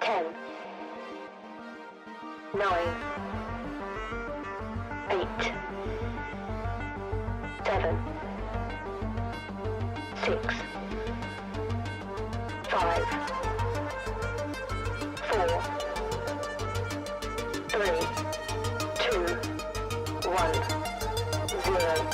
10, 9, 8, 7, 6, 5, 4, 3, 2, 1, 0.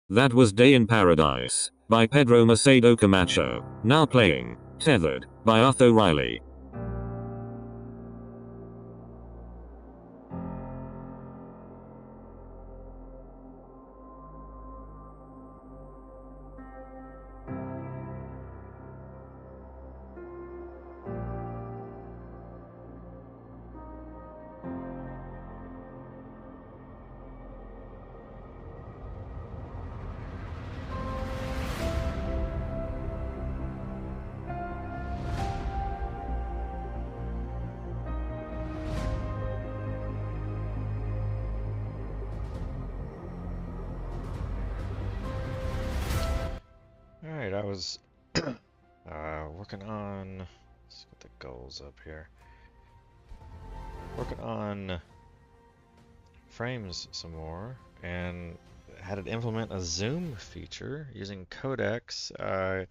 That was Day in Paradise by Pedro Macedo Camacho. Now playing Tethered by Utho Riley. Alright, I was working on, let's get the goals up here. Working on Phraims some more, and had it implement a zoom feature using Codex. I'm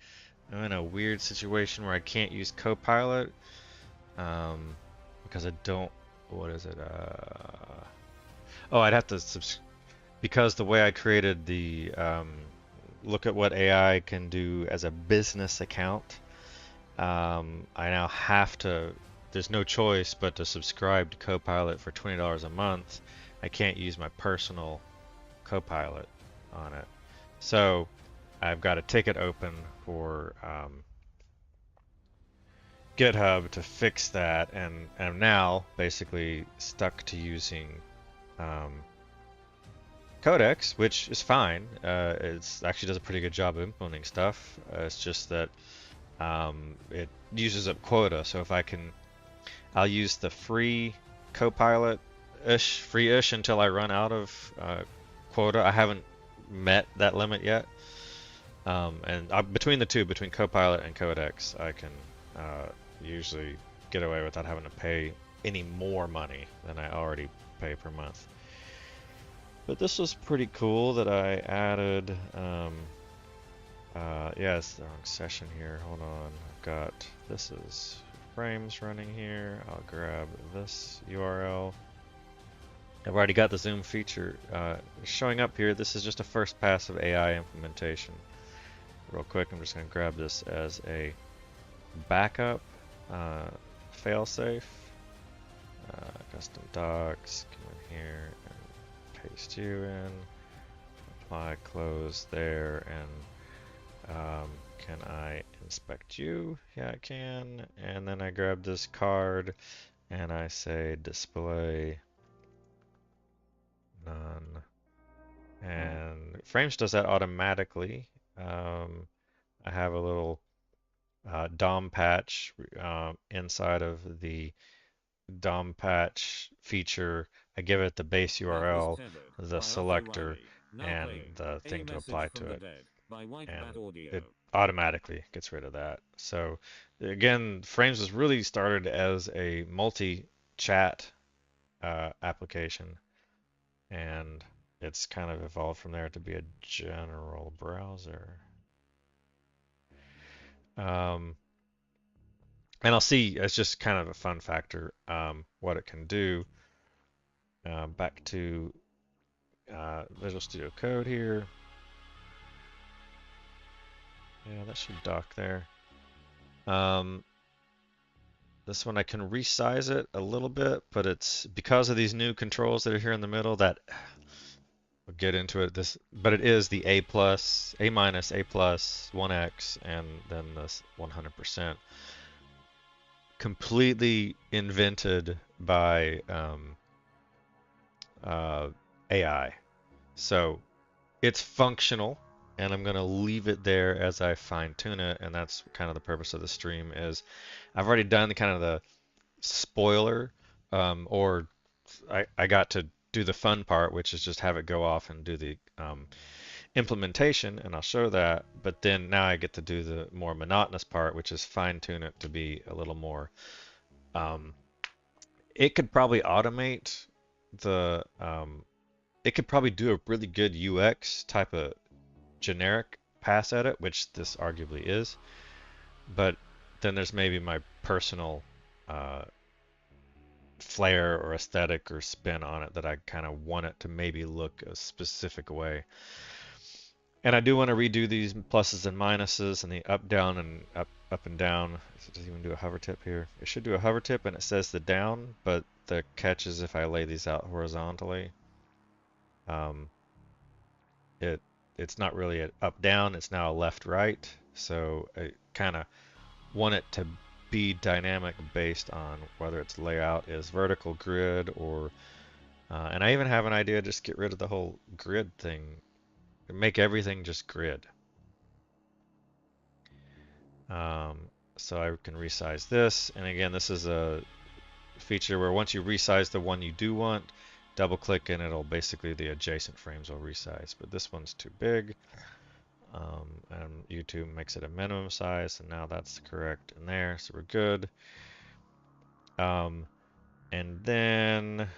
in a weird situation where I can't use Copilot because I don't, what is it? Oh, I'd have to because the way I created the look at what AI can do as a business account, I now have to, there's no choice but to subscribe to Copilot for $20 a month, I can't use my personal Copilot on it. So I've got a ticket open for GitHub to fix that, and I'm now basically stuck to using Codex, which is fine. It actually does a pretty good job of implementing stuff. It's just that it uses up quota. So if I'll use the free Copilot-ish, free-ish until I run out of quota. I haven't met that limit yet. Between the two, between Copilot and Codex, I can usually get away without having to pay any more money than I already pay per month. But this was pretty cool that I added. Yeah, it's the wrong session here. Hold on. This is Phraims running here. I'll grab this URL. I've already got the zoom feature showing up here. This is just a first pass of AI implementation. Real quick, I'm just going to grab this as a backup failsafe. Custom docs, come in here and paste you in. Apply, close there, and can I inspect you? Yeah, I can. And then I grab this card and I say display none. And Phraims does that automatically. I have a little DOM patch inside of the DOM patch feature. I give it the base URL, the selector, and the thing to apply to it. And it automatically gets rid of that. So again, Phraims was really started as a multi-chat application, and it's kind of evolved from there to be a general browser. And I'll see, it's just kind of a fun factor, what it can do. Back to Visual Studio Code here. Yeah, that should dock there. This one I can resize it a little bit, but it's because of these new controls that are here in the middle that we'll get into it. But it is the A plus, A minus, A plus, 1x, and then this 100%. Completely invented by AI. So it's functional, and I'm going to leave it there as I fine tune it, and that's kind of the purpose of the stream. Is I've already done the spoiler, or I got to do the fun part, which is just have it go off and do the implementation, and I'll show that. But then now I get to do the more monotonous part, which is fine tune it to be a little more. It could probably automate the. It could probably do a really good UX type of generic pass edit, which this arguably is. But then there's maybe my personal flair or aesthetic or spin on it that I kind of want it to maybe look a specific way. And I do want to redo these pluses and minuses and the up, down, and up and down. It doesn't even do a hover tip here. It should do a hover tip and it says the down, but the catch is if I lay these out horizontally, it's not really an up down, it's now a left right. So I kind of want it to be dynamic based on whether its layout is vertical grid or and I even have an idea, just get rid of the whole grid thing, make everything just grid. So I can resize this, and again, this is a feature where once you resize the one you do want, double click and it'll basically the adjacent frames will resize, but this one's too big. And YouTube makes it a minimum size, and now that's correct in there, so we're good. And then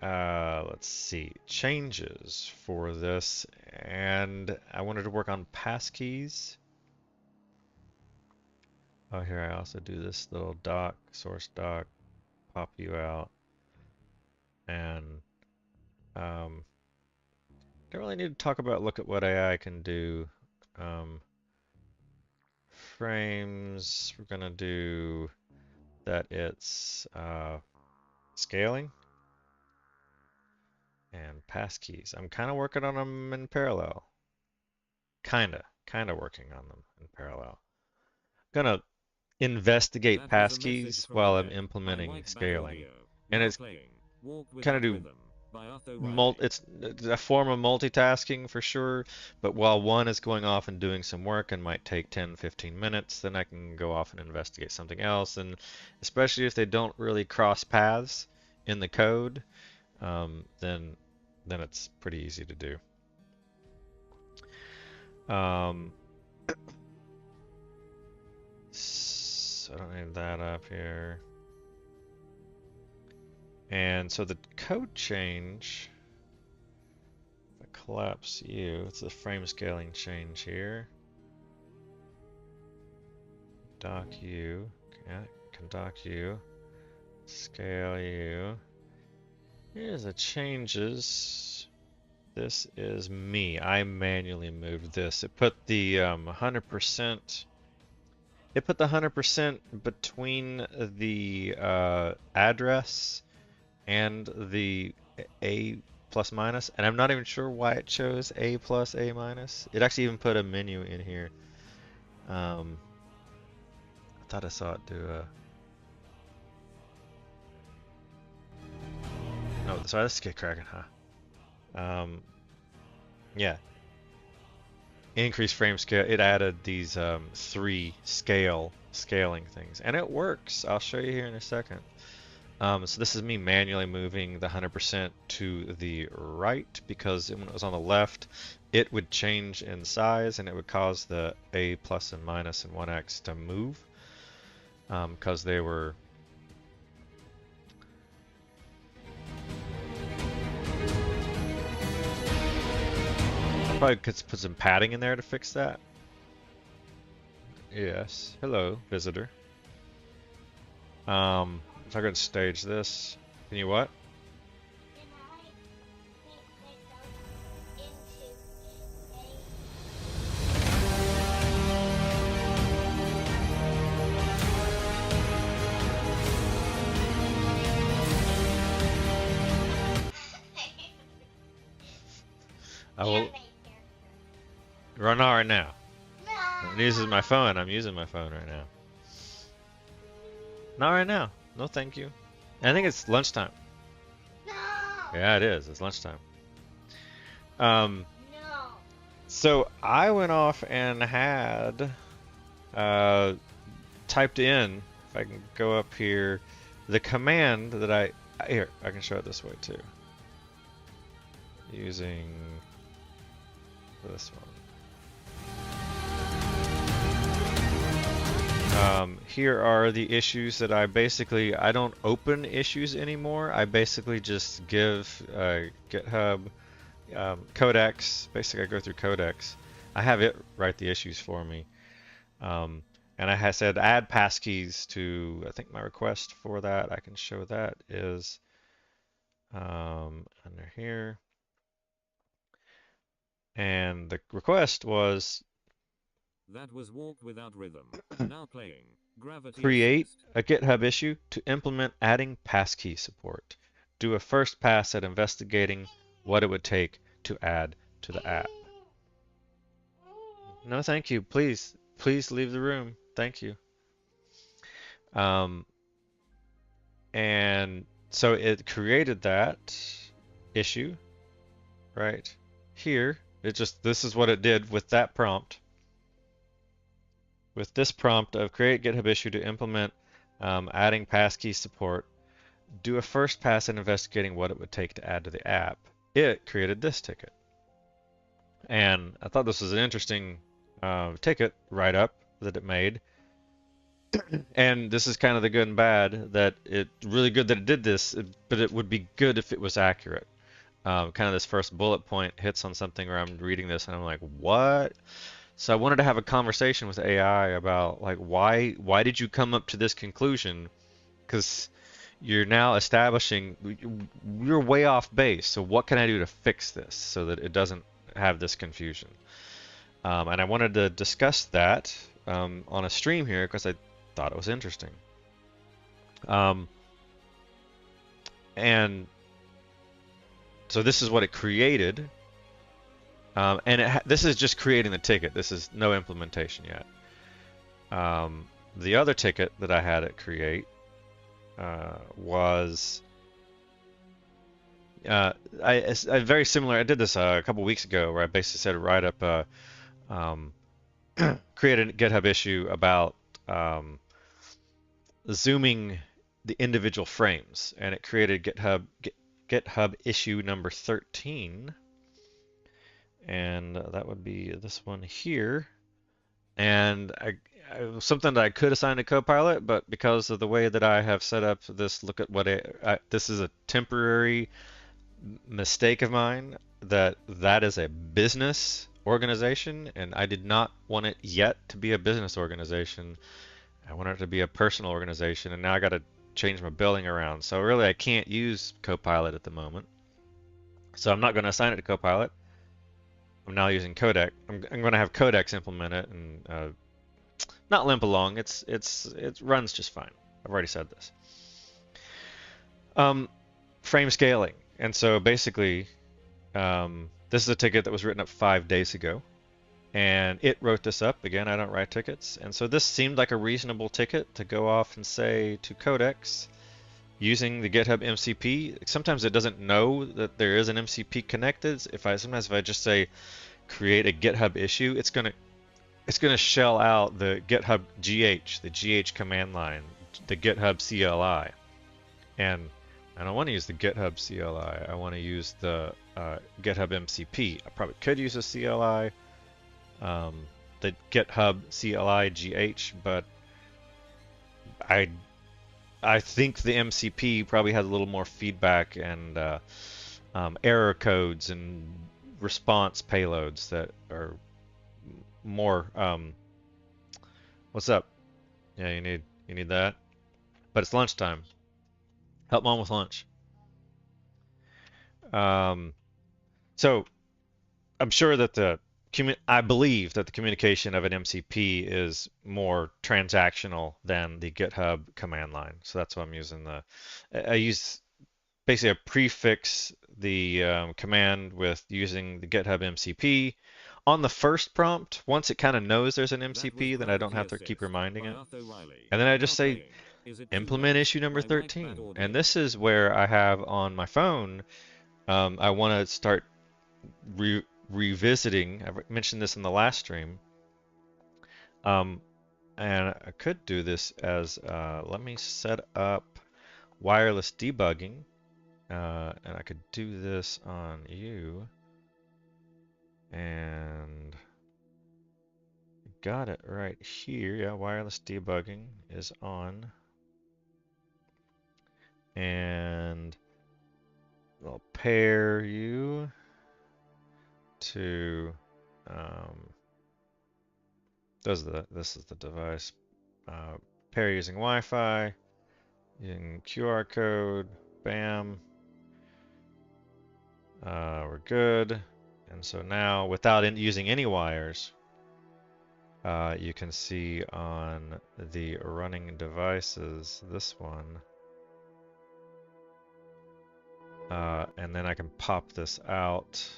let's see, changes for this, and I wanted to work on passkeys. Oh, here I also do this little doc, source doc, pop you out, and don't really need to talk about look at what AI can do. Phraims, we're gonna do that it's scaling. and Passkeys. I'm kind of working on them in parallel. Kinda working on them in parallel. Gonna investigate That was a message Passkeys from the while I'm dead by implementing White Band scaling, Audio. and Now it's playing Walk kind of Without do Rhythm by Utho Riley. it's a form of multitasking for sure, but while one is going off and doing some work and might take 10-15 minutes, then I can go off and investigate something else, and especially if they don't really cross paths in the code, then it's pretty easy to do. So I don't need that up here. And so the code change, if I collapse you, it's the frame scaling change here. Dock you, can dock you, scale you. Here's the changes. This is me. I manually moved this. It put the 100%. It put the 100% between the address and the A plus minus, and I'm not even sure why it chose A plus A minus. It actually even put a menu in here. I thought I saw it do a. No, sorry, let's get cracking, huh? Yeah. Increase frame scale. It added these 3 scaling things, and it works. I'll show you here in a second. So this is me manually moving the 100% to the right, because when it was on the left, it would change in size and it would cause the A plus and minus and 1x to move, because they were probably could put some padding in there to fix that. Yes. Hello, visitor. If I could stage this, can you what? I will run right now. This is my phone. I'm using my phone right now. Not right now. No, thank you. I think it's lunchtime. No. Yeah, it is. It's lunchtime. No. So I went off and had typed in, if I can go up here, the command that I can show it this way too. Using this one. Here are the issues that I don't open issues anymore. I basically just give GitHub Codex. Basically, I go through Codex. I have it write the issues for me. And I said add passkeys to, I think my request for that, I can show that is under here. And the request was That was Walk Without Rhythm. Now playing Gravity create Assist. a GitHub issue to implement adding passkey support. Do a first pass at investigating what it would take to add to the app. No, thank you. Please leave the room. Thank you. And so it created that issue right here. This is what it did with that prompt. With this prompt of create GitHub issue to implement adding passkey support, do a first pass in investigating what it would take to add to the app. It created this ticket. And I thought this was an interesting ticket write-up that it made. And this is kind of the good and bad, that it really good that it did this, but it would be good if it was accurate. Kind of this first bullet point hits on something where I'm reading this and I'm like, what? So I wanted to have a conversation with AI about like why did you come up to this conclusion? Because you're now establishing you're way off base. So what can I do to fix this so that it doesn't have this confusion? And I wanted to discuss that on a stream here because I thought it was interesting. And so this is what it created. And this is just creating the ticket. This is no implementation yet. The other ticket that I had it create was very similar. I did this a couple weeks ago where I basically said write up create a GitHub issue about zooming the individual frames, and it created GitHub issue number 13, and that would be this one here. And something that I could assign to Copilot, but because of the way that I have set up this, look at what this is a temporary mistake of mine, that is a business organization, and I did not want it yet to be a business organization. I want it to be a personal organization, and now I got to change my billing around. So really, I can't use Copilot at the moment. So I'm not going to assign it to Copilot. I'm now using Codex. I'm going to have Codex implement it and not limp along. It runs just fine. I've already said this. Frame scaling, and so basically, this is a ticket that was written up 5 days ago, and it wrote this up. Again, I don't write tickets, and so this seemed like a reasonable ticket to go off and say to Codex, using the GitHub MCP. Sometimes it doesn't know that there is an MCP connected. Sometimes if I just say create a GitHub issue, it's gonna shell out the GitHub GH, the GH command line, the GitHub CLI, and I don't want to use the GitHub CLI. I want to use the GitHub MCP. I probably could use a CLI, the GitHub CLI GH, but I think the MCP probably has a little more feedback and error codes and response payloads that are more. What's up? Yeah, you need that. But it's lunchtime. Help mom with lunch. So I'm sure that I believe that the communication of an MCP is more transactional than the GitHub command line. So that's why I'm using I use basically I prefix the command with using the GitHub MCP. On the first prompt, once it kind of knows there's an MCP, then I don't have to keep reminding it. And then I just say implement issue number 13. And this is where I have on my phone, I want to start revisiting. I mentioned this in the last stream. And I could do this as, let me set up wireless debugging. And I could do this on you. And got it right here. Yeah, wireless debugging is on. And I'll pair you to this is the device. Pair using Wi-Fi, using QR code, bam. We're good. And so now, without using any wires, you can see on the running devices, this one, and then I can pop this out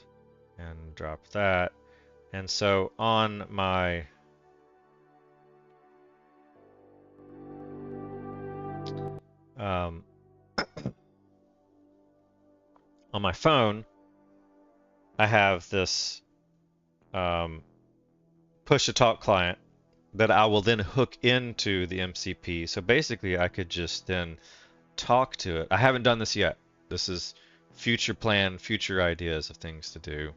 and drop that. And so on my on my phone, I have this push-to-talk client that I will then hook into the MCP. So basically, I could just then talk to it. I haven't done this yet. This is future plan, future ideas of things to do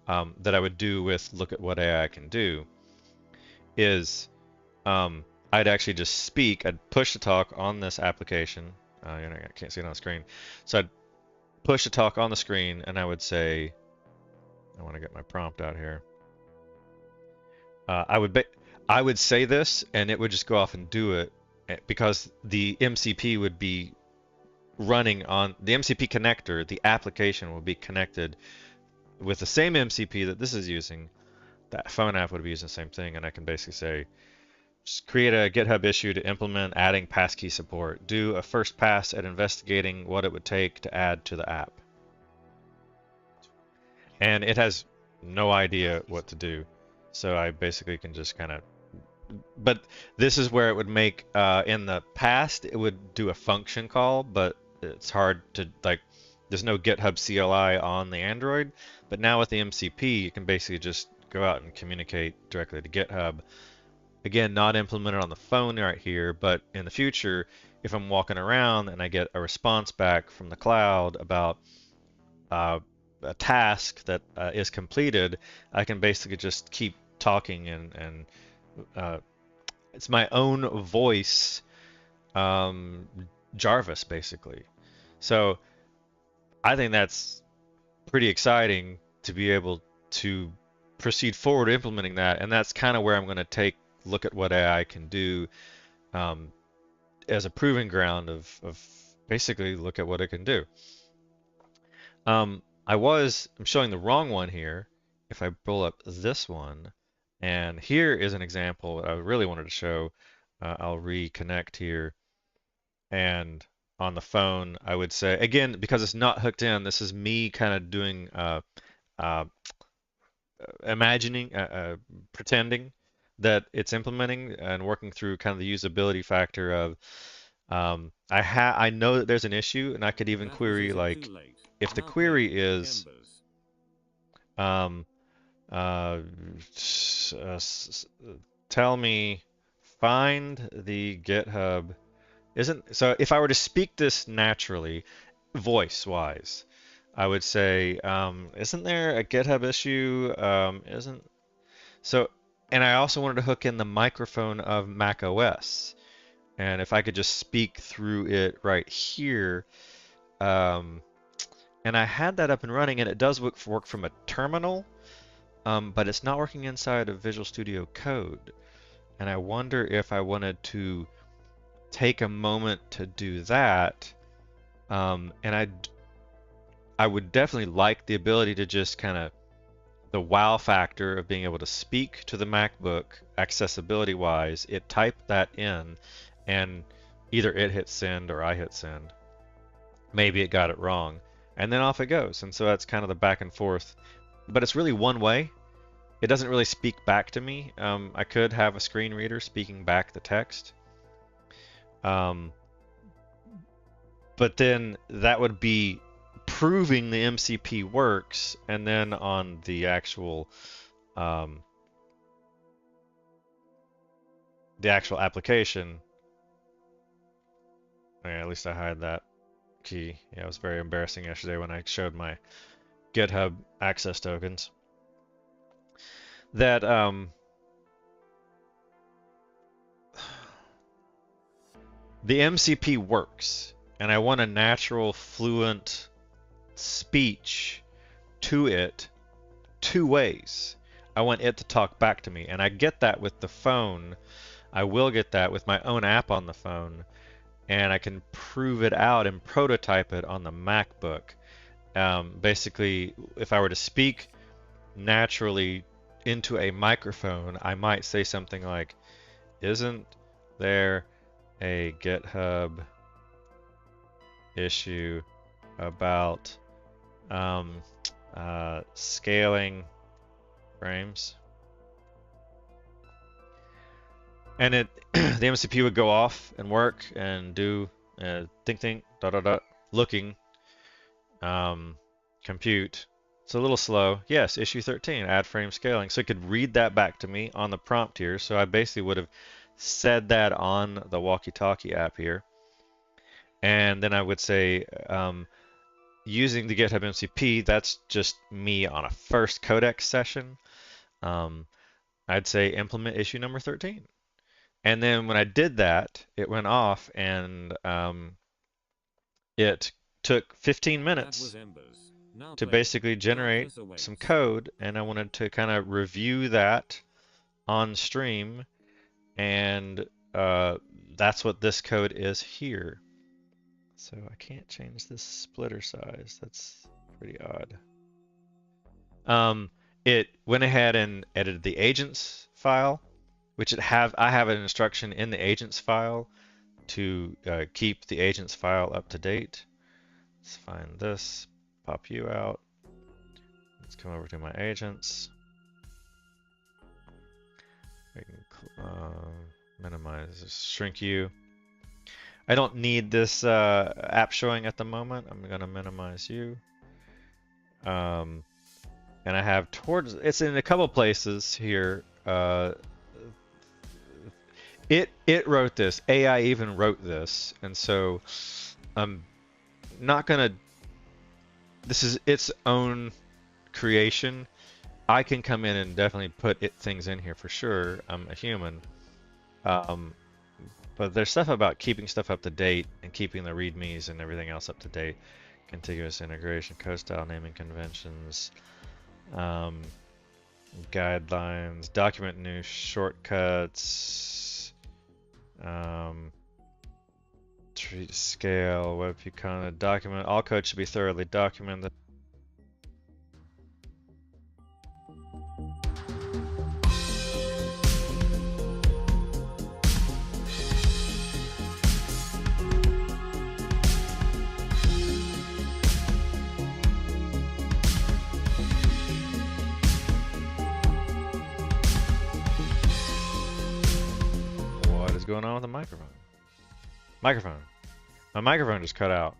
that I would do with look at what AI can do. Is I'd actually just speak. I'd push to talk on this application. I can't see it on the screen. So I'd push to talk on the screen, and I would say, I want to get my prompt out here. I would say this, and it would just go off and do it, because the MCP would be running on the MCP connector. The application will be connected with the same MCP that this is using. That phone app would be using the same thing, and I can basically say, just create a GitHub issue to implement adding passkey support. Do a first pass at investigating what it would take to add to the app. and it has no idea what to do. So I basically can just kind of, but this is where it would make, in the past, it would do a function call, but it's hard to, like, there's no GitHub CLI on the Android, but now with the MCP, you can basically just go out and communicate directly to GitHub. Again, not implemented on the phone right here, but in the future, if I'm walking around and I get a response back from the cloud about a task that is completed, I can basically just keep talking and it's my own voice, Jarvis, basically. So I think that's pretty exciting to be able to proceed forward implementing that, and that's kind of where I'm going to look at what AI can do, as a proving ground of basically look at what it can do. I'm showing the wrong one here. If I pull up this one, and here is an example that I really wanted to show. I'll reconnect here, and on the phone, I would say, again, because it's not hooked in, this is me kind of doing, imagining, pretending that it's implementing and working through kind of the usability factor of, I know that there's an issue, and I could even query, like, if the query is, tell me, find the GitHub, so if I were to speak this naturally, voice-wise, I would say, isn't there a GitHub issue? And I also wanted to hook in the microphone of Mac OS. And if I could just speak through it right here, and I had that up and running, and it does work from a terminal, but it's not working inside of Visual Studio Code. And I wonder if I wanted to take a moment to do that, and I would definitely like the ability to just kind of, the wow factor of being able to speak to the MacBook accessibility wise, it typed that in, and either it hit send or I hit send. Maybe it got it wrong, and then off it goes. And so that's kind of the back and forth, but it's really one way. It doesn't really speak back to me. I could have a screen reader speaking back the text, but then that would be proving the MCP works, and then on the actual application, at least I hide that key. Yeah, it was very embarrassing yesterday when I showed my GitHub access tokens. That the MCP works, and I want a natural, fluent speech to it two ways. I want it to talk back to me, and I get that with the phone. I will get that with my own app on the phone, and I can prove it out and prototype it on the MacBook. Basically, if I were to speak naturally into a microphone, I might say something like, isn't there a GitHub issue about scaling frames? And the MCP would go off and work and do think looking, compute. It's a little slow. Yes, issue 13, add frame scaling. So it could read that back to me on the prompt here. So I basically would have said that on the walkie-talkie app here. And then I would say, using the GitHub MCP, that's just me on a first Codex session. I'd say implement issue number 13. And then when I did that, it went off, and it took 15 minutes to basically generate some code, and I wanted to kind of review that on stream, and that's what this code is here. So I can't change this splitter size. That's pretty odd. It went ahead and edited the agents file, which I have an instruction in the agents file to keep the agents file up to date. Let's find this, pop you out. Let's come over to my agents. We can minimize, just shrink you. I don't need this app showing at the moment. I'm gonna minimize you. And I have towards, it's in a couple places here. It wrote this. AI even wrote this, and so I'm not gonna. This is its own creation. I can come in and definitely put things in here for sure. I'm a human. But there's stuff about keeping stuff up to date and keeping the readmes and everything else up to date. Contiguous integration, code style naming conventions, guidelines, document new shortcuts, tree to scale, webp content, document. All code should be thoroughly documented. Going on with the microphone? My microphone just cut out.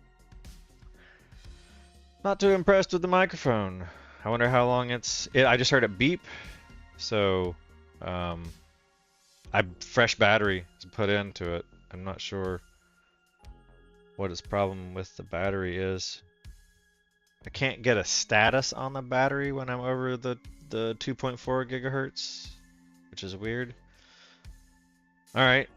Not too impressed with the microphone. I wonder how long I just heard it beep. So fresh battery is put into it. I'm not sure what its problem with the battery is. I can't get a status on the battery when I'm over the 2.4 gigahertz, which is weird. All right.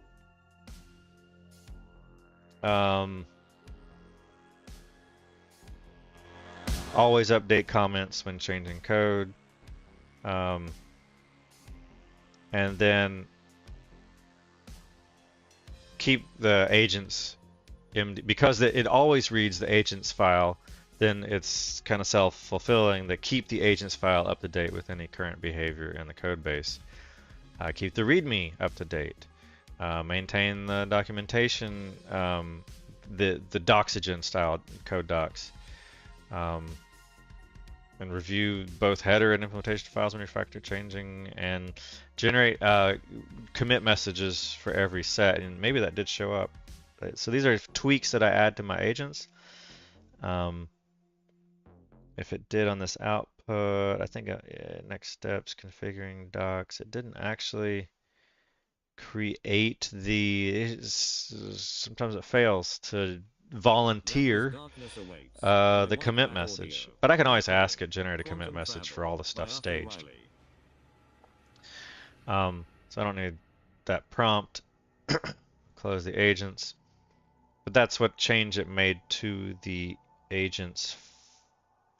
Always update comments when changing code. And then keep the agents because it always reads the agents file. Then it's kind of self-fulfilling that keep the agents file up to date with any current behavior in the code base. Keep the README up to date. Maintain the documentation, the Doxygen style code docs, and review both header and implementation files when you're factor changing, and generate commit messages for every set. And maybe that did show up. So these are tweaks that I add to my agents. If it did on this output, I think next steps, configuring docs. It didn't actually create sometimes it fails to volunteer the commit message, but I can always ask it generate a commit message for all the stuff staged. So I don't need that prompt. Close the agents, but that's what change it made to the agents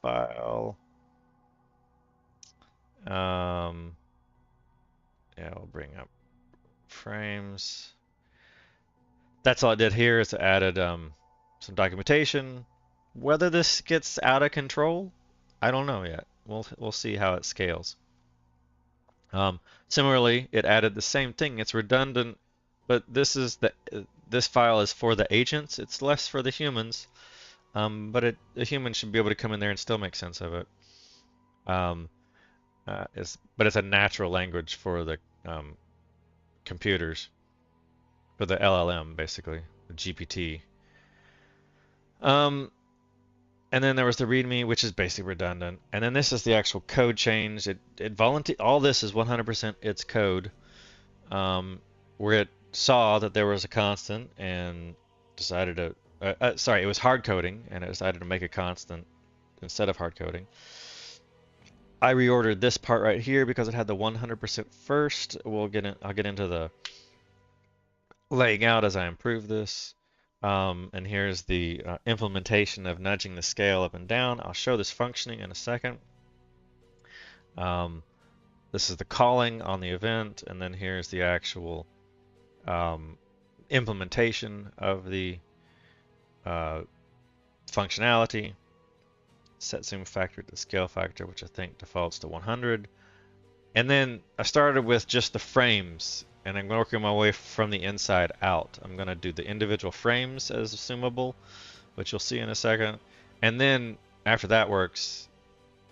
file. Yeah, we'll bring up Phraims. That's all it did here is it added some documentation. Whether this gets out of control, I don't know yet. We'll see how it scales. Similarly, it added the same thing. It's redundant, but this file is for the agents. It's less for the humans, but a human should be able to come in there and still make sense of it. But it's a natural language for the computers, for the LLM, basically, the GPT. And then there was the README, which is basically redundant. And then this is the actual code change. All this is 100% its code, where it saw that there was a constant and decided to. Sorry, it was hard coding, and it decided to make a constant instead of hard coding. I reordered this part right here because it had the 100% first. I'll get into the laying out as I improve this. And here's the implementation of nudging the scale up and down. I'll show this functioning in a second. This is the calling on the event, and then here's the actual implementation of the functionality. Set zoom factor to scale factor, which I think defaults to 100. And then I started with just the frames, and I'm working my way from the inside out. I'm going to do the individual frames as assumable, which you'll see in a second. And then after that works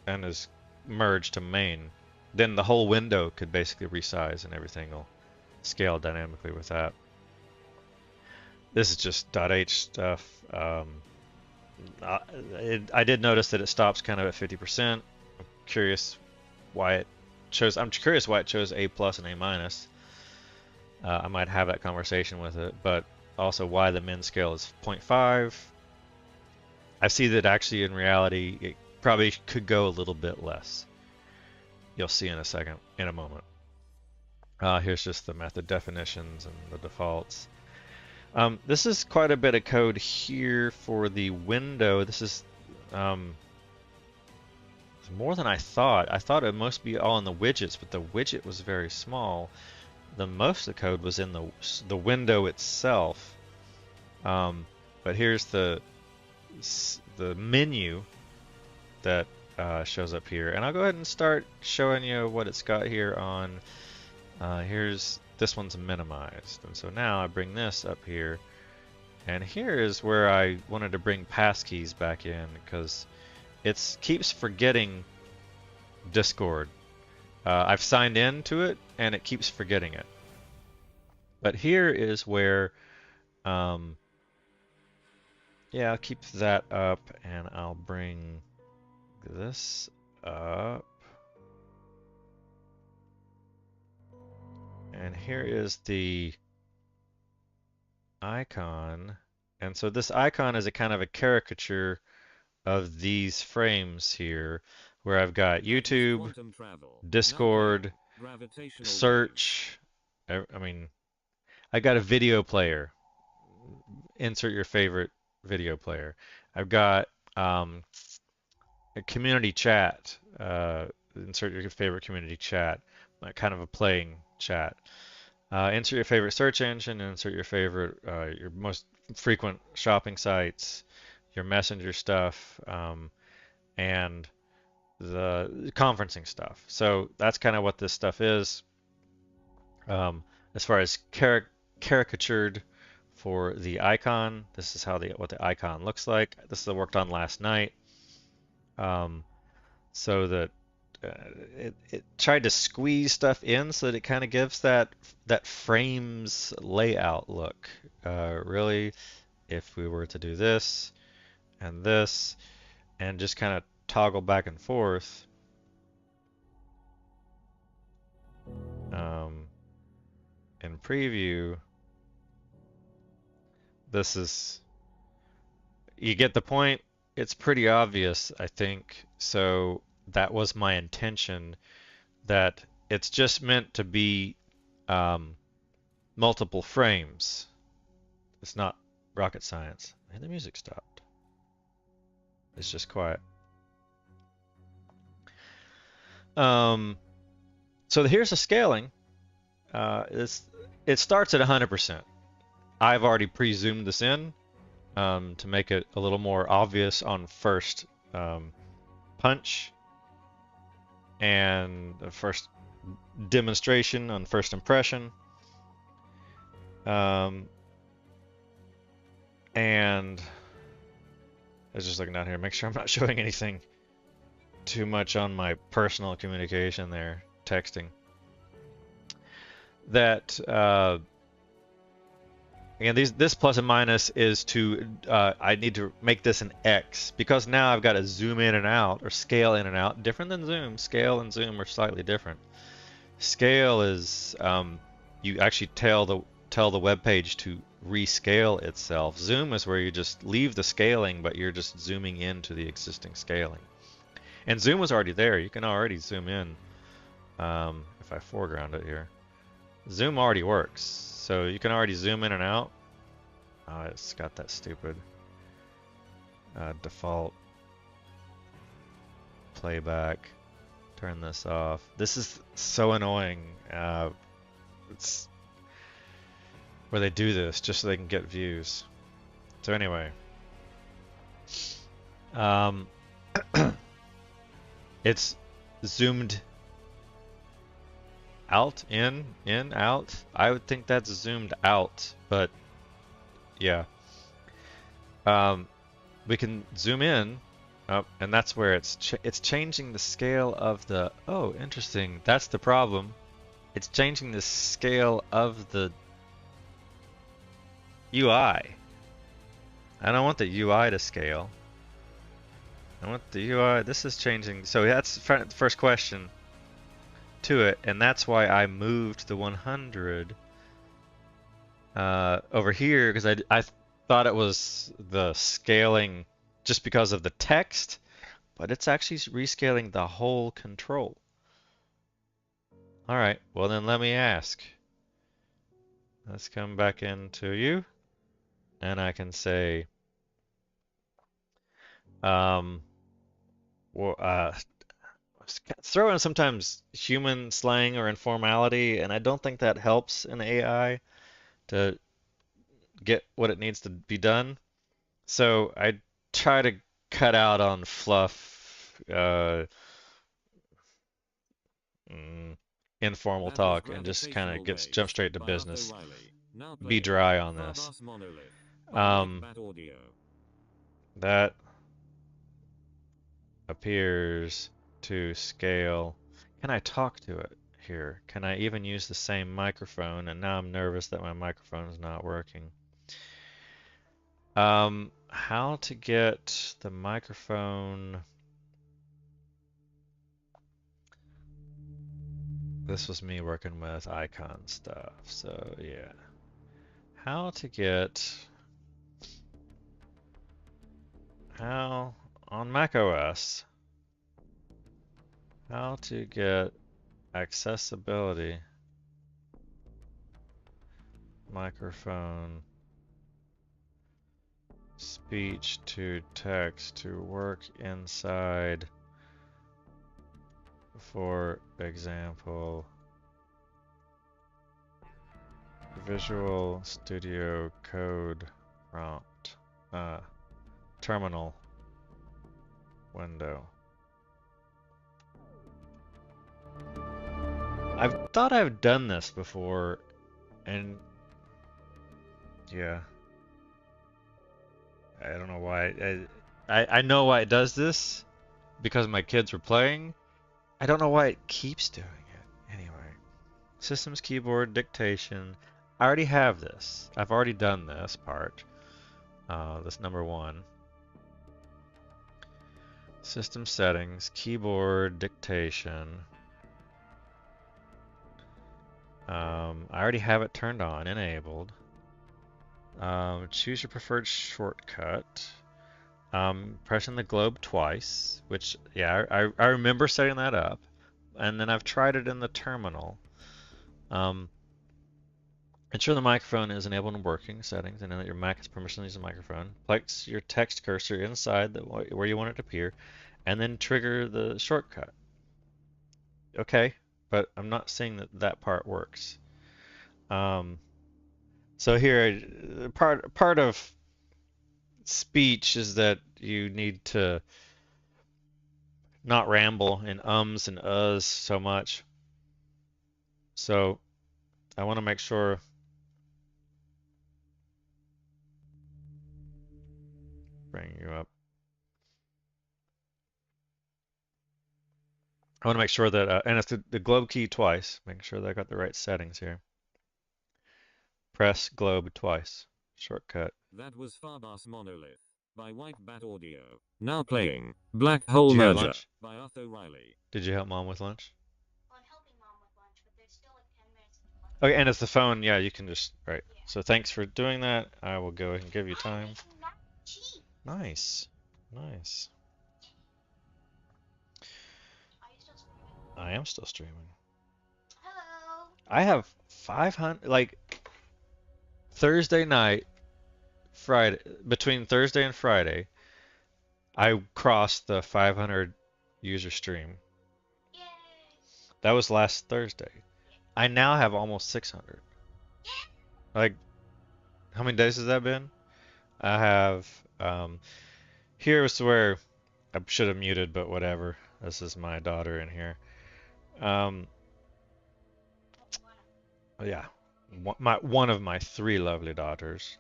and is merge to main, then the whole window could basically resize and everything will scale dynamically with that. This is just .h stuff. I did notice that it stops kind of at 50%. I'm curious why it chose. I'm curious why it chose A+ and A-. I might have that conversation with it, but also why the min scale is 0.5. I see that actually in reality it probably could go a little bit less. You'll see in a second, in a moment. Here's just the method definitions and the defaults. This is quite a bit of code here for the window. This is more than I thought. I thought it must be all in the widgets, but the widget was very small. The most of the code was in the window itself. But here's the menu that shows up here, and I'll go ahead and start showing you what it's got here on. Here's this one's minimized, and so now I bring this up here, and here is where I wanted to bring passkeys back in because it keeps forgetting Discord. I've signed in to it and it keeps forgetting it. But here is where yeah, I'll keep that up and I'll bring this up. And here is the icon. And so this icon is a kind of a caricature of these frames here, where I've got YouTube, Discord, search. I mean, I got a video player. Insert your favorite video player. I've got a community chat. Insert your favorite community chat. Kind of a playing chat. Insert your favorite search engine, insert your favorite, your most frequent shopping sites, your messenger stuff, and the conferencing stuff. So that's kind of what this stuff is. As far as caricatured for the icon, this is how what the icon looks like. This is what I worked on last night. So that it tried to squeeze stuff in so that it kind of gives that Phraims layout look. Really, if we were to do this and just kind of toggle back and forth, in preview, this is, you get the point. It's pretty obvious, I think. So that was my intention, that it's just meant to be multiple frames. It's not rocket science. And the music stopped. It's just quiet. So here's the scaling. It starts at 100%. I've already pre-zoomed this in to make it a little more obvious on first punch. And the first demonstration on first impression. And I was just looking down here, make sure I'm not showing anything too much on my personal communication there, texting. That again, this plus and minus is to I need to make this an X, because now I've got to zoom in and out, or scale in and out, different than zoom. Scale and zoom are slightly different. Scale is you actually tell the web page to rescale itself. Zoom is where you just leave the scaling, but you're just zooming into the existing scaling. And zoom was already there. You can already zoom in. If I foreground it here, zoom already works. So you can already zoom in and out. Oh, it's got that stupid default playback. Turn this off. This is so annoying. It's where they do this just so they can get views. So anyway, it's zoomed out, in, out. I would think that's zoomed out, but yeah. We can zoom in Oh, and that's where it's changing the scale of the. Oh, interesting. That's the problem. It's changing the scale of the UI. I don't want the UI to scale. I want the UI. This is changing. So that's the first question to it, and that's why I moved the 100 over here, because I thought it was the scaling just because of the text, but it's actually rescaling the whole control. All right, well then let me ask. Let's come back into you, and I can say, well, throw in sometimes human slang or informality, and I don't think that helps an AI to get what it needs to be done. So I try to cut out on fluff, informal talk, and just kind of jump straight to business. Be dry on this. That appears to scale. Can I talk to it here? Can I even use the same microphone? And now I'm nervous that my microphone is not working. How to get the microphone. This was me working with icon stuff, so yeah. How to get. How on Mac OS. How to get accessibility microphone speech to text to work inside, for example, Visual Studio Code prompt, terminal window. I've thought I've done this before, and yeah. I don't know why. I know why it does this, because my kids were playing. I don't know why it keeps doing it. Anyway. Systems keyboard dictation. I already have this. I've already done this part. That's number 1. System settings, keyboard dictation. I already have it turned on, enabled. Choose your preferred shortcut. Pressing the globe twice, which, yeah, I remember setting that up. And then I've tried it in the terminal. Ensure the microphone is enabled and working settings, and then that your Mac has permission to use the microphone. Place your text cursor inside where you want it to appear, and then trigger the shortcut. Okay, but I'm not seeing that part works. So here, part of speech is that you need to not ramble in ums and uhs so much. So I want to make sure. Bring you up. I want to make sure that, and it's the globe key twice. Make sure that I got the right settings here. Press globe twice. Shortcut. That was Farbas Monolith by White Bat Audio. Now playing Black Hole Did you have Merger lunch? by Utho Riley. Did you help Mom with lunch? Well, I'm helping Mom with lunch, but there's still like 10 minutes until lunch. Okay, and it's the phone. Yeah, you can just, right. Yeah. So thanks for doing that. I will go ahead and give you time. It's not cheap. Nice. Nice. Are you still streaming? I am still streaming. Hello. I have 500, like, Thursday night, Friday, between Thursday and Friday, I crossed the 500 user stream. Yay. That was last Thursday. I now have almost 600. Like, how many days has that been? I have, here was where I should have muted, but whatever. This is my daughter in here. Yeah, one of my 3 lovely daughters.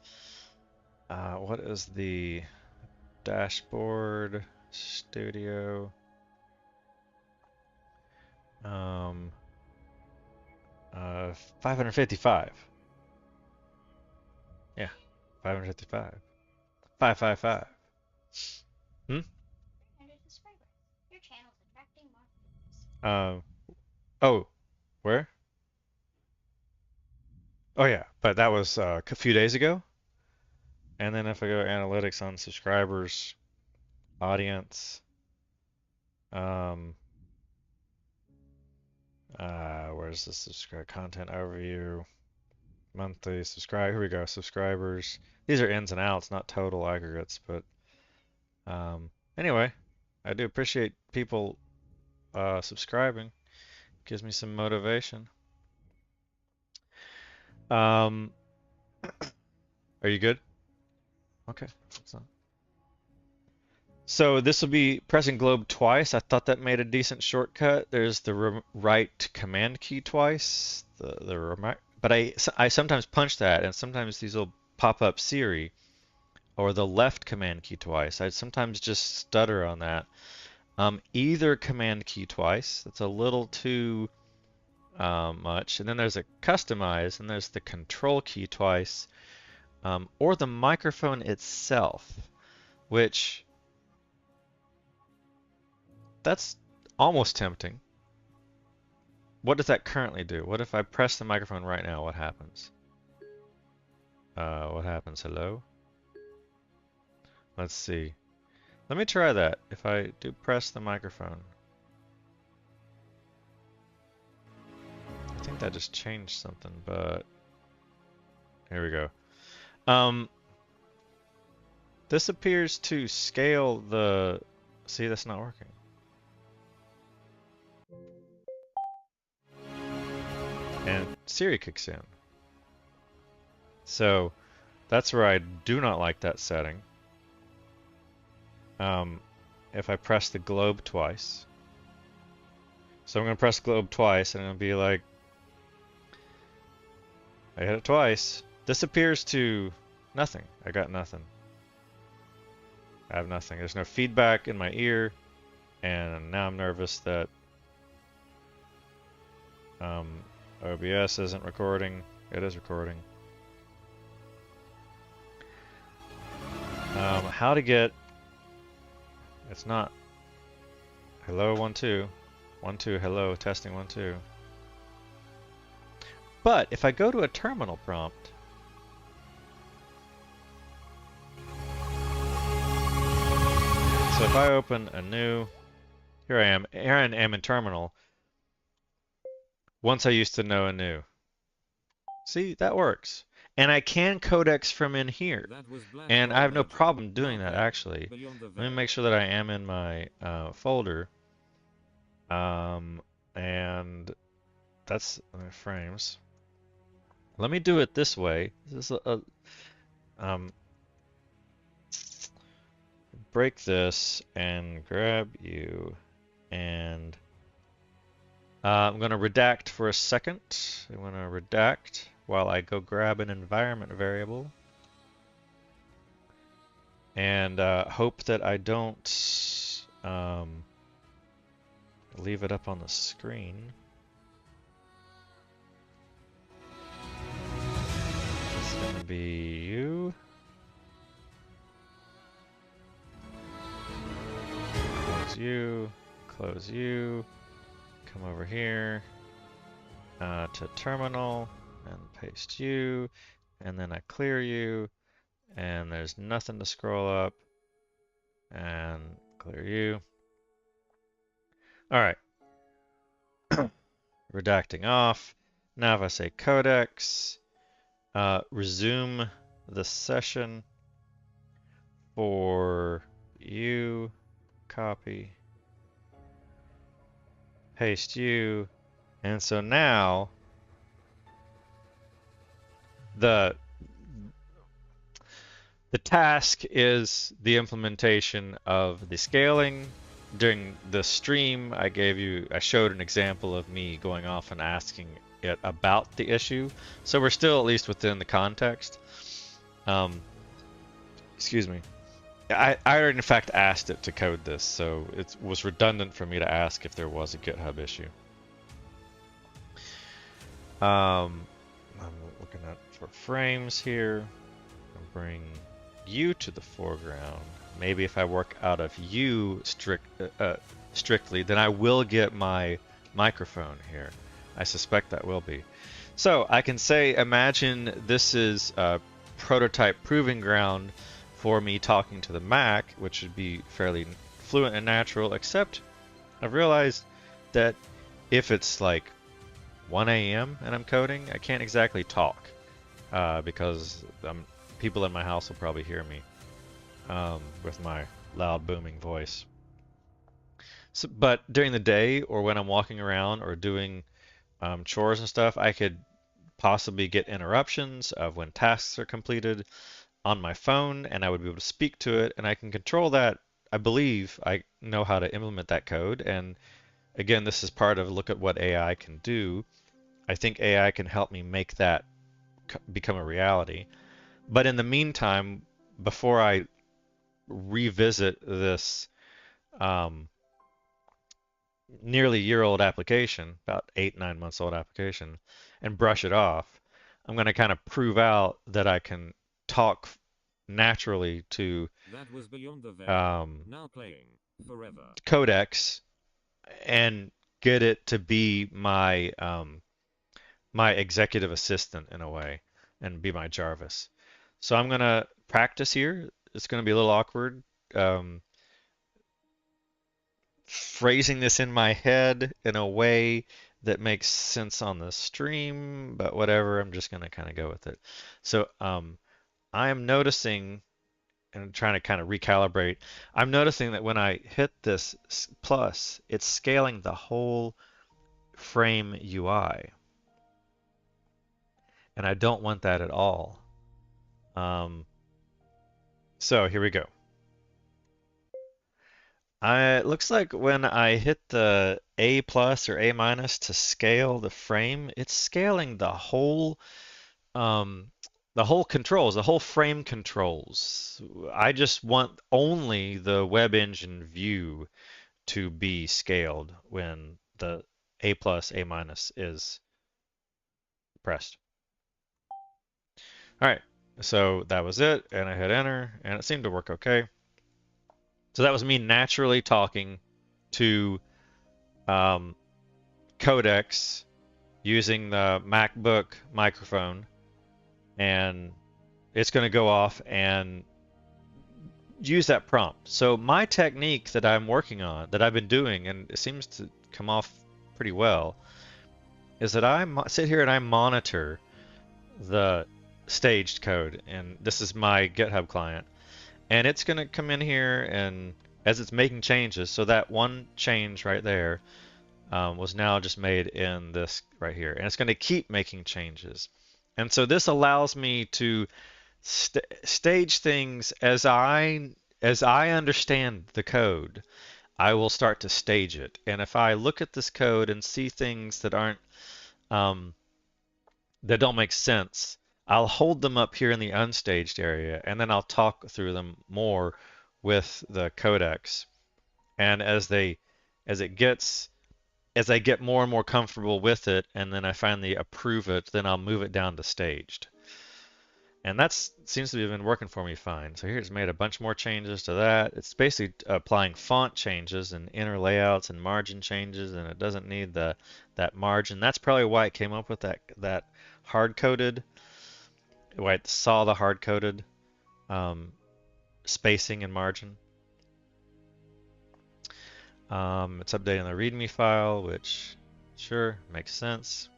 What is the dashboard Studio. 555. Yeah, 555. 555. 300 subscribers. Your channel's attracting more views. Oh, where? Oh yeah, but that was a few days ago. And then if I go to analytics on subscribers, audience, where's the subscribe content overview? Monthly subscribe. Here we go. Subscribers. These are ins and outs, not total aggregates. But anyway, I do appreciate people subscribing. Gives me some motivation. Are you good? Okay. So this will be pressing globe twice. I thought that made a decent shortcut. There's the right command key twice. But I sometimes punch that, and sometimes these will pop up Siri, or the left command key twice. I sometimes just stutter on that. Either command key twice. That's a little too much. And then there's a customize, and there's the control key twice, or the microphone itself, which that's almost tempting. What does that currently do? What if I press the microphone right now? What happens? What happens? Hello? Let's see. Let me try that. If I do press the microphone. I think that just changed something, but here we go. This appears to scale the... See, that's not working. And Siri kicks in. So that's where I do not like that setting. If I press the globe twice. So I'm going to press globe twice and it'll be like, I hit it twice. This appears to nothing. I got nothing. I have nothing. There's no feedback in my ear. And now I'm nervous that OBS isn't recording. It is recording. How to get... It's not... Hello, 1, 2. 1, 2, hello, testing 1, 2. But if I go to a terminal prompt... So if I open a new... Here I am. Here I am in terminal. Once I used to know anew. See, that works. And I can codex from in here. And I have no problem doing that, actually. Let me make sure that I am in my folder. And that's frames. Let me do it this way. This is break this and grab you and I'm going to redact for a second. I'm going to redact while I go grab an environment variable and hope that I don't leave it up on the screen. It's going to be you. Close you, come over here to terminal and paste you, and then I clear you, and there's nothing to scroll up, and clear you. Alright, redacting off. Now if I say Codex, resume the session for you, copy, paste you, and so now the task is the implementation of the scaling. During the stream I showed an example of me going off and asking it about the issue, so we're still at least within the context. Excuse me. I already in fact asked it to code this, so it was redundant for me to ask if there was a GitHub issue. I'm looking at for frames here. I'll bring you to the foreground. Maybe if I work out of you strictly, then I will get my microphone here. I suspect that will be. So I can say, imagine this is a prototype proving ground for me talking to the Mac, which would be fairly fluent and natural, except I've realized that if it's like 1 a.m. and I'm coding, I can't exactly talk because people in my house will probably hear me with my loud booming voice. So, but during the day or when I'm walking around or doing chores and stuff, I could possibly get interruptions of when tasks are completed on my phone, and I would be able to speak to it, and I can control that. I believe I know how to implement that code, and again, this is part of look at what AI can do. I think AI can help me make that become a reality. But in the meantime, before I revisit this nearly year-old application, about 8-9 months old application, and brush it off, I'm going to kind of prove out that I can talk naturally to That was beyond the veil. Now playing forever. Codex and get it to be my my executive assistant in a way and be my Jarvis. So I'm going to practice here. It's going to be a little awkward. Phrasing this in my head in a way that makes sense on the stream, but whatever, I'm just going to kind of go with it. So I am noticing, and trying to kind of recalibrate, I'm noticing that when I hit this plus, it's scaling the whole frame UI. And I don't want that at all. So here we go. It looks like when I hit the A plus or A minus to scale the frame, it's scaling the whole controls, the whole frame controls. I just want only the web engine view to be scaled when the A plus, A minus is pressed. All right, so that was it, and I hit enter, and it seemed to work okay. So that was me naturally talking to Codex using the MacBook microphone, and it's going to go off and use that prompt. So my technique that I'm working on, that I've been doing, and it seems to come off pretty well, is that I sit here and I monitor the staged code, and this is my GitHub client. And it's going to come in here, and as it's making changes, so that one change right there was now just made in this right here. And it's going to keep making changes. And so this allows me to stage things as I understand the code. I will start to stage it. And if I look at this code and see things that aren't that don't make sense, I'll hold them up here in the unstaged area, and then I'll talk through them more with the Codex. And as I get more and more comfortable with it, and then I finally approve it, then I'll move it down to staged. And that seems to have been working for me fine. So here's made a bunch more changes to that. It's basically applying font changes and inner layouts and margin changes, and it doesn't need that margin. That's probably why it came up with that hard-coded. Why it saw the hard-coded spacing and margin. It's updating the README file, which sure makes sense.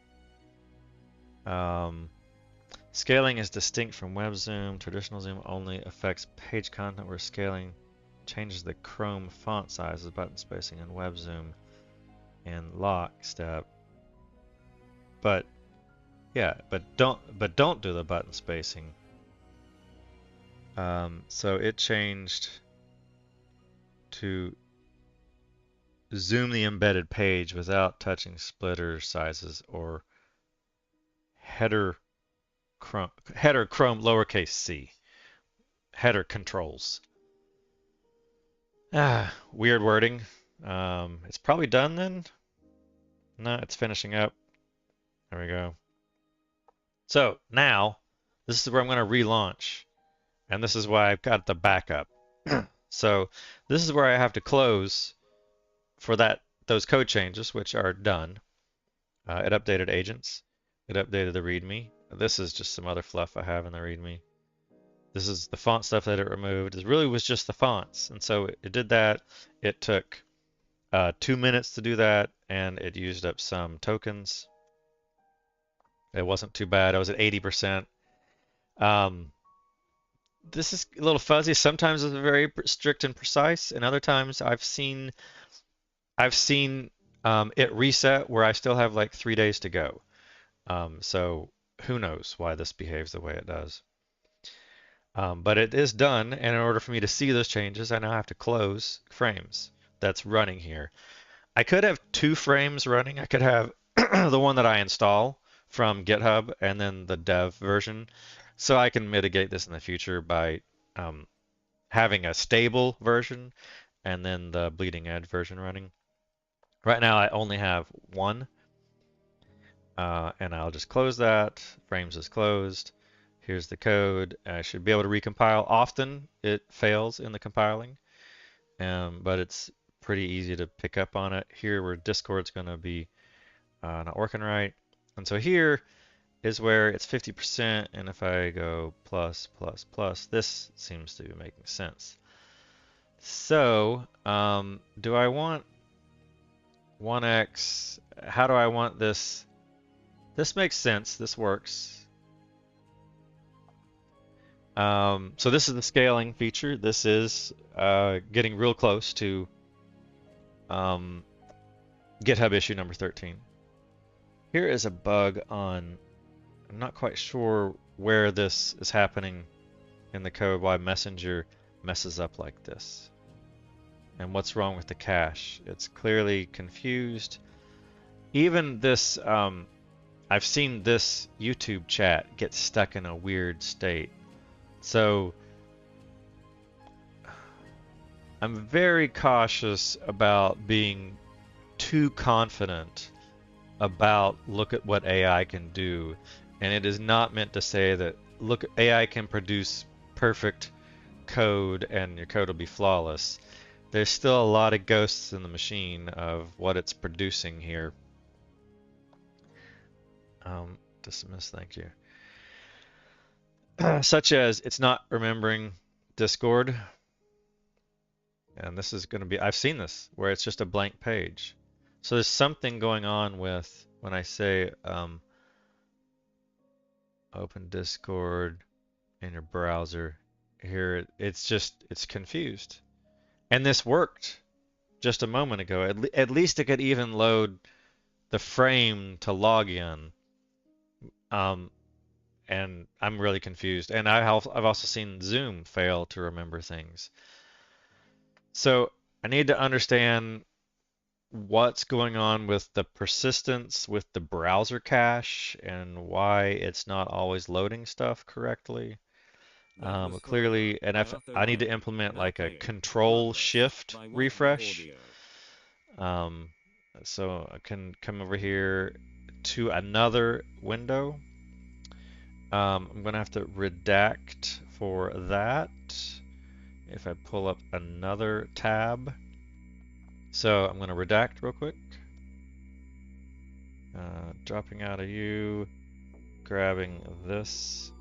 Scaling is distinct from web zoom. Traditional zoom only affects page content, where scaling changes the Chrome font sizes, button spacing, and web zoom in lockstep. But yeah, but don't do the button spacing. So it changed to zoom the embedded page without touching splitter sizes or header Chrome lowercase c, header controls. Weird wording. It's probably done then. No, it's finishing up. There we go. So now, this is where I'm going to relaunch. And this is why I've got the backup. So this is where I have to close for those code changes, which are done. It updated agents. It updated the README. This is just some other fluff I have in the README. This is the font stuff that it removed. It really was just the fonts. And so it did that. It took 2 minutes to do that, and it used up some tokens. It wasn't too bad. I was at 80%. This is a little fuzzy. Sometimes it's very strict and precise, and other times I've seen it reset where I still have like 3 days to go. So who knows why this behaves the way it does. But it is done, and in order for me to see those changes, I now have to close Phraims that's running here. I could have 2 Phraims running. I could have the one that I install from GitHub and then the dev version. So I can mitigate this in the future by having a stable version and then the bleeding edge version running. Right now I only have one, and I'll just close that. Phraims is closed. Here's the code. I should be able to recompile. Often it fails in the compiling, but it's pretty easy to pick up on it. Here where Discord's going to be not working right. And so here is where it's 50%, and if I go plus, plus, plus, this seems to be making sense. So, do I want 1x? How do I want this? This makes sense. This works. So this is the scaling feature. This is getting real close to GitHub issue number 13. Here is a bug on, I'm not quite sure where this is happening in the code, why Messenger messes up like this. And what's wrong with the cache? It's clearly confused. Even this, I've seen this YouTube chat get stuck in a weird state. So I'm very cautious about being too confident about look at what AI can do. And it is not meant to say that look, AI can produce perfect code and your code will be flawless. There's still a lot of ghosts in the machine of what it's producing here. Dismiss, thank you. Such as it's not remembering Discord. And this is going to be, I've seen this, where it's just a blank page. So there's something going on with, when I say open Discord in your browser, here it's confused. And this worked just a moment ago. At least it could even load the frame to log in. And I'm really confused. And I've also seen Zoom fail to remember things. So I need to understand what's going on with the persistence with the browser cache and why it's not always loading stuff correctly. Clearly, and I need to implement like a control shift refresh. So I can come over here to another window. I'm going to have to redact for that. If I pull up another tab. So I'm going to redact real quick. Dropping out of you, grabbing this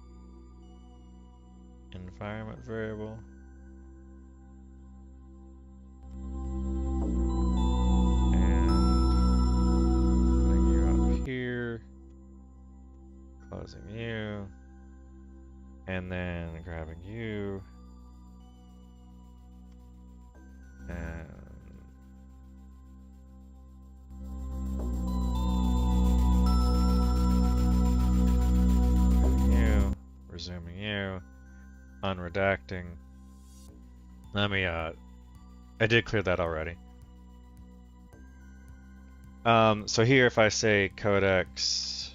environment variable. And putting you up here. Closing you. And then grabbing you. And resuming you, unredacting. Let me, I did clear that already. So here if I say Codex,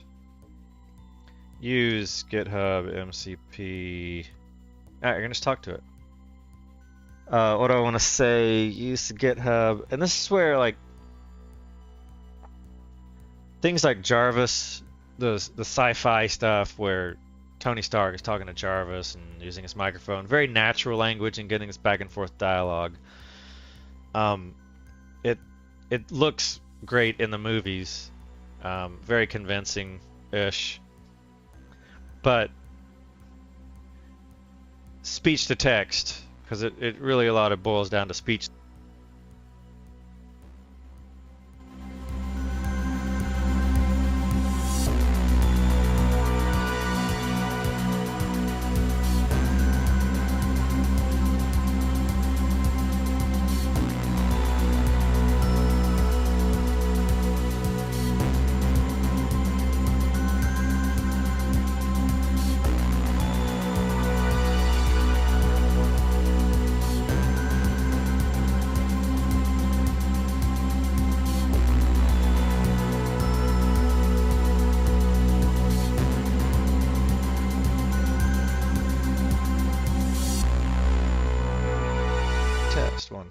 use GitHub MCP, you're gonna just talk to it. What do I want to say? Use GitHub, and this is where like things like Jarvis, the sci-fi stuff where Tony Stark is talking to Jarvis and using his microphone, very natural language and getting this back and forth dialogue. It looks great in the movies, very convincing-ish, but speech to text, because it really a lot of boils down to speech.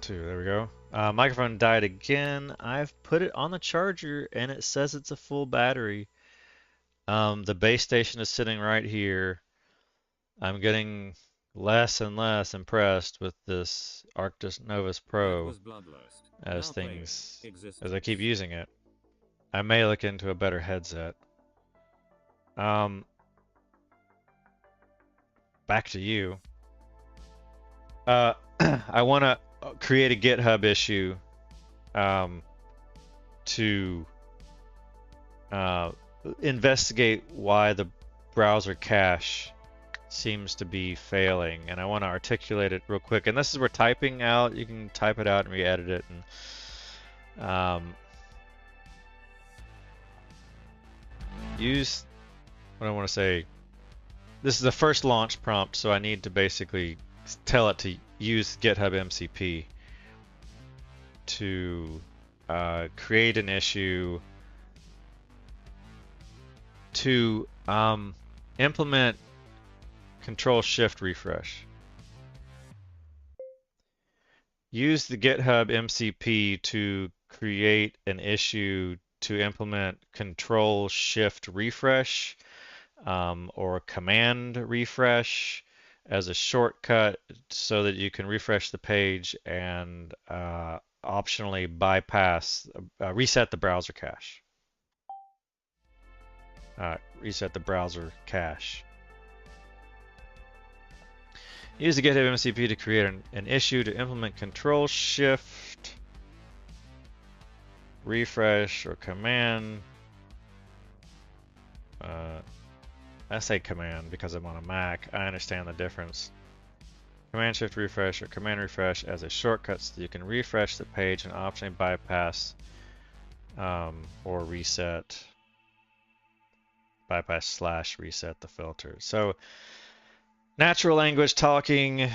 There we go. Microphone died again. I've put it on the charger and it says it's a full battery. The base station is sitting right here. I'm getting less and less impressed with this Arctis Novus Pro as I keep using it. I may look into a better headset. Back to you. I want to create a GitHub issue to investigate why the browser cache seems to be failing, and I want to articulate it real quick. And this is where typing out, you can type it out and re-edit it, and use what I want to say. This is the first launch prompt, so I need to basically tell it to use GitHub MCP to create an issue to implement Control-Shift refresh. Use the GitHub MCP to create an issue to implement Control-Shift refresh or command refresh as a shortcut so that you can refresh the page and optionally bypass, reset the browser cache. Reset the browser cache. Use the GitHub MCP to create an issue to implement Control-Shift refresh or command. I say command because I'm on a Mac. I understand the difference. Command Shift refresh or command refresh as a shortcut so that you can refresh the page and optionally bypass or reset. Bypass / reset the filter. So natural language talking.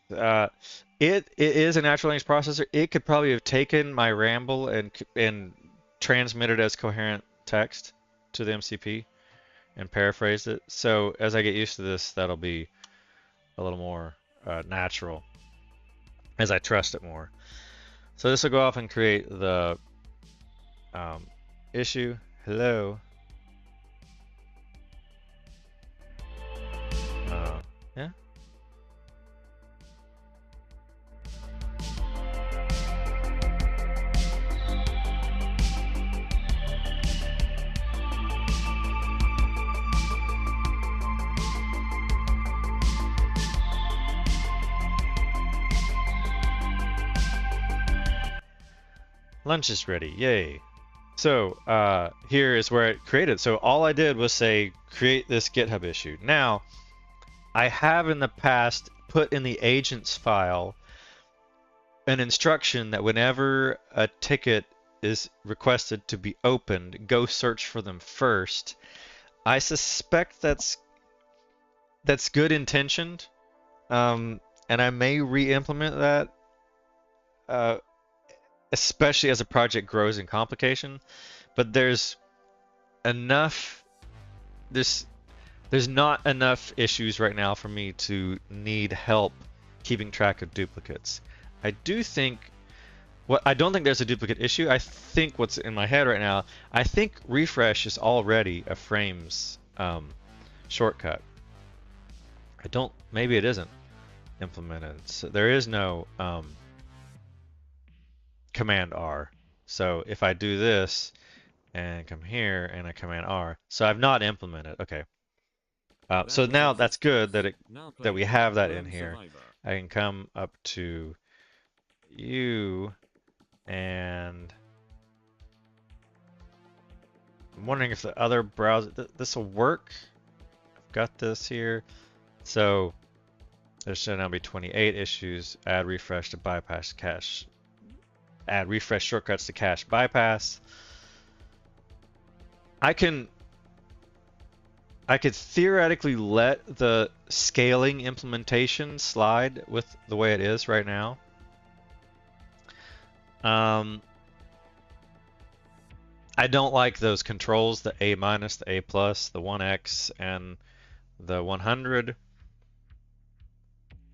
It is a natural language processor. It could probably have taken my ramble and transmitted as coherent text to the MCP and paraphrased it. So as I get used to this, that'll be a little more natural as I trust it more. So this will go off and create the issue. Hello. Yeah. Lunch is ready, yay. So here is where it created. So all I did was say, create this GitHub issue. Now, I have in the past put in the agents file an instruction that whenever a ticket is requested to be opened, go search for them first. I suspect that's good intentioned, and I may re-implement that, especially as a project grows in complication. But there's not enough issues right now for me to need help keeping track of duplicates. I do think, I don't think there's a duplicate issue. I think what's in my head right now, I think refresh is already a Phraims shortcut. Maybe it isn't implemented. So there is no Command R. So if I do this and come here and I Command R, so I've not implemented. Okay. So now that's good that we have that in here. I can come up to you, and I'm wondering if the other browser, this will work. I've got this here. So there should now be 28 issues. Add refresh to bypass cache. Add refresh shortcuts to cache bypass. I could theoretically let the scaling implementation slide with the way it is right now. I don't like those controls, the A-, the A+, the 1x, and the 100.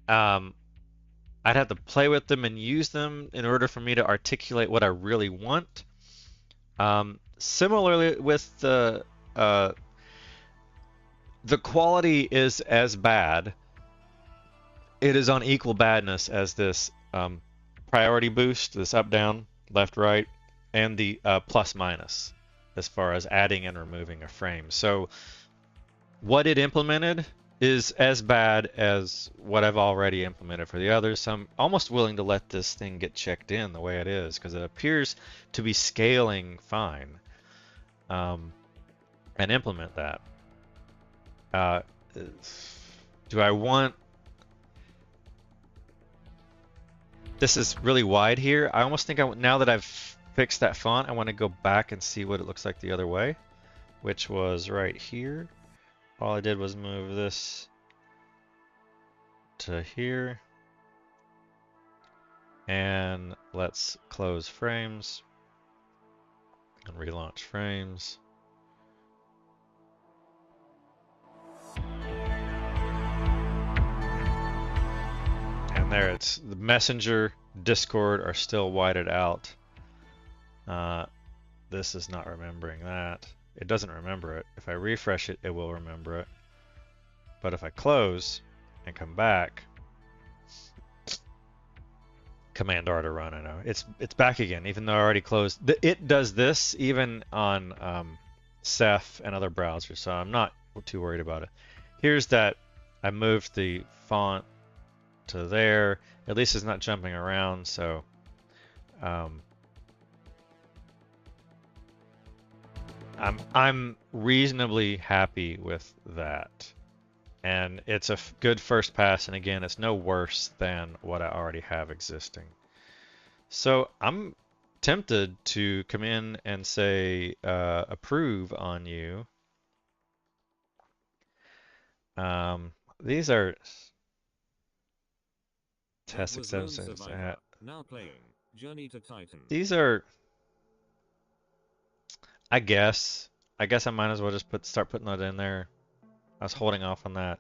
I'd have to play with them and use them in order for me to articulate what I really want. Similarly with the quality is as bad. It is on equal badness as this priority boost, this up, down, left, right, and the plus minus as far as adding and removing a frame. So what it implemented is as bad as what I've already implemented for the others. So I'm almost willing to let this thing get checked in the way it is because it appears to be scaling fine, and implement that. Do I want... This is really wide here. I almost think now that I've fixed that font, I want to go back and see what it looks like the other way, which was right here. All I did was move this to here. And let's close Phraims and relaunch Phraims. And there it's the Messenger, Discord are still whited out. This is not remembering that. It doesn't remember it. If I refresh it, it will remember it. But if I close and come back, Command R to run, I know. It's back again, even though I already closed. It does this even on Ceph and other browsers, so I'm not too worried about it. Here's that I moved the font to there. At least it's not jumping around, so I'm reasonably happy with that. And it's a good first pass, and again, it's no worse than what I already have existing. So I'm tempted to come in and say approve on you. These are test exceptions. Now playing Journey to Titan. These are, I guess I might as well just start putting that in there. I was holding off on that.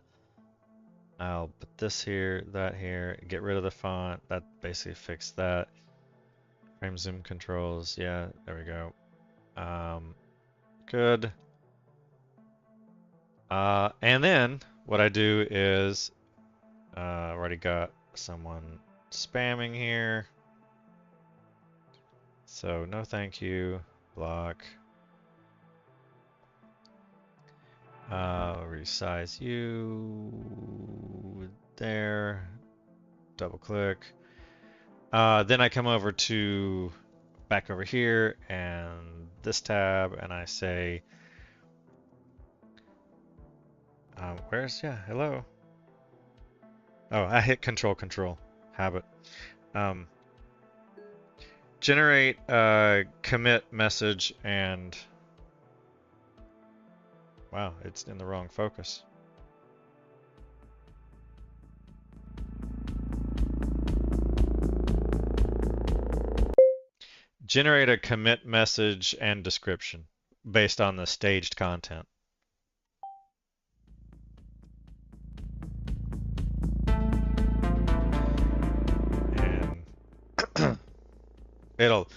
I'll put this here, that here, get rid of the font. That basically fixed that. Frame zoom controls, yeah, there we go. Good. And then what I do is, I've already got someone spamming here. So no thank you, block. Resize you there, double click. Then I come over to back over here and this tab, and I say, hello. Oh, I hit control, habit. Generate a commit message, and wow, it's in the wrong focus. Generate a commit message and description based on the staged content. It'll.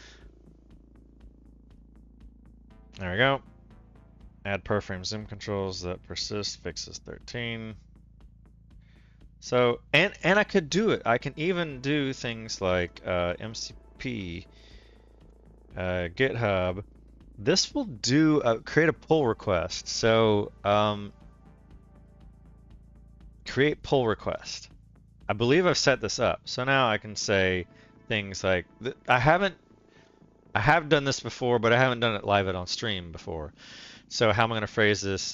There we go. Add per frame zoom controls that persist, fixes 13. So, and I could do it. I can even do things like MCP, GitHub. This will do create a pull request. So, create pull request. I believe I've set this up. So now I can say things like I have done this before, but I haven't done it live on stream before. So how am I going to phrase this?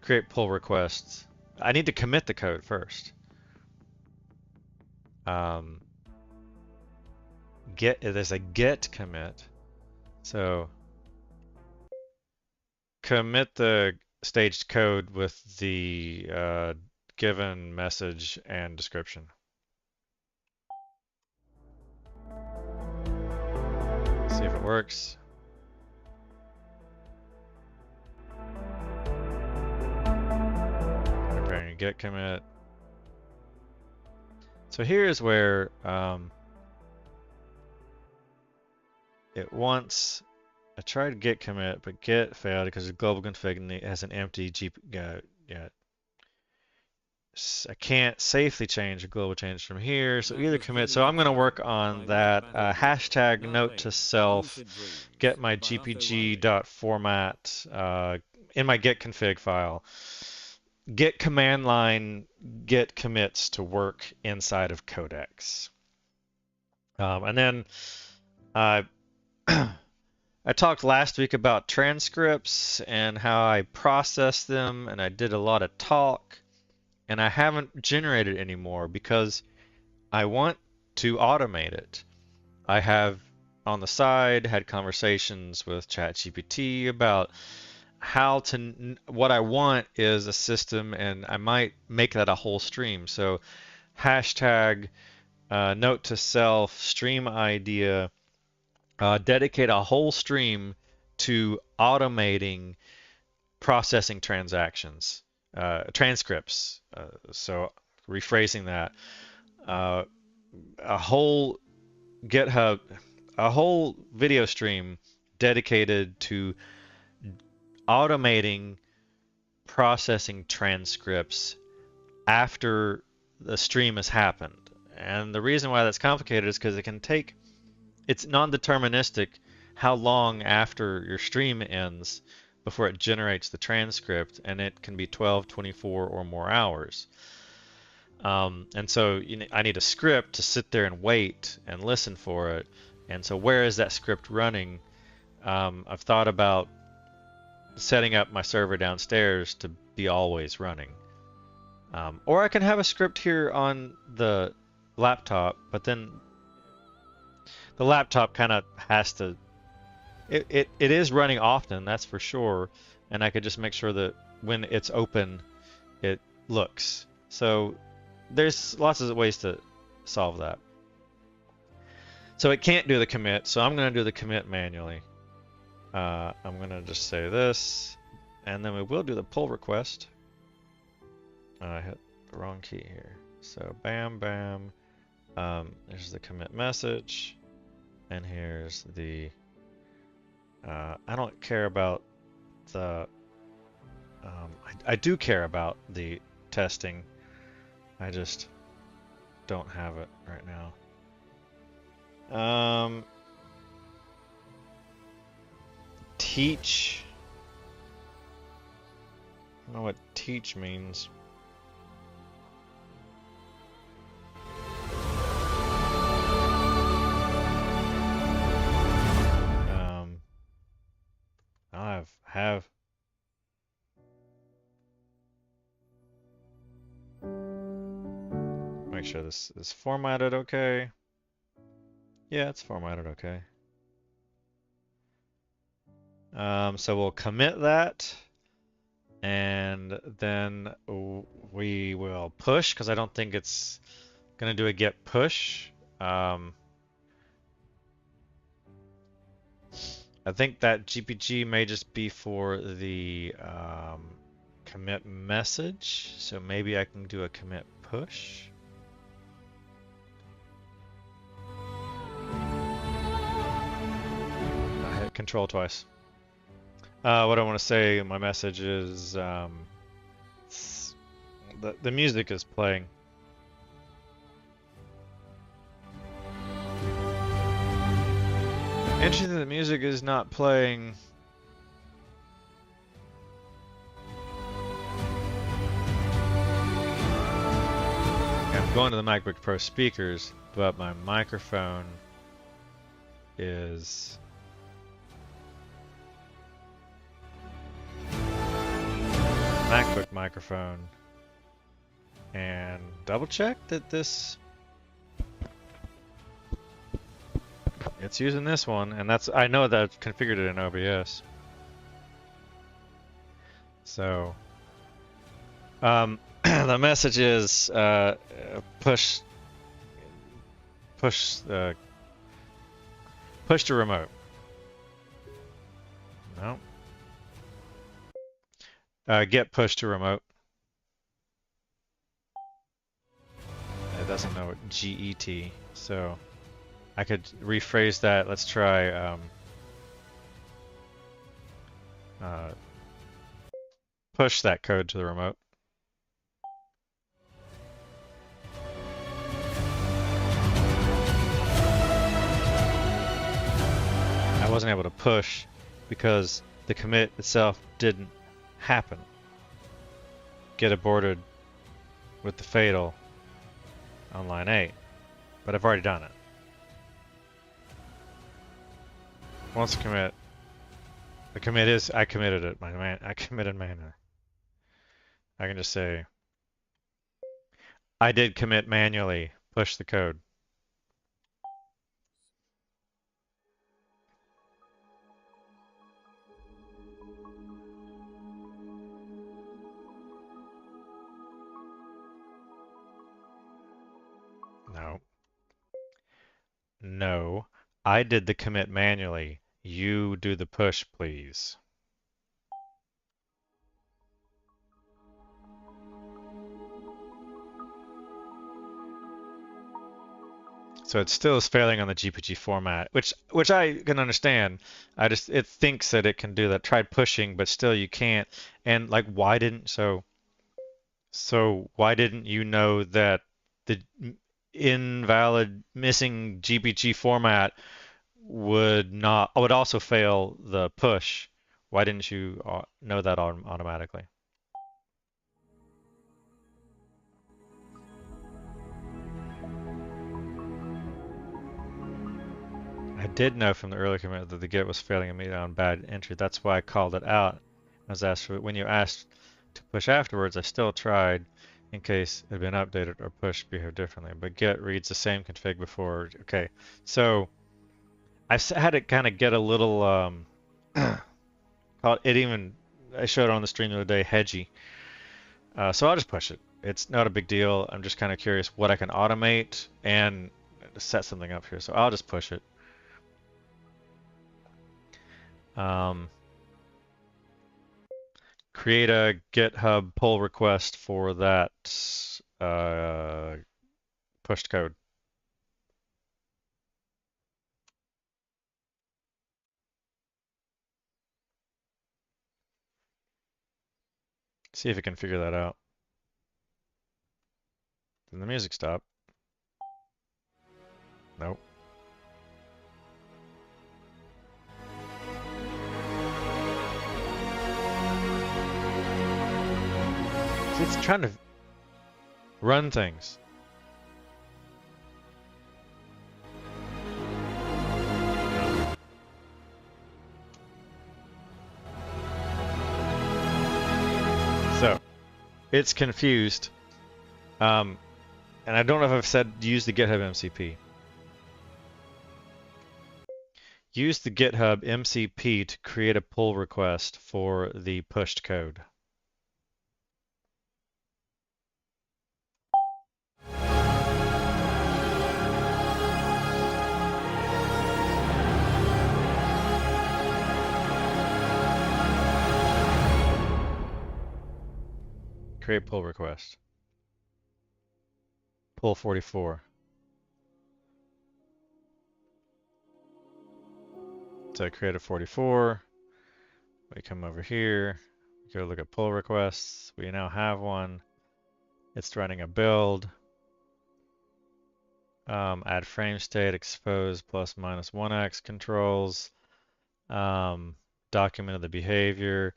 Create pull requests. I need to commit the code first. There's a get commit. So commit the staged code with the given message and description. See if it works. Preparing a get commit. So here's where it wants. I tried git commit, but git failed because the global config has an empty GP. I can't safely change a global change from here. So either commit. So I'm going to work on that. Hashtag note to self. Get my gpg.format in my git config file. Get command line git commits to work inside of Codex. And then I talked last week about transcripts and how I process them, and I did a lot of talk, and I haven't generated anymore because I want to automate it. I have on the side had conversations with ChatGPT about what I want is a system, and I might make that a whole stream. So hashtag note to self stream idea, dedicate a whole stream to automating processing transcripts. So rephrasing that, a whole GitHub, a whole video stream dedicated to automating processing transcripts after the stream has happened. And the reason why that's complicated is because it's non-deterministic how long after your stream ends before it generates the transcript, and it can be 12, 24, or more hours. And so I need a script to sit there and wait and listen for it. And so where is that script running? I've thought about setting up my server downstairs to be always running. Or I can have a script here on the laptop, but then the laptop kind of has to, it is running often, that's for sure, and I could just make sure that when it's open, it looks. So there's lots of ways to solve that. So it can't do the commit, so I'm going to do the commit manually. I'm going to just say this, and then we will do the pull request. I hit the wrong key here. So bam, bam. There's the commit message, and here's the. I don't care about the. I do care about the testing. I just don't have it right now. Teach. I don't know what teach means. I have. Make sure this is formatted okay. Yeah, it's formatted okay. So we'll commit that, and then we will push, because I don't think it's going to do a get push. I think that GPG may just be for the commit message, so maybe I can do a commit push. control twice. What I want to say in my message is the music is playing. Interesting that the music is not playing. I'm going to the MacBook Pro speakers, but my microphone is MacBook microphone, and double check that this it's using this one, and that's I know that I've configured it in OBS. So the message is push to remote. No. Get push to remote. It doesn't know what GET, so I could rephrase that. Let's try push that code to the remote. I wasn't able to push because the commit itself didn't happen. Get aborted with the fatal on line 8, but I've already done it. Once the commit is, I committed it. I committed manually. I can just say, I did commit manually. Push the code. No. No. I did the commit manually. You do the push, please. So it still is failing on the GPG format, which I can understand. It thinks that it can do that. Tried pushing, but still you can't. And like, why didn't why didn't you know that the invalid missing GPG format would also fail the push? Why didn't you know that automatically? I did know from the earlier commit that the get was failing immediately on bad entry. That's why I called it out. I was asked when you asked to push afterwards, I still tried in case it had been updated or push behaved differently. But get reads the same config before. Okay, so I had it kind of get a little I showed it on the stream the other day, hedgy. So I'll just push it. It's not a big deal. I'm just kind of curious what I can automate and set something up here. So I'll just push it. Create a GitHub pull request for that pushed code. See if it can figure that out. Then the music stop. Nope. See, it's trying to run things. So, it's confused. And I don't know if I've said use the GitHub MCP. Use the GitHub MCP to create a pull request for the pushed code. Create pull request. Pull 44. to create a 44. We come over here, go look at pull requests. We now have one. It's running a build. Add frame state, expose plus minus 1x controls. Documented the behavior.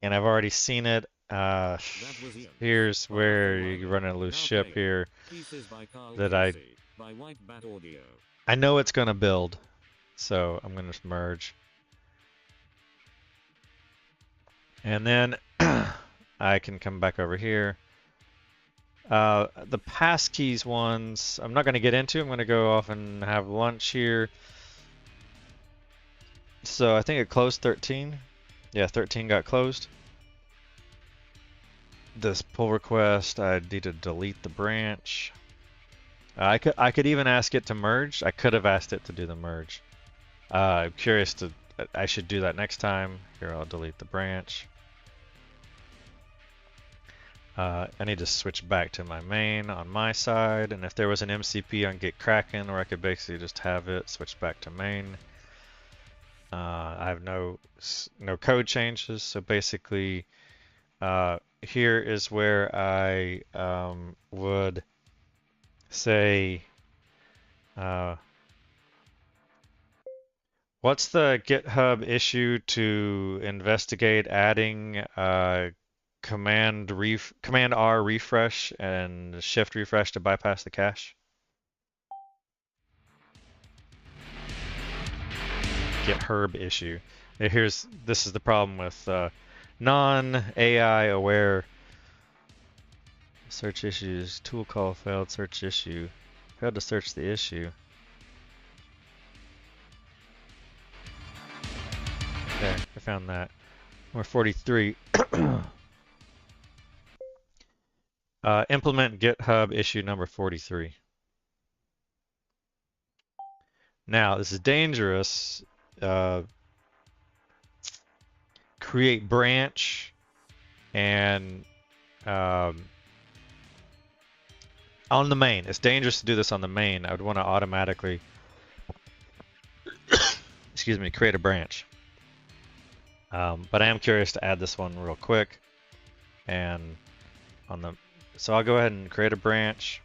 And I've already seen it. Here's where you run a loose ship here that I know it's going to build. So I'm going to merge. And then I can come back over here. The Passkeys ones, I'm not going to get into. I'm going to go off and have lunch here. So I think it closed 13. Yeah, 13 got closed. This pull request, I need to delete the branch. I could even ask it to merge. I could have asked it to do the merge. I'm curious to. I should do that next time. Here, I'll delete the branch. I need to switch back to my main on my side, and if there was an MCP on Get Kraken, or I could basically just have it switch back to main. I have no code changes, so basically here is where I would say what's the GitHub issue to investigate adding Command R refresh and Shift refresh to bypass the cache? GitHub issue. This is the problem with non-AI aware search issues. Tool call failed. Search issue. Failed to search the issue. There, I found that. We're 43. Implement GitHub issue number 43. Now, this is dangerous. Create branch and on the main. It's dangerous to do this on the main. I would want to automatically excuse me, create a branch. But I am curious to add this one real quick. And on the so I'll go ahead and create a branch.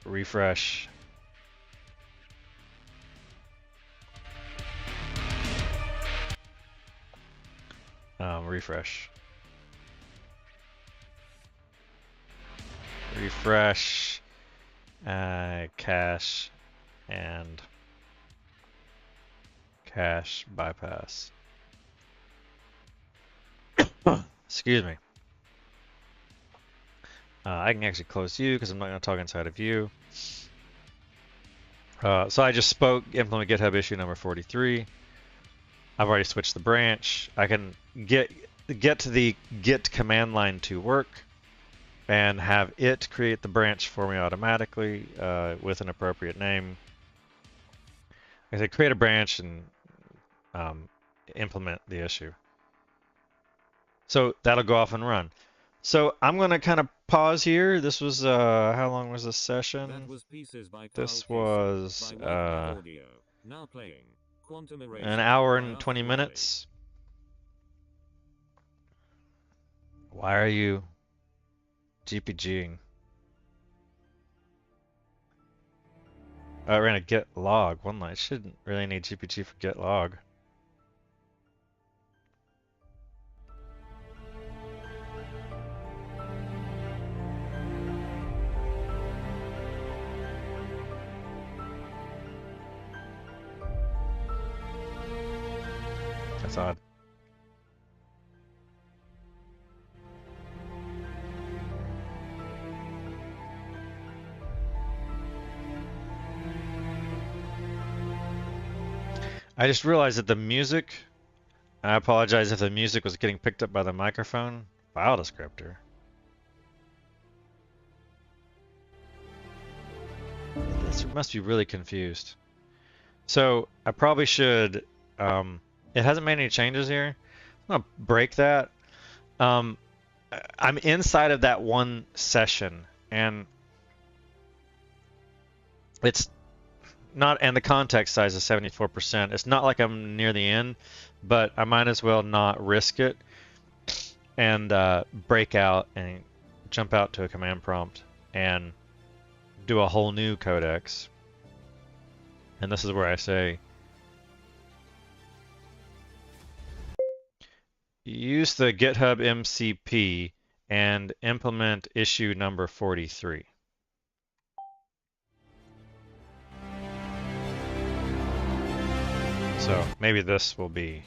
Refresh. Refresh. Refresh. Cache and cache bypass. Excuse me. I can actually close you because I'm not going to talk inside of you. So I just spoke implement GitHub issue number 43. I've already switched the branch. I can get to the Git command line to work and have it create the branch for me automatically with an appropriate name. I say create a branch and implement the issue. So that'll go off and run. So I'm going to kind of pause here. This was, how long was this session? This was an hour and 20 minutes. Why are you GPGing? I ran a git log. One line. I shouldn't really need GPG for git log. That's odd. I just realized that the music, I apologize if the music was getting picked up by the microphone. File descriptor. This must be really confused. So I probably should, it hasn't made any changes here. I'm gonna break that. I'm inside of that one session, and it's not, and the context size is 74%. It's not like I'm near the end, but I might as well not risk it and break out and jump out to a command prompt and do a whole new codex. And this is where I say, use the GitHub MCP and implement issue number 43. So maybe this will be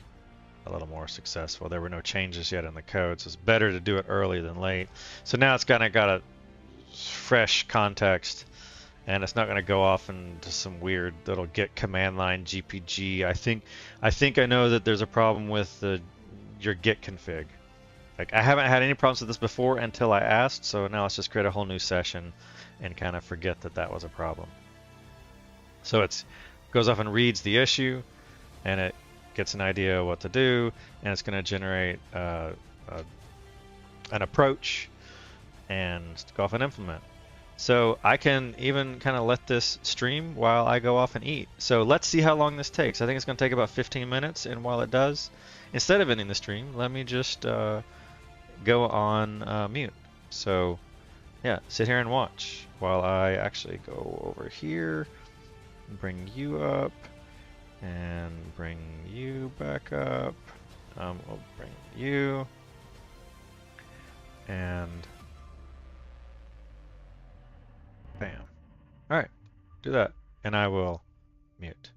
a little more successful. There were no changes yet in the code, so it's better to do it early than late. So now it's kind of got a fresh context, and it's not going to go off into some weird little git command line GPG. I think I know that there's a problem with your git config. Like, I haven't had any problems with this before until I asked, so now let's just create a whole new session and kind of forget that that was a problem. So it goes off and reads the issue, and it gets an idea of what to do, and it's going to generate an approach and go off and implement. So I can even kind of let this stream while I go off and eat. So let's see how long this takes. I think it's going to take about 15 minutes, and while it does, instead of ending the stream, let me just go on mute. So yeah, sit here and watch while I actually go over here and bring you up and bring you back up. We'll bring you and bam. All right, do that, and I will mute.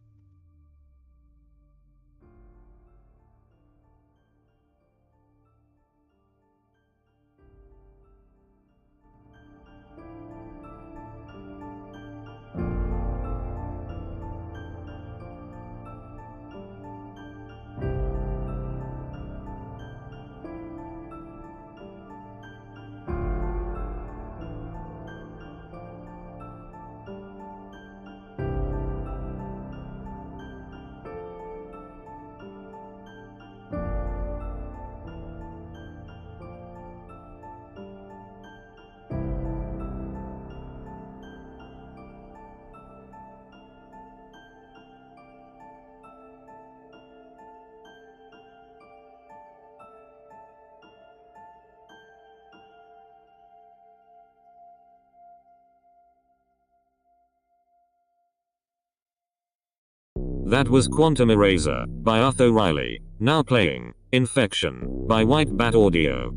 That was Quantum Eraser by Utho Riley. Now playing Infection by White Bat Audio.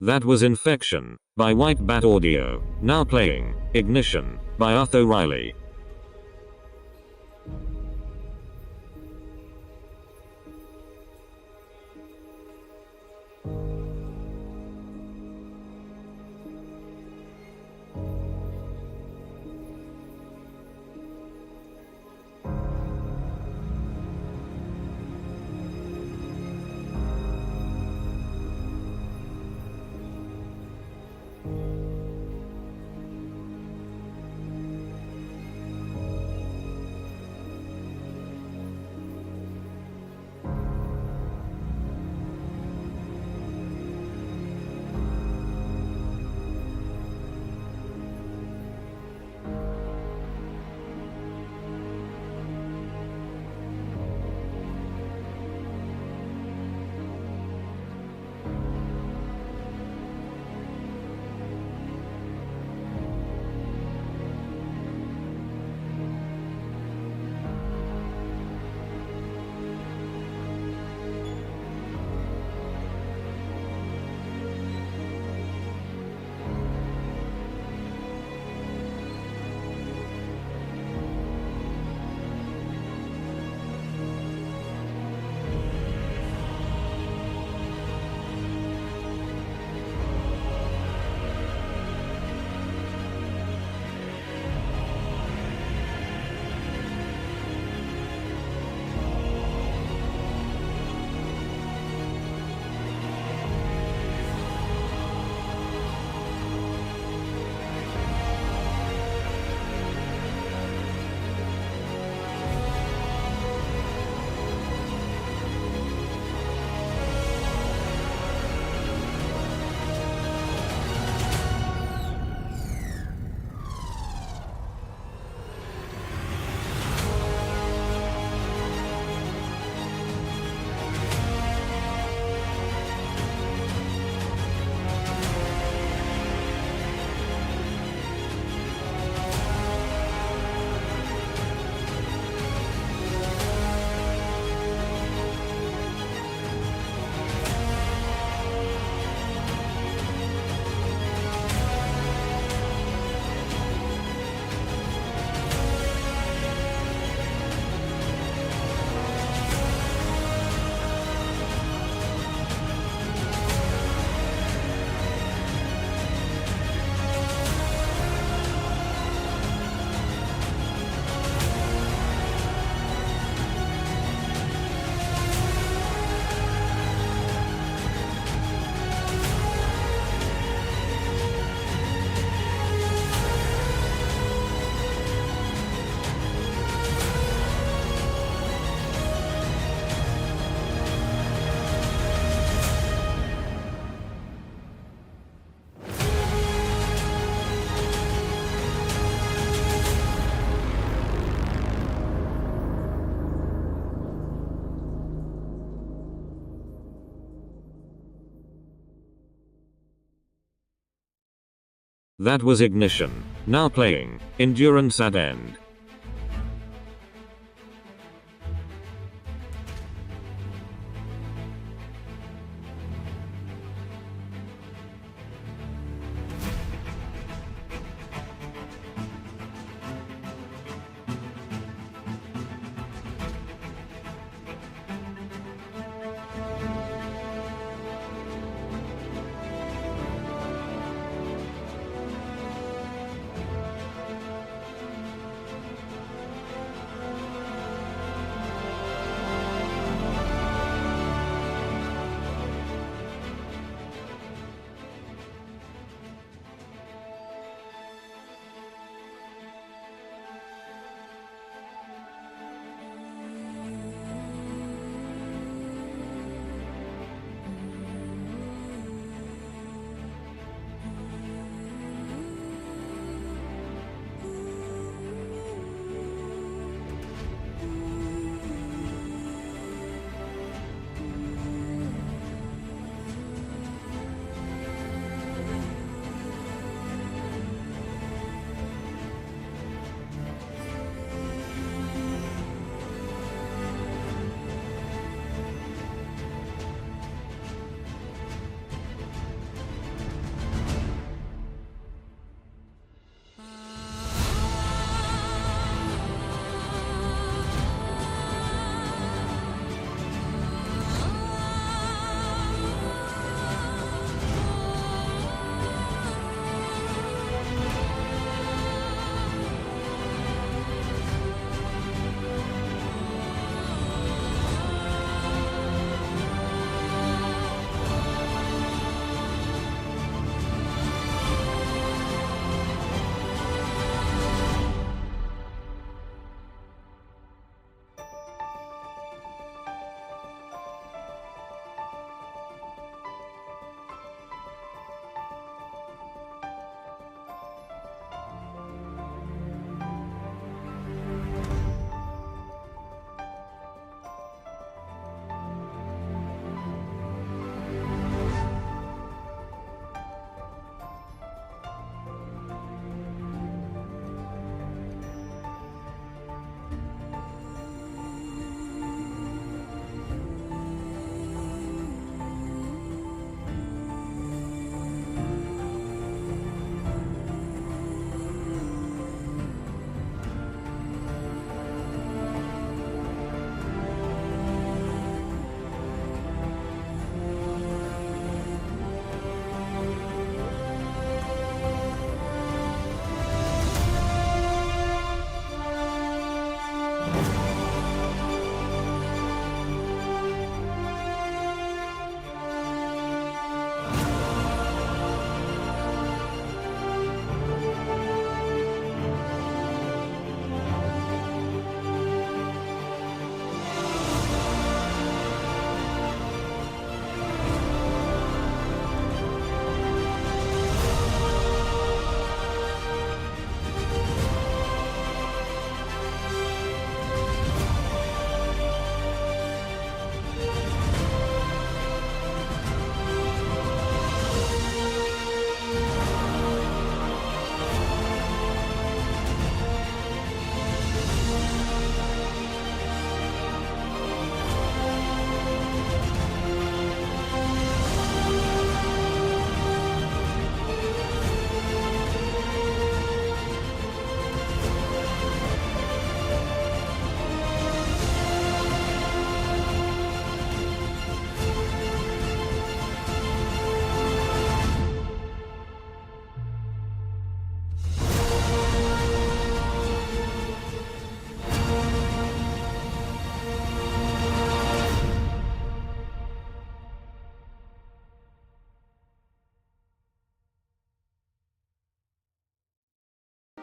That was Infection, by White Bat Audio. Now playing, Ignition, by Utho Riley. That was Ignition. Now playing, Endurance at End.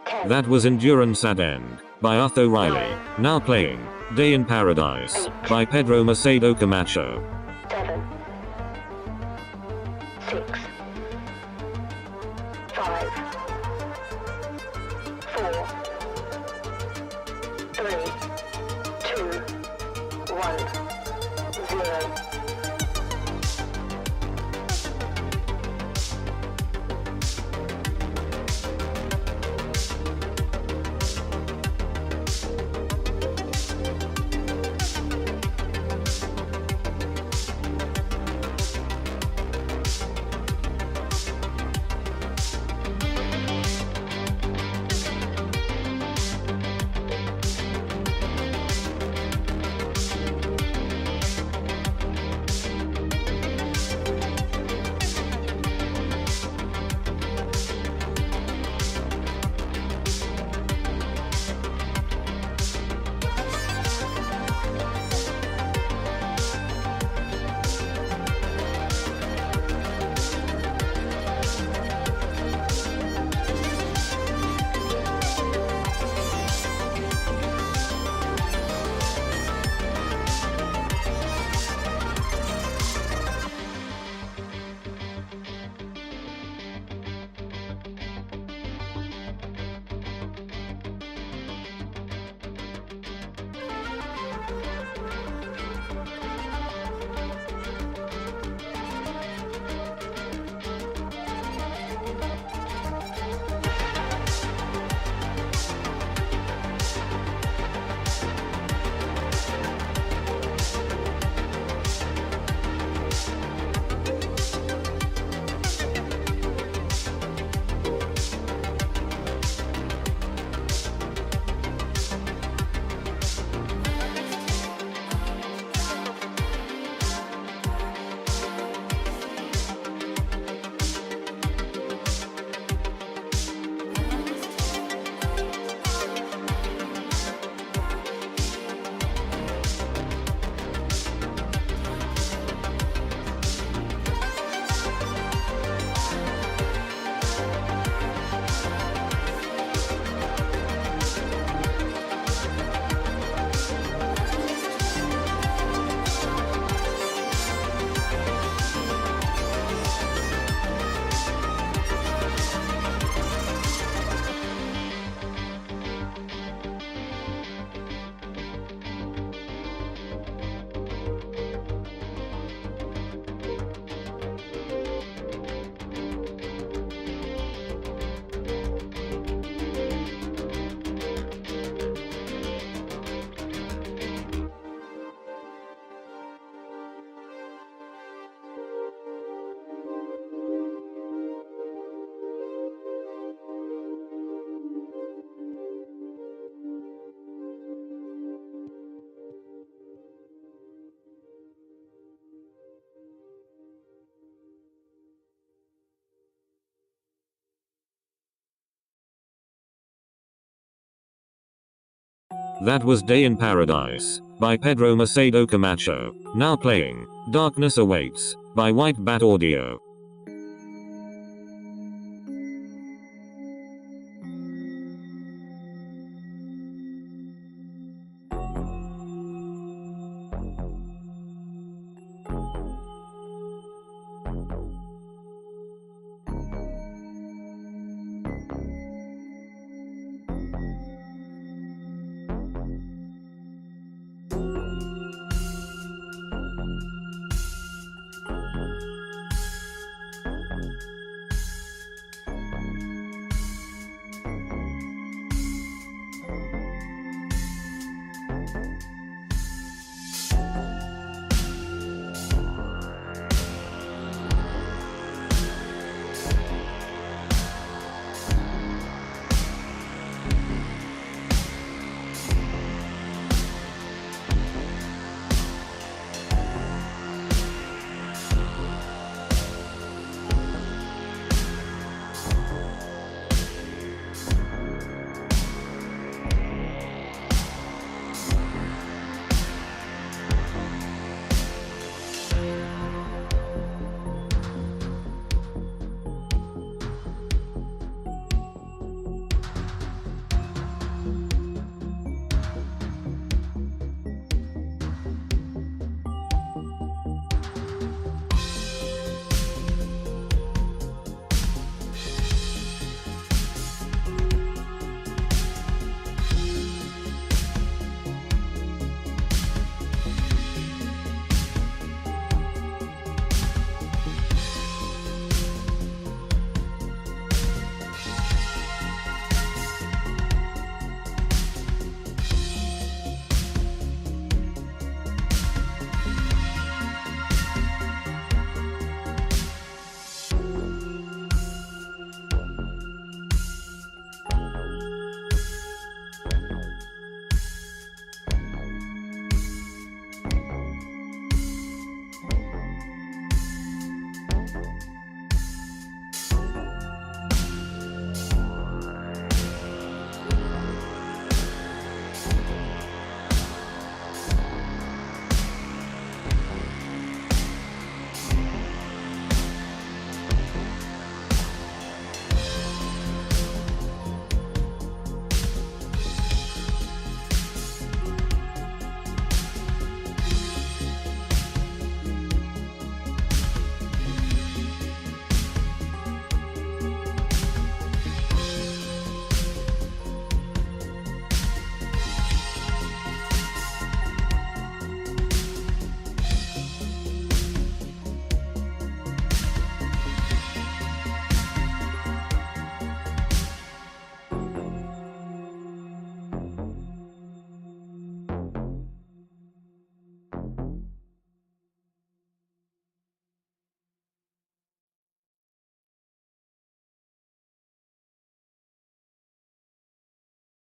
10, That was Endurance at End by Utho Riley. Now playing Day in Paradise by Pedro Macedo Camacho. 7, 6, 5, 4, 3, 2, 1, 0. That was Day in Paradise by Pedro Macedo Camacho. Now playing Darkness Awaits by White Bat Audio.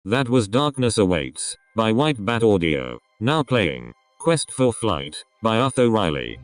That was Darkness Awaits by White Bat Audio. Now playing Quest for Flight by Utho Riley.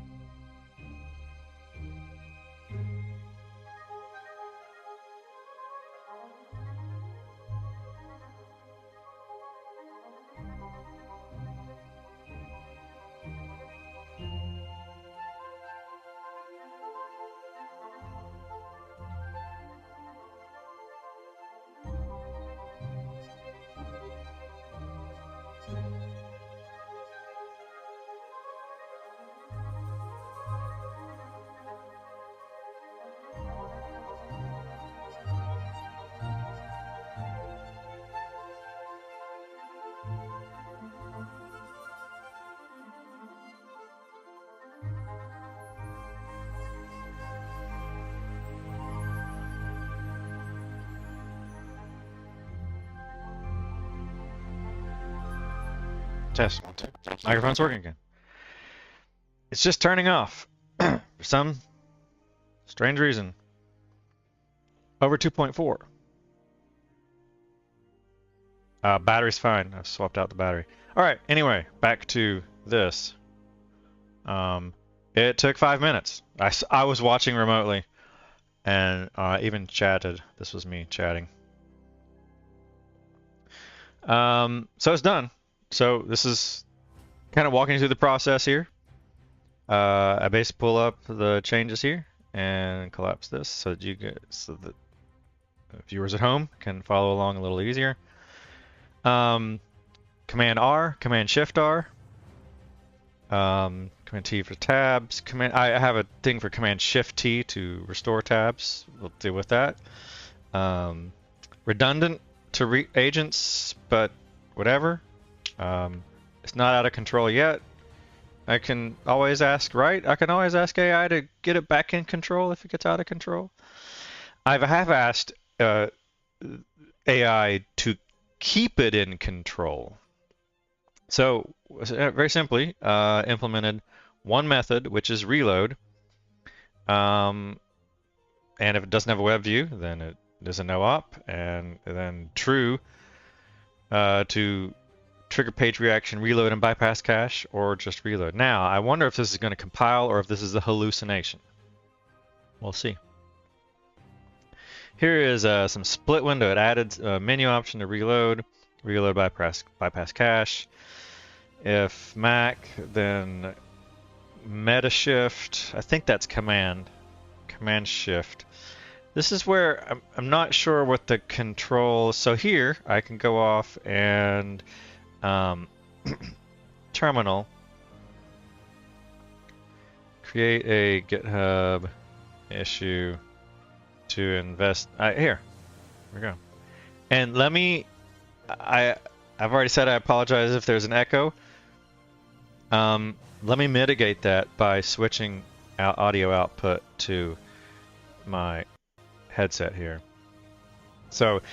Test. Microphone's working again. It's just turning off for some strange reason. Over 2.4. Battery's fine. I swapped out the battery. All right. Anyway, back to this. It took 5 minutes. I was watching remotely, and even chatted. This was me chatting. So it's done. So this is kind of walking you through the process here. I basically pull up the changes here and collapse this so that viewers at home can follow along a little easier. Command R, Command Shift R, Command T for tabs. I have a thing for Command Shift T to restore tabs. We'll deal with that. Redundant to agents, but whatever. It's not out of control yet. I can always ask, right? I can always ask AI to get it back in control if it gets out of control. I have asked AI to keep it in control. So very simply, implemented one method, which is reload. And if it doesn't have a web view, then it is a no op. And then true to trigger page reaction, reload and bypass cache, or just reload. Now, I wonder if this is going to compile or if this is a hallucination. We'll see. Here is some split window. It added a menu option to reload, bypass cache. If Mac, then meta shift. I think that's command shift. This is where I'm not sure what the control. So here I can go off and terminal, create a GitHub issue to invest. Here we go. And let me. I've already said I apologize if there's an echo. Let me mitigate that by switching audio output to my headset here. So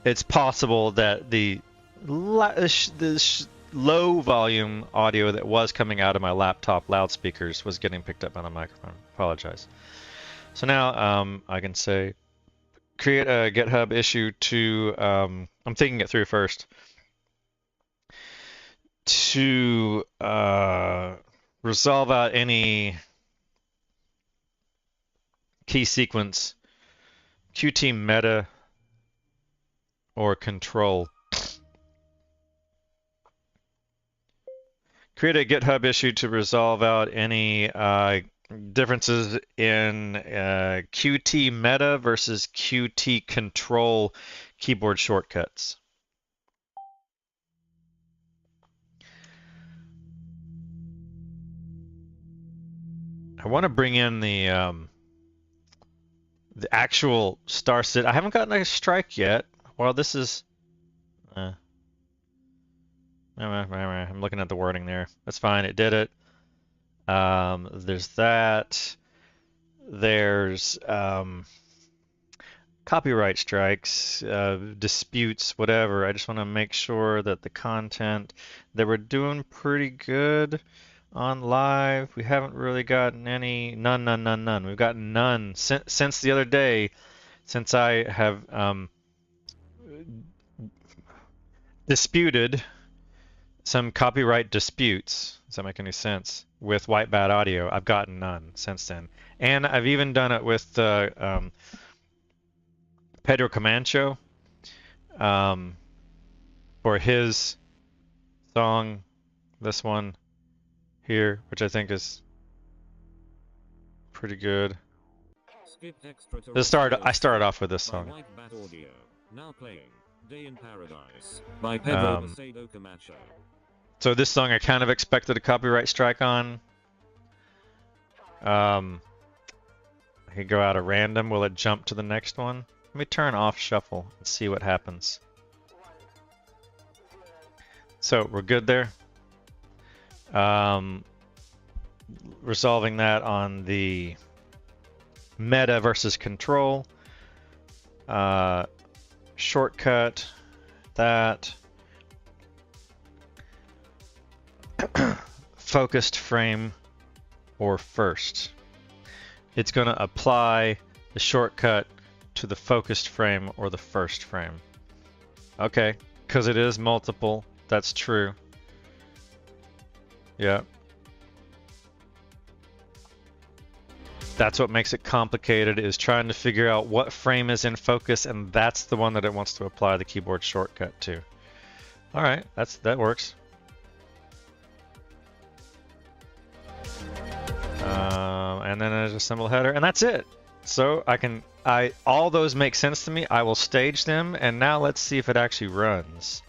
it's possible that the low volume audio that was coming out of my laptop loudspeakers was getting picked up on a microphone. Apologize. So now I can say create a GitHub issue to, I'm thinking it through first, to resolve out any key sequence, Qt meta, or control. Create a GitHub issue to resolve out any differences in Qt meta versus Qt control keyboard shortcuts. I want to bring in the actual star sit. I haven't gotten a strike yet. Well, this is. I'm looking at the wording there. That's fine. It did it. There's that. There's copyright strikes, disputes, whatever. I just want to make sure that the content that we're doing pretty good on live. We haven't really gotten any. None. We've gotten none since the other day. Since I have disputed some copyright disputes. Does that make any sense? With White Bat Audio, I've gotten none since then. And I've even done it with Pedro Camacho for his song, this one here, which I think is pretty good. I started off with this song. Now playing Day in Paradise by Pedro Camacho. So this song I kind of expected a copyright strike on. I could go out at random. Will it jump to the next one? Let me turn off shuffle and see what happens. So we're good there. Resolving that on the meta versus control. Shortcut that. Focused frame or first. It's going to apply the shortcut to the focused frame or the first frame. Okay, because it is multiple, that's true. Yeah. That's what makes it complicated, is trying to figure out what frame is in focus, and that's the one that it wants to apply the keyboard shortcut to. All right, that works. And then there's a symbol header, and that's it. So all those make sense to me. I will stage them, and now let's see if it actually runs.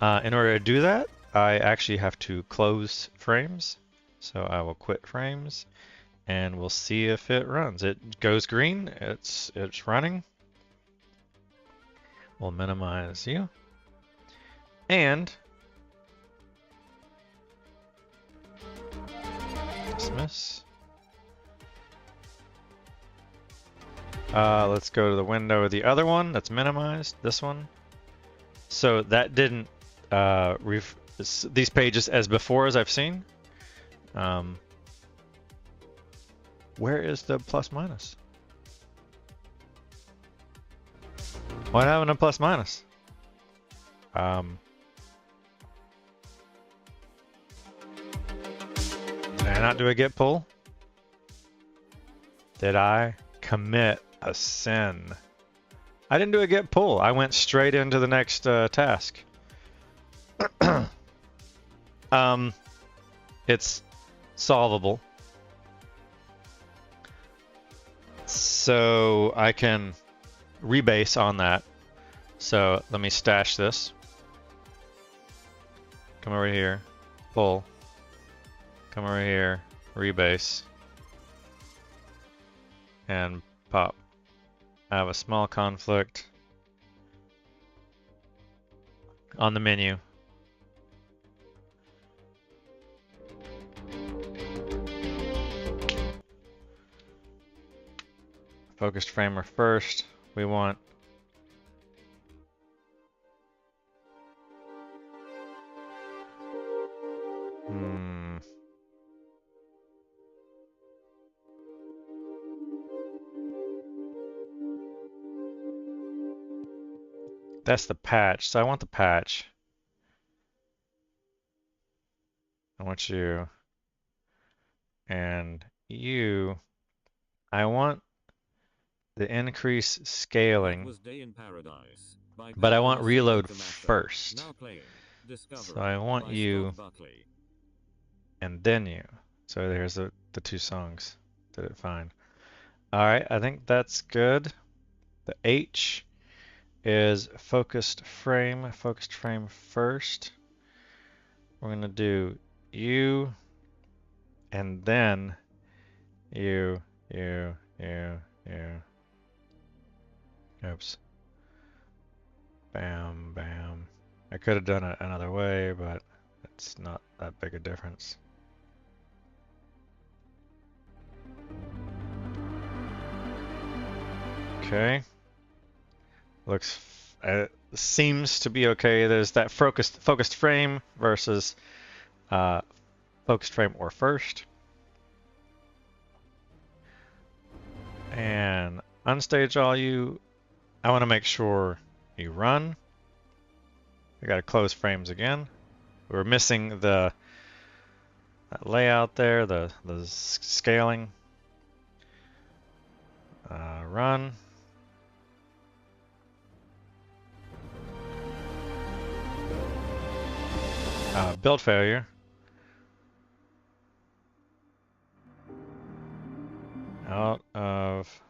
In order to do that, I actually have to close Phraims. So I will quit Phraims, and we'll see if it runs. It goes green. It's running. We'll minimize you, and dismiss. Let's go to the window of the other one that's minimized, this one. So that didn't these pages as before as I've seen. Where is the plus minus? What happened to plus minus? Did I not do a get pull? Did I commit a sin? I didn't do a get pull. I went straight into the next task. It's solvable. So I can rebase on that. So let me stash this. Come over here, pull. Come over here, rebase. And pop. I have a small conflict on the menu. Focused framer first. We want that's the patch. So I want the patch. I want you and you. I want the increase scaling, but I want reload first. So I want you and then you. So there's the two songs. Did it fine. All right, I think that's good. The H is focused frame first. We're gonna do you and then you. Oops. Bam, bam. I could have done it another way, but it's not that big a difference. Okay. Seems to be okay. There's that focused frame versus focused frame or first. And unstage all you. I want to make sure you run. We got to close frames again. We're missing the layout there, the scaling. Run. Build failure. Out of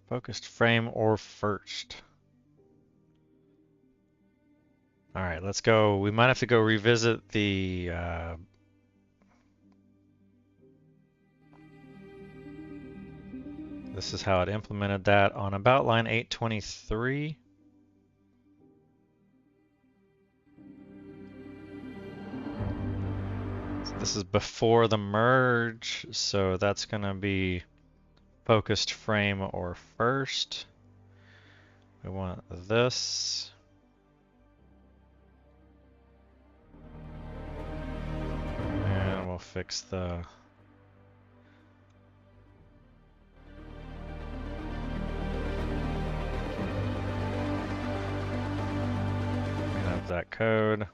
focused frame or first. All right, let's go. We might have to go revisit the this is how it implemented that on about line 823. So this is before the merge, so that's going to be focused frame or first. We want this. And we'll fix the that code.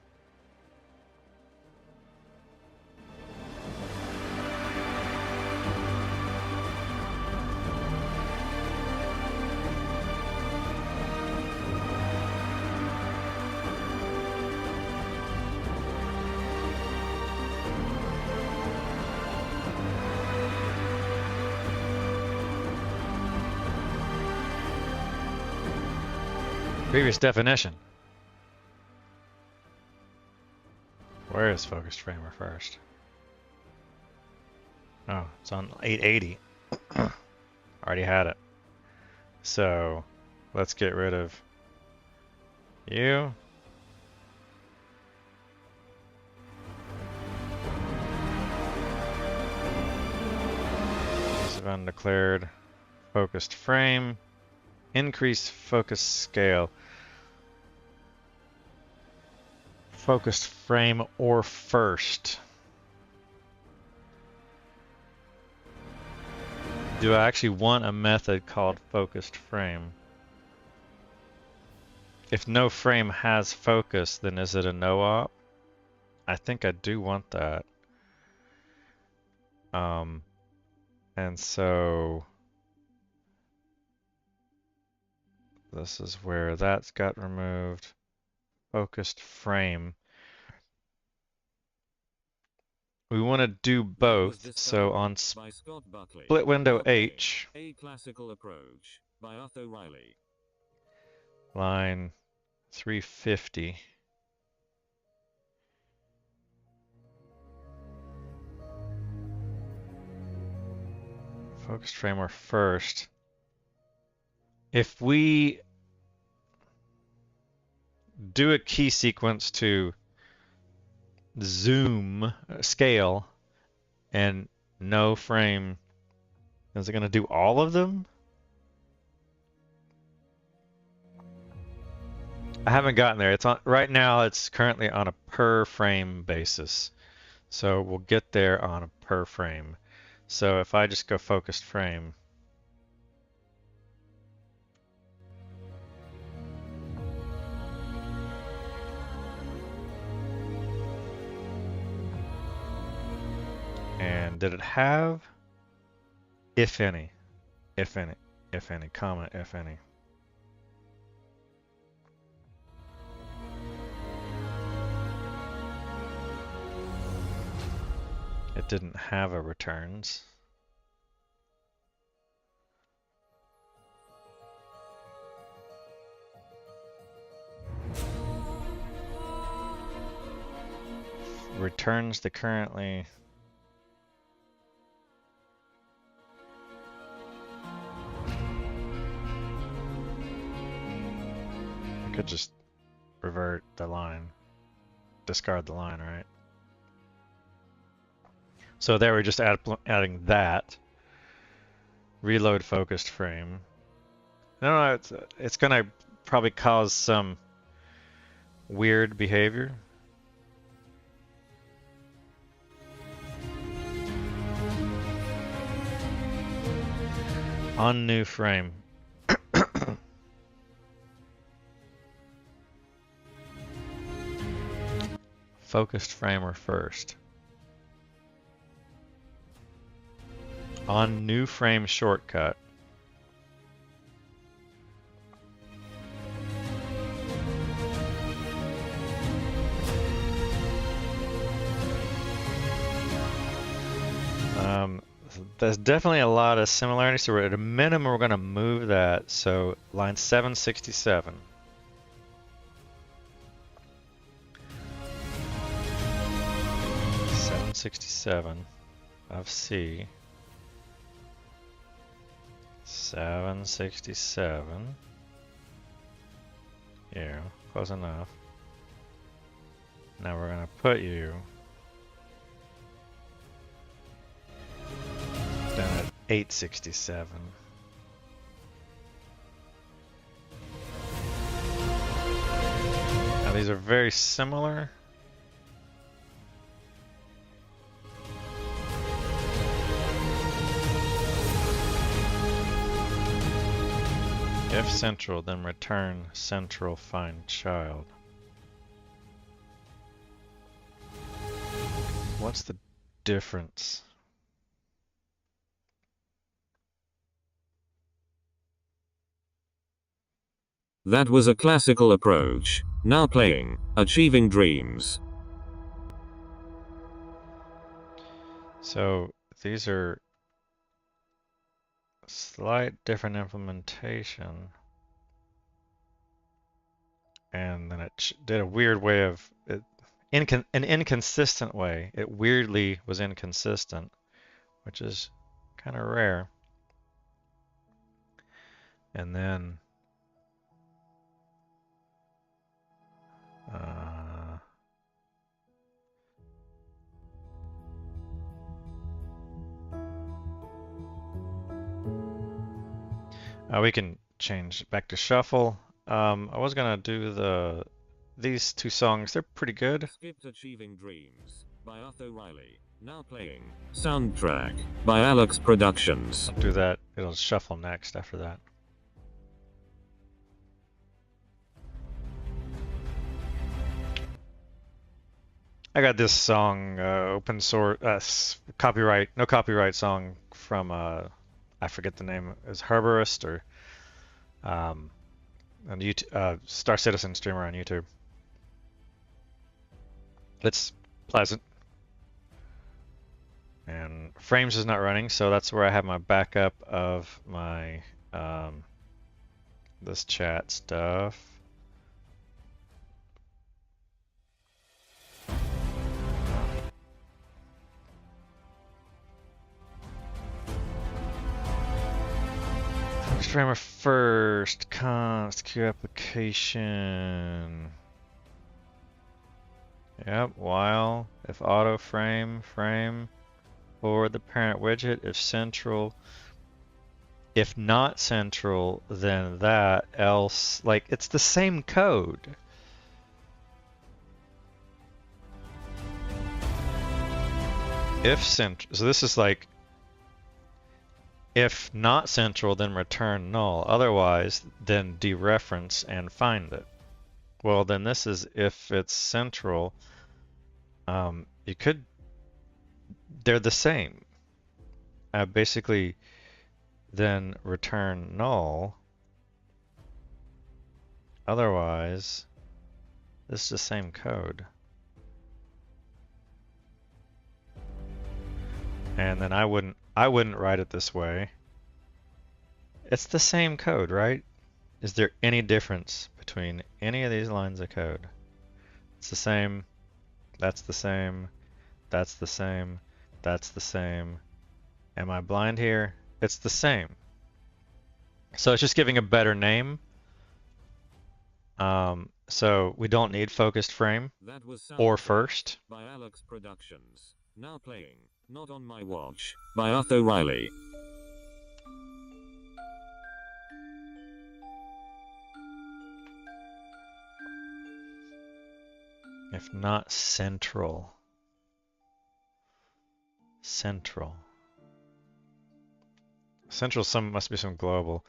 Previous definition. Where is focused framer first? Oh, it's on 880. Already had it. So let's get rid of you. This is undeclared focused frame. Increase focus scale. Focused frame or first. Do I actually want a method called focused frame? If no frame has focus, then is it a no-op? I think I do want that. And so this is where that's got removed. Focused frame. We want to do both. So on split window H, A Classical Approach by Utho Riley. line 350. Focused frame or first. If we do a key sequence to zoom scale and no frame, is it going to do all of them? I haven't gotten there. It's on right now. It's currently on a per frame basis, so we'll get there on a per frame. So if I just go focused frame. And did it have, if any, comment, if any? It didn't have a returns. Returns the currently. I could just revert the line, discard the line, right? So there we're just adding that. Reload focused frame. No, it's gonna probably cause some weird behavior. On new frame. Focused frame or first? On new frame shortcut. There's definitely a lot of similarities, so at a minimum we're going to move that. So line 767. Of C. 767. Yeah, close enough. Now we're going to put you down at 867. Now these are very similar. If central, then return central find child. What's the difference? That was a classical approach. Now playing Achieving Dreams. So these are slight different implementation, and then it did a weird way of it, an inconsistent way. It weirdly was inconsistent, which is kind of rare. And then we can change back to shuffle. I was gonna do these two songs. They're pretty good. Skipped Achieving Dreams by Utho Riley. Now playing Soundtrack by Alex Productions. I'll do that. It'll shuffle next after that. I got this song, open source, no copyright song from I forget the name. Is Herborist or on YouTube, Star Citizen streamer on YouTube. It's pleasant. And Phraims is not running, so that's where I have my backup of my this chat stuff. Framer first, const queue application. Yep, while if auto frame for the parent widget, if central, if not central, then that, else, like it's the same code. If central, so this is like, if not central, then return null. Otherwise, then dereference and find it. Well, then this is if it's central. You could, they're the same. Basically, then return null. Otherwise, this is the same code. And then I wouldn't write it this way. It's the same code, right? Is there any difference between any of these lines of code? It's the same, that's the same, that's the same, that's the same. Am I blind here? It's the same. So it's just giving a better name. So we don't need focused frame or first. By Alex Productions. Now playing Not on My Watch by Utho Riley. If not central. Central. Central must be some global.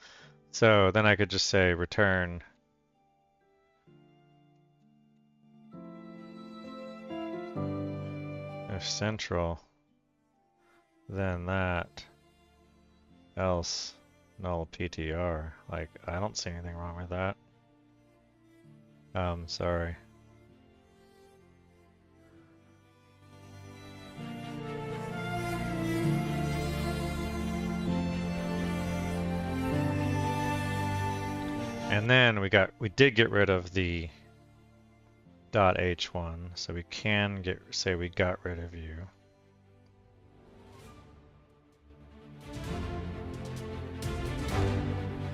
So then I could just say return If central, then that, else null PTR. Like, I don't see anything wrong with that. Sorry. And then we did get rid of the .h1, so we can say we got rid of you.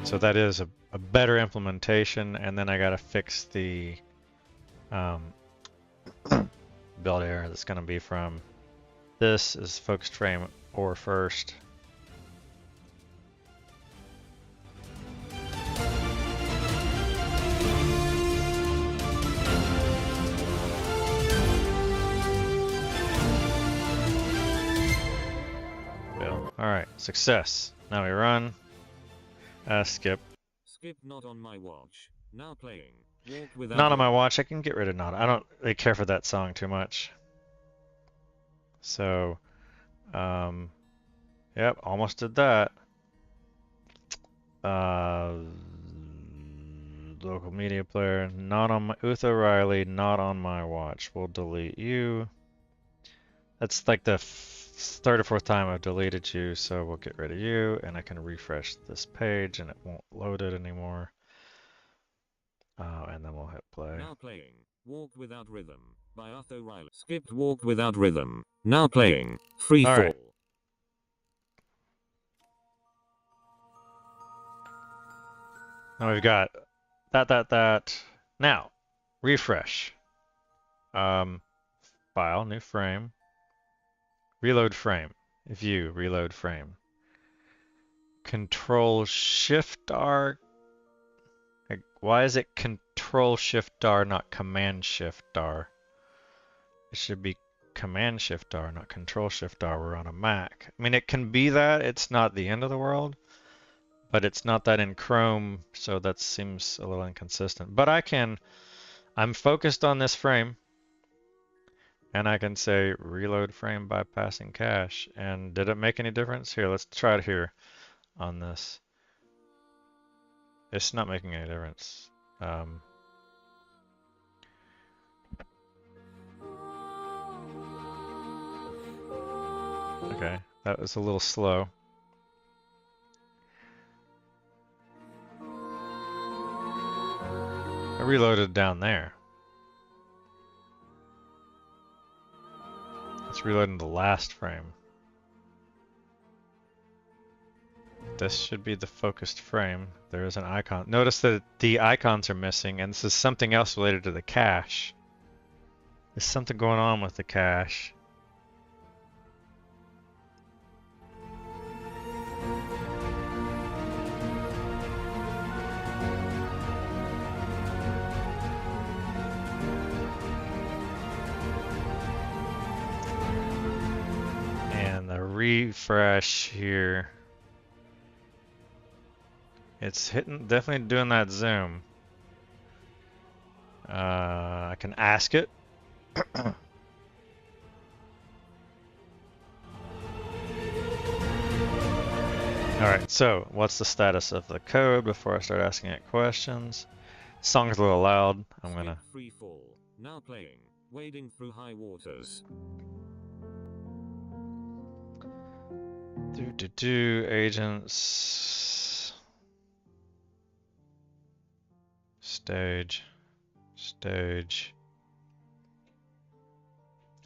So that is a better implementation, and then I gotta fix the build error that's gonna be from this is focused frame or first. Alright, success. Now we run. Skip. Skip not on my watch. Now playing. Walk without Not on my watch. I can get rid of not. I don't really care for that song too much. So, yep, almost did that. Local media player, not on my Utho Riley, not on my watch. We'll delete you. That's like the third or fourth time I've deleted you, so we'll get rid of you, and I can refresh this page and it won't load it anymore. And then we'll hit play. Now playing. Walk without rhythm by Utho Riley. Skipped walk without rhythm. Now playing. Free All fall. right. Now we've got that. Now, refresh. File, new frame. Reload frame. View, reload frame. Control Shift R. Like, why is it Control Shift R, not Command Shift R? It should be Command Shift R, not Control Shift R. We're on a Mac. I mean, it can be that. It's not the end of the world. But it's not that in Chrome, so that seems a little inconsistent. But I'm focused on this frame. And I can say reload frame bypassing cache. And did it make any difference? Here, let's try it here on this. It's not making any difference. Okay, that was a little slow. I reloaded down there. Let's reload in the last frame. This should be the focused frame. There is an icon. Notice that the icons are missing, and this is something else related to the cache. There's something going on with the cache. And the refresh here. It's definitely doing that zoom. I can ask it. Alright, so what's the status of the code before I start asking it questions? Song's a little loud. I'm gonna. Free fall. Now playing. Wading through high waters. Agents. Stage.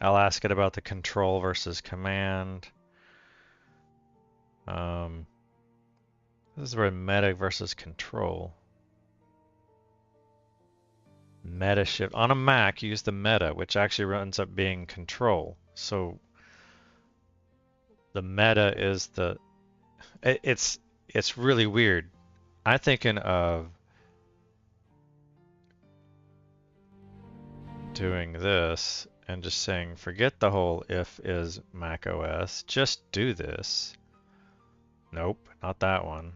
I'll ask it about the control versus command. This is where meta versus control. Meta shift. On a Mac, use the meta, which actually ends up being control. So the meta is the... It's really weird. I'm thinking of doing this and just saying, forget the whole if is Mac OS, just do this. Nope, not that one.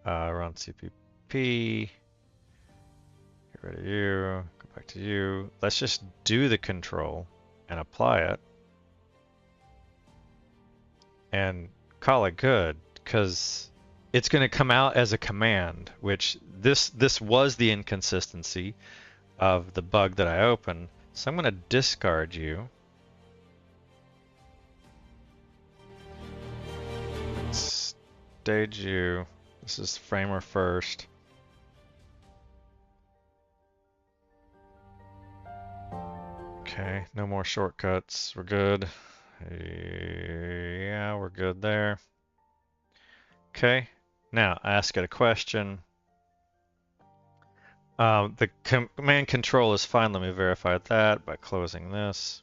Run CPP. Get rid of you. Go back to you. Let's just do the control. and apply it and call it good, because it's going to come out as a command, which this was the inconsistency of the bug that I opened. So I'm going to discard you. Stage you. This is framer first. Okay, no more shortcuts. We're good. Yeah, we're good there. Okay, now ask it a question. The command control is fine. Let me verify that by closing this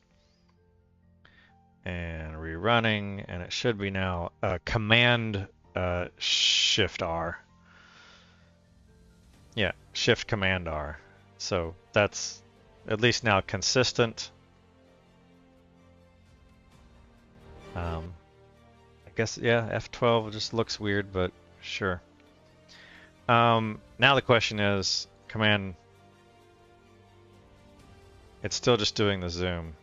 and rerunning, and it should be now command shift R. Yeah, shift command R. So that's at least now consistent. I guess, yeah, F12 just looks weird, but sure. Now the question is, command, it's still just doing the zoom.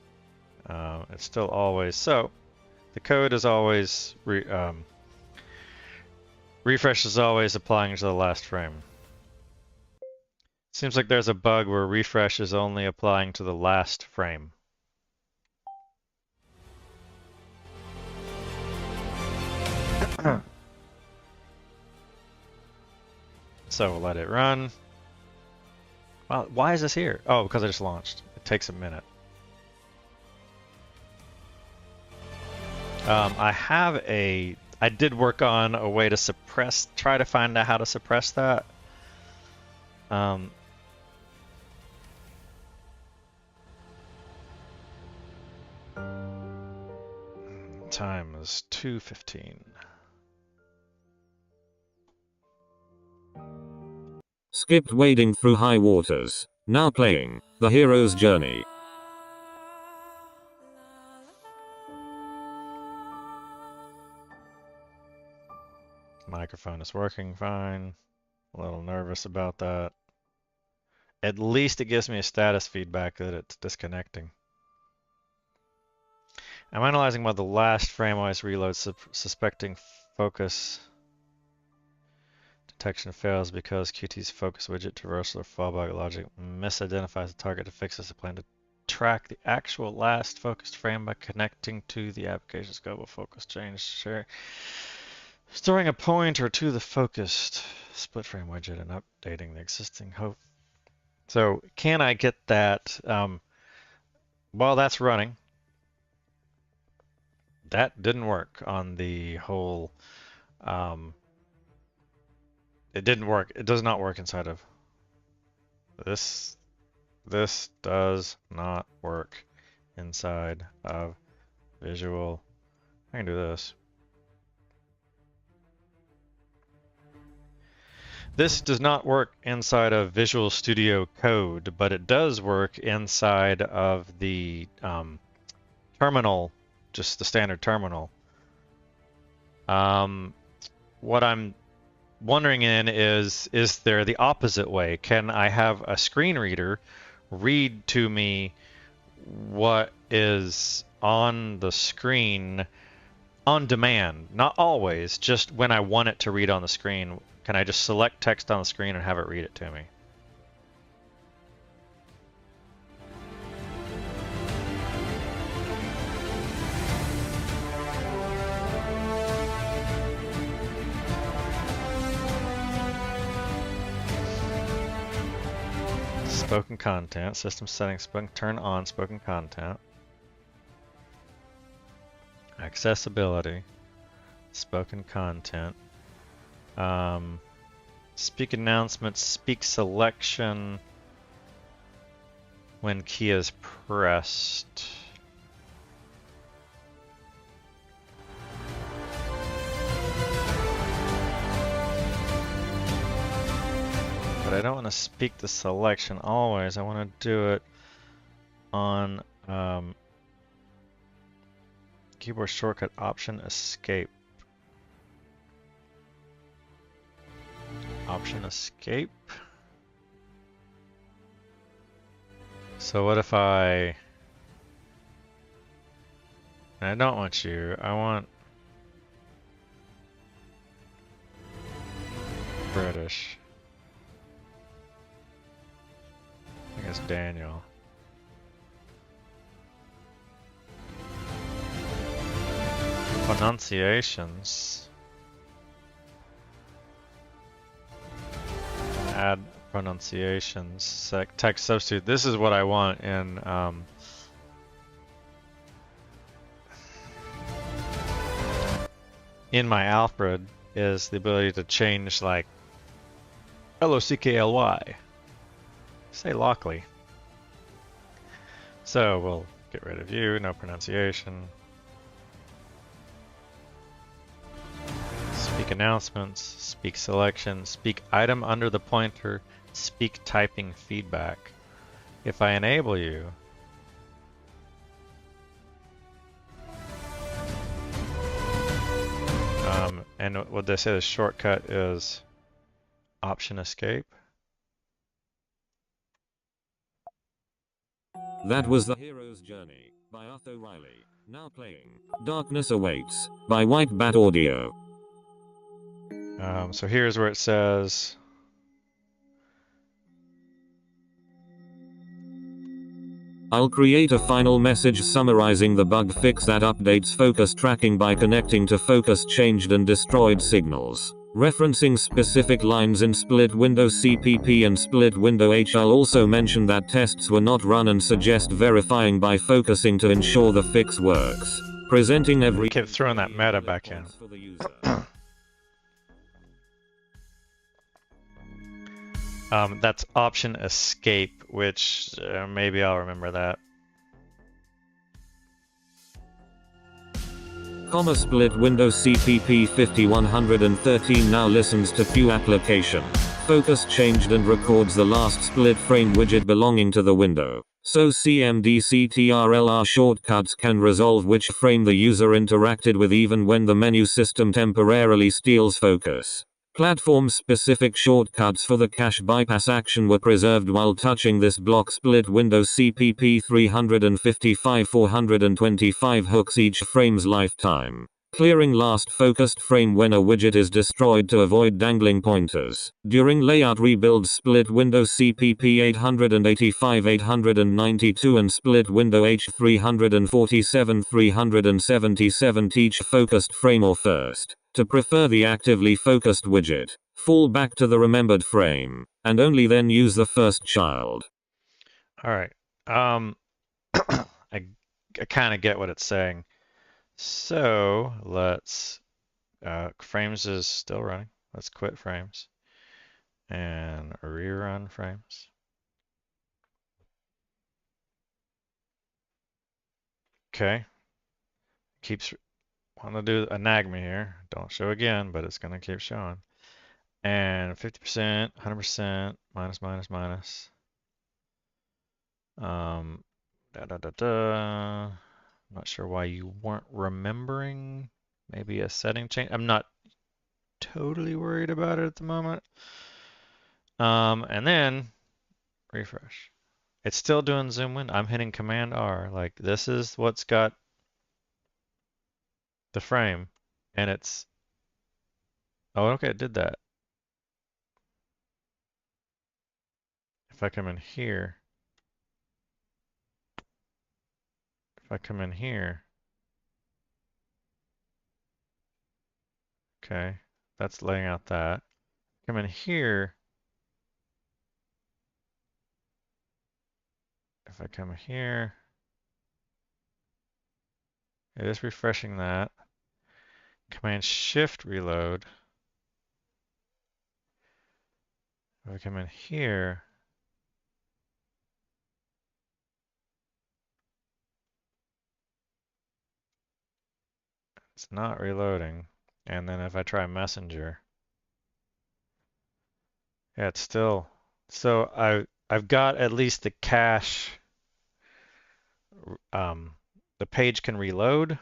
It's still always, so the code is always, refresh is always applying to the last frame. Seems like there's a bug where refresh is only applying to the last frame. So we'll let it run. Well, why is this here? Oh, because I just launched. It takes a minute. I did work on a way to try to find out how to suppress that. Time is 2:15. Skipped wading through high waters. Now playing The Hero's Journey. Microphone is working fine. A little nervous about that. At least it gives me a status feedback that it's disconnecting. I'm analyzing why the last frame always reloads, suspecting focus detection fails because Qt's focus widget traversal or fallback logic misidentifies the target to fix this. A plan to track the actual last focused frame by connecting to the application's global focus change. Sure. Storing a pointer to the focused split frame widget and updating the existing hope. So can I get that while that's running? That didn't work on the whole, it didn't work. It does not work inside of this. This does not work inside of Visual. I can do this. This does not work inside of Visual Studio Code, but it does work inside of the terminal, just the standard terminal. What I'm wondering is there the opposite way? Can I have a screen reader read to me what is on the screen on demand? Not always, just when I want it to read on the screen. Can I just select text on the screen and have it read it to me? Spoken content, system settings, turn on spoken content. Accessibility, spoken content. Speak announcements, speak selection when key is pressed. But I don't want to speak the selection always. I want to do it on keyboard shortcut Option Escape. Option Escape. So what if I And I don't want you. I want British. I guess Daniel. Pronunciations. Add pronunciations. Text substitute. This is what I want in my Alfred, is the ability to change like L-O-C-K-L-Y. Say Lockley. So we'll get rid of you, no pronunciation. Speak announcements, speak selection, speak item under the pointer, speak typing feedback. If I enable you, and what they say the shortcut is Option Escape. That was The Hero's Journey by Utho Riley. Now playing Darkness Awaits by White Bat Audio. So here's where it says I'll create a final message summarizing the bug fix that updates focus tracking by connecting to focus changed and destroyed signals. Referencing specific lines in split window CPP and split window H. I'll also mention that tests were not run and suggest verifying by focusing to ensure the fix works. Presenting every... We kept throwing that meta back in. That's Option Escape, which maybe I'll remember that. Comma split window CPP 5113 now listens to queue application. Focus changed and records the last split frame widget belonging to the window. So CMDCTRLR shortcuts can resolve which frame the user interacted with even when the menu system temporarily steals focus. Platform-specific shortcuts for the cache bypass action were preserved while touching this block. Split window CPP 355-425 hooks each frame's lifetime, clearing last focused frame when a widget is destroyed to avoid dangling pointers. During layout rebuild, split window CPP 885-892 and split window H 347-377 each focused frame or first. To prefer the actively focused widget, fall back to the remembered frame, and only then use the first child. Alright, I kind of get what it's saying. So, let's, Phraims is still running. Let's quit Phraims and rerun Phraims. Okay, keeps... want to do a NAGME here. Don't show again, but it's going to keep showing. And 50%, 100%, minus, minus, minus. I'm not sure why you weren't remembering. Maybe a setting change. I'm not totally worried about it at the moment. And then refresh. It's still doing zoom in. I'm hitting Command R. Like, this is what's got the frame, and it's, oh, okay, it did that. If I come in here, okay, that's laying out that. Come in here, if I come here, it is refreshing that. Command Shift reload. If I come in here, it's not reloading. And then if I try Messenger, yeah, it's still. So I've got at least the cache. The page can reload.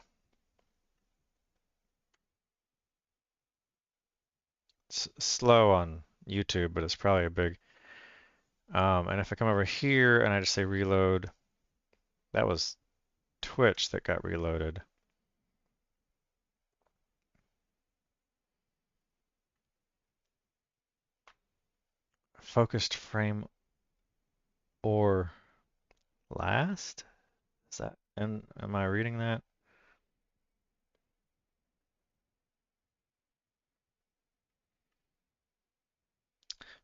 It's slow on YouTube, but it's probably a big. And if I come over here and I just say reload, that was Twitch that got reloaded. Focused frame or last? Is that, and am I reading that?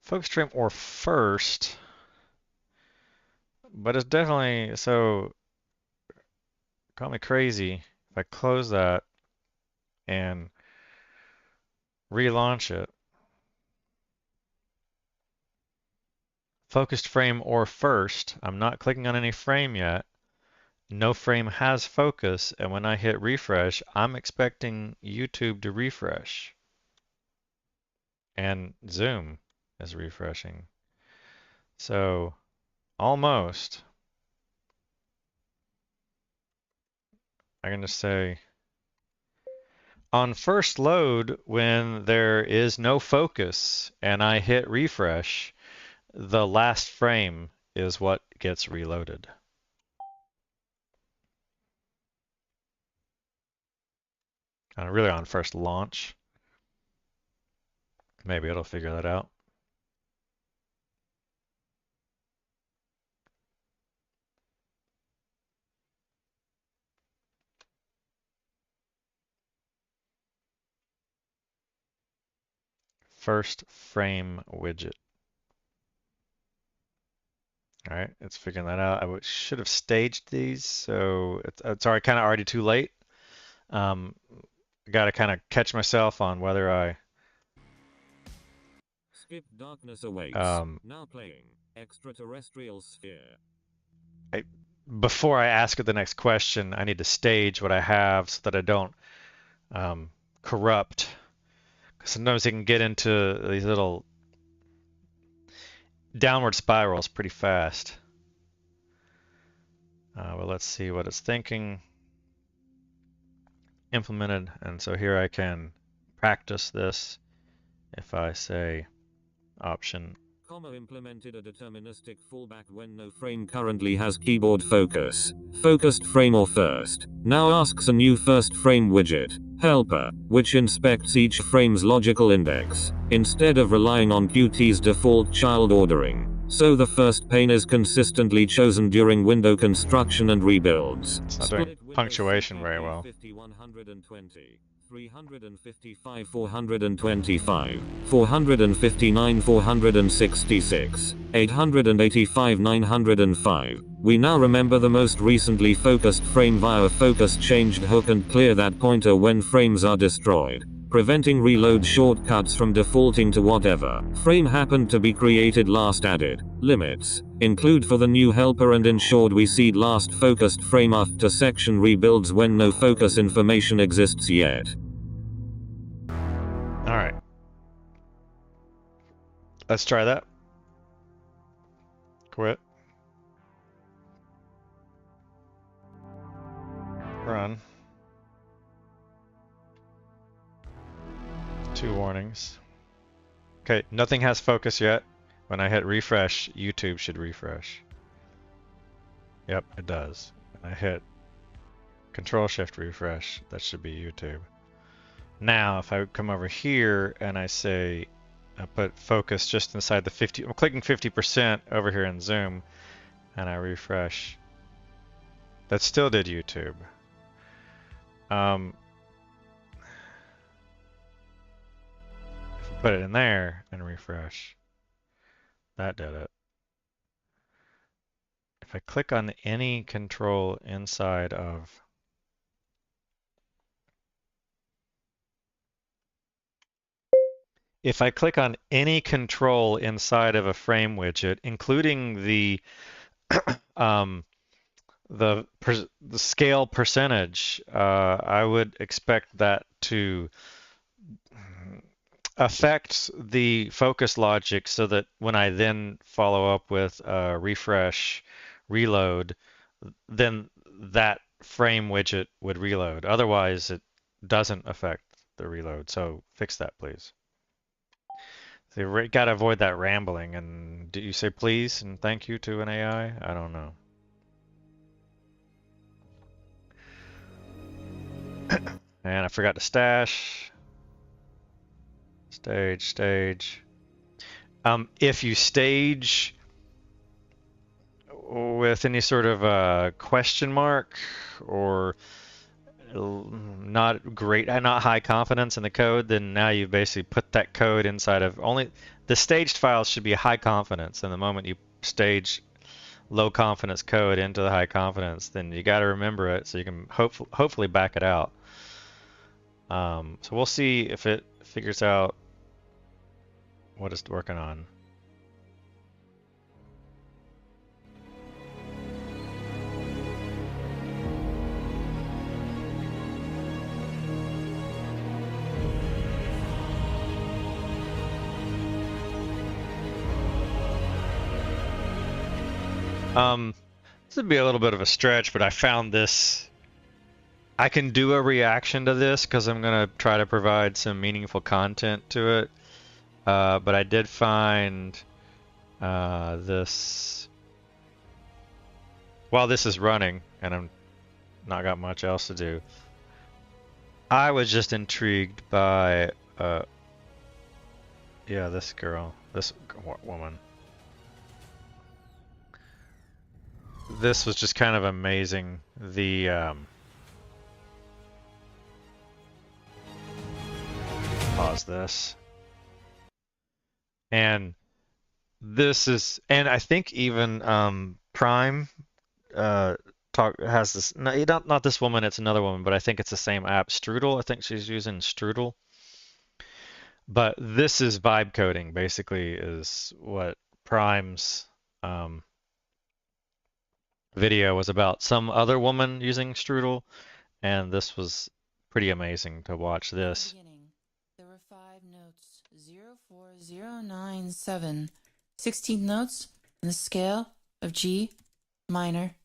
Focused frame or first, but it's definitely, so call me crazy. If I close that and relaunch it, focused frame or first, I'm not clicking on any frame yet. No frame has focus, and when I hit refresh, I'm expecting YouTube to refresh. And Zoom is refreshing. So almost. I can just say on first load, when there is no focus and I hit refresh, the last frame is what gets reloaded. Really on first launch. Maybe it'll figure that out. First frame widget. All right, it's figuring that out. Should have staged these, so it's already kind of already too late. I got to kind of catch myself on whether I Skip Darkness Awaits. Now playing Extraterrestrial Sphere. Before I ask it the next question, I need to stage what I have so that I don't corrupt. Because sometimes it can get into these little downward spirals pretty fast. Well, let's see what it's thinking. Implemented, and so here I can practice this if I say option. Comma implemented a deterministic fallback when no frame currently has keyboard focus. Focused frame or first. Now asks a new first frame widget, helper, which inspects each frame's logical index, instead of relying on Qt's default child ordering. So the first pane is consistently chosen during window construction and rebuilds. It's not doing punctuation very well. 120, 355, 425, 459, 466, 885, 905. We now remember the most recently focused frame via a focus changed hook and clear that pointer when frames are destroyed, preventing reload shortcuts from defaulting to whatever frame happened to be created last added. Limits include for the new helper and ensured we seed last focused frame after section rebuilds when no focus information exists yet. Alright. Let's try that. Quit. Run. 2 warnings. Okay, nothing has focus yet. When I hit refresh, YouTube should refresh. Yep, it does. When I hit Control-Shift refresh, that should be YouTube. Now, if I come over here and I say, I put focus just inside the 50, I'm clicking 50% over here in Zoom, and I refresh. That still did YouTube. Put it in there and refresh. That did it. If I click on any control inside of a frame widget, including the the scale percentage, I would expect that to affect the focus logic so that when I then follow up with refresh reload, then that frame widget would reload. Otherwise, it doesn't affect the reload. So fix that, please. So you gotta avoid that rambling. And do you say please and thank you to an AI? I don't know. And I forgot to stash. Stage. If you stage with any sort of question mark or not high confidence in the code, then now you basically put that code inside of only the staged files should be high confidence. And the moment you stage low confidence code into the high confidence, then you got to remember it so you can hopefully back it out. So we'll see if it figures out what it's working on. This would be a little bit of a stretch, but I found this. I can do a reaction to this because I'm going to try to provide some meaningful content to it. But I did find this while this is running, and I'm not got much else to do. I was just intrigued by, yeah, this girl, this woman. This was just kind of amazing. The pause this. And this is, and I think even Prime has this. No, not this woman. It's another woman, but I think it's the same app. Strudel. I think she's using Strudel. But this is vibe coding. Basically, is what Prime's video was about. Some other woman using Strudel, and this was pretty amazing to watch this. There were 5 notes, 0, 4, 0, 9, 7. 16 notes in the scale of G minor.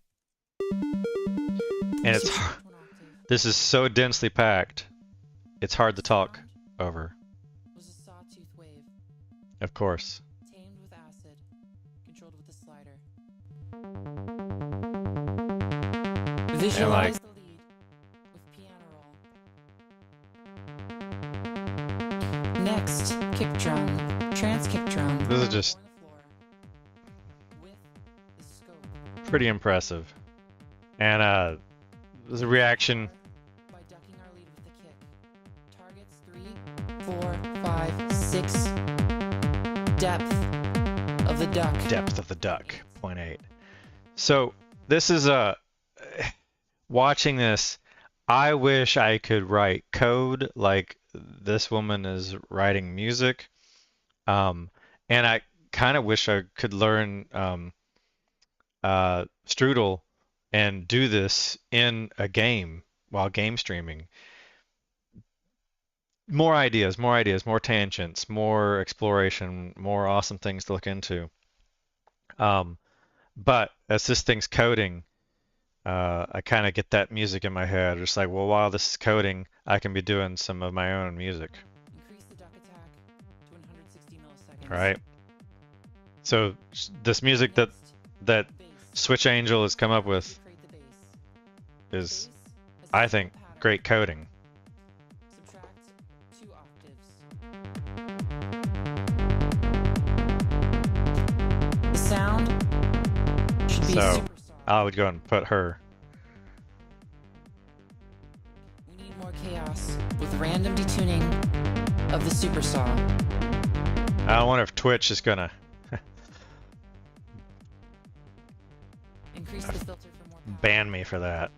And it's this is so densely packed, it's hard to talk over. Was a sawtooth wave. Of course. Tamed with acid, controlled with a slider. Visualize the lead with piano roll. Next, kick drum, trance kick drum. This is just pretty impressive. And there's a reaction. By ducking our lead with the kick. Targets 3, 4, 5, 6. Depth of the duck. Depth of the duck, 0.8. So this is watching this, I wish I could write code like this woman is writing music. And I kind of wish I could learn Strudel and do this in a game while game streaming. More ideas, more tangents, more exploration, more awesome things to look into. But as this thing's coding, I kind of get that music in my head. Just like, well, while this is coding, I can be doing some of my own music. Increase the duck attack to 160 milliseconds. Right. So this music that Switch Angel has come up with is, I think, great coding. Subtract 2 octaves. The sound should be So super soft. I would go and put her. We need more chaos with random detuning of the supersaw. I wonder if Twitch is gonna Increase the filter for more power. ban me for that.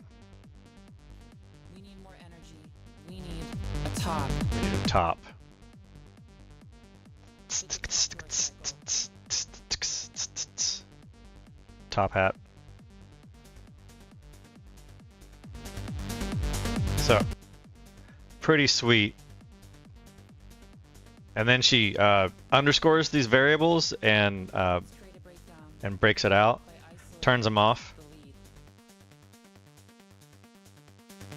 We need more energy. We need a top. We need a top. Top hat. So, pretty sweet. And then she underscores these variables and Let's create a breakdown breaks it out, by isolating turns them off. the lead.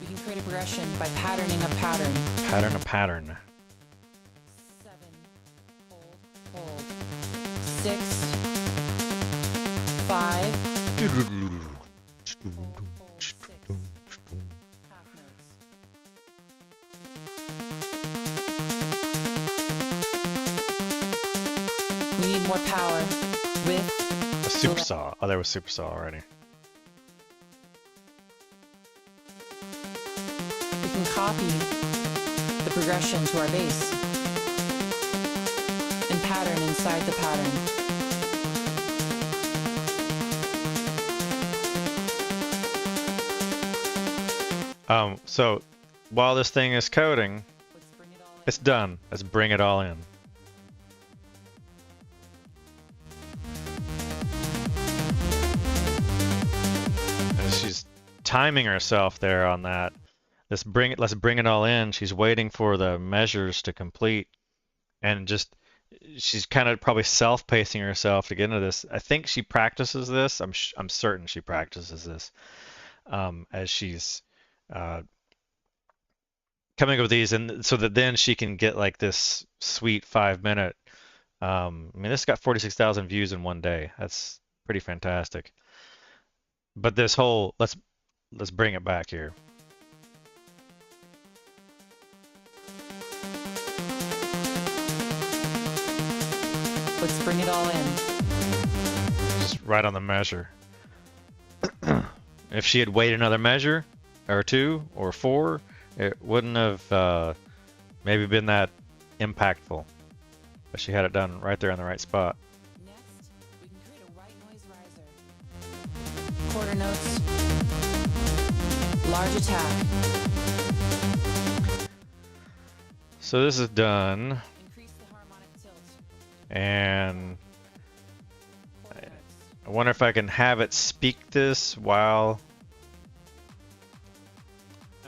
We can create a progression by patterning a pattern. Pattern a pattern. 7. Hold. 6. 5. Hold. 6. Half notes. We We need more power. With A supersaw. Oh, there was supersaw already. we can copy the progression to our base and pattern inside the pattern. So while this thing is coding, Let's bring it all in. it's done. Let's bring it all in. And she's timing herself there on that. Let's bring it all in. She's waiting for the measures to complete, and she's kind of probably self-pacing herself to get into this. I think she practices this. I'm certain she practices this as she's coming up with these, and so that then she can get like this sweet 5-minute. I mean, this got 46,000 views in one day. That's pretty fantastic. But this whole let's bring it back here. Let's bring it all in. Just right on the measure. If she had waited another measure, or 2, or 4, it wouldn't have maybe been that impactful. But she had it done right there in the right spot. Next, we can create a white noise riser. Quarter notes. Large attack. So this is done, Increase the harmonic tilt. and Quarter notes. I wonder if I can have it speak this while.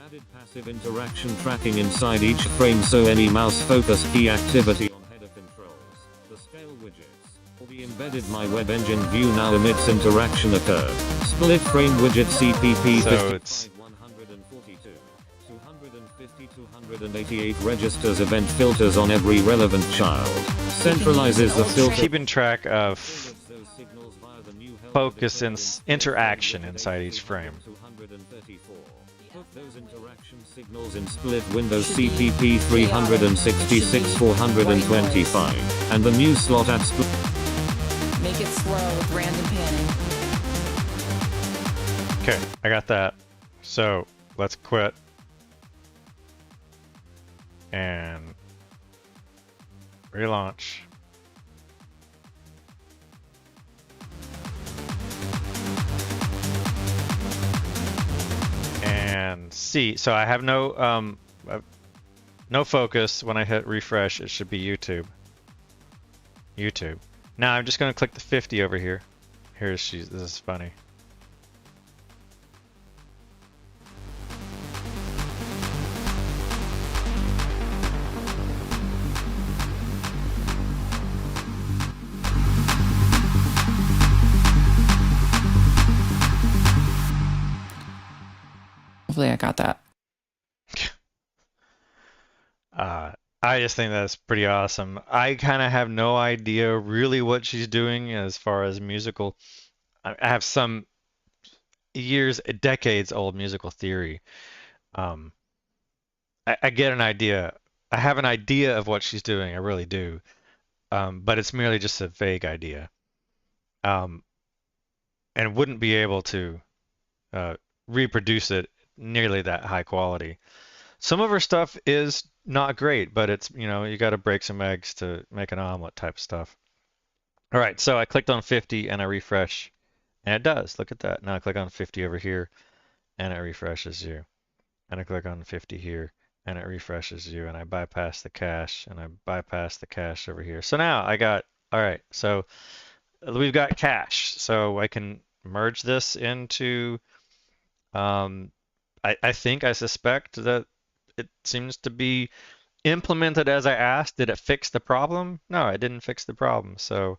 Added passive interaction tracking inside each frame, so any mouse focus key activity on header controls, the scale widgets, or the embedded My Web Engine view now emits interaction occurred. Split frame widget CPP So it's 142, 250, 288 registers event filters on every relevant child. Centralizes the filter. keeping track of Those signals via the new help focus editor and with interaction inside each frame. 234. Put those interaction signals in split window CPP 366 425, and the new slot at split. Make it swirl with random panning. Okay, I got that. So let's quit and relaunch. And see, so I have no focus. When I hit refresh, it should be YouTube. Now I'm just going to click the 50 over here. This is funny. Hopefully I got that. I just think that's pretty awesome. I kind of have no idea really what she's doing as far as musical. I have some decades old musical theory. I get an idea. I have an idea of what she's doing. I really do. But it's merely just a vague idea. And wouldn't be able to reproduce it nearly that high quality. Some of her stuff is not great, but it's, you got to break some eggs to make an omelet type stuff. All right, so I clicked on 50 and I refresh, and it does. Look at that. Now I click on 50 over here, and it refreshes you. And I click on 50 here, and it refreshes you, and I bypass the cache, and I bypass the cache over here. So now all right, so we've got cache. So I can merge this into, I suspect that it seems to be implemented as I asked. Did it fix the problem? No, it didn't fix the problem. So,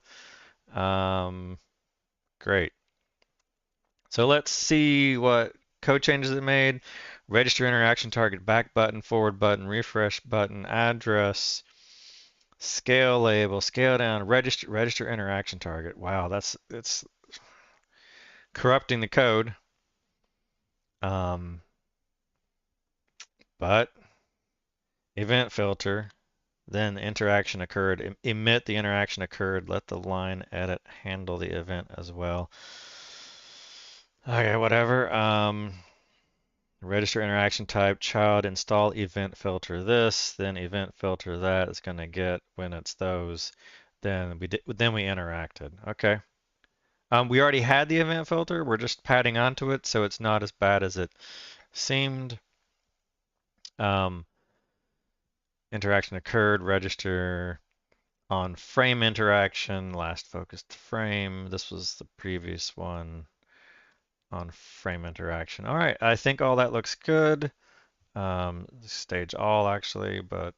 great. So let's see what code changes it made. Register interaction target, back button, forward button, refresh button, address, scale label, scale down, register interaction target. Wow, it's corrupting the code. But event filter, then interaction occurred. Emit the interaction occurred. Let the line edit handle the event as well. Okay, whatever. Register interaction type, child, install event filter this, then event filter that. It's going to get when it's those. Then we interacted. Okay. We already had the event filter. We're just padding onto it, so it's not as bad as it seemed. Interaction occurred, register on frame interaction, last focused frame. This was the previous one on frame interaction. All right, I think all that looks good. Stage all actually, but,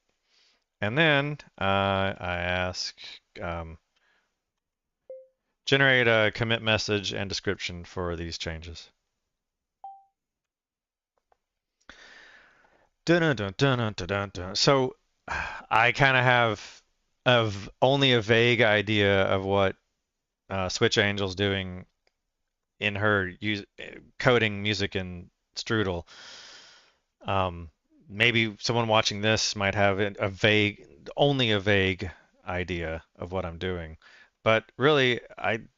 and then I ask, generate a commit message and description for these changes. Dun, dun, dun, dun, dun, dun, dun. So I kind of only a vague idea of what Switch Angel's doing in her coding music in Strudel. Maybe someone watching this might have only a vague idea of what I'm doing, but really, I'm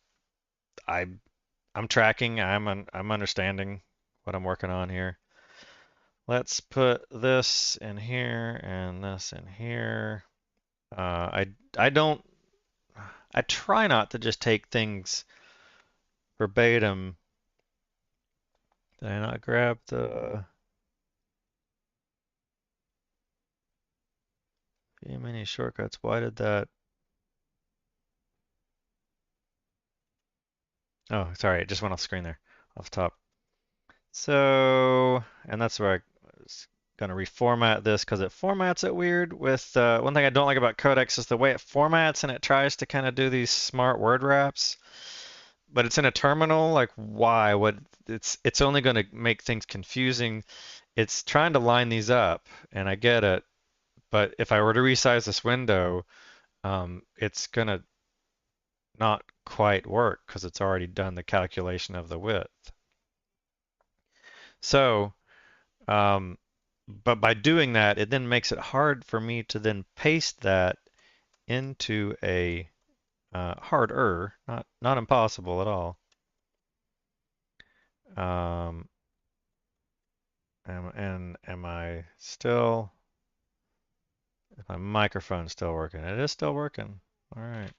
tracking. I'm understanding what I'm working on here. Let's put this in here and this in here. I try not to just take things verbatim. Did I not grab the many shortcuts? Why did that? Oh, sorry, it just went off screen there, off top. So, and that's where I was gonna reformat this because it formats it weird. With one thing I don't like about Codex is the way it formats and it tries to kind of do these smart word wraps. But it's in a terminal, like why? What? It's only going to make things confusing. It's trying to line these up, and I get it. But if I were to resize this window, it's going to not quite work because it's already done the calculation of the width. So, but by doing that, it then makes it hard for me to then paste that into a harder, not impossible at all. Am I still? Is my microphone still working? It is still working. All right.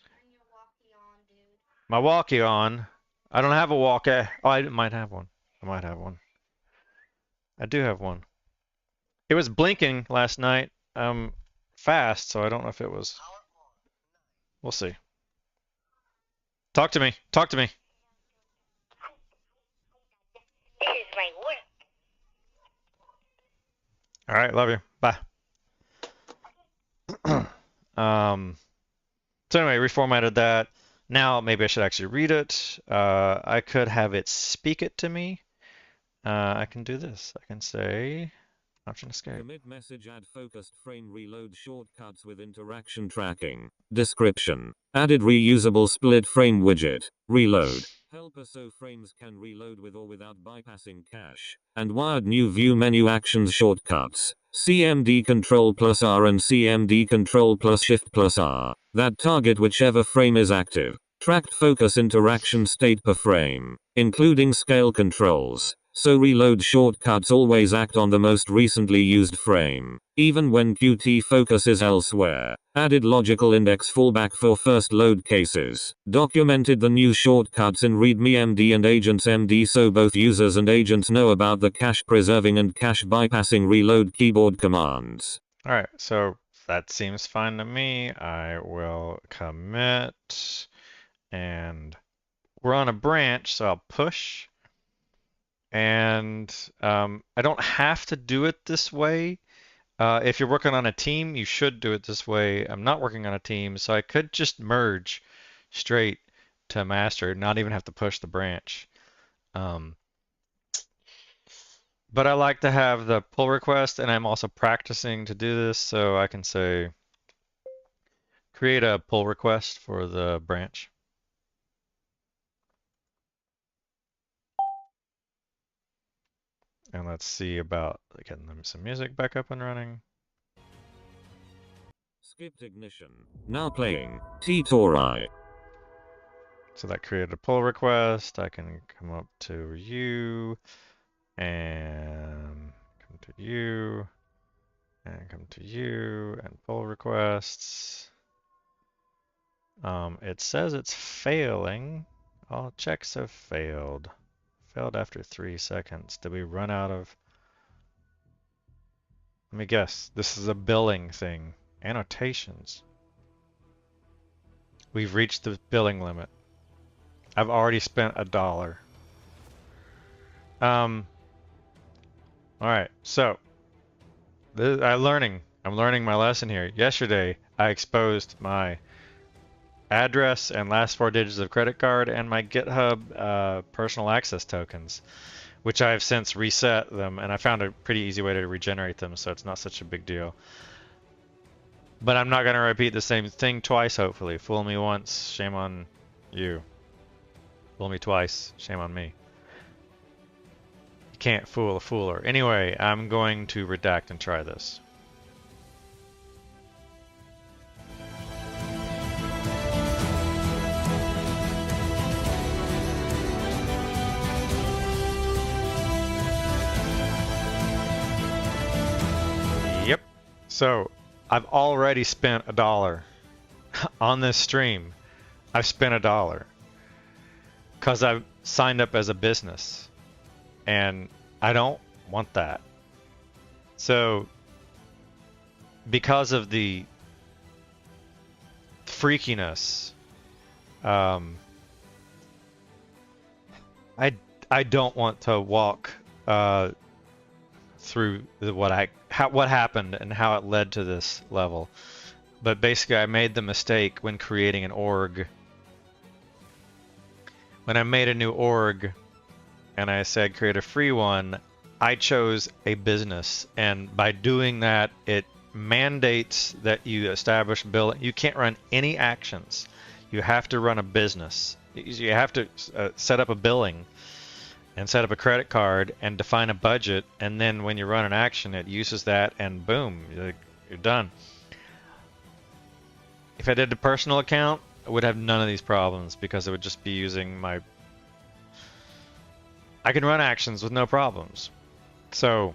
Turn your walkie on, dude. My walkie on. I don't have a walkie. Oh, I might have one. I might have one. I do have one. It was blinking last night, fast, so I don't know if it was. We'll see. Talk to me. Talk to me. This is my work. All right, love you. Bye. So anyway, reformatted that. Now maybe I should actually read it. I could have it speak it to me. I can do this. I can say option escape. Commit message, add focused frame reload shortcuts with interaction tracking. Description. Added reusable split frame widget. Reload. Helper so frames can reload with or without bypassing cache. And wired new view menu actions shortcuts. CMD Control plus R and CMD Control plus Shift plus R. That target whichever frame is active. Tracked focus interaction state per frame, including scale controls. So reload shortcuts always act on the most recently used frame, even when Qt focus is elsewhere. Added logical index fallback for first load cases. Documented the new shortcuts in README MD and Agents MD so both users and agents know about the cache preserving and cache bypassing reload keyboard commands. All right, so that seems fine to me. I will commit, and we're on a branch, so I'll push. And I don't have to do it this way. If you're working on a team, you should do it this way. I'm not working on a team, so I could just merge straight to master, not even have to push the branch. But I like to have the pull request, and I'm also practicing to do this, so I can say create a pull request for the branch. And let's see about getting some music back up and running. Skipped ignition. Now playing. T-Tori. So that created a pull request. I can come up to you and come to you and come to you and pull requests. It says it's failing. All checks have failed. Failed after 3 seconds. Did we run out of... Let me guess. This is a billing thing. Annotations. We've reached the billing limit. I've already spent $1. Alright, so I'm learning my lesson here. Yesterday, I exposed my address and last 4 digits of credit card and my GitHub personal access tokens, which I have since reset them, and I found a pretty easy way to regenerate them, so it's not such a big deal. But I'm not going to repeat the same thing twice, hopefully. Fool me once, shame on you. Fool me twice, shame on me. You can't fool a fooler. Anyway, I'm going to redact and try this. Yep. So, I've already spent $1 on this stream. I've spent $1 because I've signed up as a business, and I don't want that. So, because of the freakiness, I don't want to walk through what happened and how it led to this level. But basically, I made the mistake when creating an org. When I made a new org and I said create a free one, I chose a business, and by doing that, it mandates that you establish billing. You can't run any actions. You have to run a business. You have to set up a billing and set up a credit card and define a budget, and then when you run an action, it uses that, and boom, you're done. If I did a personal account, I would have none of these problems because it would just be using my... I can run actions with no problems. So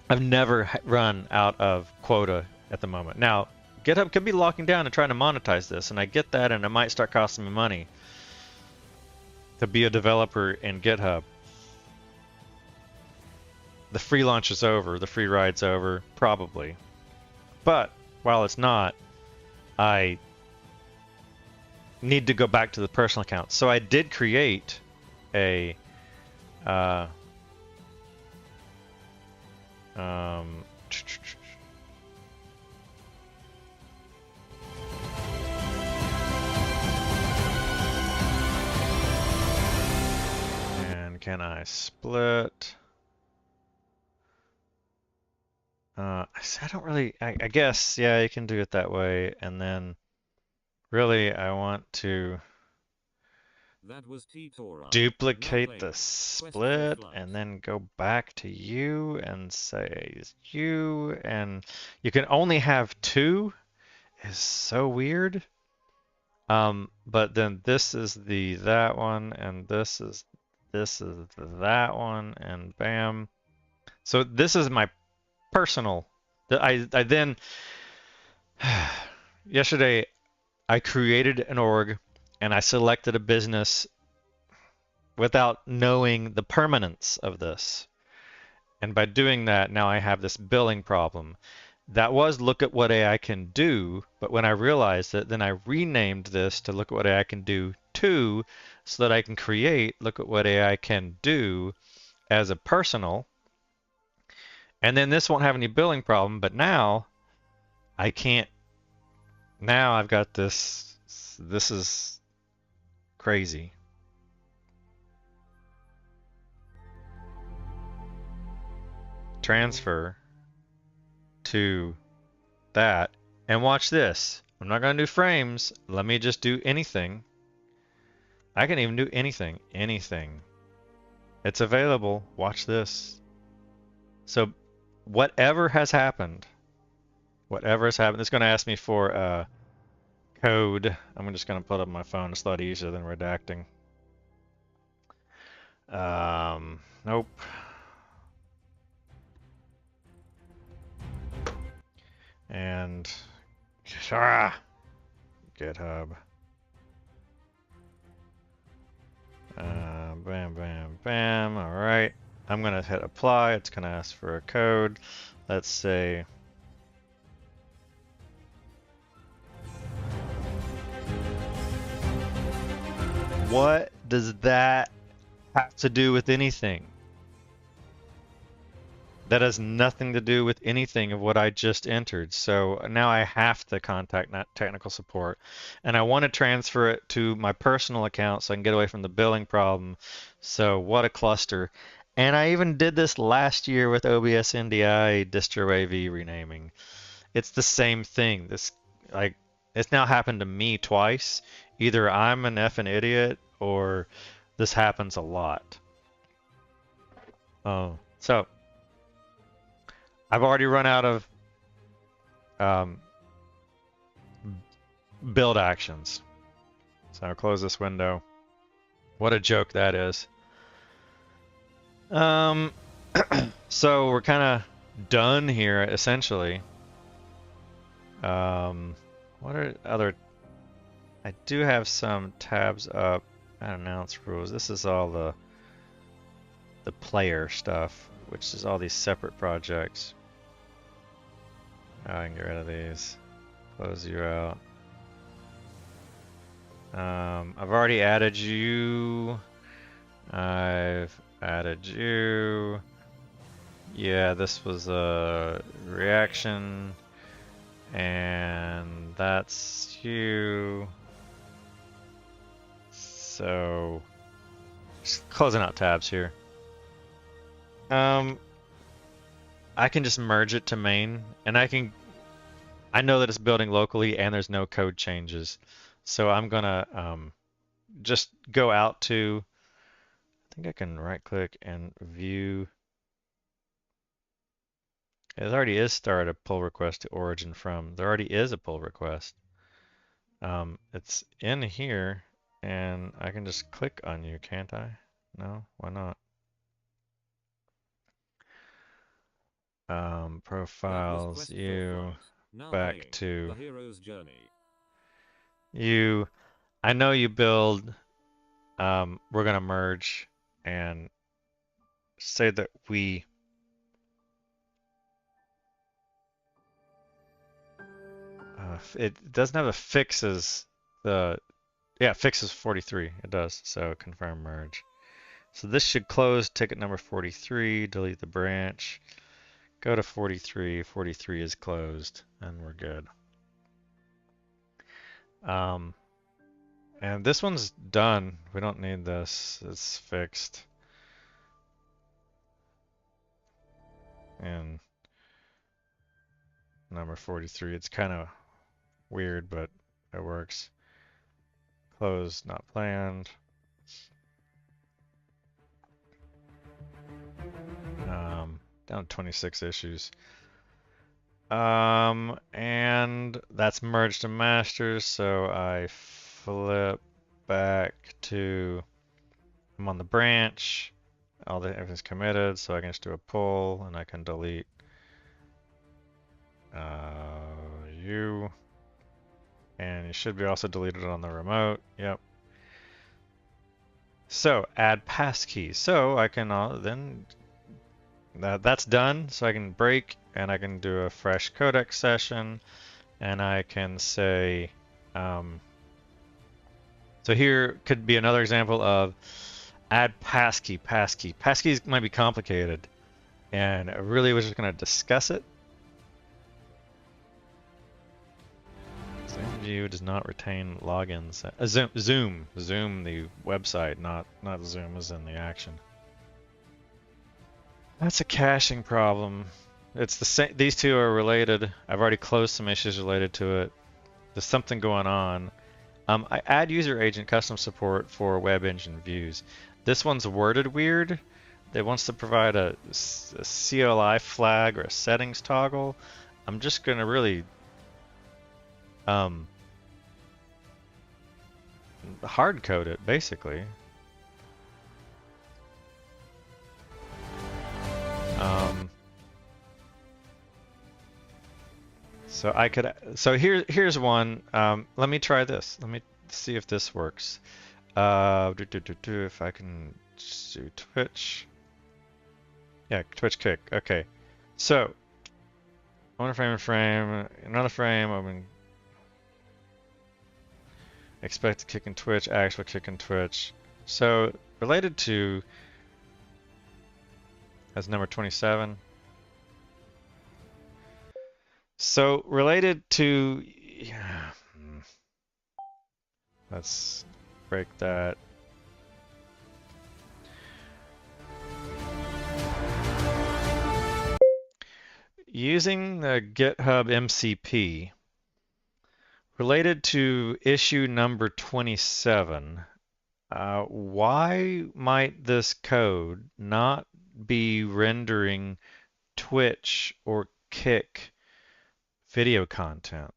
I've never run out of quota at the moment. Now, GitHub could be locking down and trying to monetize this, and I get that, and it might start costing me money to be a developer in GitHub. The free launch is over, the free ride's over, probably. But while it's not, I need to go back to the personal account. So I did create a can I split? I don't really, I guess, yeah, you can do it that way. And then really I want to duplicate the split and then go back to you and say you, and you can only have 2. Is so weird. But then this is that one, and this is that one, and bam. So this is my personal. I then yesterday I created an org and I selected a business without knowing the permanence of this. And by doing that, now I have this billing problem. That was look at what AI can do, but when I realized it, then I renamed this to look at what AI can do 2, so that I can create look at what AI can do as a personal. And then this won't have any billing problem, but now I can't. Now I've got this. This is crazy. Transfer to that, and watch this. I'm not going to do frames. Let me just do anything. I can even do anything. It's available. Watch this. So whatever has happened, whatever's happening. It's going to ask me for code. I'm just going to put up my phone. It's a lot easier than redacting. Nope. And GitHub. Bam, bam, bam. All right. I'm going to hit apply. It's going to ask for a code. Let's say what does that have to do with anything? That has nothing to do with anything of what I just entered. So now I have to contact technical support, and I want to transfer it to my personal account so I can get away from the billing problem. So what a cluster. And I even did this last year with OBS NDI distro AV renaming. It's the same thing. It's now happened to me twice. Either I'm an effing idiot or this happens a lot. So I've already run out of build actions. So I'll close this window. What a joke that is. So we're kind of done here, essentially. What are other... I do have some tabs up. Announce rules. This is all the player stuff, which is all these separate projects. I can get rid of these. Close you out. I've already added you. I've added you. Yeah, this was a reaction. And that's you. So, just closing out tabs here. I can just merge it to main, and I know that it's building locally and there's no code changes. So I'm gonna just go out to, I think I can right click and view. It already is start a pull request to origin from. There already is a pull request. It's in here, and I can just click on you, can't I? No, why not? Profiles, you, back to the hero's journey. You. I know you build. We're gonna merge and say that we. It doesn't have a fixes the. Yeah, fixes 43. It does. So confirm merge. So this should close ticket number 43. Delete the branch. Go to 43. 43 is closed, and we're good. And this one's done. We don't need this. It's fixed. And number 43. It's kind of weird, but it works. Close, not planned. Down 26 issues. And that's merged to masters, so I flip back to, I'm on the branch, everything's committed, so I can just do a pull, and I can delete you, and you should be also deleted on the remote. Yep. So add passkeys. So I can then that's done. So I can break, and I can do a fresh Codex session, and I can say. So here could be another example of add passkey. Passkeys might be complicated, and I really was just going to discuss it. View does not retain logins. Zoom, the website, not Zoom as in the action. That's a caching problem. It's the same. These two are related. I've already closed some issues related to it. There's something going on. I add user agent custom support for web engine views. This one's worded weird. It wants to provide a CLI flag or a settings toggle. I'm just gonna really hard code it basically. So I could, so here's one. Let me try this. Let me see if this works. If I can do Twitch. Yeah, Twitch kick. Okay. So, one frame, another frame, open. Expect kick in Twitch, actual kick in Twitch. So, related to, that's number 27. So, related to, yeah, let's break that. Using the GitHub MCP, related to issue number 27, why might this code not be rendering Twitch or Kick video content?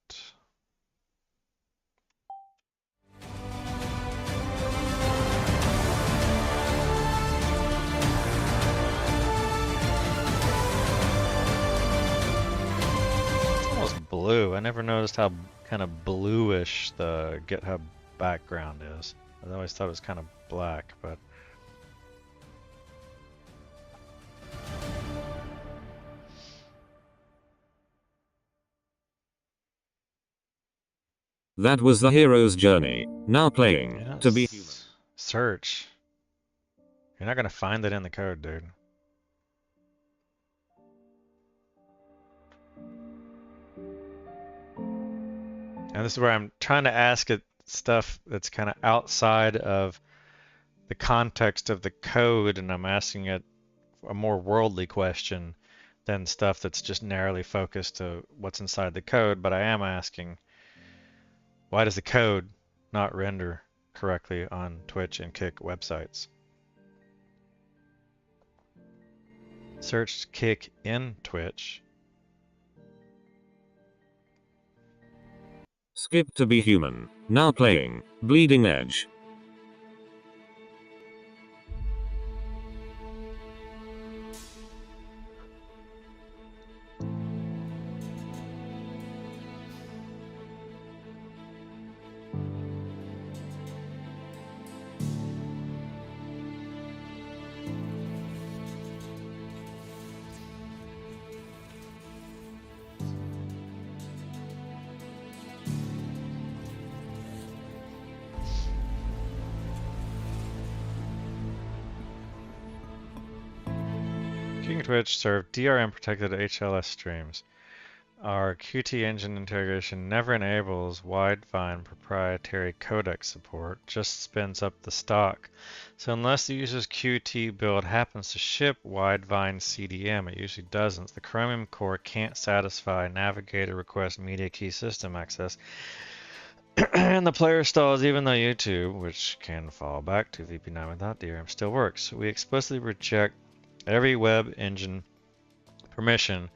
Blue. I never noticed how kind of bluish the GitHub background is. I always thought it was kind of black, but That was the hero's journey. Now playing. yes. To be human. Search. You're not gonna find it in the code, dude. And this is where I'm trying to ask it stuff that's kind of outside of the context of the code, and I'm asking it a more worldly question than stuff that's just narrowly focused to what's inside the code. But I am asking, why does the code not render correctly on Twitch and Kick websites? Search Kick in Twitch. Skip to be human. Now playing. Bleeding Edge. King Twitch serve DRM protected HLS streams. Our Qt engine integration never enables Widevine proprietary Codex support, just spins up the stock. So unless the user's Qt build happens to ship Widevine CDM, it usually doesn't. The Chromium core can't satisfy Navigator request media key system access. And the player stalls even though YouTube, which can fall back to VP9 without DRM, still works. We explicitly reject every web engine permission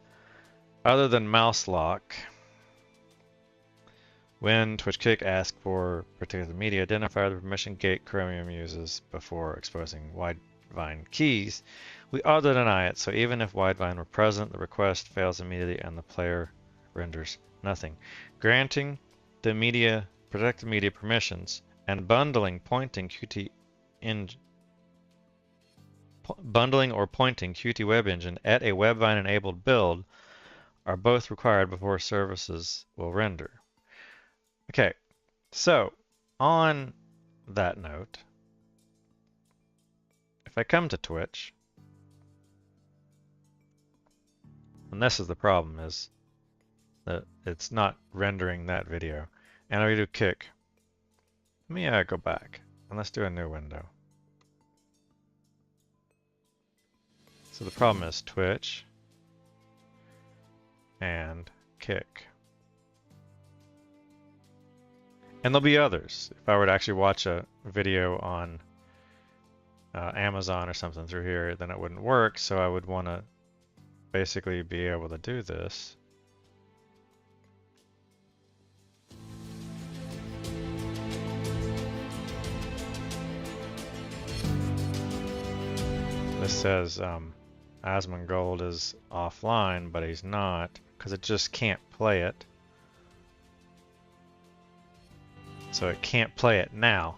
other than mouse lock when TwitchKick asks for particular media identifier the permission gate Chromium uses before exposing Widevine keys. We auto deny it, so even if Widevine were present, the request fails immediately and the player renders nothing. Granting the media protected media permissions and bundling pointing Qt engine bundling or pointing Qt Web Engine at a Webvine enabled build are both required before services will render. Okay, so on that note, if I come to Twitch, and this is the problem, is that it's not rendering that video, and I do Kick. Let me go back, and let's do a new window. So the problem is Twitch and Kick. And there'll be others. If I were to actually watch a video on Amazon or something through here, then it wouldn't work. So I would want to basically be able to do this. This says Asmongold is offline, but he's not because it just can't play it. So it can't play it now.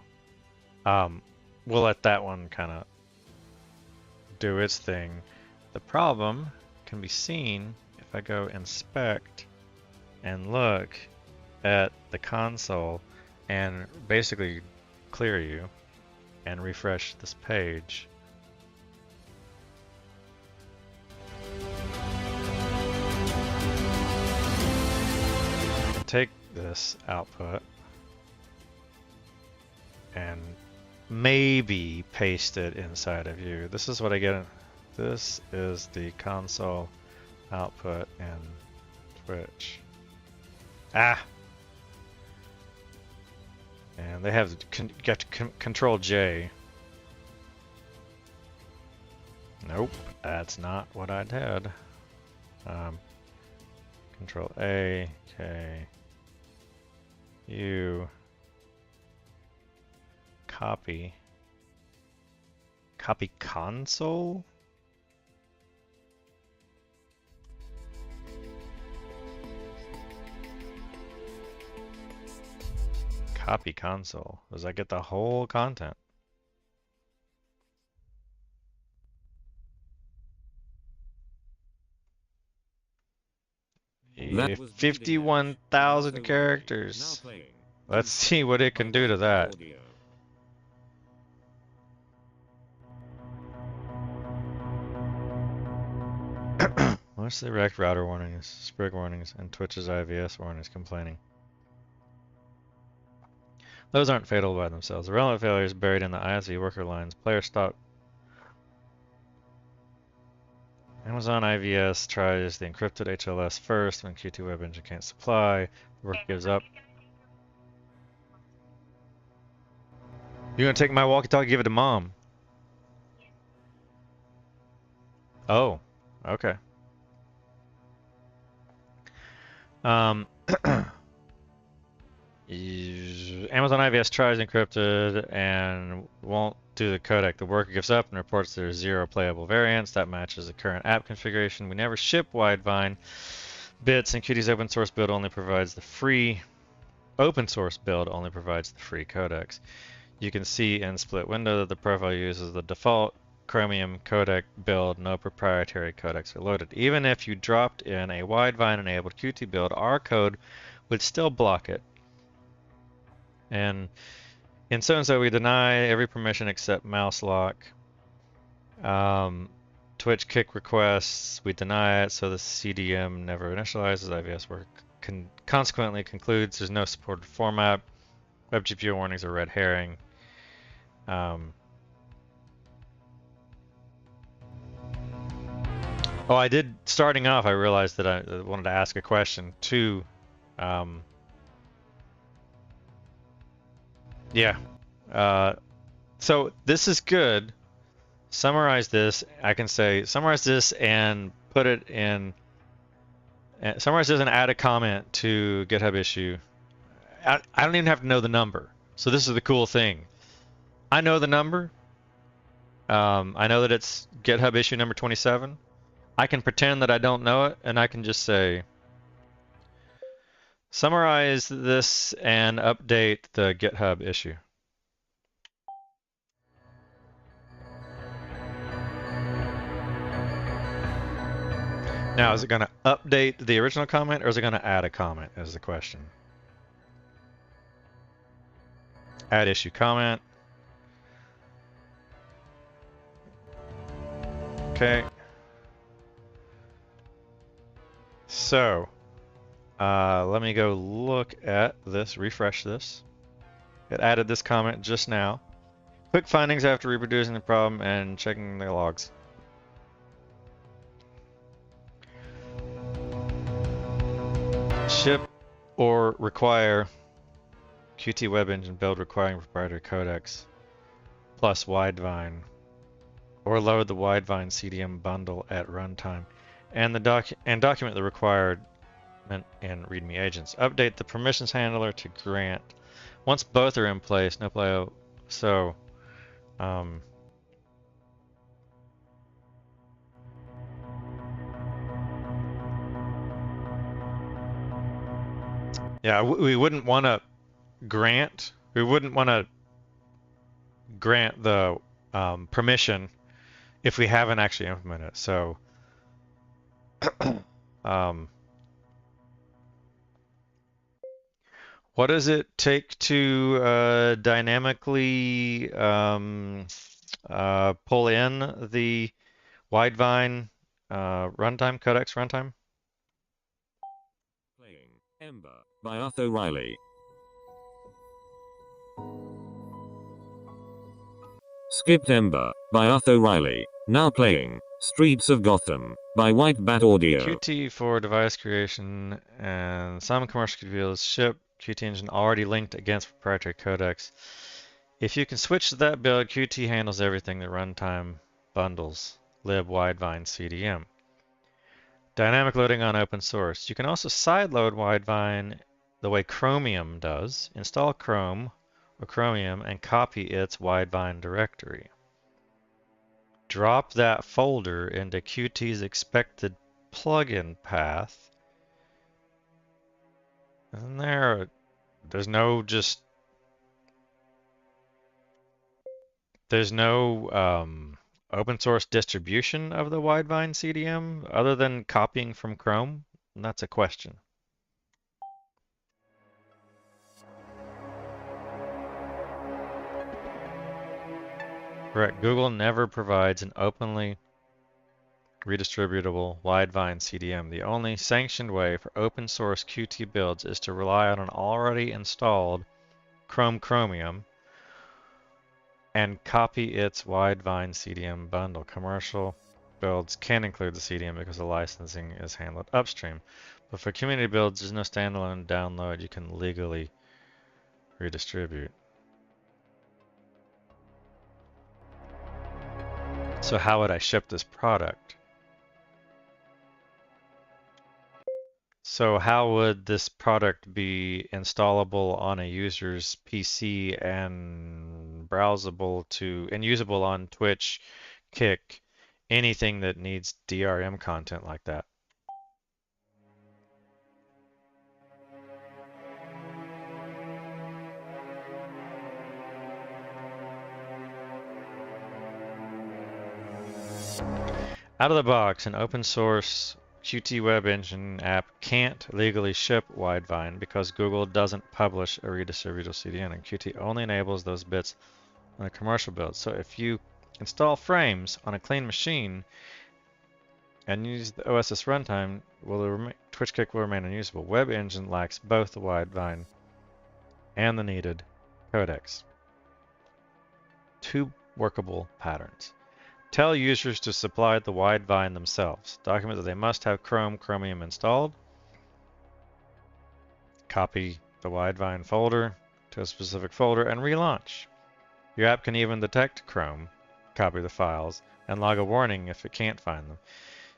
We'll let that one kind of do its thing. The problem can be seen if I go inspect and look at the console and basically clear you and refresh this page. Take this output and maybe paste it inside of you. This is what I get. This is the console output in Twitch. Ah! And they have got to Control J. Nope, that's not what I did. Control A, K, U, copy console? Copy console. Does that get the whole content? That was 51,000 characters. Let's see what it can do to that. What's the rect router warnings, Sprig warnings, and Twitch's IVS warnings complaining? Those aren't fatal by themselves. The relevant failure is buried in the ISV worker lines. Player stop. Amazon IVS tries the encrypted HLS first when Qt Web Engine can't supply. The worker gives up. You're gonna take my walkie-talkie, give it to mom. Oh, okay. Amazon IVS tries encrypted and won't do the codec. The worker gives up and reports there's 0 playable variants. That matches the current app configuration. We never ship Widevine bits, and Qt's open source build only provides the free codecs. You can see in split window that the profile uses the default Chromium codec build. No proprietary codecs are loaded. Even if you dropped in a Widevine enabled Qt build, our code would still block it. And in so-and-so, we deny every permission except mouse lock. Twitch kick requests, we deny it, so the CDM never initializes. IVS work consequently concludes there's no supported format. Web GPU warnings are red herring. Oh, I did, starting off, I realized that I wanted to ask a question too. Yeah. So this is good. Summarize this. I can say summarize this and put it in. Summarize this and add a comment to GitHub issue. I don't even have to know the number. So this is the cool thing. I know the number. I know that it's GitHub issue number 27. I can pretend that I don't know it, and I can just say, summarize this and update the GitHub issue. Now, is it going to update the original comment, or is it going to add a comment, is the question. Add issue comment. Okay. So, let me go look at this, refresh this. It added this comment just now. Quick findings after reproducing the problem and checking the logs. Ship or require Qt Web Engine build requiring proprietary codecs plus Widevine, or load the Widevine CDM bundle at runtime, and document the required in README agents. Update the permissions handler to grant. Once both are in place, no play. So, Yeah, we wouldn't want to grant. We wouldn't want to grant the permission if we haven't actually implemented it. So, what does it take to dynamically pull in the Widevine runtime, Codex runtime? Playing Ember by Utho Riley. Skipped Ember by Utho Riley. Now playing Streets of Gotham by White Bat Audio. Qt for device creation and some commercial fields ship Qt engine already linked against proprietary codecs. If you can switch to that build, Qt handles everything that runtime bundles, lib, widevine, CDM. Dynamic loading on open source. You can also sideload widevine the way Chromium does. Install Chrome or Chromium and copy its widevine directory. Drop that folder into Qt's expected plugin path. And there's no open source distribution of the Widevine CDM other than copying from Chrome? And that's a question. Correct. Google never provides an openly redistributable Widevine CDM. The only sanctioned way for open source Qt builds is to rely on an already installed Chromium and copy its Widevine CDM bundle. Commercial builds can include the CDM because the licensing is handled upstream. But for community builds, there's no standalone download you can legally redistribute. So how would I ship this product? So how would this product be installable on a user's PC and browsable to and usable on Twitch, Kick, anything that needs DRM content like that? Out of the box, an open source Qt web engine app can't legally ship Widevine because Google doesn't publish a redistributable CDN, and Qt only enables those bits on a commercial build. So if you install Phraims on a clean machine and use the OSS runtime, TwitchKick will remain unusable. Web engine lacks both the Widevine and the needed codecs. Two workable patterns. Tell users to supply the Widevine themselves. Document that they must have Chromium installed. Copy the Widevine folder to a specific folder and relaunch. Your app can even detect Chrome, copy the files, and log a warning if it can't find them.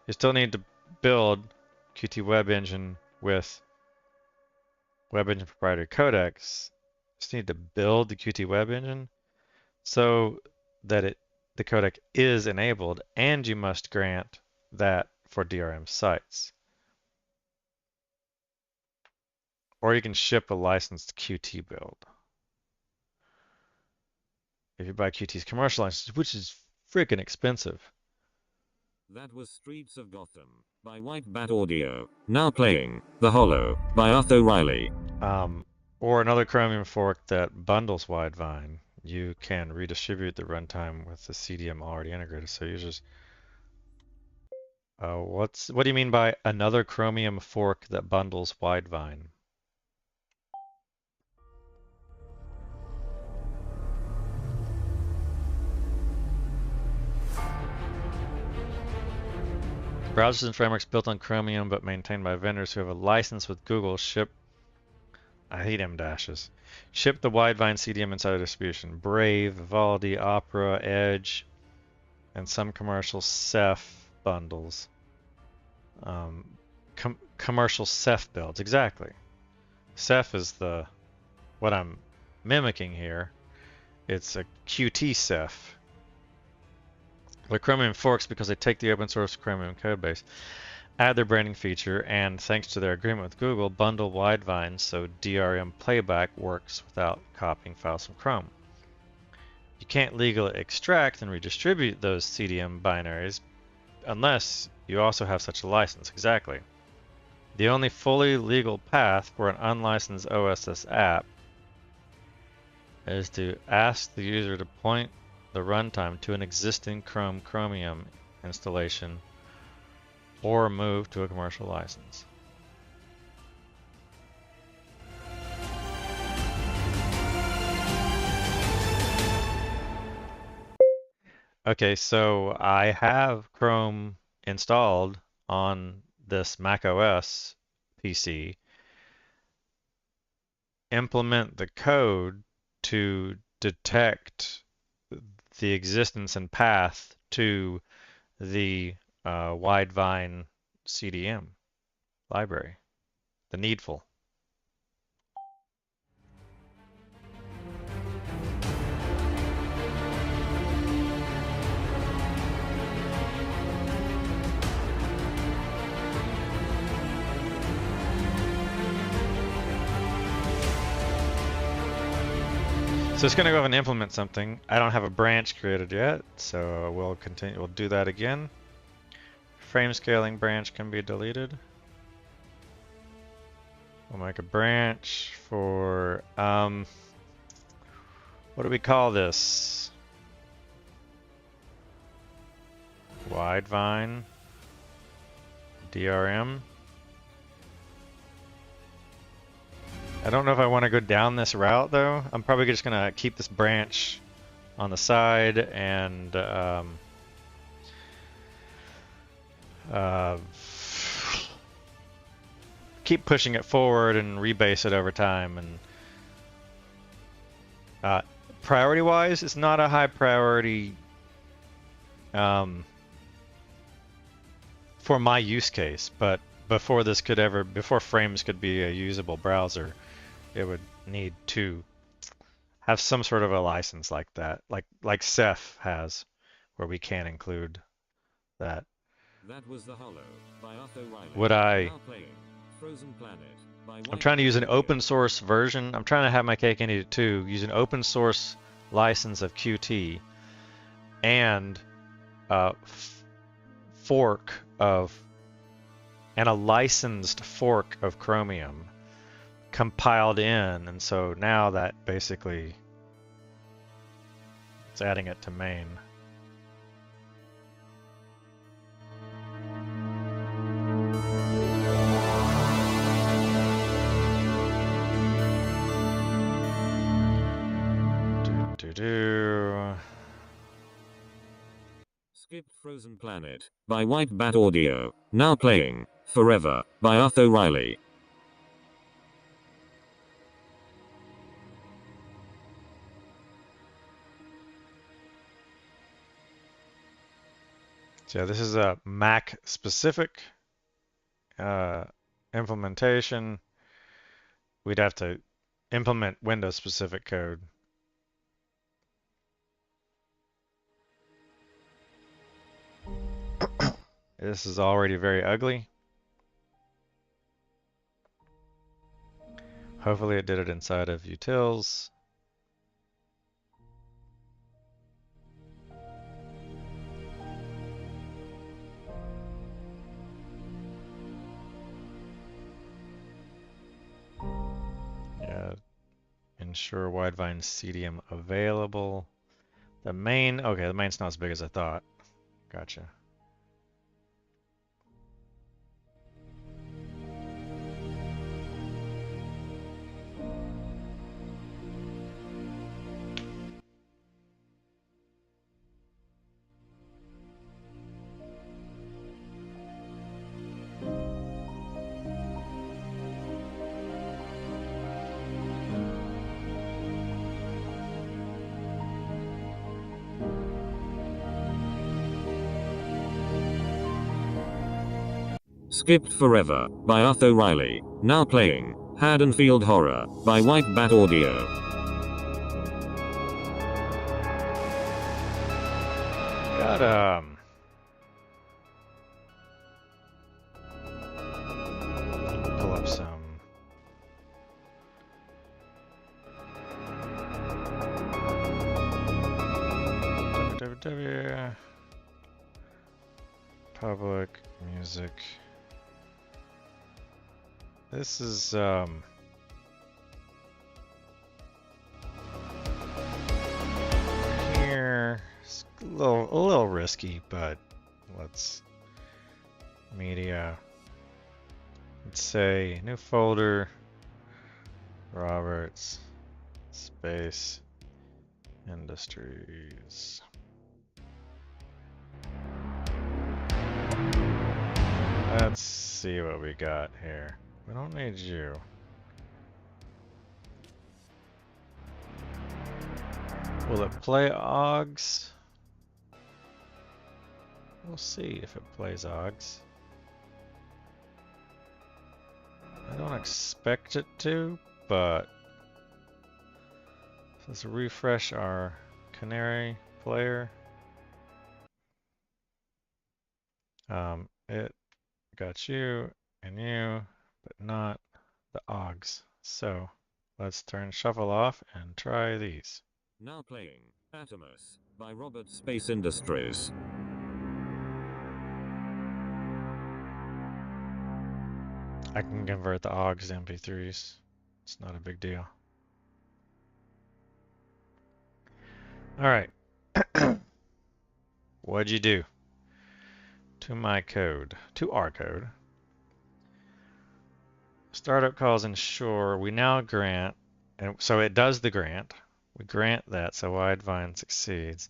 You still need to build Qt Web Engine with Web Engine proprietary codecs. You just need to build the Qt Web Engine so that the codec is enabled, and you must grant that for DRM sites. Or you can ship a licensed Qt build. If you buy Qt's commercial license, which is freaking expensive. That was Streets of Gotham by White Bat Audio. Now playing The Hollow by Utho Riley. Or another Chromium fork that bundles Widevine. You can redistribute the runtime with the CDM already integrated. So users, what do you mean by another Chromium fork that bundles Widevine? Browsers and frameworks built on Chromium but maintained by vendors who have a license with Google ship. I hate M dashes. Ship the Widevine CDM inside a distribution. Brave, Vivaldi, Opera, Edge, and some commercial Ceph bundles. Commercial Ceph builds, exactly. Ceph is what I'm mimicking here. It's a Qt Ceph. They're Chromium forks because they take the open source Chromium codebase. add their branding feature, and thanks to their agreement with Google, bundle Widevine so DRM playback works without copying files from Chrome. You can't legally extract and redistribute those CDM binaries unless you also have such a license. Exactly. The only fully legal path for an unlicensed OSS app is to ask the user to point the runtime to an existing Chromium installation or move to a commercial license. Okay, so I have Chrome installed on this Mac OS PC. Implement the code to detect the existence and path to the Widevine CDM library, the needful. So it's going to go and implement something. I don't have a branch created yet, so we'll continue. We'll do that again. Frame scaling branch can be deleted. We'll make a branch for what do we call this? Widevine DRM. I don't know if I want to go down this route though. I'm probably just gonna keep this branch on the side and keep pushing it forward and rebase it over time. And priority-wise, it's not a high priority for my use case, but before Phraims could be a usable browser, it would need to have some sort of a license like that, like Ceph has, where we can include that. That was The Hollow by Utho Riley. Would I? Now playing Frozen Planet by I'm trying to use an open source version. I'm trying to have my cake and eat it too. Use an open source license of Qt and fork of and a licensed fork of Chromium compiled in, and so now that basically it's adding it to main. Skipped Frozen Planet by White Bat Audio. Now playing Forever by Utho Riley. So this is a Mac specific implementation. We'd have to implement Windows specific code. This is already very ugly. Hopefully it did it inside of utils. Yeah, ensure Widevine CDM available. The main, okay, the main's not as big as I thought. Gotcha. Skipped Forever by Utho Riley. Now playing Haddonfield Horror by White Bat Audio. Got swwwooby public music. This is here. It's a little risky, but let's media. Let's say new folder. Roberts Space Industries. Let's see what we got here. We don't need you. Will it play OGS? We'll see if it plays OGS. I don't expect it to, but let's refresh our Canary player. It got you and you, but not the OGS. So let's turn shuffle off and try these. Now playing Atomos by Robert Space Industries. I can convert the OGS to MP3s. It's not a big deal. Alright. What'd you do? To my code. To our code. Startup calls ensure we now grant, and so it does the grant. We grant that so Widevine succeeds.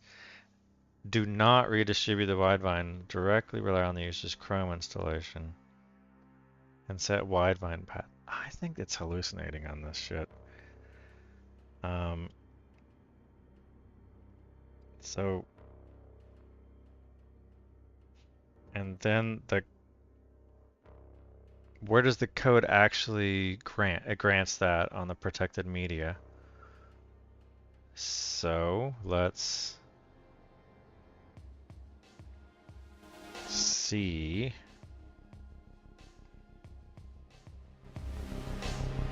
Do not redistribute the Widevine. Directly rely on the user's Chrome installation. And set Widevine path. I think it's hallucinating on this shit. So, and then where does the code actually grant? It grants that on the protected media. So let's see.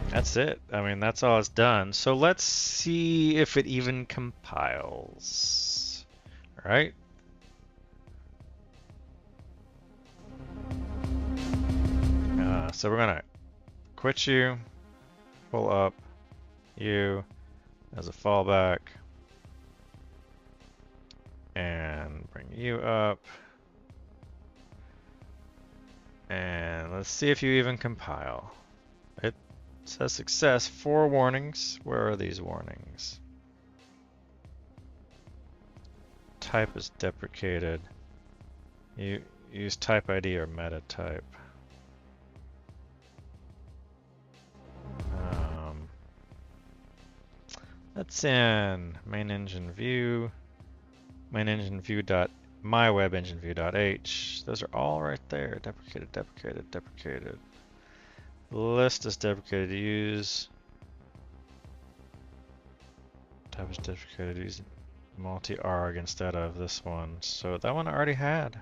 That's it. I mean, that's all it's done. So let's see if it even compiles. All right. So we're gonna quit you, pull up you as a fallback, and bring you up. And let's see if you even compile. It says success, 4 warnings. Where are these warnings? Type is deprecated. You use type ID or meta type. That's in main engine view, main engine view dot my web engine view dot h. Those are all right there. Deprecated, deprecated, deprecated. List is deprecated. Use type is deprecated. Use multi-arg instead of this one. So that one I already had.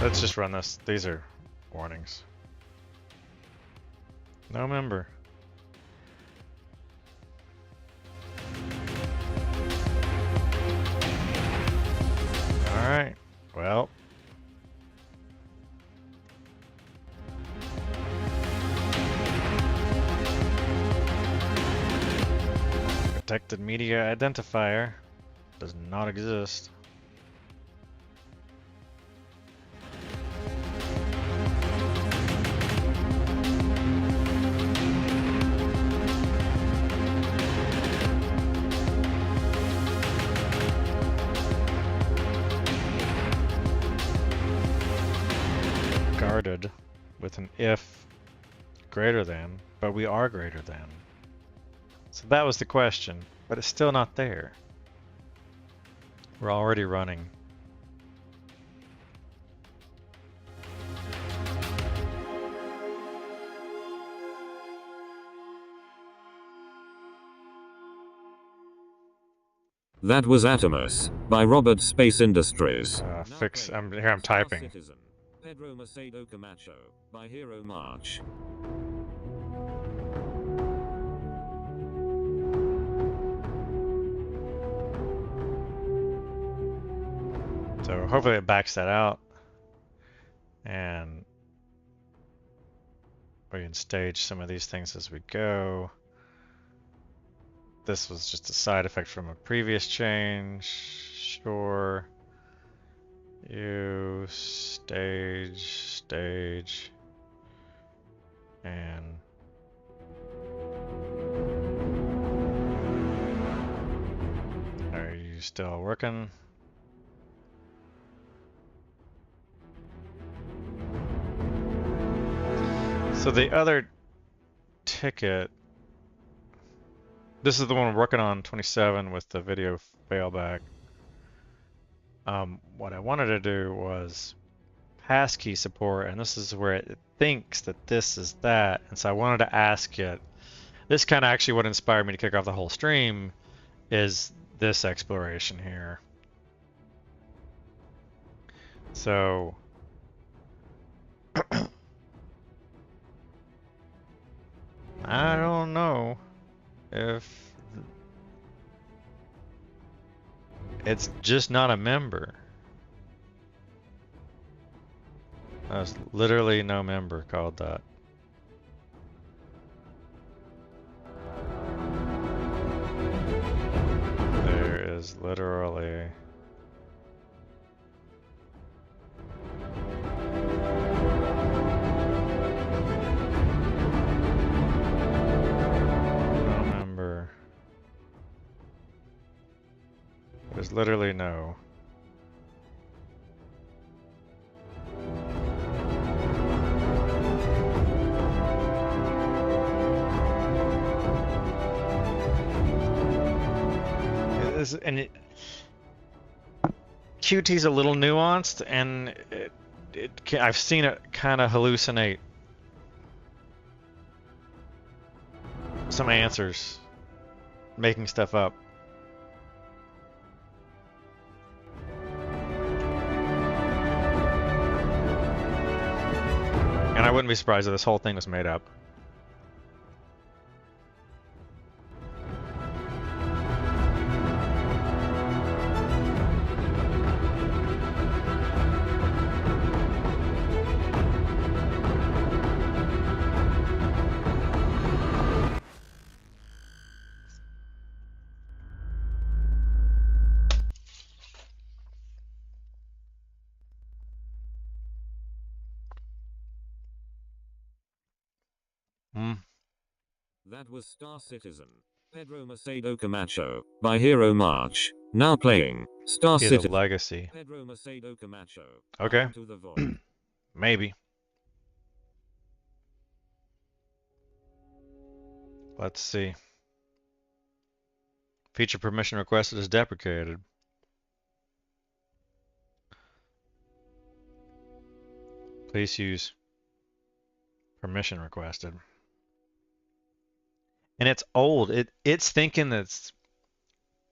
Let's just run this. These are warnings. No member. Alright. Well. Protected media identifier does not exist. With an if greater than, but we are greater than. So that was the question, but it's still not there. We're already running. That was Atomos by Robert Space Industries. Fix. I'm typing. Citizen. Pedro Macedo Camacho by Hero March. So hopefully it backs that out, and we can stage some of these things as we go. This was just a side effect from a previous change. Sure. You stage, and are you still working? So the other ticket, this is the one we're working on, 27, with the video failback. What I wanted to do was passkey support, and this is where it thinks that this is that, and so I wanted to ask it. This kind of actually what inspired me to kick off the whole stream is this exploration here. So I don't know if it's just not a member. There's literally no member called that. There is literally no member. There's literally no. And QT's a little nuanced, and I've seen it kind of hallucinate some answers, making stuff up. And I wouldn't be surprised if this whole thing was made up. That was Star Citizen, Pedro Macedo Camacho, by Hero March. Now playing, Star Citizen. Legacy. Pedro Macedo Camacho. Okay. To the void. Maybe. Let's see. Feature permission requested is deprecated. Please use permission requested. And it's old. It's thinking that's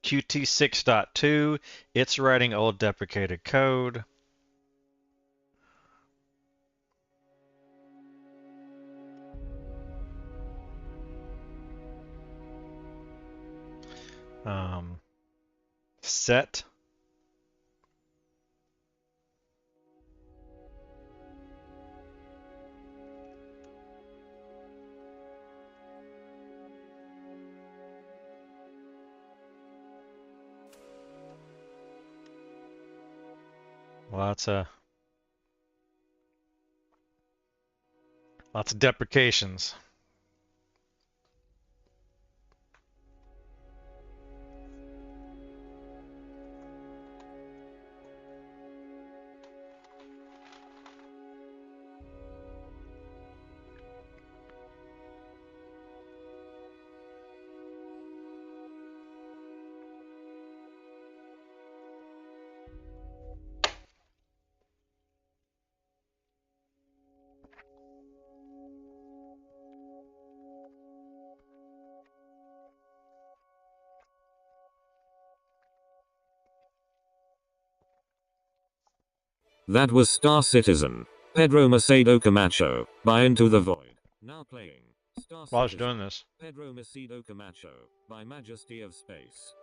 Qt 6.2. It's writing old deprecated code. Set. Lots of deprecations. That was Star Citizen, Pedro Macedo Camacho, by Into the Void. Now playing, Star While I was Citizen, doing this, Pedro Macedo Camacho, by Majesty of Space.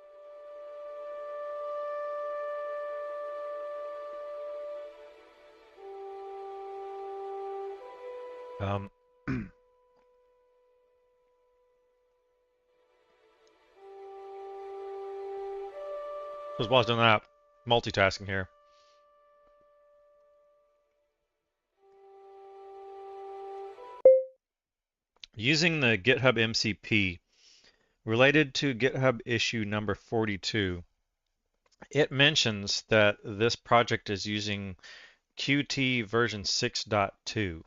because while I was doing that, multitasking here. Using the GitHub MCP, related to GitHub issue number 42, it mentions that this project is using Qt version 6.2.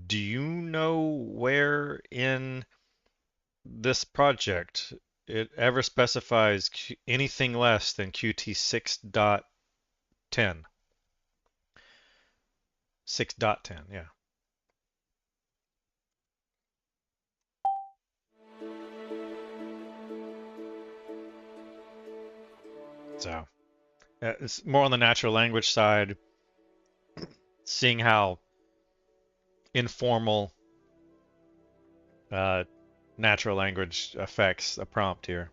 Do you know where in this project it ever specifies anything less than Qt 6.10? 6.10, yeah. So, it's more on the natural language side, seeing how informal natural language affects a prompt here.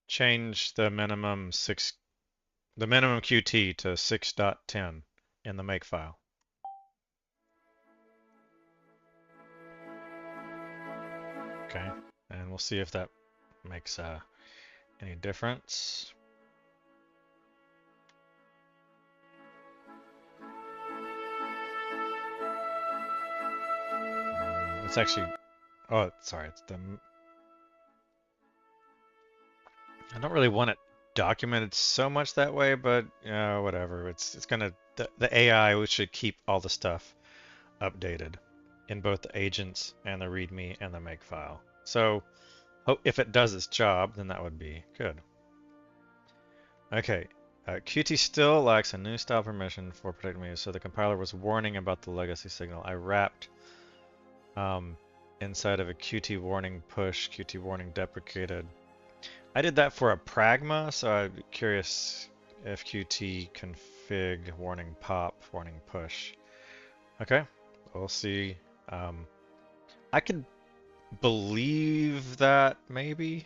Change the minimum Qt to 6.10 in the make file. Okay, and we'll see if that makes any difference. It's actually, oh, sorry, it's the. I don't really want it documented so much that way, but whatever. It's gonna the AI should keep all the stuff updated in both the agents and the README and the make file. So if it does its job, then that would be good. Okay, Qt still lacks a new style permission for protecting me, so the compiler was warning about the legacy signal. I wrapped inside of a Qt warning push, Qt warning deprecated. I did that for a pragma, so I'm curious if Qt config warning pop, warning push. Okay, we'll see. I could believe that maybe.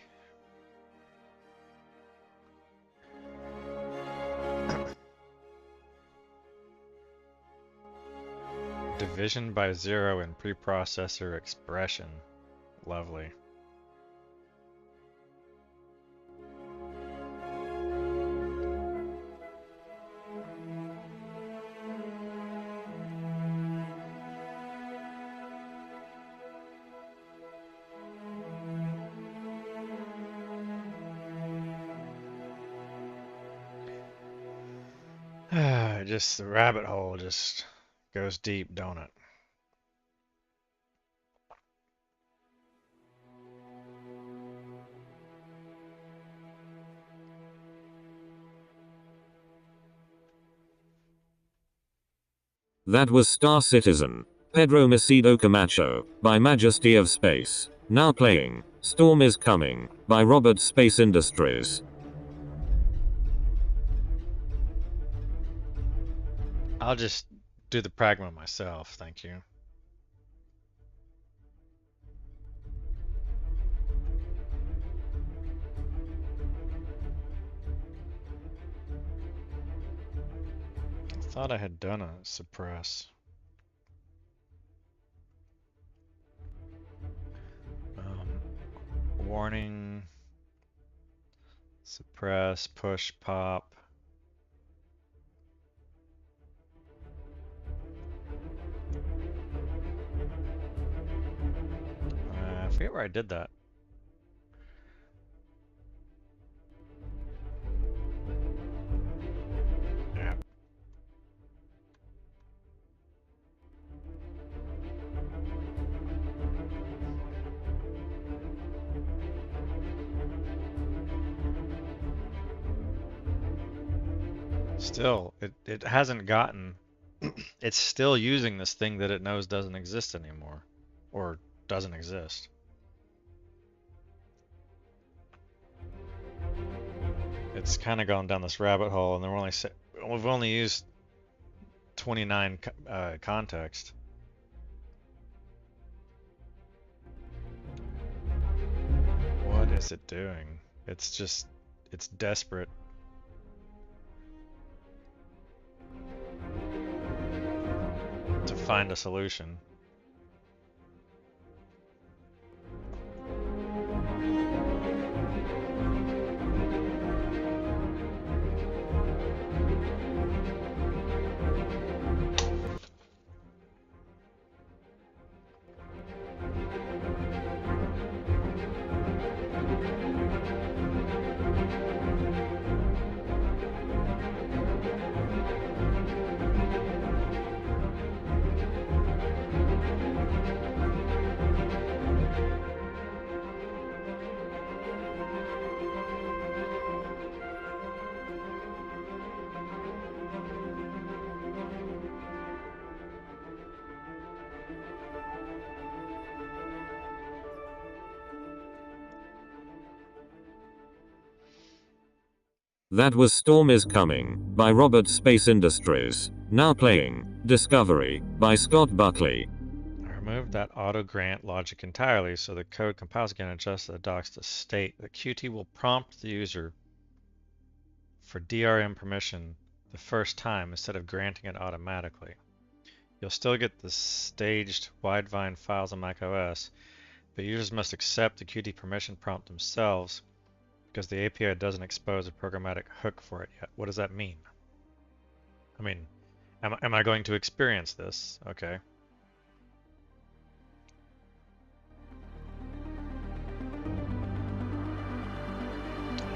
Division by 0 in preprocessor expression. Lovely. Just the rabbit hole just goes deep, don't it? That was Star Citizen, Pedro Macedo Camacho, by Majesty of Space. Now playing, Storm is Coming, by Robert Space Industries. I'll just do the pragma myself, thank you. I thought I had done a suppress. Warning, suppress, push, pop. forget where I did that. Yeah. Still, it hasn't gotten, it's still using this thing that it knows doesn't exist anymore, or doesn't exist. It's kind of gone down this rabbit hole, and we've only used 29 context. What is it doing? It's desperate. To find a solution. That was Storm is Coming, by Robert Space Industries. Now playing, Discovery, by Scott Buckley. I removed that auto grant logic entirely, so the code compiles again and adjusts the docs to state that Qt will prompt the user for DRM permission the first time instead of granting it automatically. You'll still get the staged Widevine files on macOS, but users must accept the Qt permission prompt themselves because the API doesn't expose a programmatic hook for it yet. What does that mean? I mean, am I going to experience this? Okay.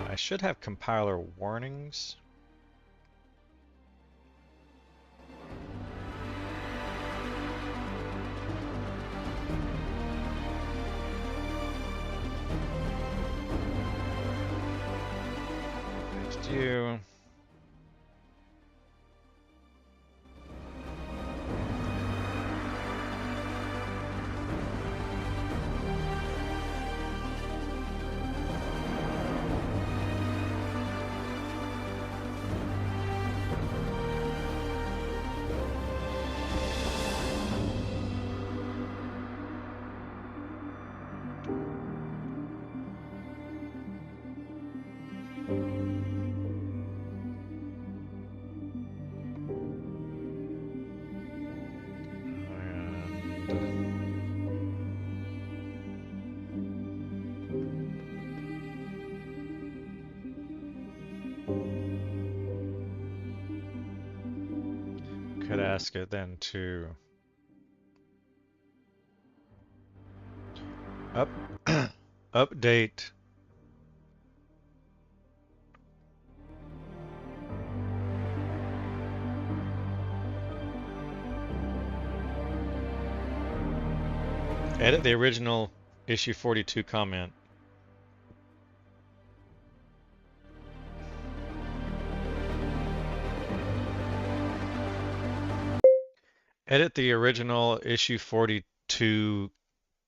I should have compiler warnings. You. Could ask it then to update edit the original issue 42 comment. Edit the original issue 42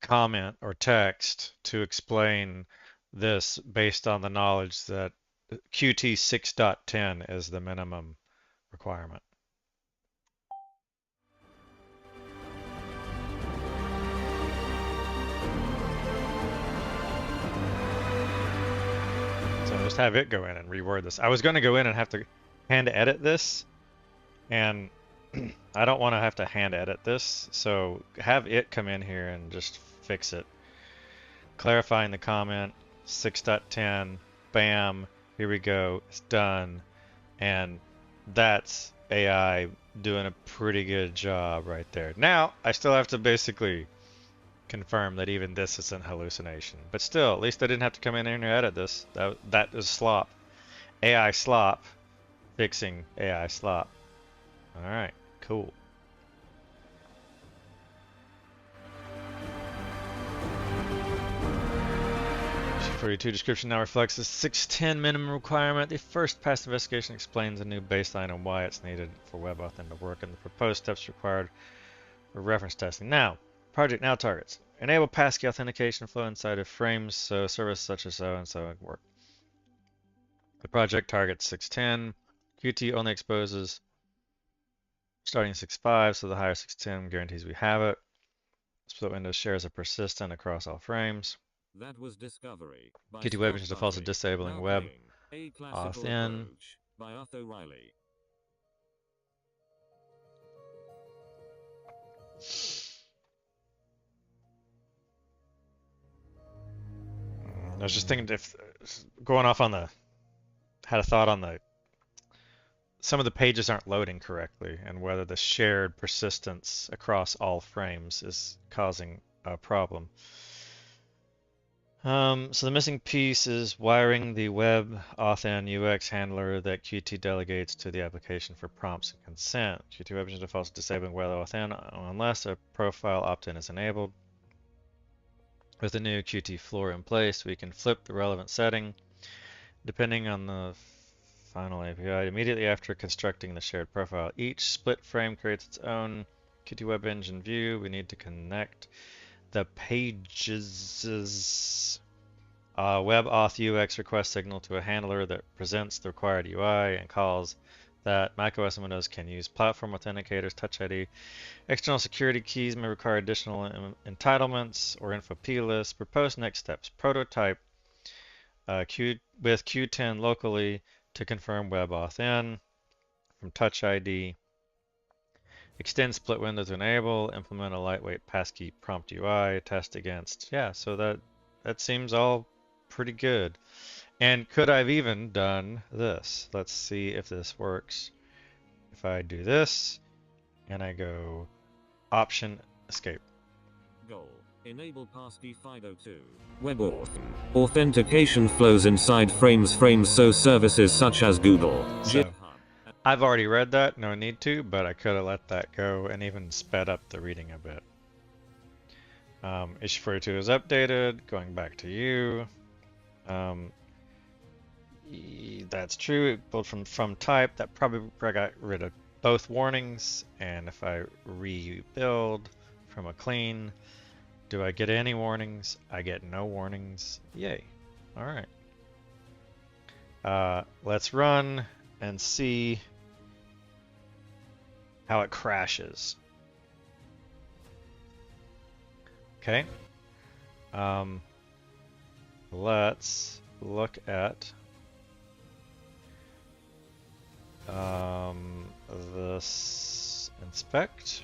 comment or text to explain this based on the knowledge that Qt 6.10 is the minimum requirement. So just have it go in and reword this. I was going to go in and have to hand edit this, and I don't want to have to hand edit this, so have it come in here and just fix it. Clarifying the comment, 6.10, bam, here we go, it's done. And that's AI doing a pretty good job right there. Now, I still have to basically confirm that even this isn't hallucination. But still, at least I didn't have to come in here and edit this. That is slop. AI slop. Fixing AI slop. Alright, cool. 42 description now reflects the 610 minimum requirement. The first past investigation explains a new baseline and why it's needed for WebAuthn to work and the proposed steps required for reference testing. Now, project now targets. Enable passkey authentication flow inside of Phraims so services such as so and so can work. The project targets 610. Qt only exposes starting 6.5, so the higher 610 guarantees we have it. Split window shares are persistent across all frames. That was Discovery. Qt Web Engine defaults to disabling web authn. By Utho Riley. I was just thinking if going off on had a thought on some of the pages aren't loading correctly and whether the shared persistence across all frames is causing a problem. So the missing piece is wiring the web authn UX handler that Qt delegates to the application for prompts and consent. Qt Web Engine defaults disabling web authn unless a profile opt-in is enabled. With the new Qt floor in place, we can flip the relevant setting depending on the final API immediately after constructing the shared profile. Each split frame creates its own Qt Web Engine view. We need to connect the page's web auth UX request signal to a handler that presents the required UI and calls that macOS and Windows can use platform authenticators, Touch ID. External security keys may require additional entitlements or info plists. Proposed next steps. Prototype with Q10 locally to confirm web authn from Touch ID. Extend split window to enable, implement a lightweight passkey prompt UI, test against. Yeah, so that seems all pretty good. And could I've even done this? Let's see if this works. If I do this and I go option escape. Goal. Enable passkey FIDO2. WebAuthn. Authentication flows inside Phraims so services such as Google, So, GitHub. I've already read that, no need to, but I could have let that go and even sped up the reading a bit. Issue 42 is updated, going back to you. That's true, it built from type, that probably got rid of both warnings, and if I rebuild from a clean, do I get any warnings? I get no warnings, yay, alright. Let's run and see how it crashes. Okay. Let's look at this inspect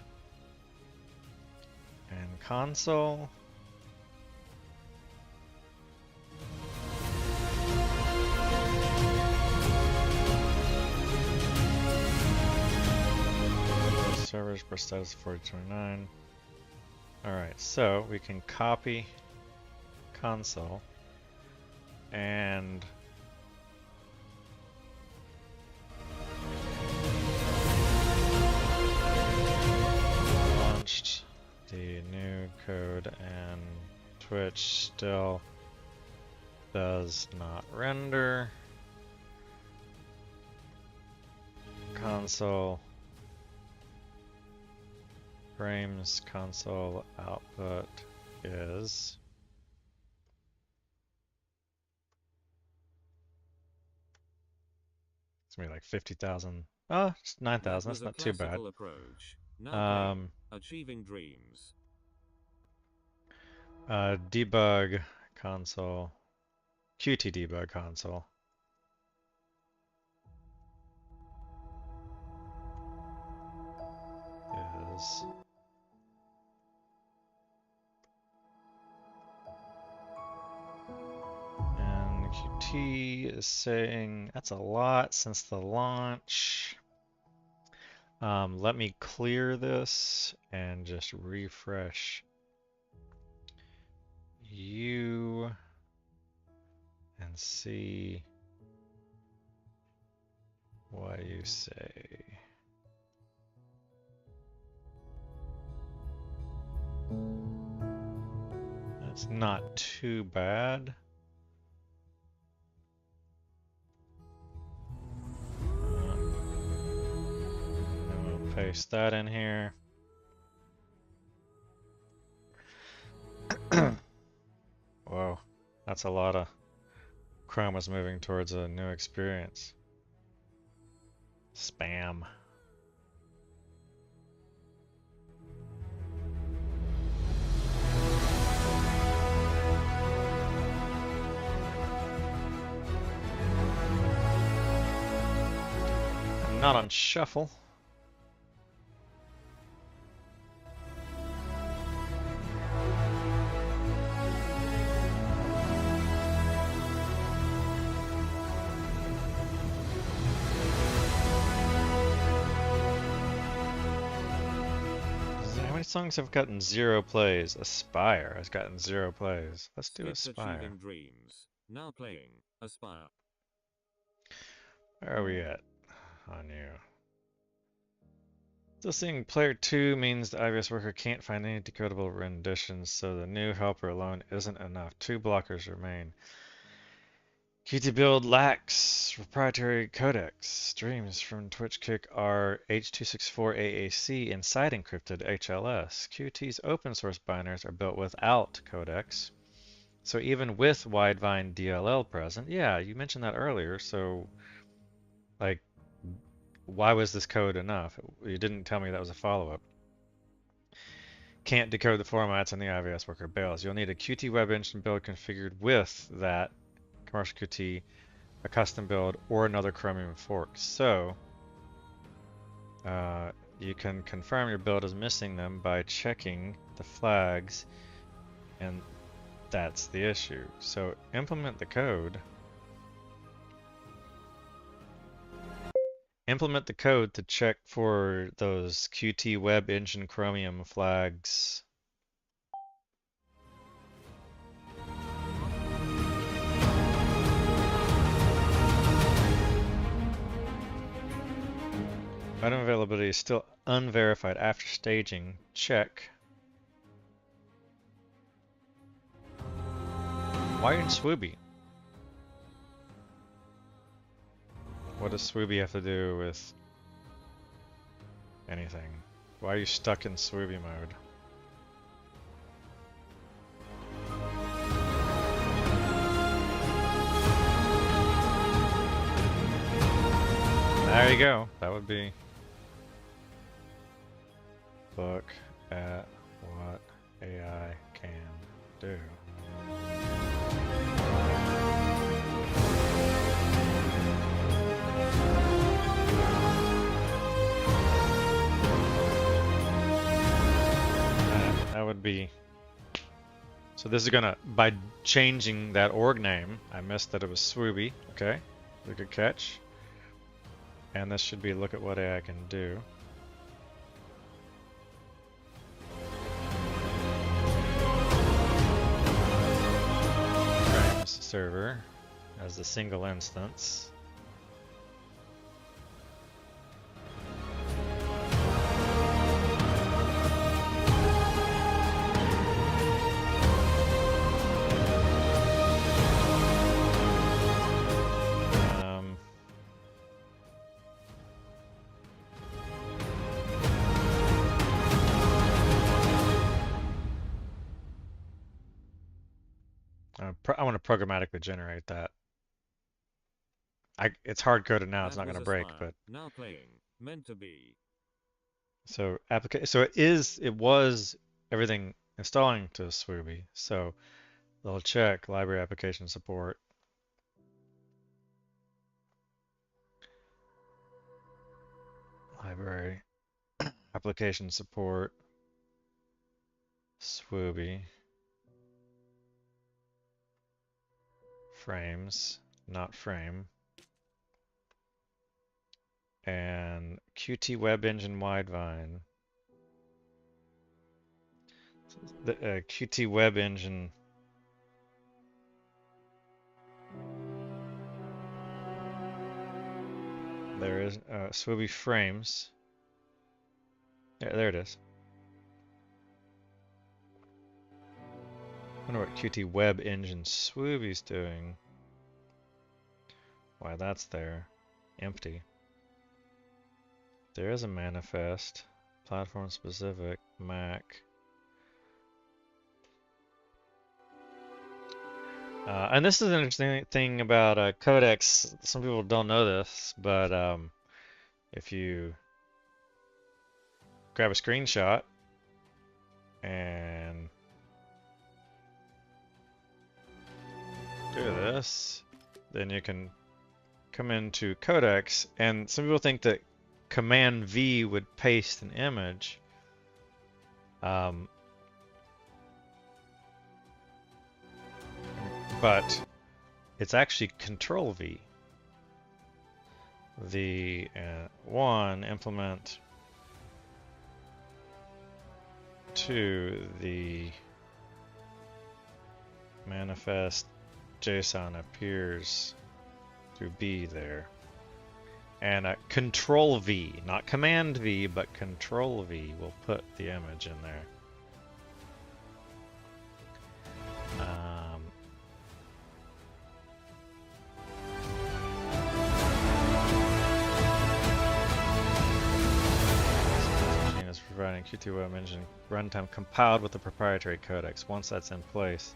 and console. Servers per status 4029. Alright, so we can copy console and launched the new code and Twitch still does not render. Console Phraims console output is it's gonna be like 50,000. Oh, it's 9,000. That's not too bad. Achieving dreams. Debug console, Qt debug console. Is and Qt is saying that's a lot since the launch. Let me clear this and just refresh U and see what you say. That's not too bad. And we'll paste that in here. Whoa, that's a lot of chromas moving towards a new experience. Spam. I'm not on shuffle. How many songs have gotten 0 plays? Aspire has gotten 0 plays. Let's do Skips Aspire. Achieving Dreams. Now playing Aspire. Where are we at on you? Still seeing player 2 means the IVS worker can't find any decodable renditions, so the new helper alone isn't enough. 2 blockers remain. Qt build lacks proprietary codecs. Streams from Twitch Kick are H.264 AAC and side encrypted HLS. Qt's open source binaries are built without codecs. So even with Widevine DLL present, yeah, you mentioned that earlier, so like why was this code enough? You didn't tell me that was a follow-up. Can't decode the formats and the IVS worker bails. You'll need a Qt web engine build configured with that commercial Qt, a custom build, or another Chromium fork. So you can confirm your build is missing them by checking the flags, and that's the issue. So implement the code. Implement the code to check for those Qt web engine Chromium flags. Item availability is still unverified after staging. Check. Why are you in swwwooby? What does swwwooby have to do with anything? Why are you stuck in swwwooby mode? There you go. That would be look at what AI can do. That would be, so this is gonna, by changing that org name, I missed that it was swwwooby, okay, good catch. And this should be look at what AI can do. Phraims server as the single instance. I want to programmatically generate that. It's hard coded now. It's not going to break, but now playing meant to be. So it was everything installing to swwwooby. So they'll check library application support. Library application support. swwwooby. Phraims, not frame. And Qt web engine Widevine. The Qt web engine There is swwwooby Phraims. Yeah, there it is. Wonder what Qt Web Engine swwwooby's doing. Why that's there. Empty. There is a manifest. Platform specific. Mac. And this is an interesting thing about Codex. Some people don't know this, but if you grab a screenshot and do this, then you can come into Codex, and some people think that Command V would paste an image. But it's actually Control V. The one implement to the manifest JSON appears through B there. And Control V, not Command V, but Control V will put the image in there. Providing Qt Web Engine runtime compiled with the proprietary codex. Once that's in place,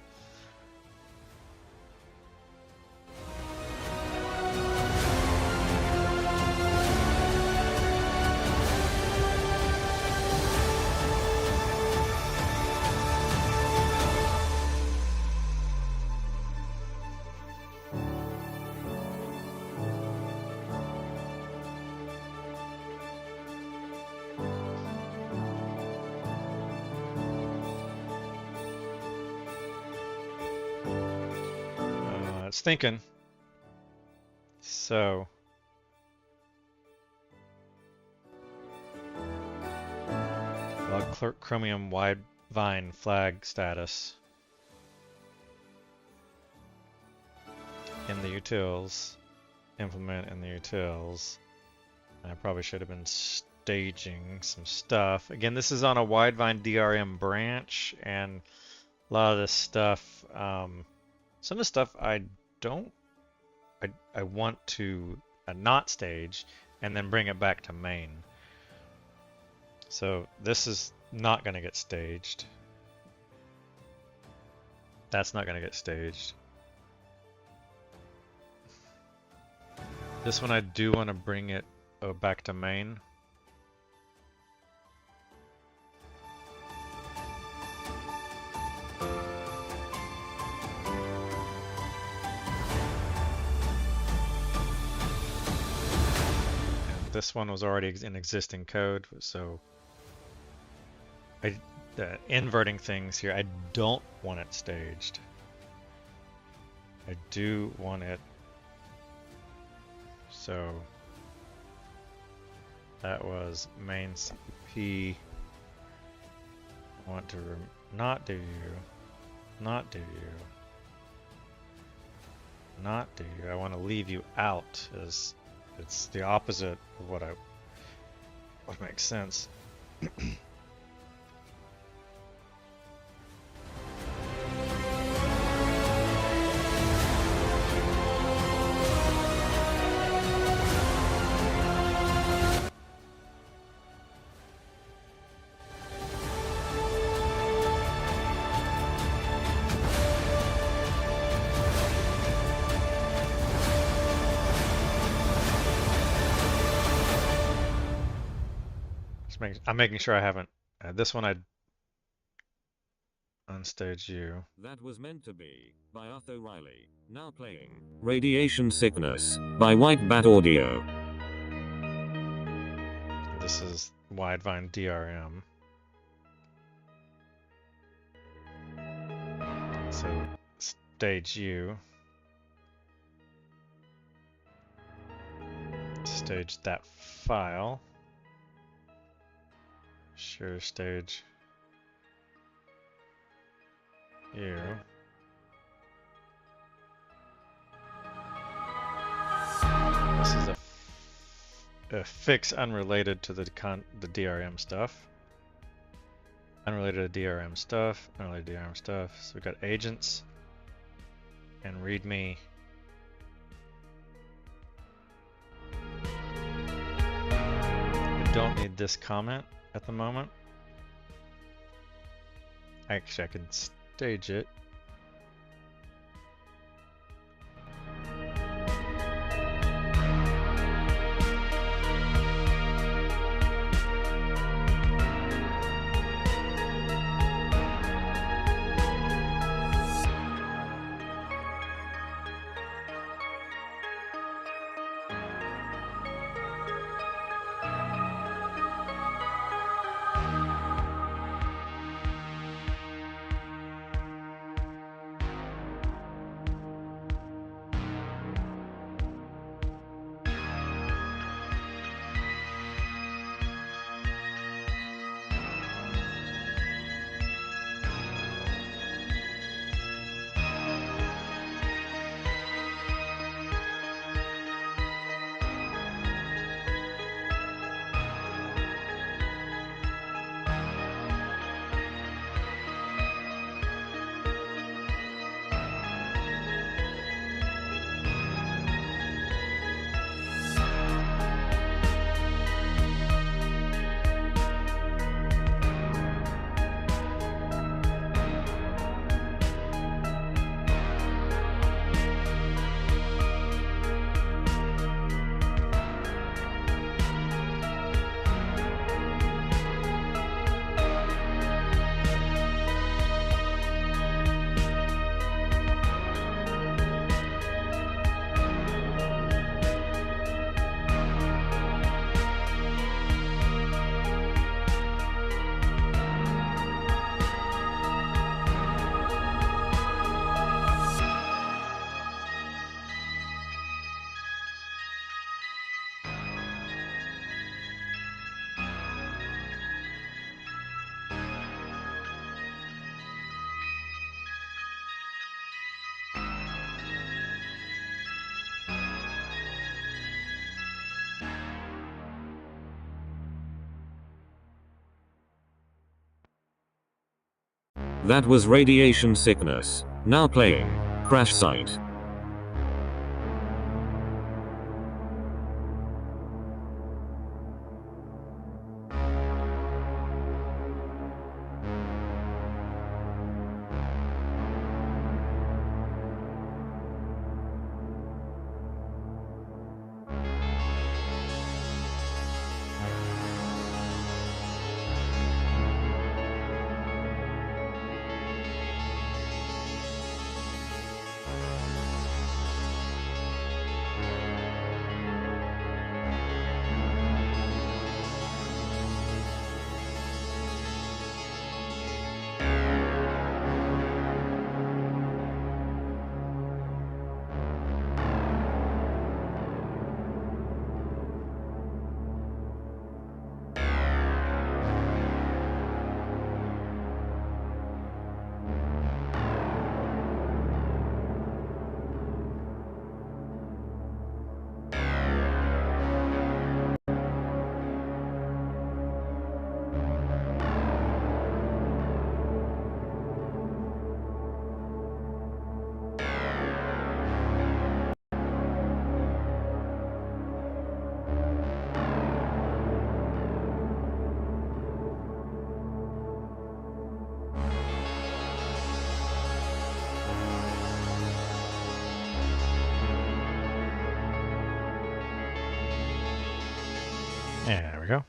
thinking. So log chromium wide vine flag status in the utils, implement in the utils. I probably should have been staging some stuff. Again, this is on a wide vine DRM branch, and a lot of this stuff, some of the stuff I want to not stage and then bring it back to main. So this is not going to get staged. That's not going to get staged. This one I do want to bring it back to main. This one was already in existing code, so inverting things here, I don't want it staged. I do want it, so that was main CP. I want to not do you, not do you, not do you. I want to leave you out as it's the opposite of what makes sense. I'm making sure I haven't. This one I unstage you. That was meant to be by Utho Riley. Now playing Radiation Sickness by White Bat Audio. This is Widevine DRM. So stage you. Stage that file. Sure, stage you. This is a a fix unrelated to the DRM stuff. Unrelated to DRM stuff. Unrelated to DRM stuff. So we got agents and README. We don't need this comment at the moment. Actually, I can stage it. That was Radiation Sickness. Now playing Crash Site. There we go.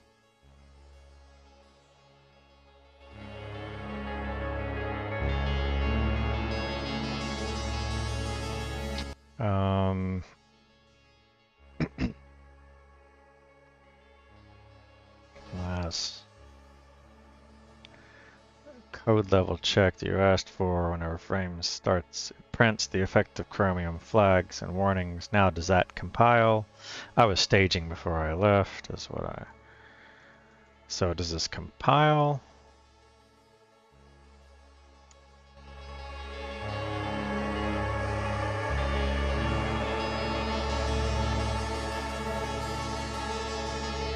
Last code level check that you asked for whenever Phraims starts. It prints the effective Chromium flags and warnings. Now does that compile? I was staging before I left, is what I... So does this compile?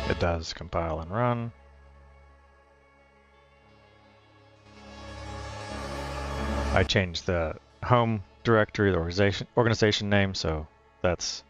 It does compile and run. I changed the home directory, the organization name, so that's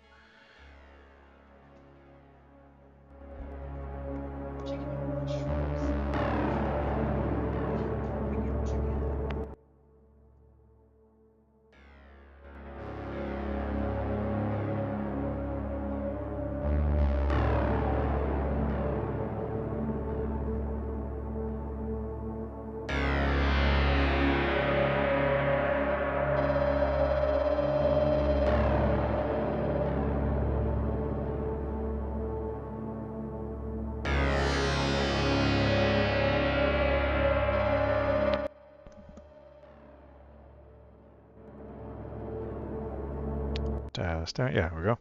yeah, here we go.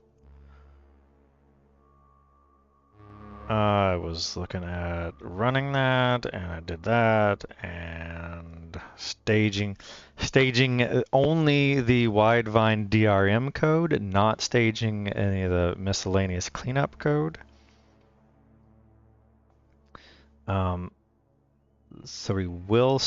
I was looking at running that, and I did that, and staging only the Widevine DRM code, not staging any of the miscellaneous cleanup code. So we will.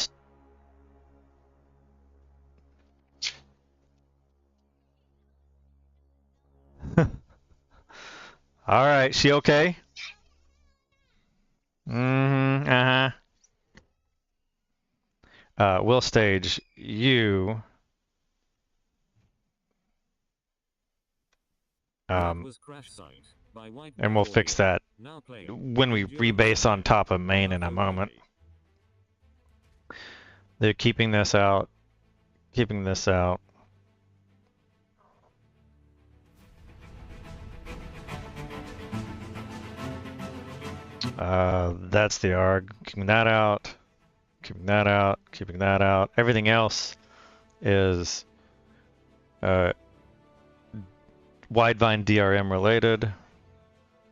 All right, she okay? Mm-hmm. We'll stage you. And we'll fix that when we rebase on top of main in a moment. They're keeping this out, keeping this out. That's the arg. Keeping that out, keeping that out, keeping that out. Everything else is Widevine DRM related.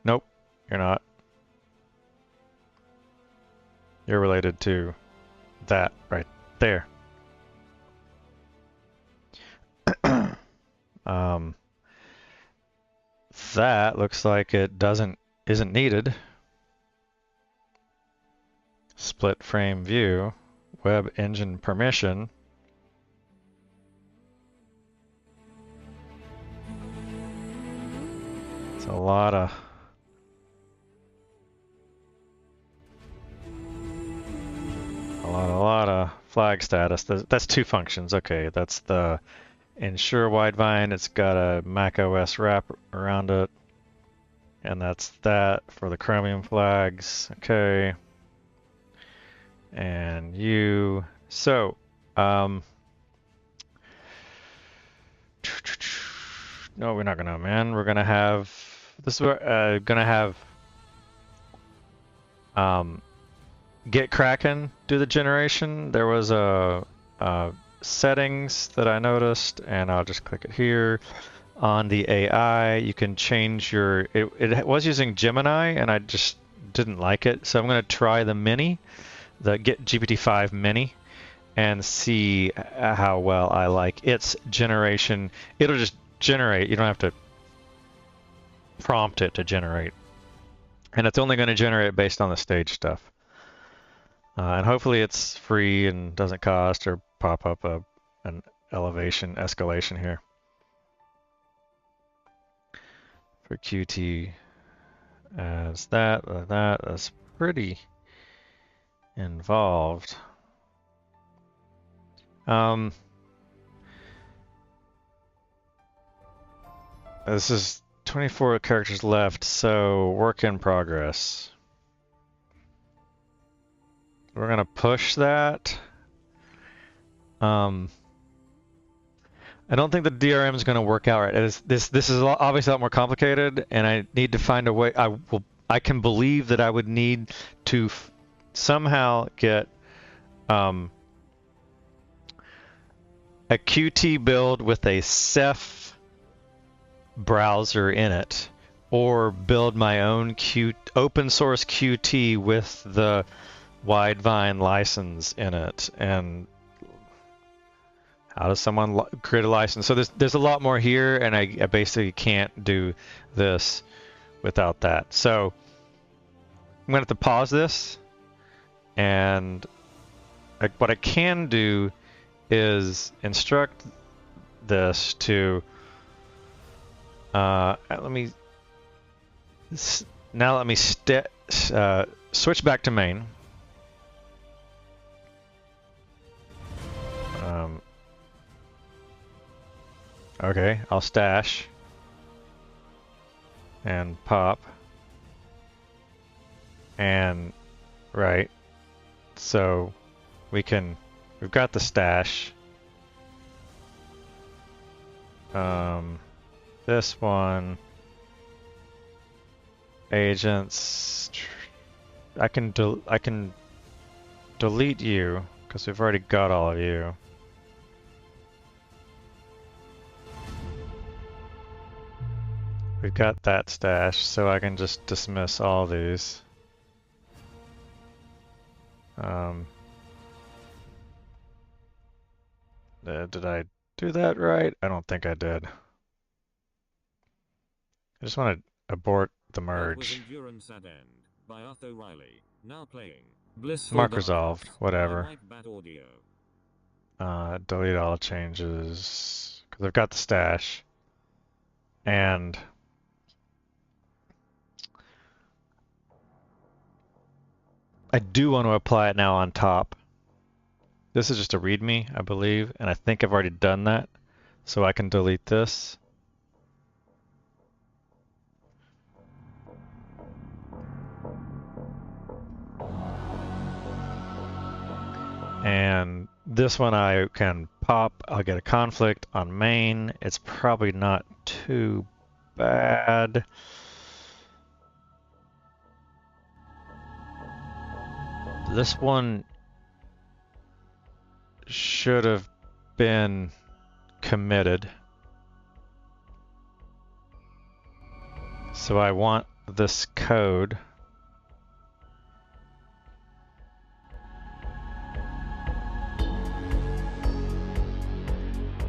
Nope, you're not. You're related to that right there. That looks like it isn't needed. Split frame view, web engine permission. It's a lot of flag status. That's two functions. Okay, that's the ensure Widevine. It's got a Mac OS wrap around it, and that's that for the Chromium flags. Okay. And you, so, no, we're not gonna, man. We're gonna have, this is where, gonna have, get Kraken do the generation. There was a settings that I noticed, and I'll just click it here. On the AI, you can change your, it was using Gemini, and I just didn't like it. So I'm gonna try the mini. The Get GPT-5 Mini and see how well I like its generation. It'll just generate. You don't have to prompt it to generate. And it's only going to generate based on the stage stuff. And hopefully it's free and doesn't cost or pop up an escalation here. For QT as that's pretty involved. This is 24 characters left, so work in progress. We're gonna push that. I don't think the DRM is gonna work out right. This is obviously a lot more complicated, and I need to find a way. I can believe that I would need to somehow get a Qt build with a Ceph browser in it, or build my own open source Qt with the Widevine license in it. And how does someone create a license? So there's a lot more here, and I basically can't do this without that. So gonna have to pause this, and what I can do is instruct this to let me switch back to main. Okay, I'll stash and pop and right, so we've got the stash. This one, agents, I can delete you because we've already got all of you. We've got that stash, so I can just dismiss all these. Did I do that right? I don't think I did. I just want to abort the That was merge. Endurance at End by Utho Riley. Now playing Blissful Mark Darkness resolved, whatever. by NightVsKnight Audio. Delete all changes, because I've got the stash. And I do want to apply it now on top. This is just a README, I believe, and I think I've already done that, so I can delete this. And this one I can pop, I'll get a conflict on main. It's probably not too bad. This one should have been committed. So I want this code.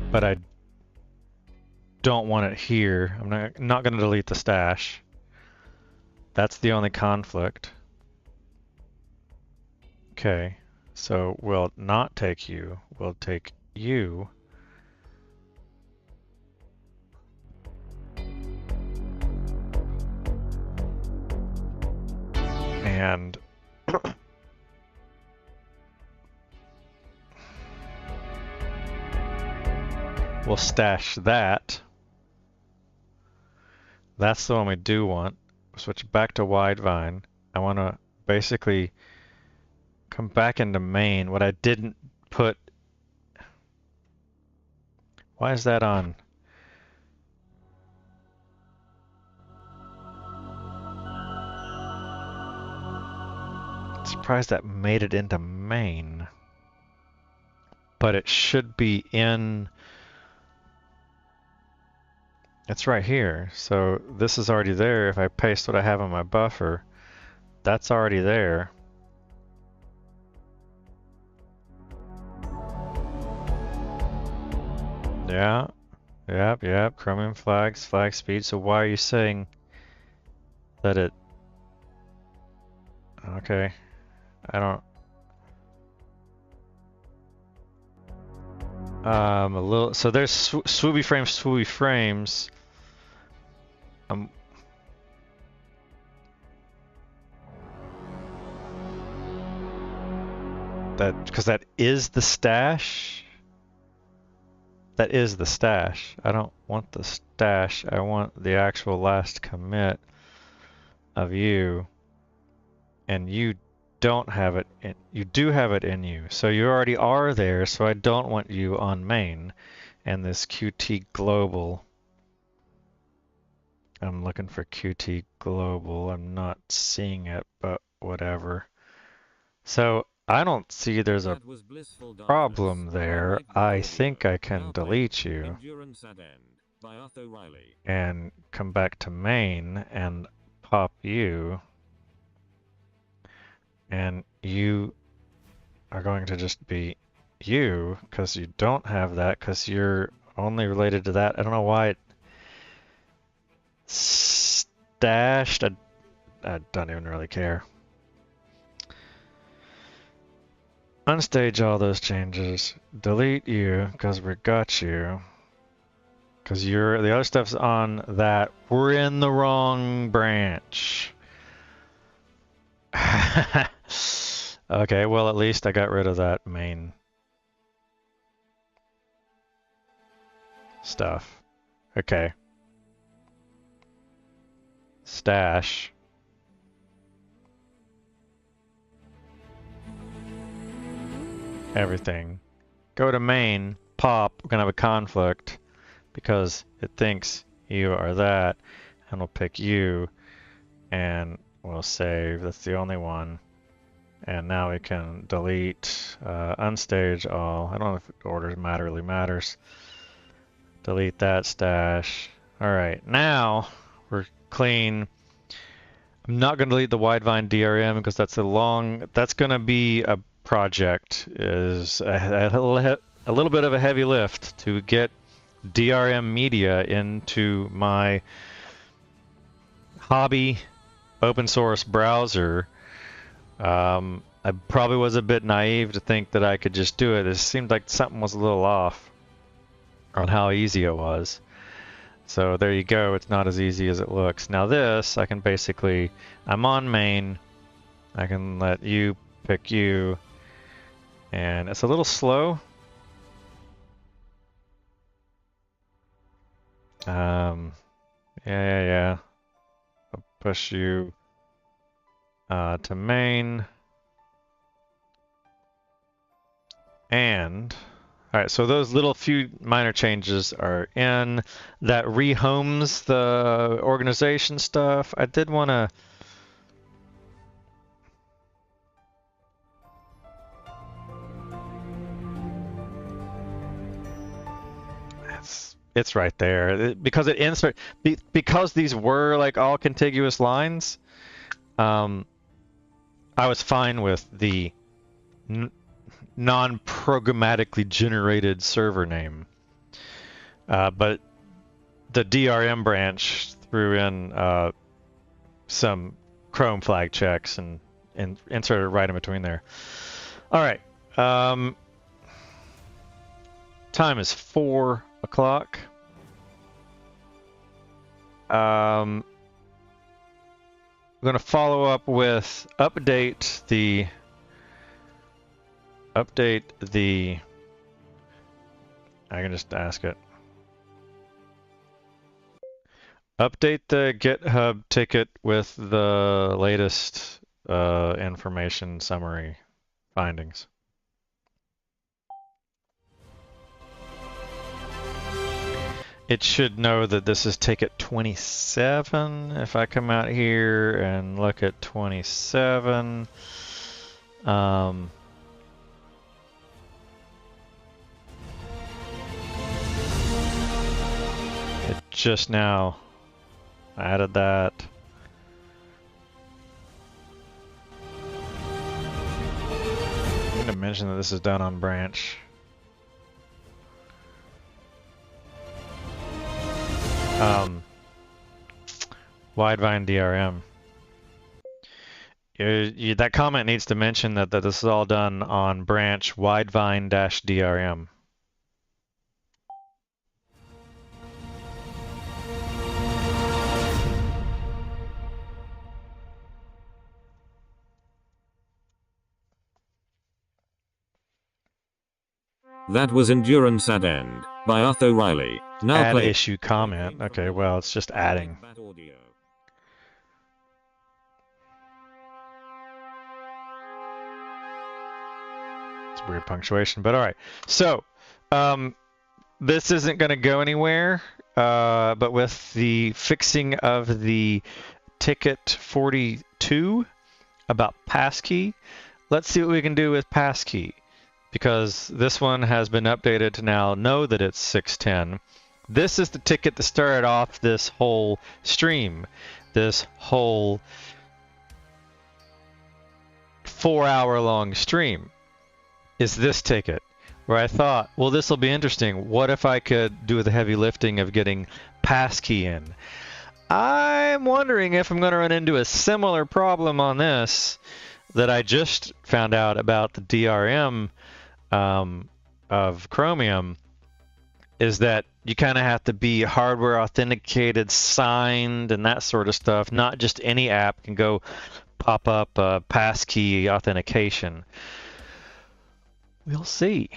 But I don't want it here. I'm not going to delete the stash. That's the only conflict. Okay, so we'll not take you. We'll take you. And we'll stash that. That's the one we do want. Switch back to wide vine. I want to basically come back into main. What I didn't put... Why is that on? Surprised that made it into main. But it should be in... It's right here, so this is already there. If I paste what I have on my buffer, that's already there. Yeah, yep, chromium flags, flag speed. So why are you saying that it... Okay, I don't... a little... So there's swwwooby frames. Because that is the stash. That is the stash. I don't want the stash. I want the actual last commit of you. And you don't have it in, you do have it in you. So you already are there, so I don't want you on main. And this Qt global. I'm looking for Qt global. I'm not seeing it, but whatever. So I don't see there's a problem there. I think I can delete you and come back to main and pop you. And you are going to just be you because you don't have that because you're only related to that. I don't know why it stashed. I don't even really care. Unstage all those changes. Delete you, because we got you. Because the other stuff's on that. We're in the wrong branch. Okay, well, at least I got rid of that main stuff. Okay. Stash. Everything. Go to main, pop, we're gonna have a conflict because it thinks you are that, and we'll pick you, and we'll save. That's the only one. And now we can delete, unstage all. I don't know if orders really matters. Delete that stash. Alright, now we're clean. I'm not going to delete the Widevine DRM because that's that's going to be a project. Is a little bit of a heavy lift to get DRM media into my hobby open source browser. I probably was a bit naive to think that I could just do it. It seemed like something was a little off on how easy it was. So there you go, it's not as easy as it looks. Now this, I can basically, I'm on main, I can let you pick you, and it's a little slow. Yeah. I'll push you to main. And alright, so those little few minor changes are in. That rehomes the organization stuff. I did want to it's right there because it insert because these were like all contiguous lines. I was fine with the non-programmatically generated server name, but the DRM branch threw in some Chrome flag checks and inserted it right in between there. All right, time is 4 o'clock. I'm going to follow up with update the I can just ask it. Update the GitHub ticket with the latest information summary findings. It should know that this is ticket 27. If I come out here and look at 27, it just now added that. I'm going to mention that this is done on branch. Widevine DRM. That comment needs to mention that this is all done on branch Widevine-DRM. That was Endurance at End by Utho Riley. Now Add play issue comment. Okay, well, it's just adding. It's weird punctuation, but all right. So, this isn't going to go anywhere, but with the fixing of the ticket 42 about passkey, let's see what we can do with passkey. Because this one has been updated to now know that it's 610. This is the ticket that started off this whole stream, this whole 4-hour-long stream, is this ticket, where I thought, well, this will be interesting. What if I could do the heavy lifting of getting passkey in? I'm wondering if I'm going to run into a similar problem on this. that I just found out about the DRM of Chromium is that you kind of have to be hardware authenticated, signed, and that sort of stuff. Not just any app can go pop up a passkey authentication. We'll see.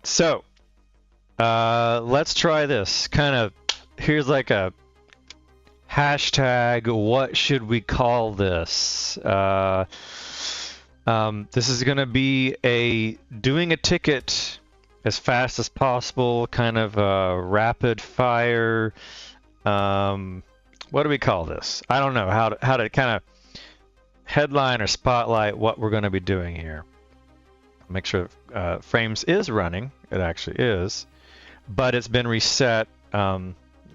So let's try this. Kind of, here's like a hashtag, what should we call this? This is going to be doing a ticket as fast as possible, kind of a rapid fire. What do we call this? I don't know how to kind of headline or spotlight what we're going to be doing here. Make sure Phraims is running. It actually is, but it's been reset.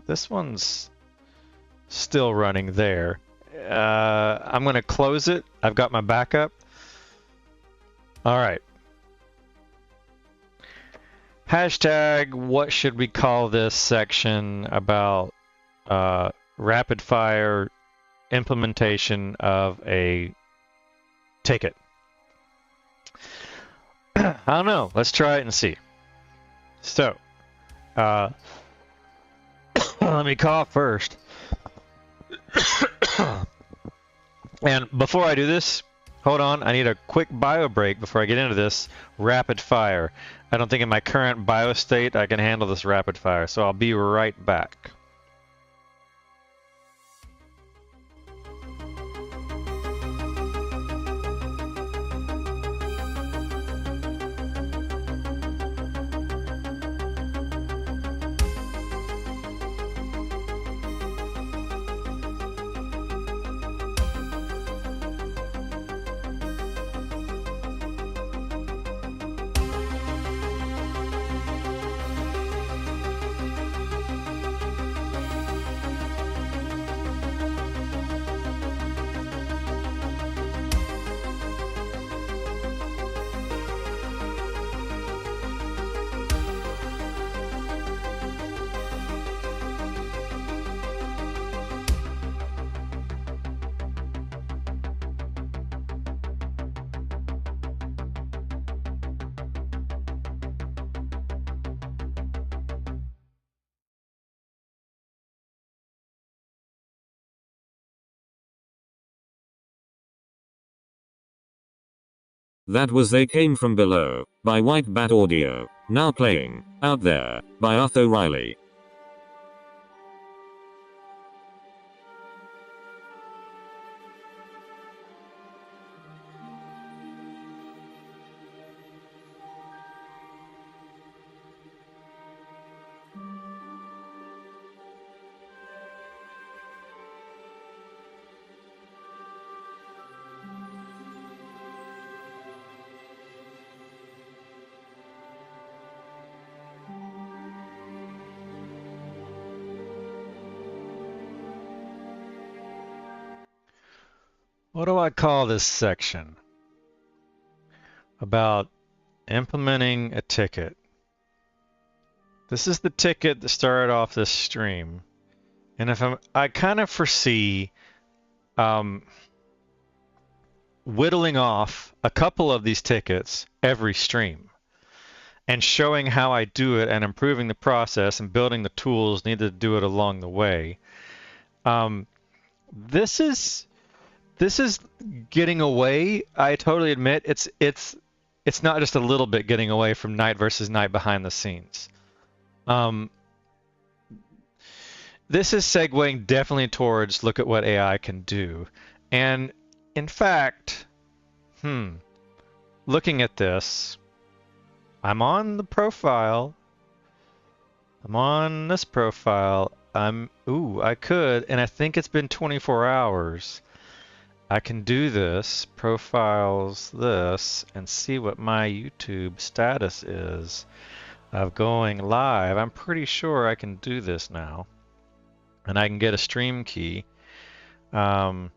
This one's still running there. I'm going to close it. I've got my backup. All right. Hashtag, what should we call this section about rapid fire implementation of a ticket? I don't know. Let's try it and see. So, let me cough first. And before I do this, hold on, I need a quick bio break before I get into this. Rapid fire. I don't think in my current bio state I can handle this rapid fire, so I'll be right back. That was They Came From Below, by White Bat Audio, now playing, Out There, by Utho Riley. What do I call this section? About implementing a ticket. This is the ticket that started off this stream. And if I kind of foresee whittling off a couple of these tickets every stream and showing how I do it and improving the process and building the tools needed to do it along the way. This is getting away. I totally admit it's not just a little bit getting away from NightVsKnight behind the scenes. This is segueing definitely towards look at what AI can do. And in fact, looking at this, I'm on the profile. I'm on this profile. I could, and I think it's been 24 hours. I can do this, profiles this, and see what my YouTube status is of going live. I'm pretty sure I can do this now. And I can get a stream key. Yeah,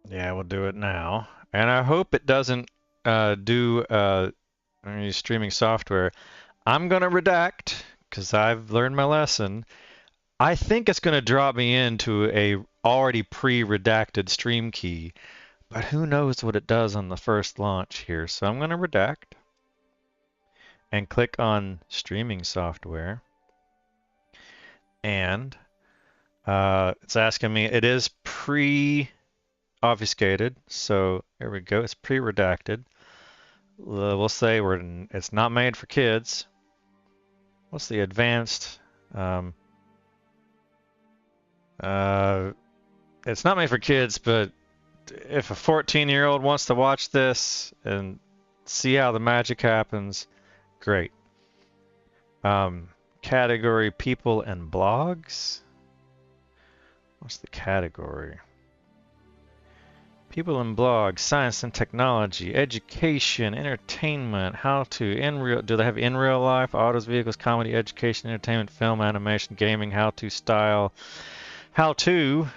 we'll do it now. And I hope it doesn't do any streaming software. I'm going to redact, because I've learned my lesson. I think it's going to drop me into a already pre-redacted stream key, but who knows what it does on the first launch here. So I'm going to redact and click on streaming software. And it's asking me, it is pre-obfuscated. So here we go, it's pre-redacted. We'll say it's not made for kids. What's the advanced? It's not made for kids, but if a 14-year-old wants to watch this and see how the magic happens, great. Category people and blogs. What's the category? People and blogs, science and technology, education, entertainment, how to, do they have in real life, autos, vehicles, comedy, education, entertainment, film, animation, gaming, how to, style, how to,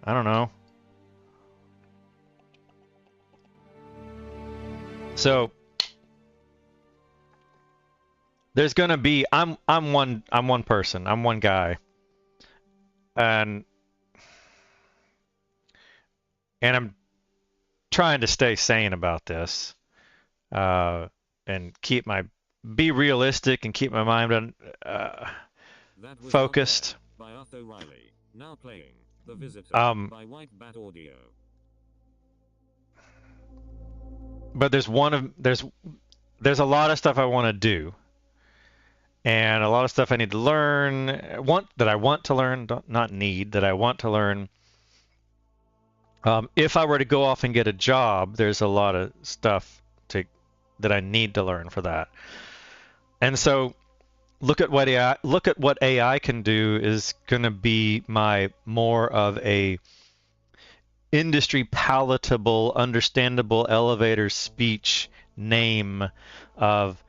I don't know. So there's gonna be, I'm one person, I'm one guy, and I'm trying to stay sane about this, and be realistic and keep my mind focused. By Utho Riley. Now playing The Visitor by White Bat Audio. But there's a lot of stuff I want to do, and a lot of stuff I need to learn. That I want to learn, not need, that I want to learn. If I were to go off and get a job, there's a lot of stuff that I need to learn for that. And so, look at what AI can do is going to be my more of a industry palatable, understandable elevator speech name of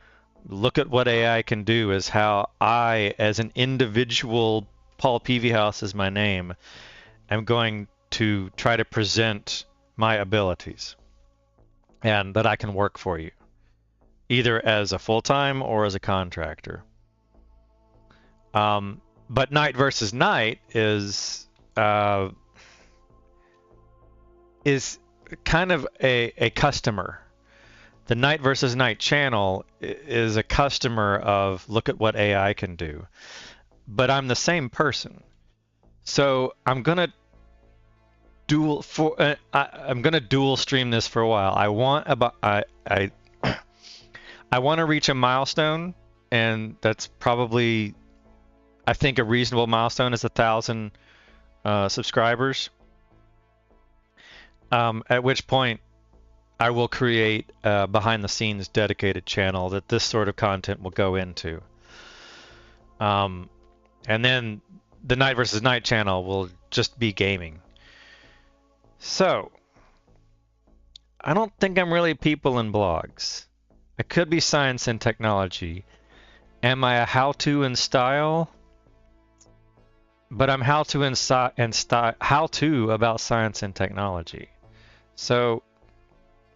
look at what AI can do is how I, as an individual, Paul Peavyhouse is my name, am going to try to present my abilities and that I can work for you, either as a full-time or as a contractor. But NightVsKnight is kind of a customer. The NightVsKnight channel is a customer of look at what AI can do. But I'm the same person. So I'm gonna dual stream this for a while. I want to reach a milestone, and that's probably, I think a reasonable milestone is 1,000 subscribers. At which point I will create a behind-the-scenes dedicated channel that this sort of content will go into. And then the NightVsKnight channel will just be gaming. So, I don't think I'm really people in blogs. I could be science and technology. Am I a how-to and style? But I'm how-to about science and technology. So,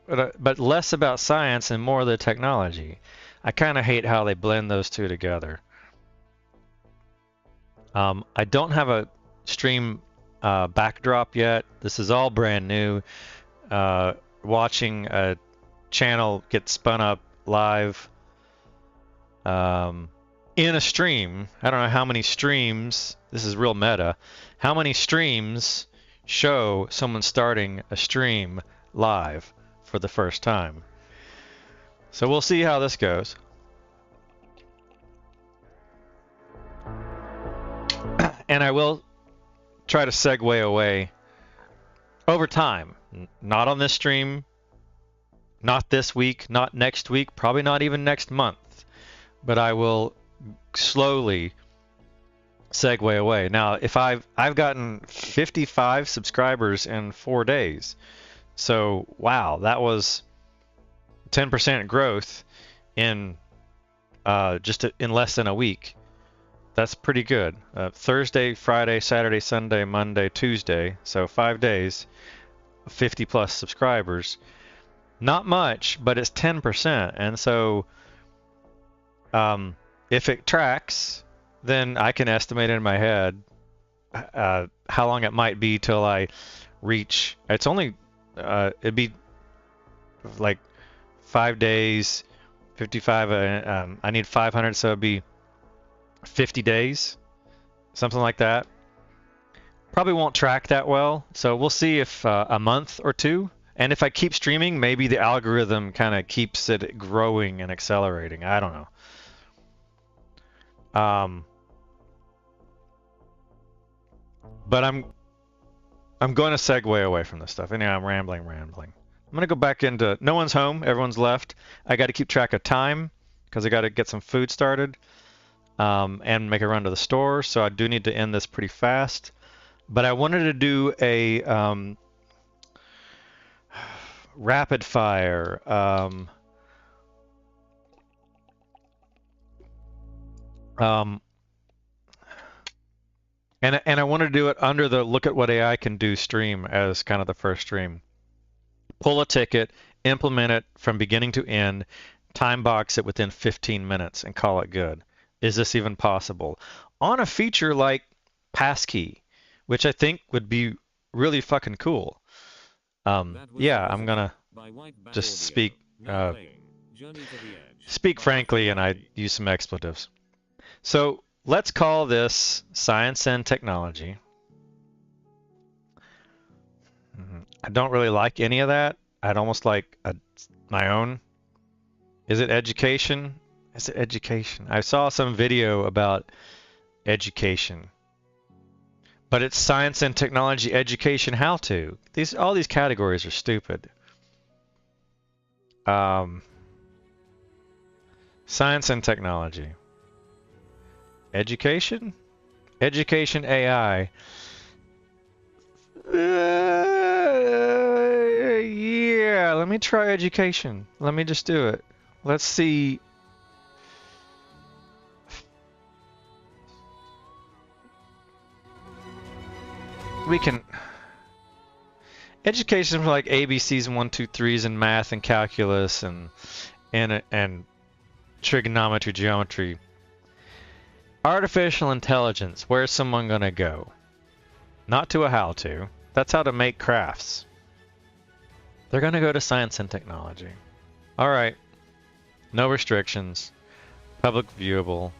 but less about science and more of the technology. I kind of hate how they blend those two together. I don't have a stream backdrop yet. This is all brand new. Watching a channel get spun up live in a stream. I don't know how many streams, this is real meta, how many streams show someone starting a stream live for the first time. So we'll see how this goes. And I will try to segue away over time. Not on this stream, not this week, not next week, probably not even next month. But I will slowly segue away. Now, if I've gotten 55 subscribers in 4 days. So, wow, that was 10% growth in in less than a week. That's pretty good. Thursday, Friday, Saturday, Sunday, Monday, Tuesday. So 5 days, 50 plus subscribers. Not much, but it's 10%. And so if it tracks, then I can estimate in my head how long it might be till I reach. It's only it'd be like 5 days, 55. I need 500, so it'd be 50 days, something like that. Probably won't track that well, so we'll see if a month or two. And if I keep streaming, maybe the algorithm kind of keeps it growing and accelerating. I don't know. But I'm going to segue away from this stuff. Anyway, I'm rambling. I'm going to go back into, no one's home, everyone's left. I got to keep track of time because I got to get some food started and make a run to the store. So I do need to end this pretty fast. But I wanted to do a rapid fire. And I want to do it under the look at what AI can do stream as kind of the first stream. Pull a ticket, implement it from beginning to end, time box it within 15 minutes and call it good. Is this even possible? On a feature like Passkey, which I think would be really fucking cool. Yeah, I'm gonna just speak frankly, and I use some expletives. So let's call this science and technology. I don't really like any of that. I'd almost like my own. Is it education? Is it education? I saw some video about education. But it's science and technology education how to. All these categories are stupid. Science and technology. Education? Education AI. Yeah, let me try education. Let me just do it. Let's see. We can. Education for like ABCs and 1, 2, 3s and math and calculus and trigonometry, geometry. Artificial intelligence. Where's someone gonna go? Not to a how-to. That's how to make crafts. They're gonna go to science and technology. All right. No restrictions. Public viewable.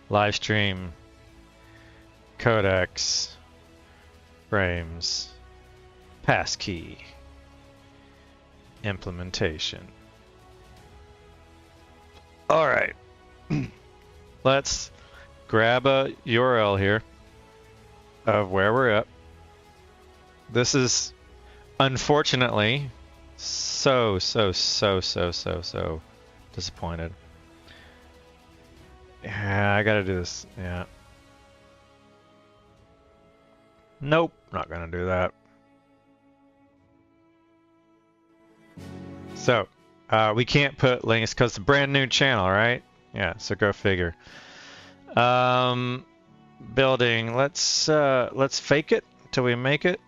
Live stream. Codex. Phraims. Passkey. Implementation. All right. Let's grab a URL here of where we're at. This is unfortunately so disappointed. Yeah, I gotta do this. Yeah. Nope, not gonna do that. So, we can't put links because it's a brand new channel, right? Yeah, so go figure. Building. Let's fake it till we make it.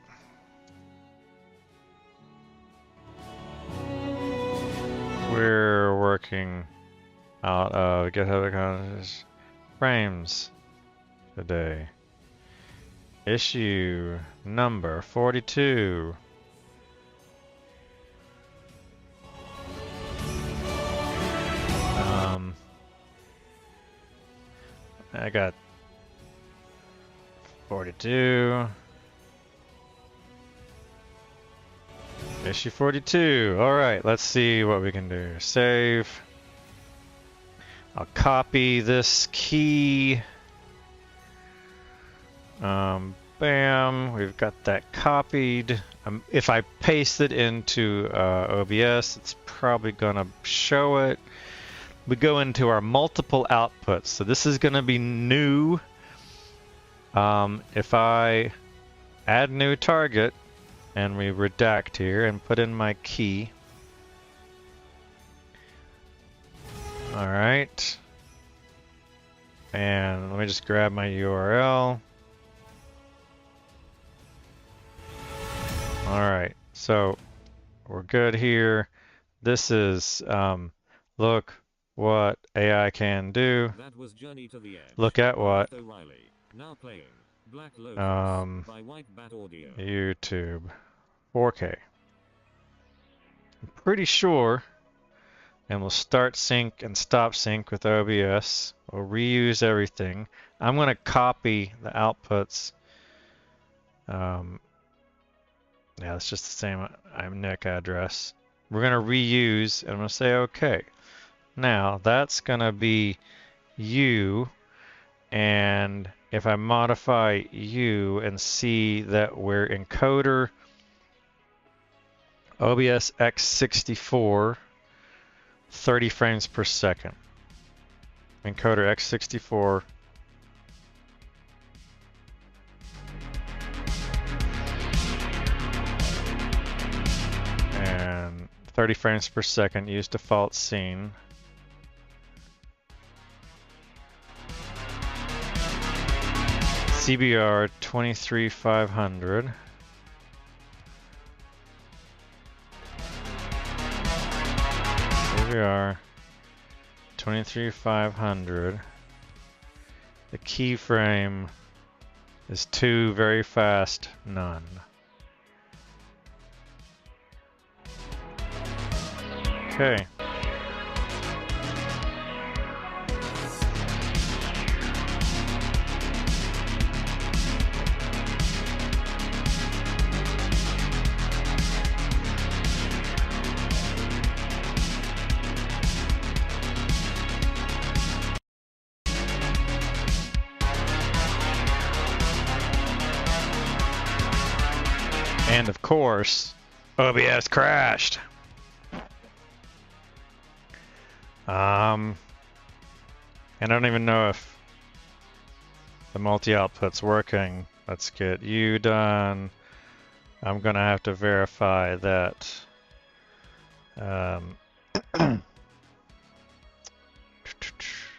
We're working out of GitHub accounts. Phraims today. Issue number 42. I got 42. Issue 42. All right, let's see what we can do. Save. I'll copy this key. Bam, we've got that copied. If I paste it into OBS, it's probably gonna show it. We go into our multiple outputs. So this is gonna be new. If I add new target and we redact here and put in my key. All right. And let me just grab my URL. All right, so we're good here. This is look what AI can do. That was Journey to the Edge. Look at what. Utho Riley. Now playing. Black Lotus by White Bat Audio. YouTube 4K. I'm pretty sure, and we'll start sync and stop sync with OBS. We'll reuse everything. I'm going to copy the outputs. Yeah, it's just the same NIC address. We're going to reuse, and I'm going to say OK. Now, that's going to be U, and if I modify U and see that we're encoder OBS X64, 30 frames per second. Encoder X64. And 30 frames per second, use default scene. CBR 23500. CBR 23500. The keyframe is 2 very fast, none. Okay. And of course, OBS crashed. And I don't even know if the multi-output's working. Let's get you done. I'm gonna have to verify that.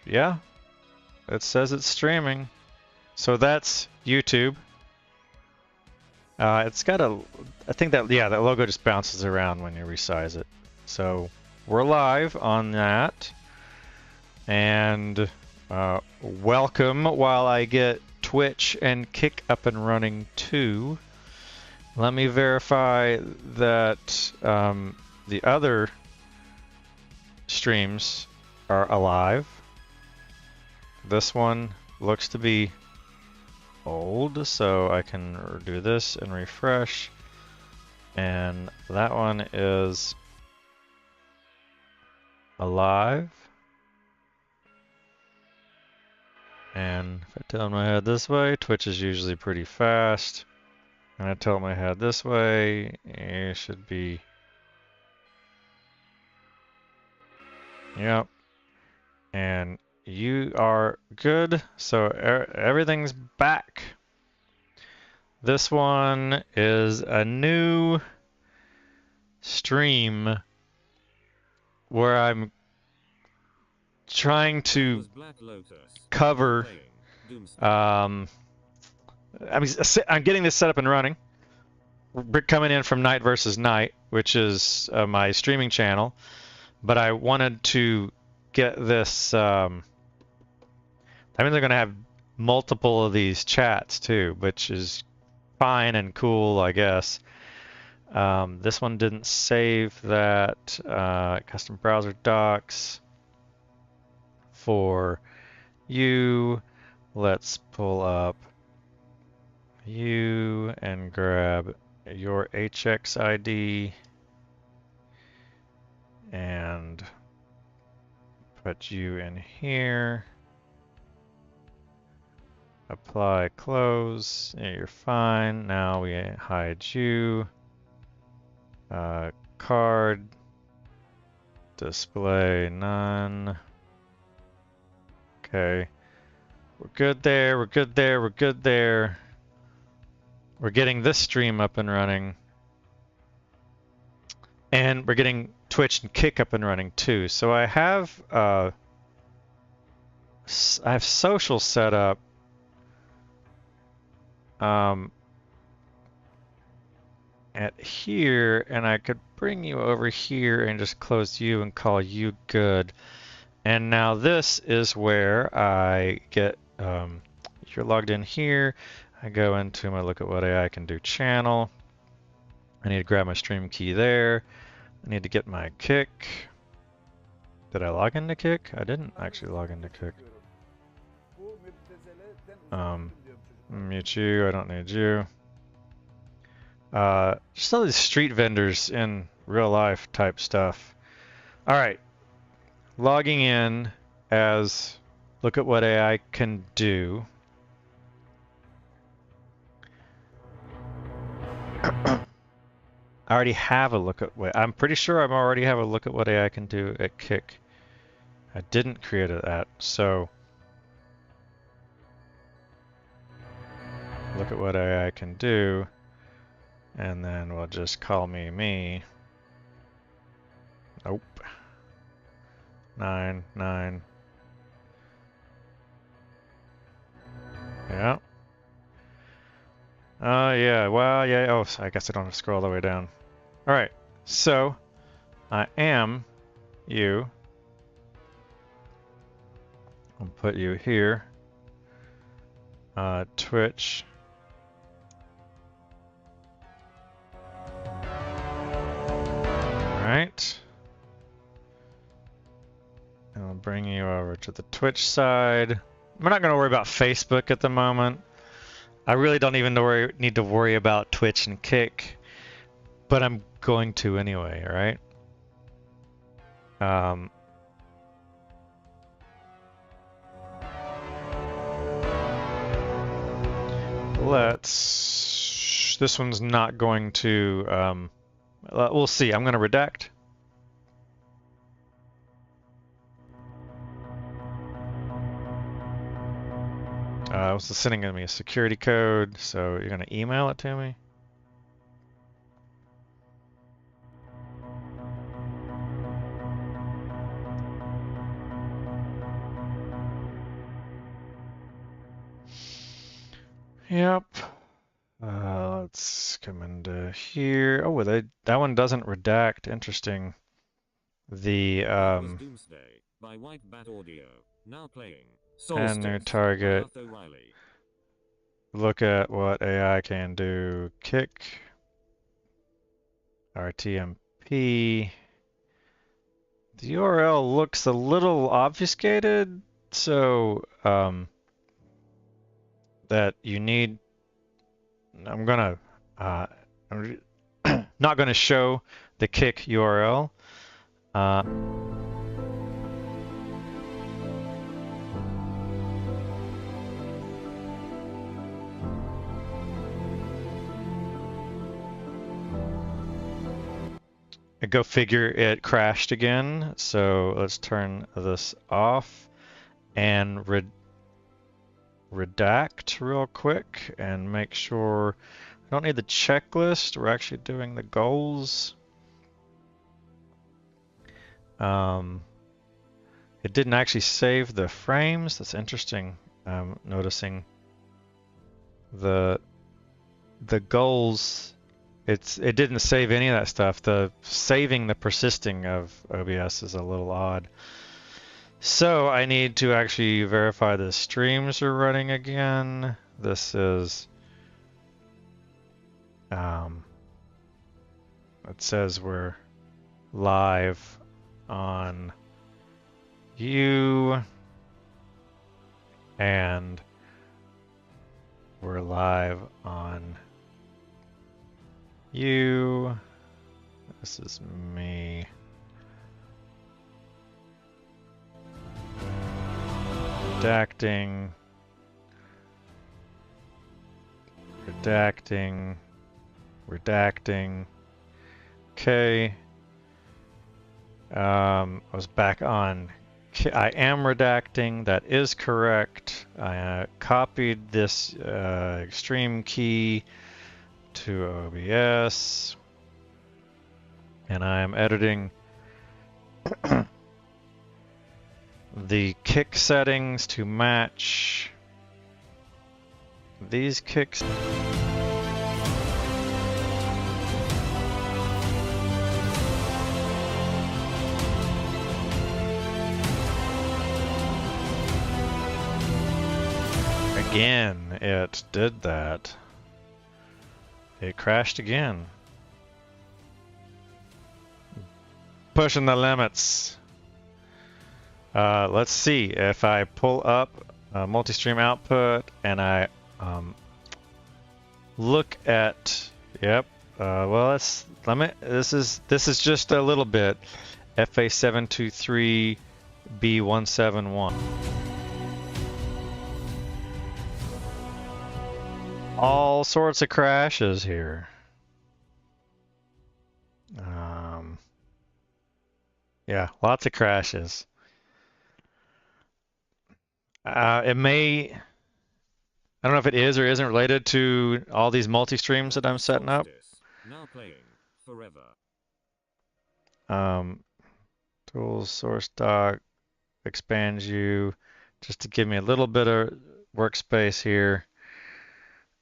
Yeah, it says it's streaming. So that's YouTube. It's got a, I think that, yeah, that logo just bounces around when you resize it. So we're live on that. And welcome while I get Twitch and Kick up and running too. Let me verify that the other streams are alive. This one looks to be old, so I can do this and refresh. And that one is alive. And if I tilt my head this way, Twitch is usually pretty fast. And I tilt my head this way, it should be. Yep. And you are good, so everything's back. This one is a new stream where I'm trying to cover. I'm getting this set up and running. We're coming in from NightVsKnight, which is my streaming channel, but I wanted to get this. I mean, they're going to have multiple of these chats too, which is fine and cool, I guess. This one didn't save that. Custom browser docs for you. Let's pull up you and grab your HX ID and put you in here. Apply, close. Yeah, you're fine. Now we hide you. Card. Display none. Okay. We're good there. We're good there. We're good there. We're getting this stream up and running. And we're getting Twitch and Kick up and running too. So I have social set up. At here, and I could bring you over here and just close you and call you good. And now this is where I get, you're logged in here. I go into my look at what AI can do channel. I need to grab my stream key there. I need to get my kick. Did I log into kick? I didn't actually log into kick. Mute you, I don't need you. Just all these street vendors in real life type stuff. Alright. Logging in as look at what AI can do. I already have a look at what I'm pretty sure I already have a look at what AI can do at kick. I didn't create that, so look at what AI can do, and then we'll just call me. Nope. 9, 9. Yeah. Yeah, well, yeah, oh, I guess I don't have to scroll all the way down. Alright, so, I am you. I'll put you here. Twitch. Alright. And I'll bring you over to the Twitch side. We're not going to worry about Facebook at the moment. I really don't even need to worry about Twitch and Kick, but I'm going to anyway, alright? This one's not going to, we'll see. I'm going to redact. It's sending me a security code, so you're going to email it to me? Yep. Let's come into here. Oh, that one doesn't redact. Interesting. The Doomsday by White Bat Audio. Now playing. And new target. Utho Riley. Look at what AI can do. Kick. RTMP. The URL looks a little obfuscated, so that you need. I'm not gonna show the kick URL. Go figure, it crashed again. So let's turn this off and redact real quick and make sure I don't need the checklist. We're actually doing the goals. It didn't actually save the frames. That's interesting. Noticing the goals. It didn't save any of that stuff. The saving the persisting of OBS is a little odd. So I need to actually verify the streams are running again. This is it says we're live on you and we're live on you. This is me. Redacting. Redacting. Redacting. Okay. I was back on. I am redacting. That is correct. I copied this extreme key to OBS, and I'm editing the kick settings to match these kicks. Again, it did that. It crashed again. Pushing the limits. Let's see if I pull up multi-stream output and I look at. Yep. Well, this is just a little bit. FA723B171. All sorts of crashes here. Yeah, lots of crashes. It may, I don't know if it is or isn't related to all these multi-streams that I'm setting up. Now playing forever. Tools, source doc, expands you, just to give me a little bit of workspace here.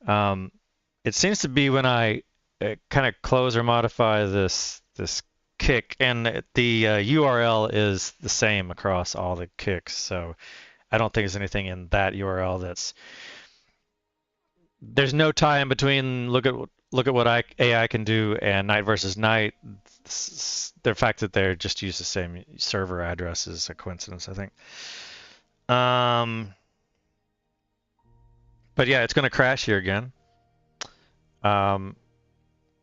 It seems to be when I kind of close or modify this kick, and the URL is the same across all the kicks, so I don't think there's anything in that URL that's. There's no tie in between. Look at what AI can do and NightVsKnight. The fact that they just use the same server address is a coincidence, I think. But yeah, it's going to crash here again.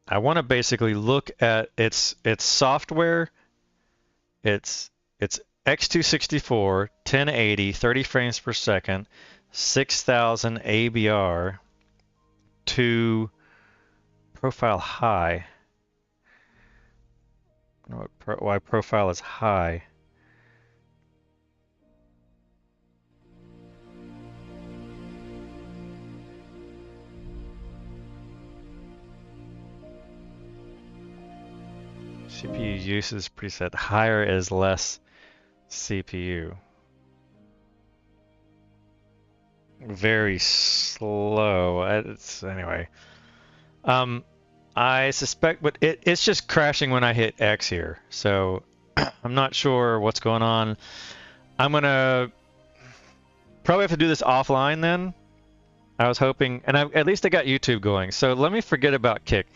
I want to basically look at its software. It's x264, 1080, 30 frames per second, 6000 ABR to profile high. I don't know why profile is high. CPU usage preset. Higher is less CPU. Very slow. Anyway. I suspect, but it's just crashing when I hit X here. So I'm not sure what's going on. I'm gonna probably have to do this offline then. I was hoping, and at least I got YouTube going. So let me forget about Kick.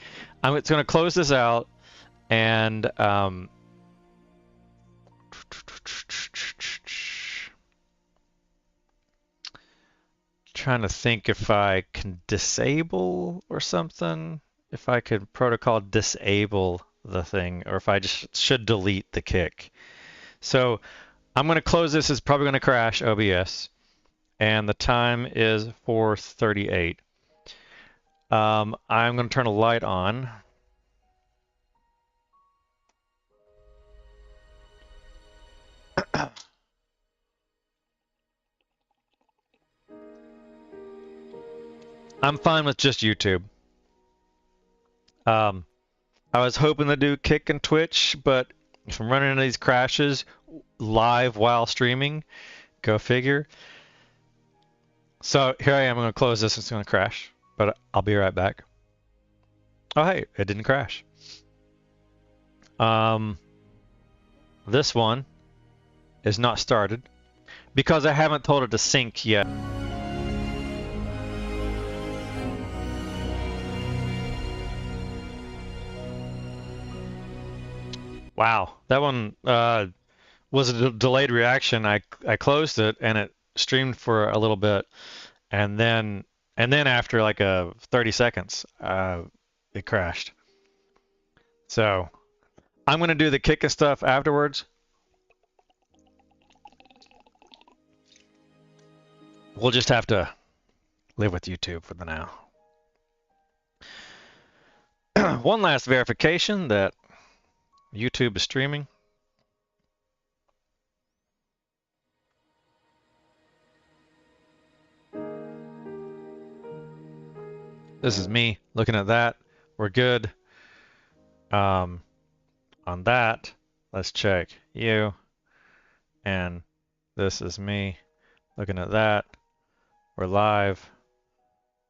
It's gonna close this out. And trying to think if I can disable or something, if I could protocol disable the thing, or if I just should delete the kick. So I'm going to close this. It's probably going to crash OBS, and the time is 4:38. I'm going to turn a light on. I'm fine with just YouTube. I was hoping to do Kick and Twitch, but if I'm running into these crashes live while streaming, go figure. So here I am. I'm going to close this. It's going to crash, but I'll be right back. Oh, hey, it didn't crash. This one is not started because I haven't told it to sync yet. Wow, that one was a delayed reaction. I closed it and it streamed for a little bit, and then after like 30 seconds, it crashed. So I'm gonna do the kick and stuff afterwards. We'll just have to live with YouTube for the now. One last verification that YouTube is streaming. This is me looking at that. We're good. On that, let's check you. And this is me looking at that. We're live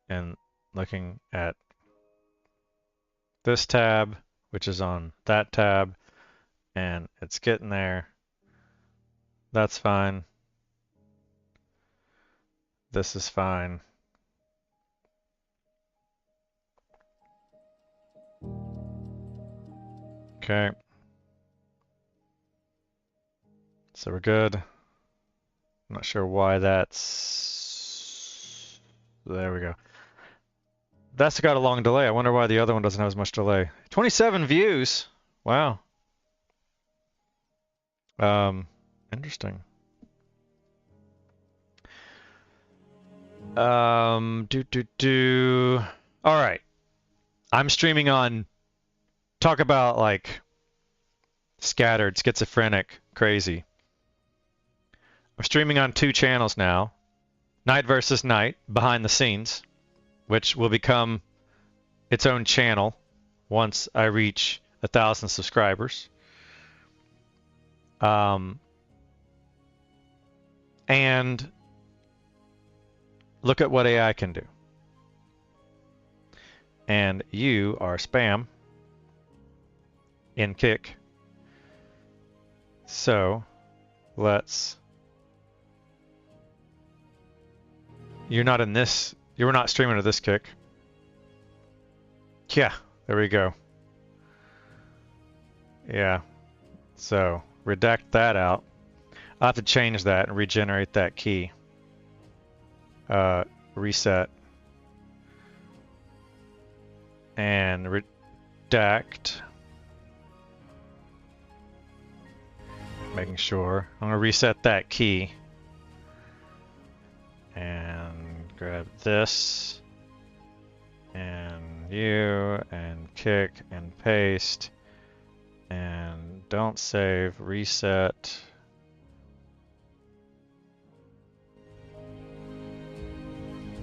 and looking at this tab, which is on that tab, and it's getting there. That's fine. This is fine. Okay. So we're good. I'm not sure why that's... There we go. That's got a long delay. I wonder why the other one doesn't have as much delay. 27 views. Wow. Interesting. All right. I'm streaming on, talk about like scattered, schizophrenic, crazy. I'm streaming on 2 channels now. NightVsKnight, behind the scenes, which will become its own channel once I reach 1,000 subscribers. And look at what AI can do. And you are spam in kick. So let's... You're not in this... You were not streaming to this kick. Yeah, there we go. Yeah. So, redact that out. I'll have to change that and regenerate that key. Reset. And redact. Making sure. I'm going to reset that key. And grab this. And you. And kick. And paste. And don't save. Reset.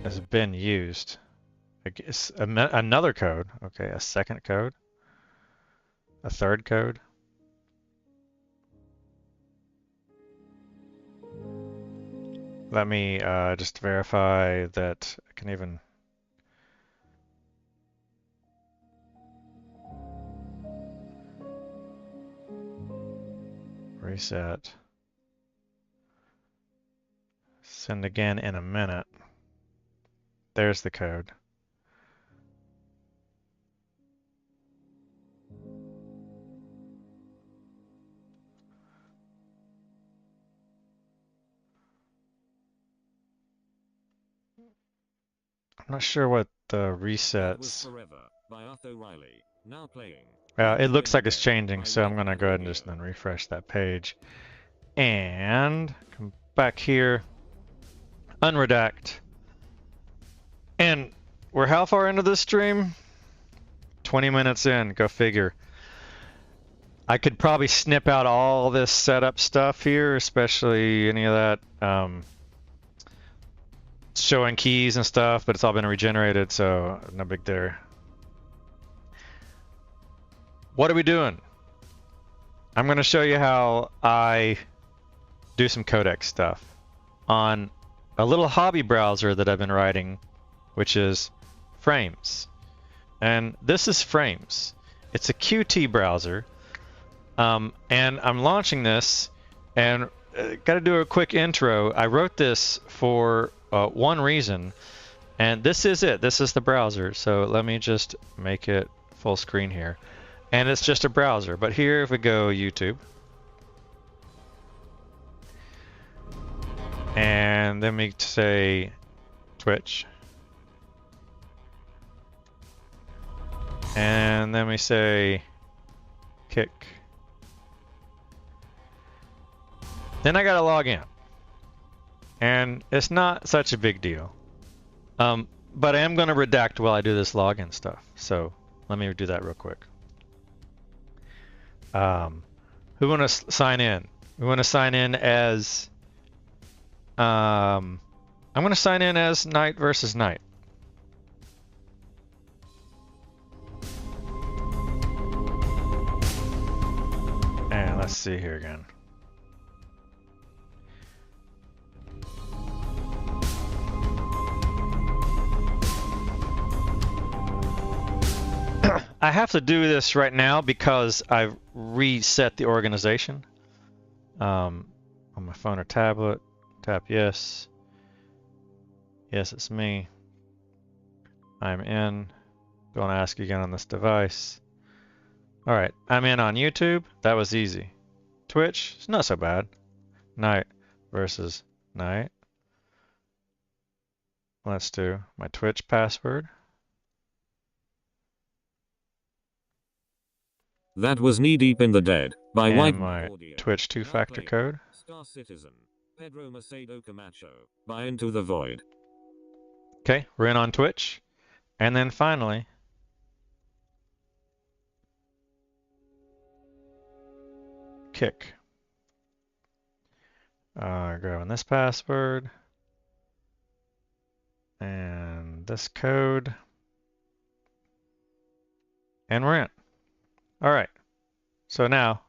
Has been used. I guess another code. Okay, a second code. A third code. Let me just verify that I can even... Reset. Send again in a minute. There's the code. I'm not sure what the resets. Forever by Utho Riley. Now playing. It looks like it's changing, so I'm gonna go ahead and just then refresh that page. And come back here. Unredact. And we're how far into this stream? 20 minutes in, go figure. I could probably snip out all this setup stuff here, especially any of that showing keys and stuff, but it's all been regenerated, so no big there. What are we doing? I'm going to show you how I do some Codex stuff on a little hobby browser that I've been writing, which is Phraims. And this is Phraims. It's a Qt browser. And I'm launching this, and got to do a quick intro. I wrote this for one reason, and this is it. This is the browser. So let me just make it full screen here. And it's just a browser. But here, if we go YouTube, and then we say Twitch, and then we say Kick. Then I gotta log in. And it's not such a big deal. But I am gonna redact while I do this login stuff. So let me do that real quick. Who wanna sign in? We wanna sign in as I'm gonna sign in as NightVsKnight. And let's see here again. I have to do this right now because I've reset the organization. On my phone or tablet, tap yes. Yes, it's me. I'm in. Don't ask again on this device. All right, I'm in on YouTube. That was easy. Twitch, it's not so bad. Night versus night. Let's do my Twitch password. That was Knee Deep in the Dead by White And my Audio. Twitch two-factor code. Star Citizen. Pedro Macedo Camacho by Into the Void. Okay, we're in on Twitch. And then finally, Kick. Grabbing this password. And this code. And we're in. All right. So now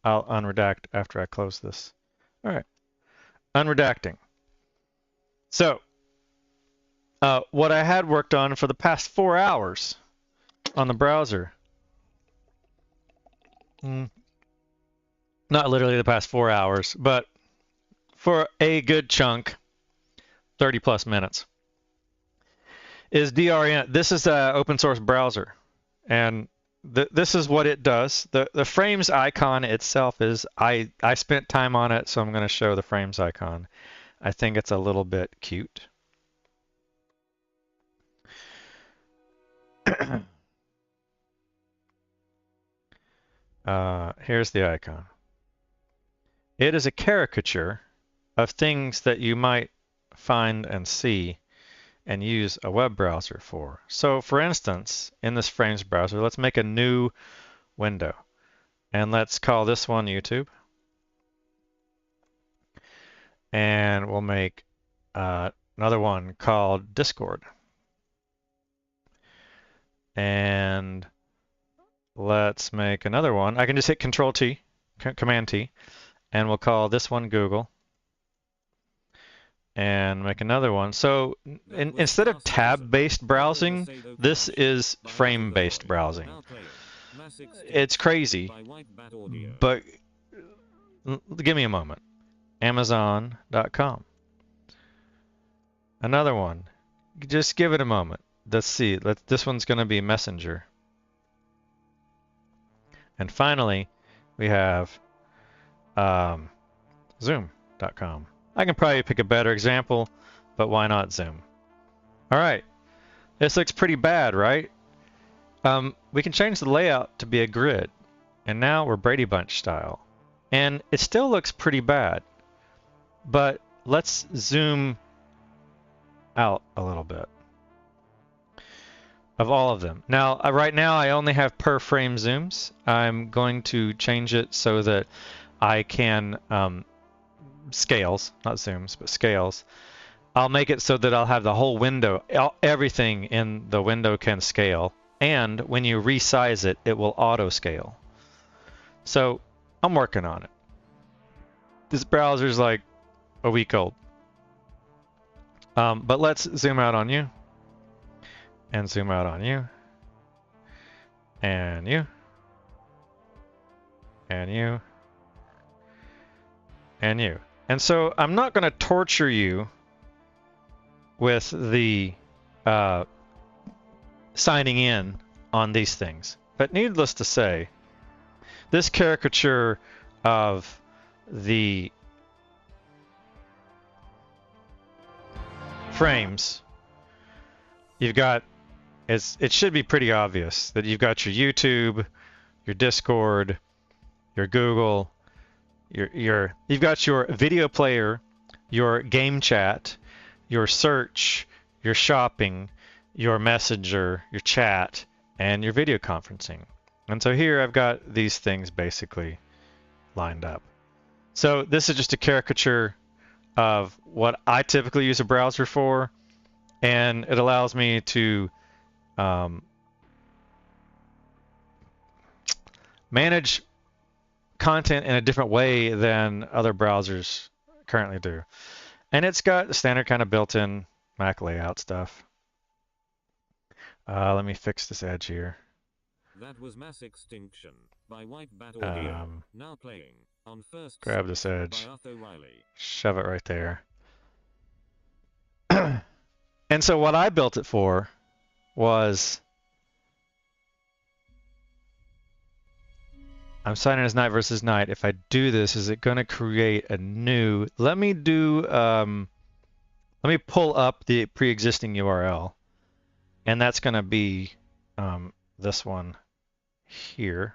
I'll unredact after I close this. All right. Unredacting. So what I had worked on for the past 4 hours on the browser. Not literally the past 4 hours, but for a good chunk, 30 plus minutes, is DRN. This is an open source browser. And this is what it does. The Phraims icon itself is, I spent time on it, so I'm going to show the Phraims icon. I think it's a little bit cute. Here's the icon. It is a caricature of things that you might find and see and use a web browser for. So for instance, in this Phraims browser, let's make a new window. And let's call this one YouTube. And we'll make another one called Discord. And let's make another one. I can just hit Control T, Command T, and we'll call this one Google. And make another one. So instead of tab-based browsing, this is frame-based browsing. It's crazy, but give me a moment. Amazon.com. Another one. Just give it a moment. Let's see. This one's going to be Messenger. And finally, we have Zoom.com. I can probably pick a better example, but why not Zoom? All right. This looks pretty bad, right? We can change the layout to be a grid. And now we're Brady Bunch style. And it still looks pretty bad. But let's zoom out a little bit of all of them. Now, right now I only have per frame zooms. I'm going to change it so that I can scales, not zooms, but scales. I'll make it so that I'll have the whole window, everything in the window can scale. And when you resize it, it will auto scale. So I'm working on it. This browser's like a week old. But let's zoom out on you. And zoom out on you. And you. And you. And you. And so I'm not going to torture you with the signing in on these things. But needless to say, this caricature of the Phraims, you've got, it should be pretty obvious that you've got your YouTube, your Discord, your Google, you've got your video player, your game chat, your search, your shopping, your messenger, your chat, and your video conferencing. And so here I've got these things basically lined up. So this is just a caricature of what I typically use a browser for, and it allows me to manage content in a different way than other browsers currently do. And it's got the standard kind of built-in Mac layout stuff. Let me fix this edge here. That was Mass Extinction by White Bat Audio. Now playing on first. Grab this edge. By Utho Riley. Shove it right there. And so what I built it for was I'm signing as NightVsKnight. If I do this, is it going to create a new? Let me do. Let me pull up the pre-existing URL, and that's going to be this one here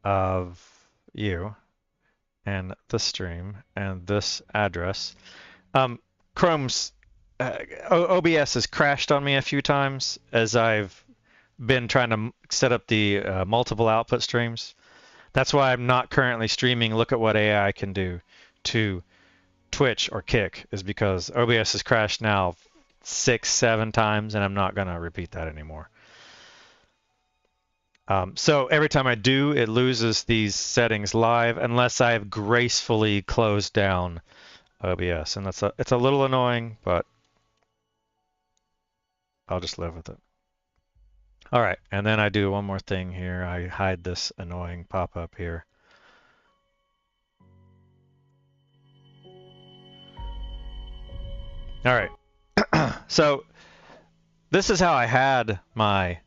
of you, and the stream, and this address. Chrome's OBS has crashed on me a few times as I've been trying to set up the multiple output streams. That's why I'm not currently streaming Look at What AI Can Do to Twitch or Kick, is because OBS has crashed now 6-7 times, and I'm not going to repeat that anymore. So every time I do, it loses these settings live unless I have gracefully closed down OBS, and it's a little annoying, but I'll just live with it. All right, and then I do one more thing here. I hide this annoying pop-up here. All right, so this is how I had my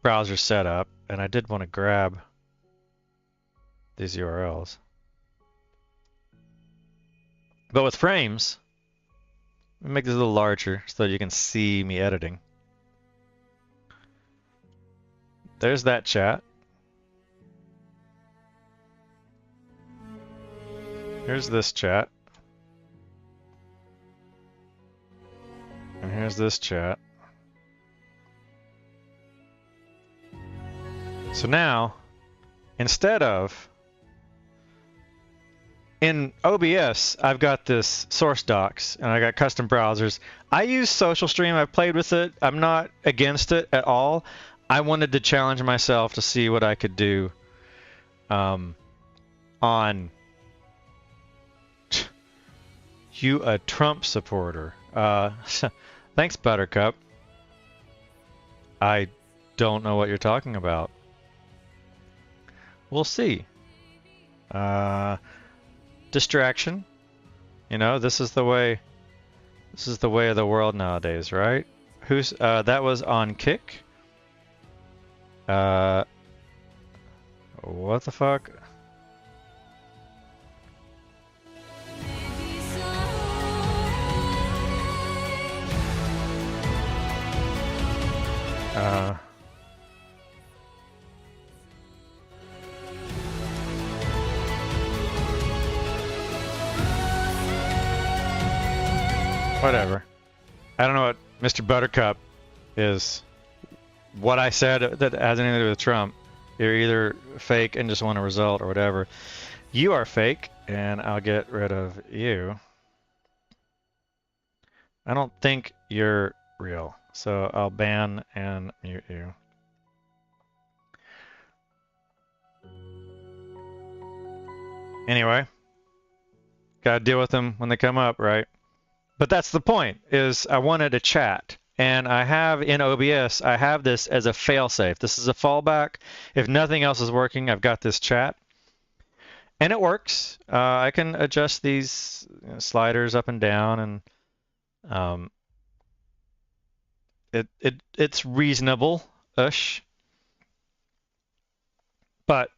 browser set up, and I did want to grab these URLs. But with Phraims, let me make this a little larger so that you can see me editing. There's that chat. Here's this chat. And here's this chat. So now, instead of in OBS, I've got this source docs and I got custom browsers. I use SocialStream. I've played with it. I'm not against it at all. I wanted to challenge myself to see what I could do on you, a Trump supporter. Thanks, Buttercup. I don't know what you're talking about. We'll see. Distraction. You know, this is the way of the world nowadays, right? Who's that was on Kick? What the fuck? Whatever. I don't know what Mr. Buttercup is. What I said that has anything to do with Trump. You're either fake and just want a result or whatever. You are fake, and I'll get rid of you. I don't think you're real, so I'll ban and mute you. Anyway, gotta deal with them when they come up, right? But that's the point, is I wanted to chat. And I have in OBS, I have this as a failsafe. This is a fallback. If nothing else is working, I've got this chat. And it works. I can adjust these sliders up and down, and it's reasonable-ish. But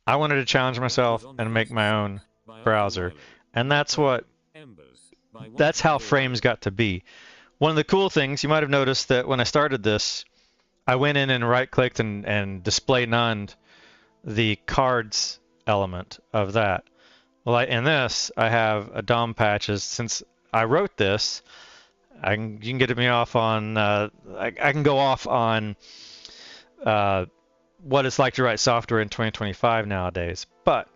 I wanted to challenge myself and make my own browser. And that's how Phraims got to be. One of the cool things, you might have noticed that when I started this, I went in and right-clicked and display none'd the cards element of that. Well, in this, I have a DOM patches. Since I wrote this, you can get me off on, I can go off on what it's like to write software in 2025 nowadays. But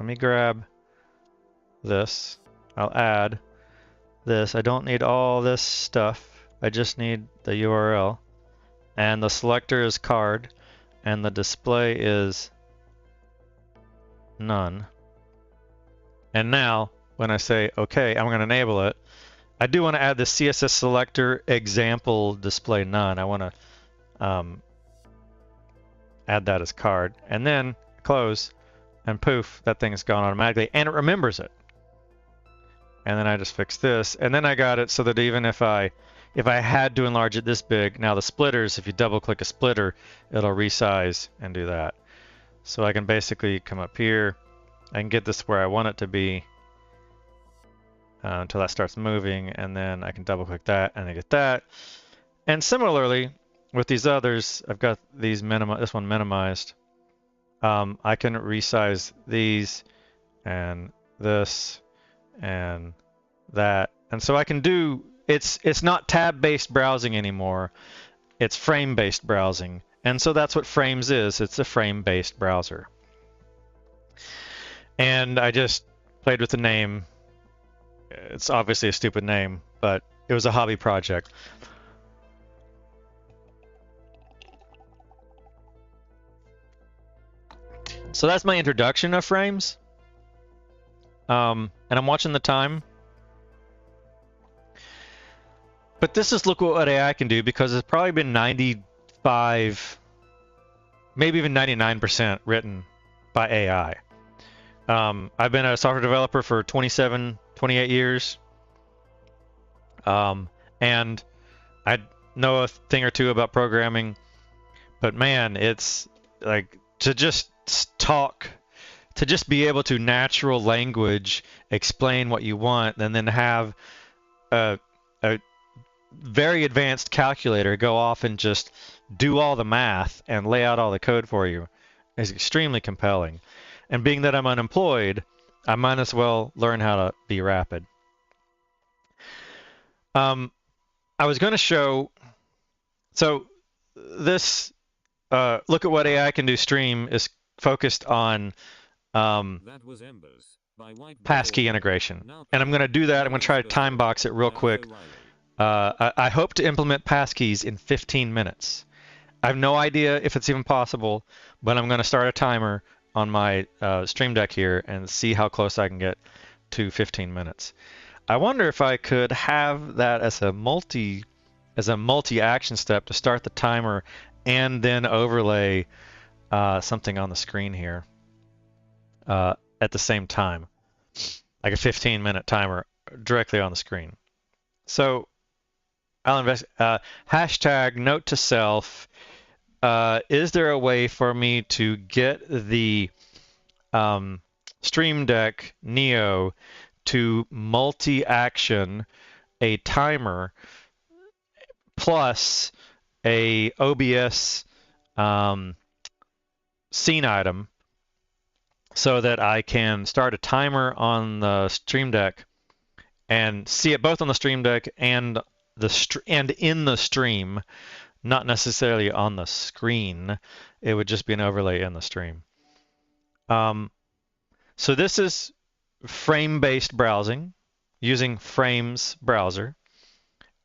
let me grab this. I'll add this. I don't need all this stuff. I just need the URL. And the selector is card. And the display is none. And now, when I say OK, I'm going to enable it. I do want to add the CSS selector example display none. I want to add that as card. And then close. And poof, that thing's gone automatically. And it remembers it. And then I just fix this. And then I got it so that even if I if I had to enlarge it this big, now the splitters, if you double click a splitter, it'll resize and do that. So I can basically come up here, I can get this where I want it to be until that starts moving, and then I can double click that and I get that. And similarly, with these others, I've got these this one minimized. I can resize these and this and that. And so I can do, it's not tab-based browsing anymore. It's frame-based browsing. And so that's what Phraims is. It's a frame-based browser. And I just played with the name. It's obviously a stupid name, but it was a hobby project. So that's my introduction of Phraims. And I'm watching the time. But this is look what AI can do, because it's probably been 95, maybe even 99% written by AI. I've been a software developer for 27, 28 years. And I know a thing or two about programming, but man, it's like to just talk, to just be able to natural language explain what you want, and then have a very advanced calculator go off and just do all the math and lay out all the code for you is extremely compelling. And being that I'm unemployed, I might as well learn how to be rapid. I was going to show, so this look at what AI can do stream is focused on passkey integration. And I'm going to do that. I'm going to try to time box it real quick. I hope to implement passkeys in 15 minutes. I have no idea if it's even possible, but I'm going to start a timer on my Stream Deck here and see how close I can get to 15 minutes. I wonder if I could have that as a multi-action step to start the timer and then overlay something on the screen here at the same time, like a 15-minute timer directly on the screen. So I'll invest. Hashtag note to self. Is there a way for me to get the Stream Deck Neo to multi-action a timer plus a OBS scene item so that I can start a timer on the Stream Deck and see it both on the Stream Deck and in the stream, not necessarily on the screen. It would just be an overlay in the stream. So this is frame-based browsing using Phraims browser.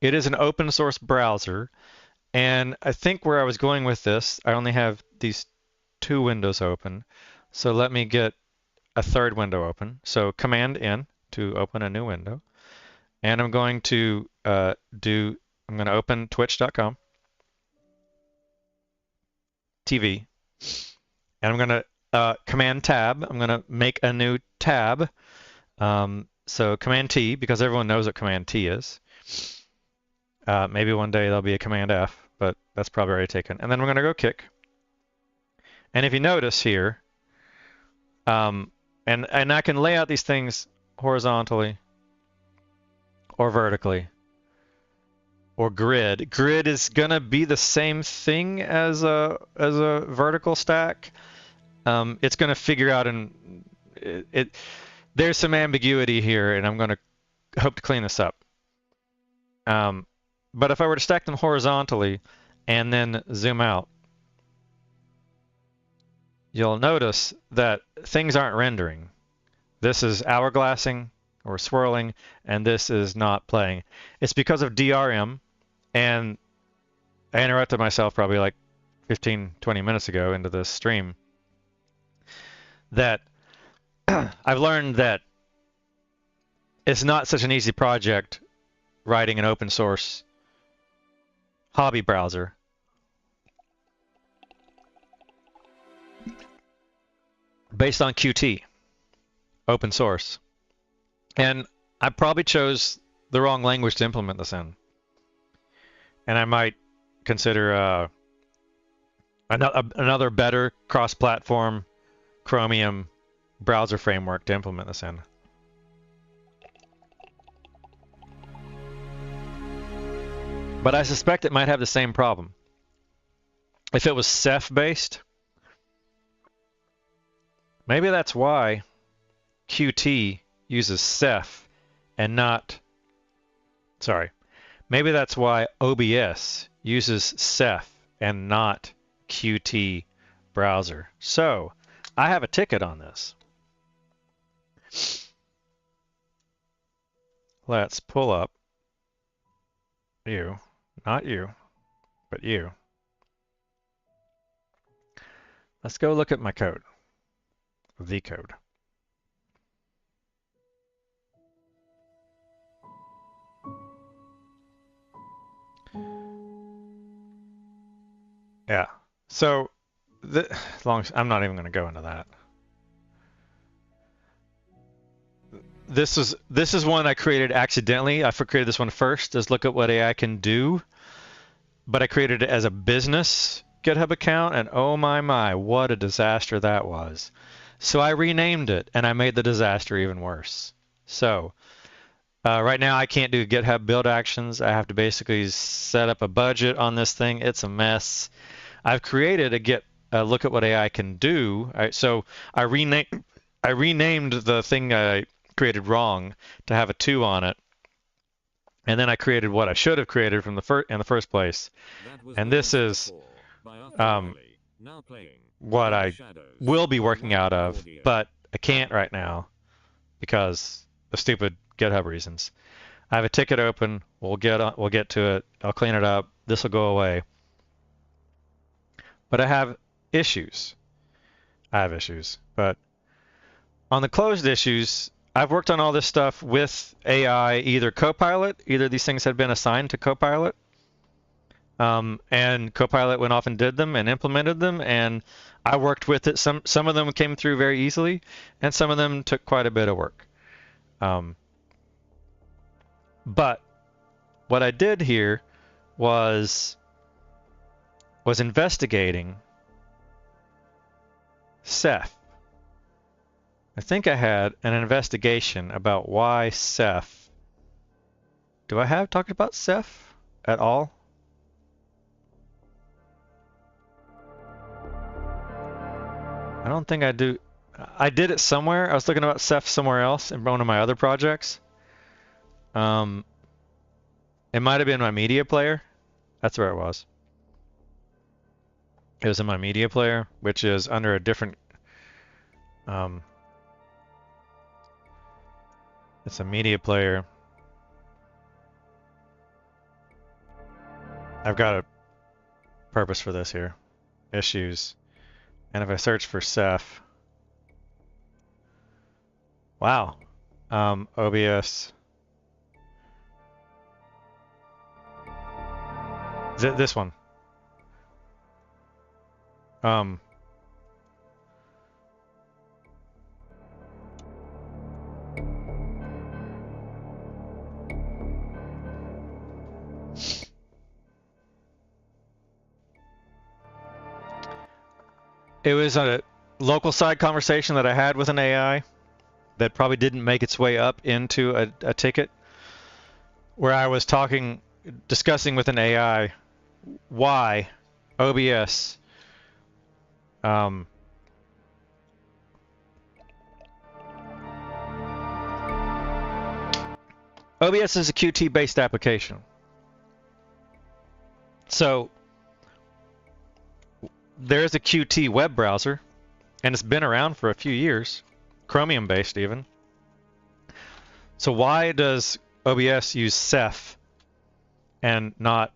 It is an open source browser, and I think where I was going with this, I only have these two windows open. So let me get a third window open. So Command N to open a new window. And I'm going to I'm going to open twitch.com TV, and I'm going to Command Tab. I'm going to make a new tab. So Command T, because everyone knows what Command T is. Maybe one day there'll be a Command F, but that's probably already taken. And then we're going to go kick. And if you notice here, and I can lay out these things horizontally or vertically or grid. Grid is going to be the same thing as a vertical stack. It's going to figure out there's some ambiguity here, and I'm going to hope to clean this up. But if I were to stack them horizontally and then zoom out, you'll notice that things aren't rendering. This is hourglassing or swirling, and this is not playing. It's because of DRM, and I interrupted myself probably like 15, 20 minutes ago into this stream, that I've learned that it's not such an easy project writing an open source hobby browser. Based on Qt, open source. And I probably chose the wrong language to implement this in. and I might consider another better cross-platform Chromium browser framework to implement this in. But I suspect it might have the same problem. If it was Ceph-based, maybe that's why Qt uses Ceph and not... Sorry. Maybe that's why OBS uses Ceph and not Qt browser. So, I have a ticket on this. Let's pull up you, not you, but you. Let's go look at my code, the code. Yeah, so I'm not even going to go into that. This is one I created accidentally. I created this one first as look at what AI can do, but I created it as a business GitHub account, and oh my, what a disaster that was. So I renamed it, and I made the disaster even worse. So right now I can't do GitHub build actions. I have to basically set up a budget on this thing. It's a mess. I've created a look at what AI can do. So I renamed the thing I created wrong to have a 2 on it, and then I created what I should have created from in the first place. And this is what I will be working out of, but I can't right now because of stupid GitHub reasons. I have a ticket open. We'll get to it. I'll clean it up. This will go away. But I have issues. But on the closed issues, I've worked on all this stuff with AI, either Copilot, either these things had been assigned to Copilot, and Copilot went off and did them and implemented them, and I worked with it. Some of them came through very easily, and some of them took quite a bit of work. But what I did here was investigating Ceph. I think I had an investigation about why Ceph. Do I have talked about Ceph at all? I don't think I do. I did it somewhere. I was looking about Ceph somewhere else in one of my other projects. It might have been my media player. That's where it was. It was in my media player, which is under a different... it's a media player. I've got a purpose for this here. Issues. And if I search for Ceph... Wow. OBS... This one. It was a local side conversation that I had with an AI that probably didn't make its way up into a ticket, where I was discussing with an AI why OBS OBS is a Qt-based application. So there's a Qt web browser, and it's been around for a few years, Chromium-based even. So why does OBS use Ceph and not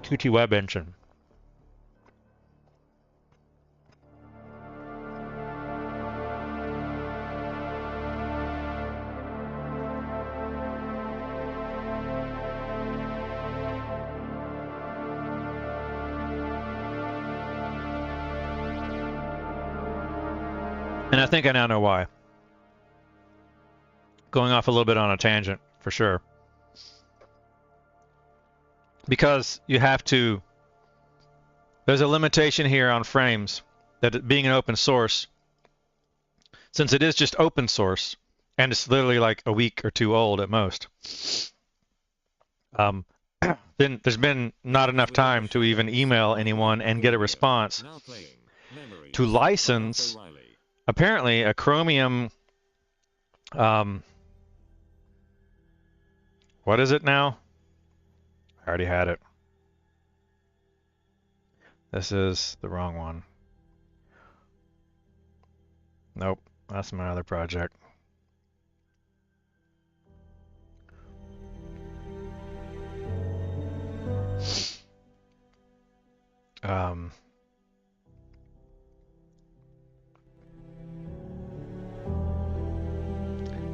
Qt Web Engine? And I think I now know why. Going off a little bit on a tangent, for sure. because you have to, there's a limitation here on Phraims that it being an open source, since it is just open source and it's literally like a week or two old at most. Then there's been not enough time to even email anyone and get a response to license apparently a Chromium what is it now? I already had it. This is the wrong one. Nope, that's my other project.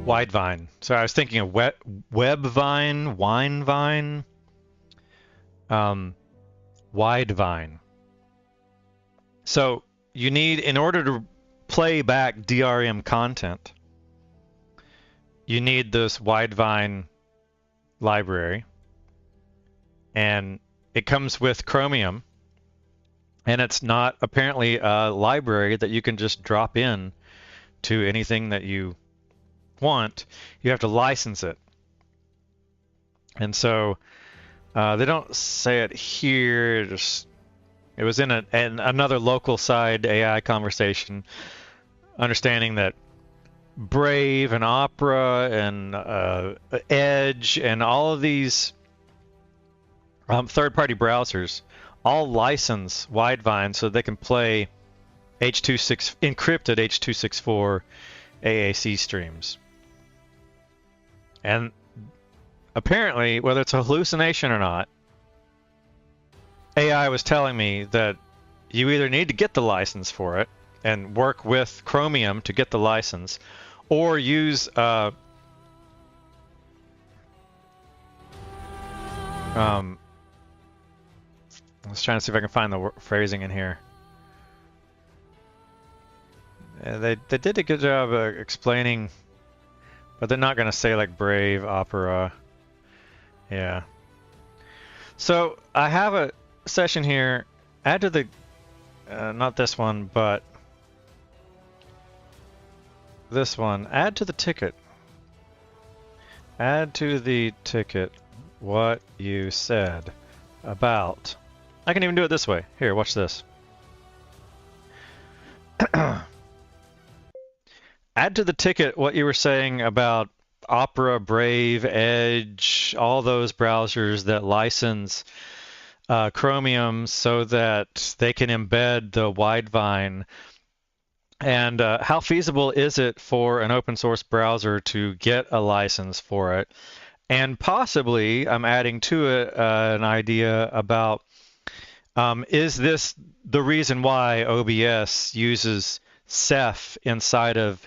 Widevine. So I was thinking of Webvine, Winevine, Widevine. So you need, in order to play back DRM content, you need this Widevine library, and it comes with Chromium, and it's not apparently a library that you can just drop in to anything that you want. You have to license it. And so they don't say it here. It was in another local side AI conversation, understanding that Brave and Opera and Edge and all of these third-party browsers all license Widevine so they can play encrypted H.264 AAC streams. And apparently, whether it's a hallucination or not, AI was telling me that you either need to get the license for it and work with Chromium to get the license, or use I was trying to see if I can find the phrasing in here. They did a good job explaining, but they're not going to say like Brave, Opera. Yeah. So I have a session here. Add to the, not this one, but this one. Add to the ticket. Add to the ticket what you said about. I can even do it this way. Here, watch this. Add to the ticket what you were saying about Opera, Brave, Edge, all those browsers that license Chromium so that they can embed the Widevine. And how feasible is it for an open source browser to get a license for it? And possibly, I'm adding to it an idea about, is this the reason why OBS uses Ceph inside of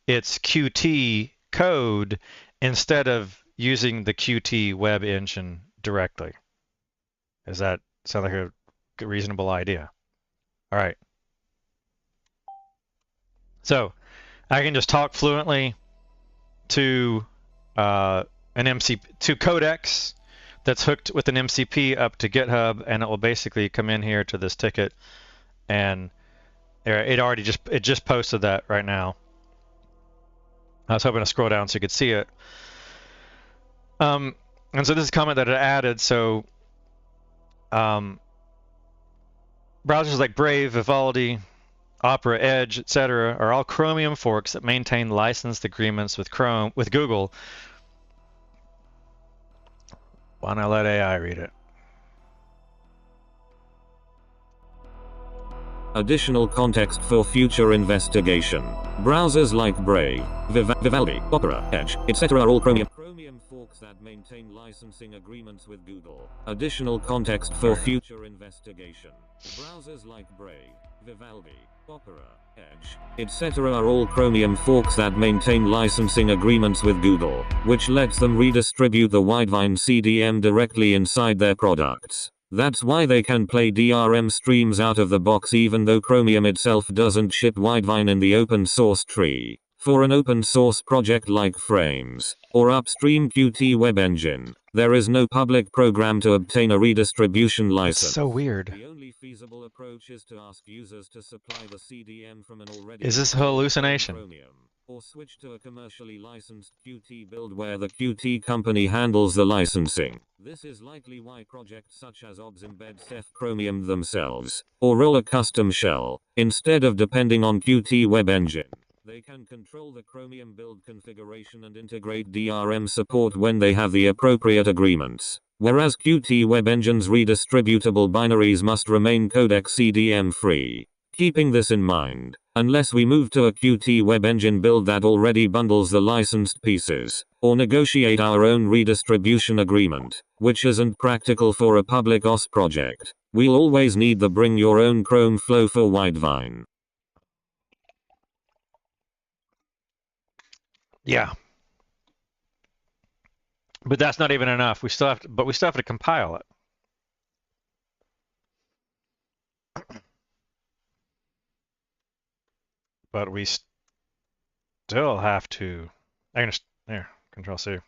its Qt code instead of using the Qt web engine directly? Does that sound like a reasonable idea? All right. So I can just talk fluently to to Codex that's hooked with an MCP up to GitHub, and it will basically come in here to this ticket, and it just posted that right now. I was hoping to scroll down so you could see it. And so this is a comment that it added. So browsers like Brave, Vivaldi, Opera, Edge, etc. are all Chromium forks that maintain licensed agreements with Google. Why not let AI read it? Additional context for future investigation. Browsers like Brave, Vivaldi, Opera, Edge, etc. are all Chromium forks that maintain licensing agreements with Google. Additional context for future investigation. Browsers like Brave, Vivaldi, Opera, Edge, etc. are all Chromium forks that maintain licensing agreements with Google, which lets them redistribute the Widevine CDM directly inside their products. That's why they can play DRM streams out of the box even though Chromium itself doesn't ship Widevine in the open source tree. For an open source project like Phraims, or upstream Qt web engine, there is no public program to obtain a redistribution license. That's so weird. The only feasible approach is to ask users to supply the CDM from an already Is this a installed hallucination? Chromium, or switch to a commercially licensed Qt build where the Qt company handles the licensing. This is likely why projects such as OBS embed Ceph Chromium themselves, or roll a custom shell, instead of depending on Qt web engine. They can control the Chromium build configuration and integrate DRM support when they have the appropriate agreements, whereas Qt web engine's redistributable binaries must remain Codex CDM free. Keeping this in mind, unless we move to a Qt web engine build that already bundles the licensed pieces, or negotiate our own redistribution agreement, which isn't practical for a public OS project, we'll always need the bring your own Chrome flow for Widevine. Yeah. But that's not even enough. We still have to compile it. But we still have to there, Control C.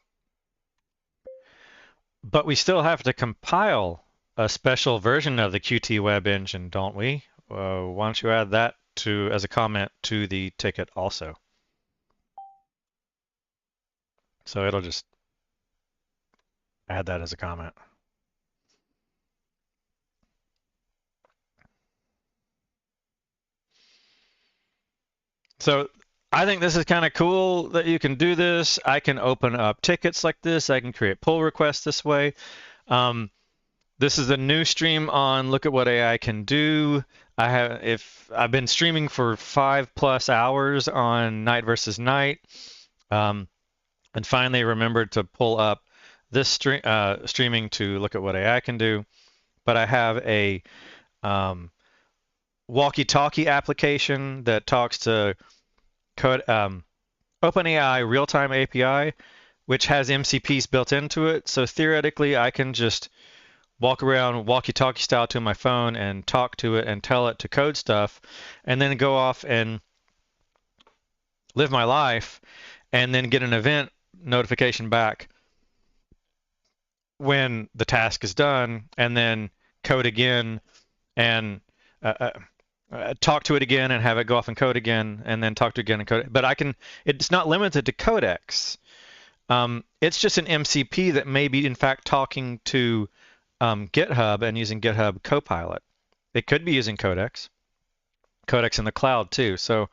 But we still have to compile a special version of the Qt web engine, don't we? Why don't you add that as a comment to the ticket also? So it'll just add that as a comment. So I think this is kind of cool that you can do this. I can open up tickets like this. I can create pull requests this way. This is a new stream on Look at What AI Can Do. I've been streaming for 5+ hours on NightVsKnight. And finally remembered to pull up this streaming to Look at What AI Can Do. But I have a walkie-talkie application that talks to OpenAI real-time API, which has MCPs built into it. So theoretically, I can just walk around walkie-talkie style to my phone and talk to it and tell it to code stuff, and then go off and live my life, and then get an event notification back when the task is done, and then code again and talk to it again and have it go off and code again, and then talk to it again and code. But it's not limited to Codex. It's just an MCP that may be in fact talking to GitHub and using GitHub Copilot. It could be using Codex in the cloud too. So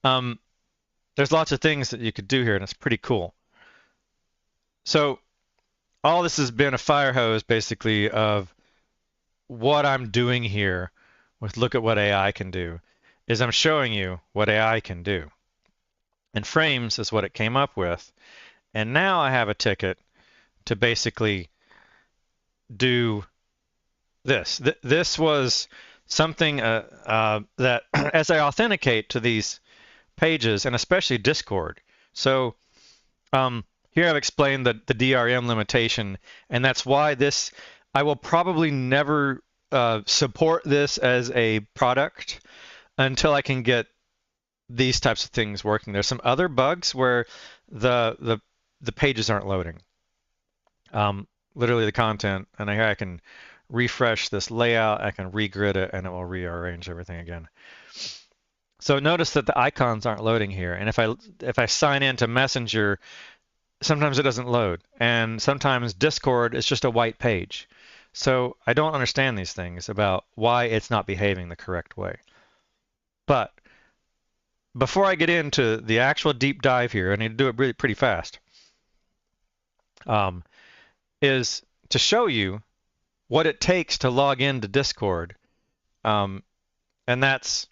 there's lots of things that you could do here, and it's pretty cool. So all this has been a fire hose basically of what I'm doing here with Look at What AI Can Do, is I'm showing you what AI can do. And Phraims is what it came up with. And now I have a ticket to basically do this. This was something that as I authenticate to these pages, and especially Discord. So here I've explained the DRM limitation, and that's why I will probably never support this as a product until I can get these types of things working. There's some other bugs where the pages aren't loading. Literally the content, and here I can refresh this layout, I can regrid it, and it will rearrange everything again. So notice that the icons aren't loading here, and if I sign into Messenger, sometimes it doesn't load, and sometimes Discord is just a white page. So I don't understand these things about why it's not behaving the correct way. But before I get into the actual deep dive here, I need to do it really pretty fast, is to show you what it takes to log into Discord, and that's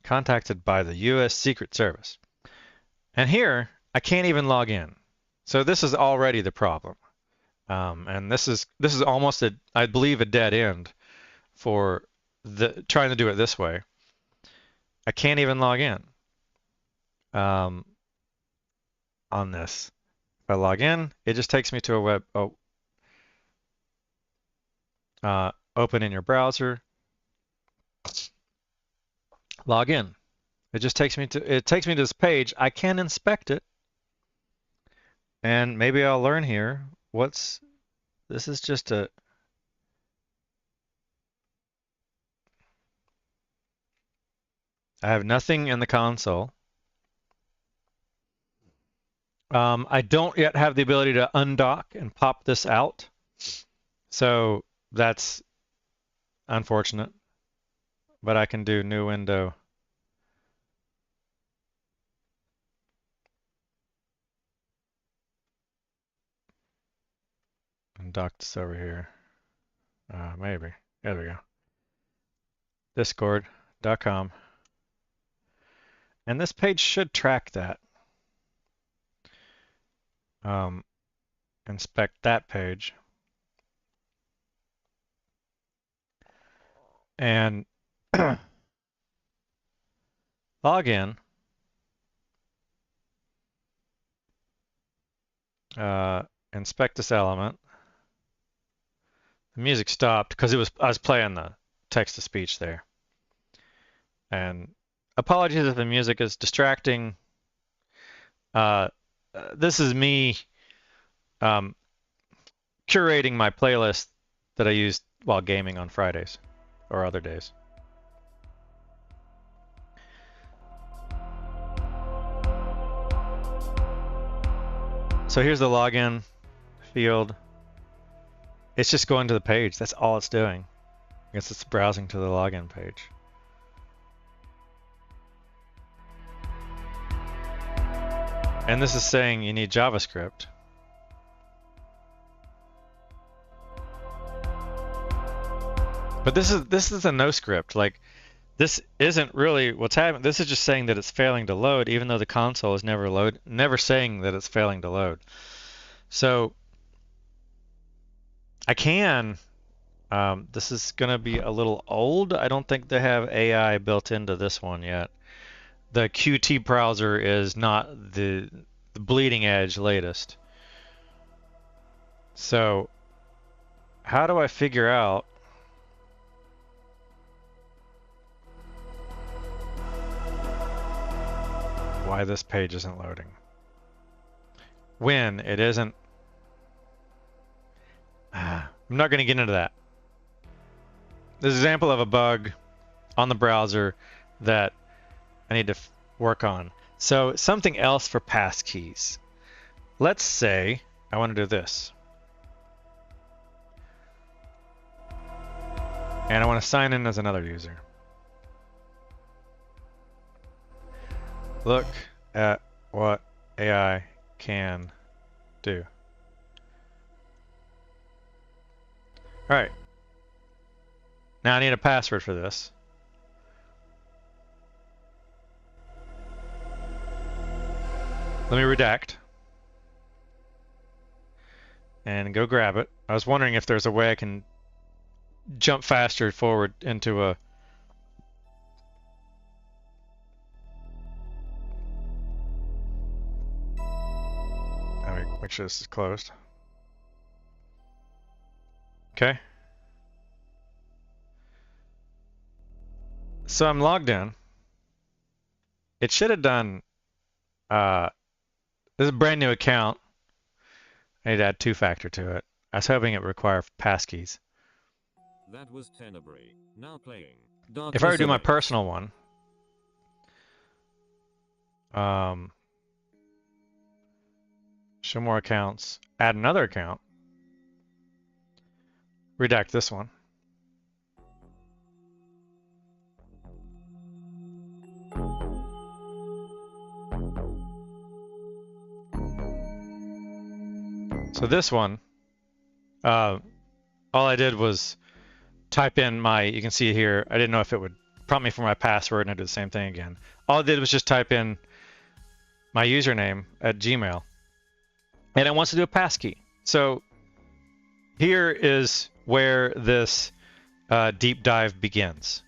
contacted by the U.S. Secret Service. And here, I can't even log in. So this is already the problem. And this is almost I believe a dead end for trying to do it this way. I can't even log in on this. If I log in, it just takes me to a web. Open in your browser. Log in. It just takes me to this page. I can inspect it, and maybe I'll learn here. This is just a. I have nothing in the console. I don't yet have the ability to undock and pop this out, so that's unfortunate. But I can do new window. And dock this over here. Maybe. There we go. Discord.com. And this page should track that. Inspect that page. And log in. Inspect this element. The music stopped because I was playing the text to speech there. And apologies if the music is distracting. This is me curating my playlist that I use while gaming on Fridays or other days. So here's the login field. It's just going to the page. That's all it's doing. I guess it's browsing to the login page. And this is saying you need JavaScript. But this is a no script. Like, this isn't really what's happening. This is just saying that it's failing to load, even though the console is never saying that it's failing to load. So I can. This is gonna be a little old. I don't think they have AI built into this one yet. The Qt browser is not the bleeding edge latest. So how do I figure out why this page isn't loading? When it isn't. I'm not going to get into that. This is an example of a bug on the browser that I need to work on. So something else for passkeys. Let's say I want to do this. And I want to sign in as another user. Look at what AI can do. All right. Now I need a password for this. Let me redact. And go grab it. I was wondering if there's a way I can jump faster forward into a... Let me make sure this is closed. Okay. So I'm logged in. It should have done... this is a brand new account. I need to add two-factor to it. I was hoping it would require passkeys. That was Tenebrae. Now playing. If I were to do my personal one, show more accounts, add another account, redact this one. So this one, all I did was type in my, you can see here, I didn't know if it would prompt me for my password, and I did the same thing again. All I did was just type in my username at Gmail, and it wants to do a passkey. So here is where this deep dive begins.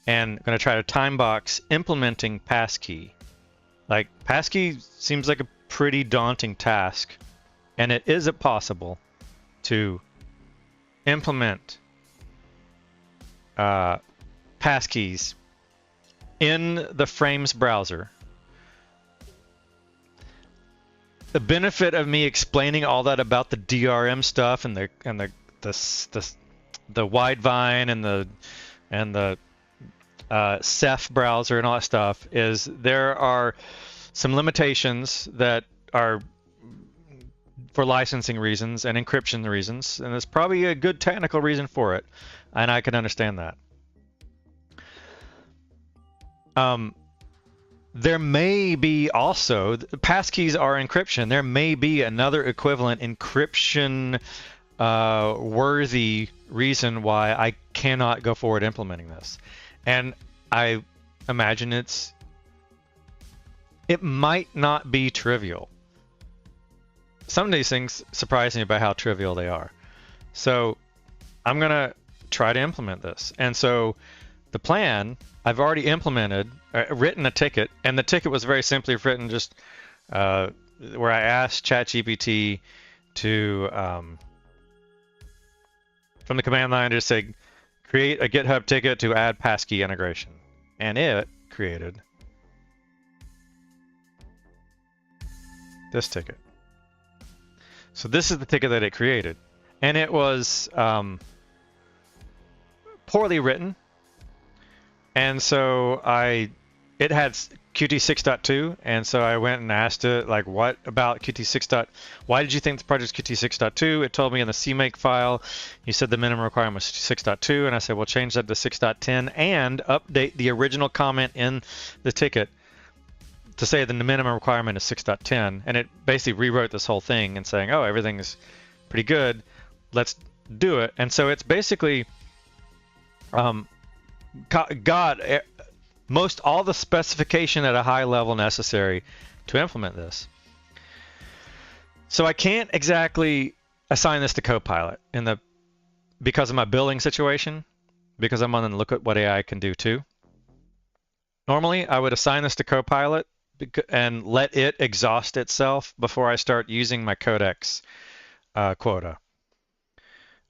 And I'm going to try to time box implementing passkey. Like, passkey seems like a pretty daunting task, and it is possible to implement passkeys in the Phraims browser. The benefit of me explaining all that about the DRM stuff and the Widevine and the Ceph browser and all that stuff is there are some limitations that are for licensing reasons and encryption reasons, and there's probably a good technical reason for it, and I can understand that. There may be also, passkeys are encryption. There may be another equivalent encryption worthy reason why I cannot go forward implementing this. And I imagine it might not be trivial. Some of these things surprise me by how trivial they are. So I'm going to try to implement this. And so the plan, I've already implemented, written a ticket, and the ticket was very simply written just where I asked ChatGPT to, from the command line, just say, create a GitHub ticket to add passkey integration. And it created this ticket. So this is the ticket that it created. And it was poorly written. And so it had Qt 6.2, and so I went and asked it, like, what about Qt 6. Why did you think the project's Qt 6.2? It told me in the CMake file, you said the minimum requirement was 6.2, and I said, well, change that to 6.10 and update the original comment in the ticket to say that the minimum requirement is 6.10, and it basically rewrote this whole thing and saying, oh, everything's pretty good, let's do it. And so it's basically got most all the specification at a high level necessary to implement this. So I can't exactly assign this to Copilot because of my billing situation, because I'm on the look at what AI can do too. Normally, I would assign this to Copilot and let it exhaust itself before I start using my Codex quota.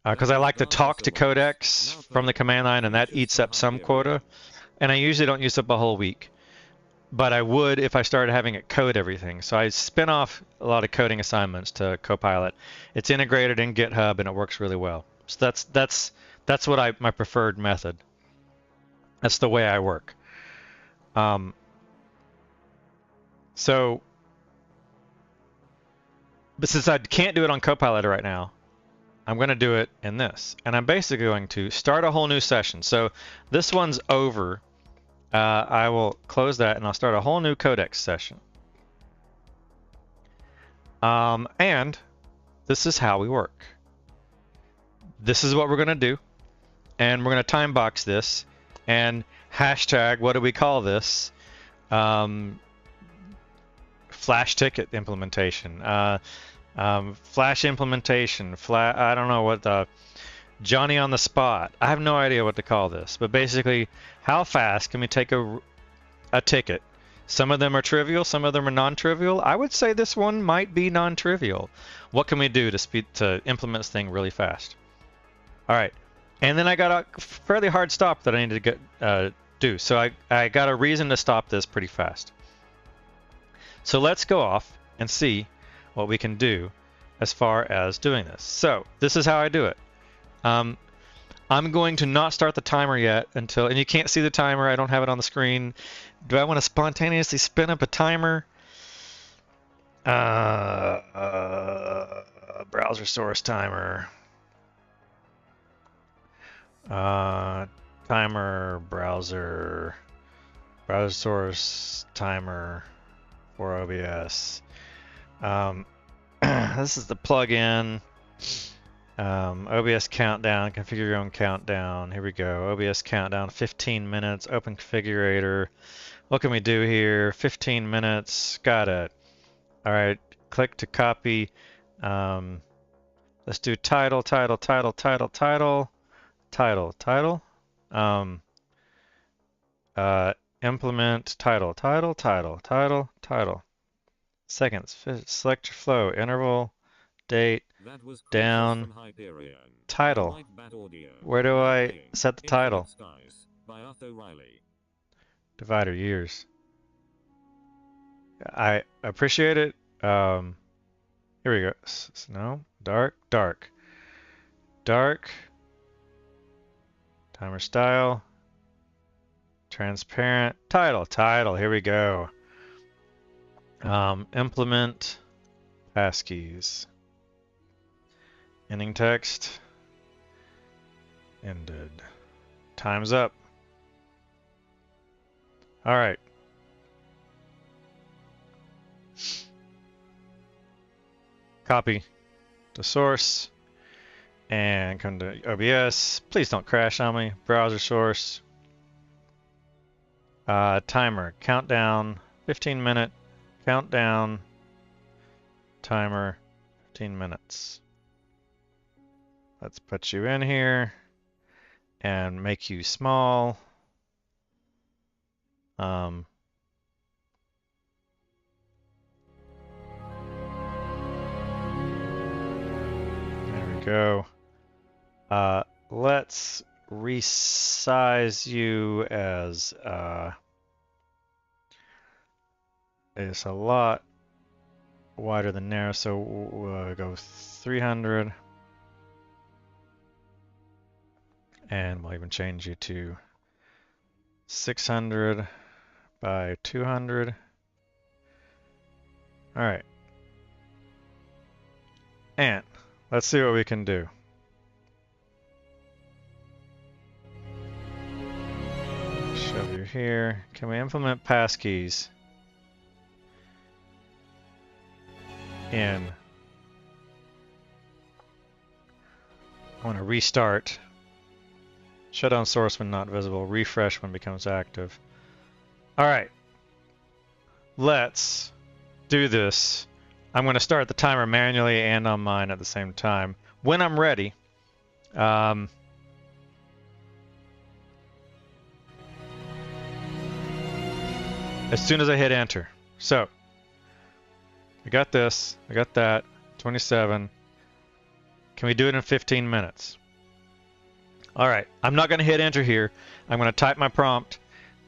Because I like to talk to Codex from the command line, and that eats up some quota. And I usually don't use up a whole week. But I would if I started having it code everything. So I spin off a lot of coding assignments to Copilot. It's integrated in GitHub, and it works really well. So that's my preferred method. That's the way I work. But since I can't do it on Copilot right now, I'm going to do it in this. And I'm basically going to start a whole new session. So this one's over. I will close that, and I'll start a whole new Codex session. And this is how we work. This is what we're going to do. And we're going to time box this. And hashtag, what do we call this? Flash ticket implementation. Flash implementation. I don't know what the... Johnny on the spot. I have no idea what to call this, but basically, how fast can we take a ticket? Some of them are trivial, some of them are non-trivial. I would say this one might be non-trivial. What can we do to implement this thing really fast? All right, and then I got a fairly hard stop that I need to do. So I got a reason to stop this pretty fast. So let's go off and see what we can do as far as doing this. So this is how I do it. I'm going to not start the timer yet until, and you can't see the timer, I don't have it on the screen. Do I want to spontaneously spin up a timer? Browser source timer. Timer, browser source timer for OBS. This is the plugin. OBS countdown, configure your own countdown. Here we go. OBS countdown, 15 minutes, open configurator. What can we do here? 15 minutes, got it. All right, click to copy. Let's do title. Implement title. Seconds, select your flow, interval, date, down, title. Where do I set the title? By Utho Riley. Divider years. I appreciate it. Here we go. No, dark, dark, dark. Timer style. Transparent. Title, title. Here we go. Implement passkeys. Ending text. Ended. Time's up. All right. Copy the source and come to OBS. Please don't crash on me. Browser source. Timer. Countdown. 15-minute. Countdown. Timer. 15 minutes. Let's put you in here and make you small. There we go. Let's resize you as it's a lot wider than narrow, so we'll go 300. And we'll even change you to 600 by 200. All right. And let's see what we can do. Shove you here. Can we implement passkeys in? I want to restart. Shut down source when not visible. Refresh when becomes active. All right. Let's do this. I'm going to start the timer manually and on mine at the same time. When I'm ready, as soon as I hit enter. So, I got this. I got that. 27. Can we do it in 15 minutes? All right, I'm not going to hit enter here. I'm going to type my prompt,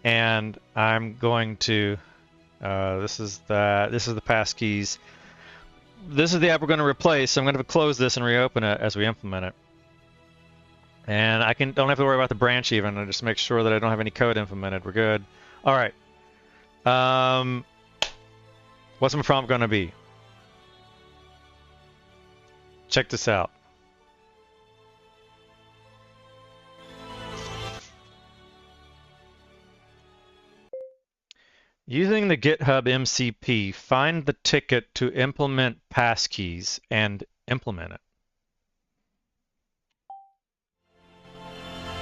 and I'm going to. This is the passkeys. This is the app we're going to replace. I'm going to close this and reopen it as we implement it. And I don't have to worry about the branch even. I just make sure that I don't have any code implemented. We're good. All right. What's my prompt going to be? Check this out. Using the GitHub MCP, find the ticket to implement passkeys and implement it.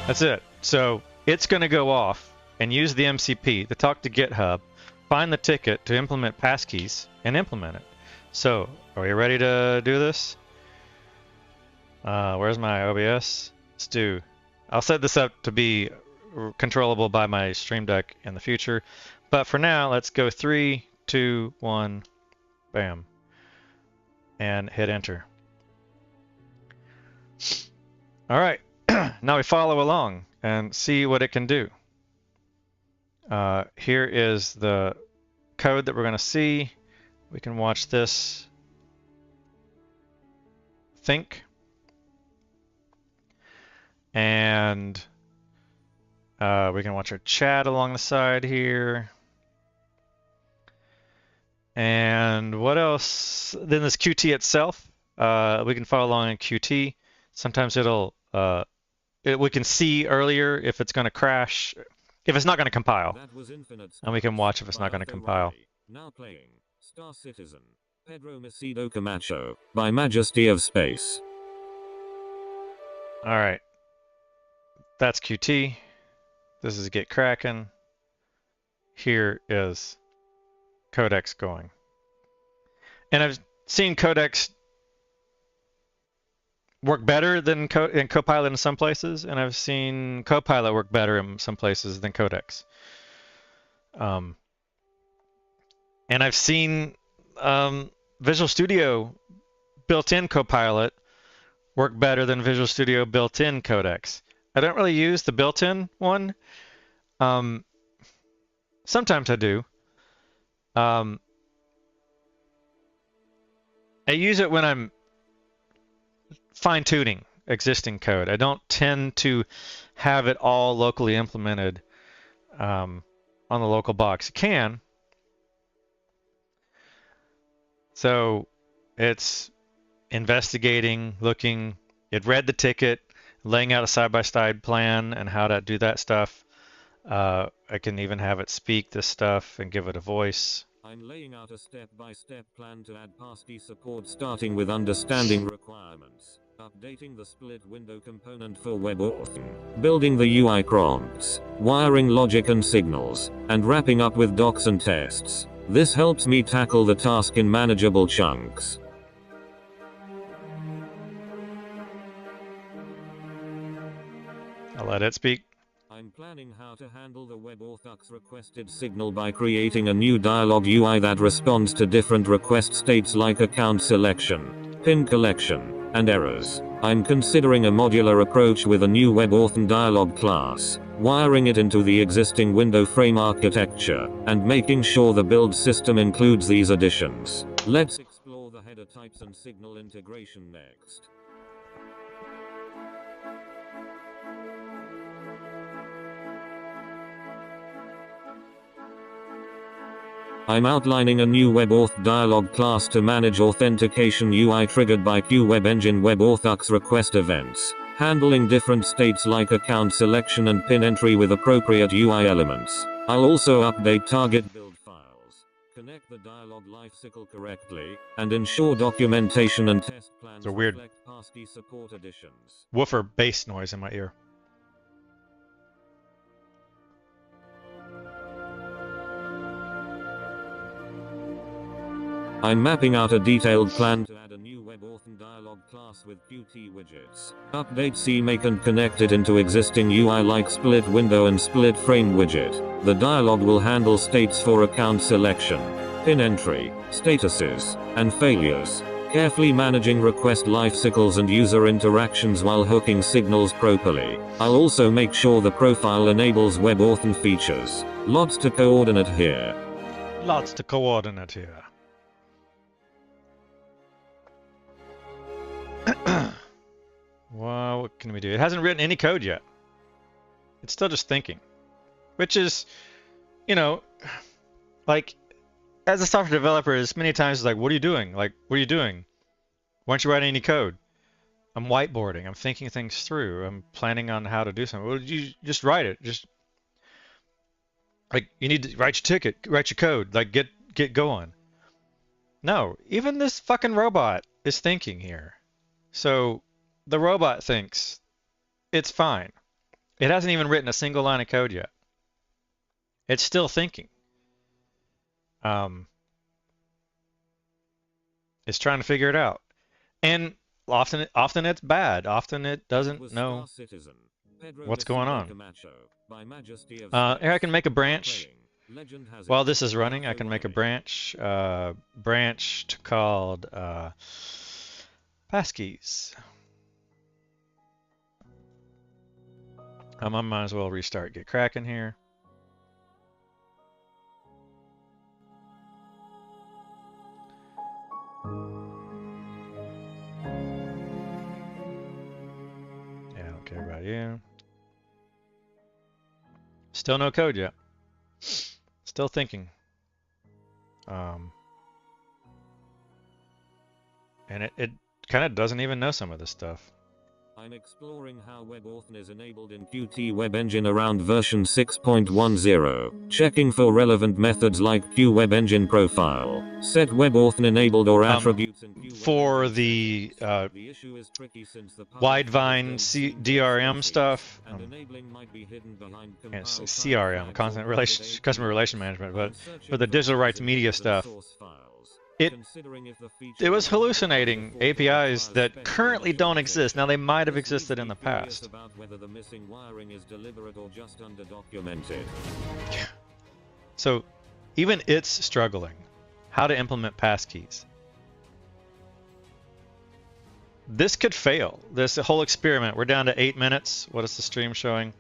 That's it. So it's going to go off and use the MCP to talk to GitHub, find the ticket to implement passkeys, and implement it. So are we ready to do this? Where's my OBS? I'll set this up to be controllable by my Stream Deck in the future. But for now, let's go 3, 2, 1, bam, and hit enter. All right, now we follow along and see what it can do. Here is the code that we're going to see. We can watch this think. And we can watch our chat along the side here. And what else? Then this QT itself, we can follow along in QT. Sometimes we can see earlier if it's going to crash, if it's not going to compile. And we can watch if it's not going to compile. Now playing Star Citizen, Pedro Macedo Camacho, by Majesty of Space. All right. That's QT. This is Get Kraken. Here is Codex going. And I've seen Codex work better than Copilot in some places, and I've seen Copilot work better in some places than Codex. And I've seen Visual Studio built-in Copilot work better than Visual Studio built-in Codex. I don't really use the built-in one. Sometimes I do. I use it when I'm fine-tuning existing code. I don't tend to have it all locally implemented on the local box. You can. So it's investigating, looking. It read the ticket, laying out a side-by-side plan and how to do that stuff. I can even have it speak this stuff and give it a voice. I'm laying out a step-by-step plan to add Passkeys support, starting with understanding requirements, updating the split window component for WebAuthn, building the UI prompts, wiring logic and signals, and wrapping up with docs and tests. This helps me tackle the task in manageable chunks. I'll let it speak. I'm planning how to handle the WebAuthn requested signal by creating a new dialog UI that responds to different request states like account selection, pin collection, and errors. I'm considering a modular approach with a new WebAuthn dialog class, wiring it into the existing window frame architecture, and making sure the build system includes these additions. Let's explore the header types and signal integration next. I'm outlining a new WebAuthn dialog class to manage authentication UI triggered by QWebEngine WebAuthn request events, handling different states like account selection and pin entry with appropriate UI elements. I'll also update target build files, connect the dialog lifecycle correctly, and ensure documentation and test plans It's a weird reflect Passkeys support additions. woofer bass noise in my ear. I'm mapping out a detailed plan to add a new WebAuthn dialog class with Qt widgets. Update CMake and connect it into existing UI like split window and split frame widget. The dialog will handle states for account selection, pin entry, statuses, and failures, carefully managing request lifecycles and user interactions while hooking signals properly. I'll also make sure the profile enables WebAuthn features. Lots to coordinate here. Lots to coordinate here. Well, what can we do? It hasn't written any code yet. It's still just thinking. Which is, you know, like, as a software developer, as many times it's like, what are you doing? Like, what are you doing? Why aren't you writing any code? I'm whiteboarding. I'm thinking things through. I'm planning on how to do something. Well, you just write it. Just, like, you need to write your ticket, write your code, like, get going. No, even this fucking robot is thinking here. So the robot thinks it's fine. It hasn't even written a single line of code yet. It's still thinking. It's trying to figure it out. And often it's bad. Often it doesn't know what's going on. Here I can make a branch. While this is running, I can make a branch. Branch called Passkeys. I might as well restart, get cracking here. Yeah, I don't care about you. Still no code yet. Still thinking. And it kind of doesn't even know some of this stuff. I'm exploring how WebAuthn is enabled in QtWebEngine around version 6.10, checking for relevant methods like QWebEngine profile, set WebAuthn enabled or attributes in QWebEngine. For the Widevine DRM stuff, it's CRM, customer relation management, but for the digital rights media stuff, it was hallucinating APIs that currently don't exist. Now, they might have existed in the past. So even it's struggling. How to implement passkeys. This could fail. This whole experiment. We're down to 8 minutes. What is the stream showing?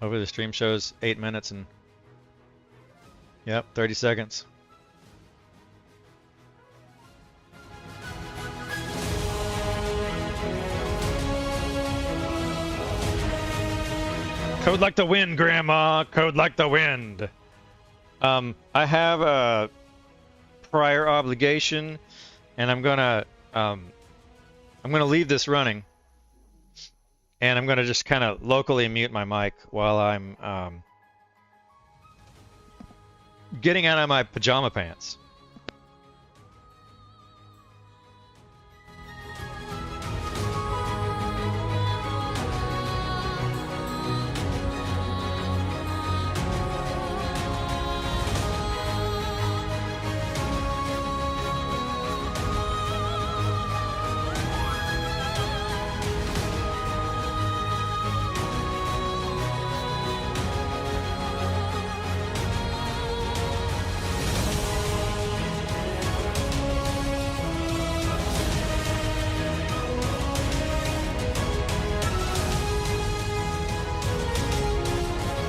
Over the stream shows 8 minutes and yep, 30 seconds. Code like the wind, Grandma. Code like the wind. I have a prior obligation, and I'm gonna leave this running, and I'm gonna just kind of locally mute my mic while I'm getting out of my pajama pants.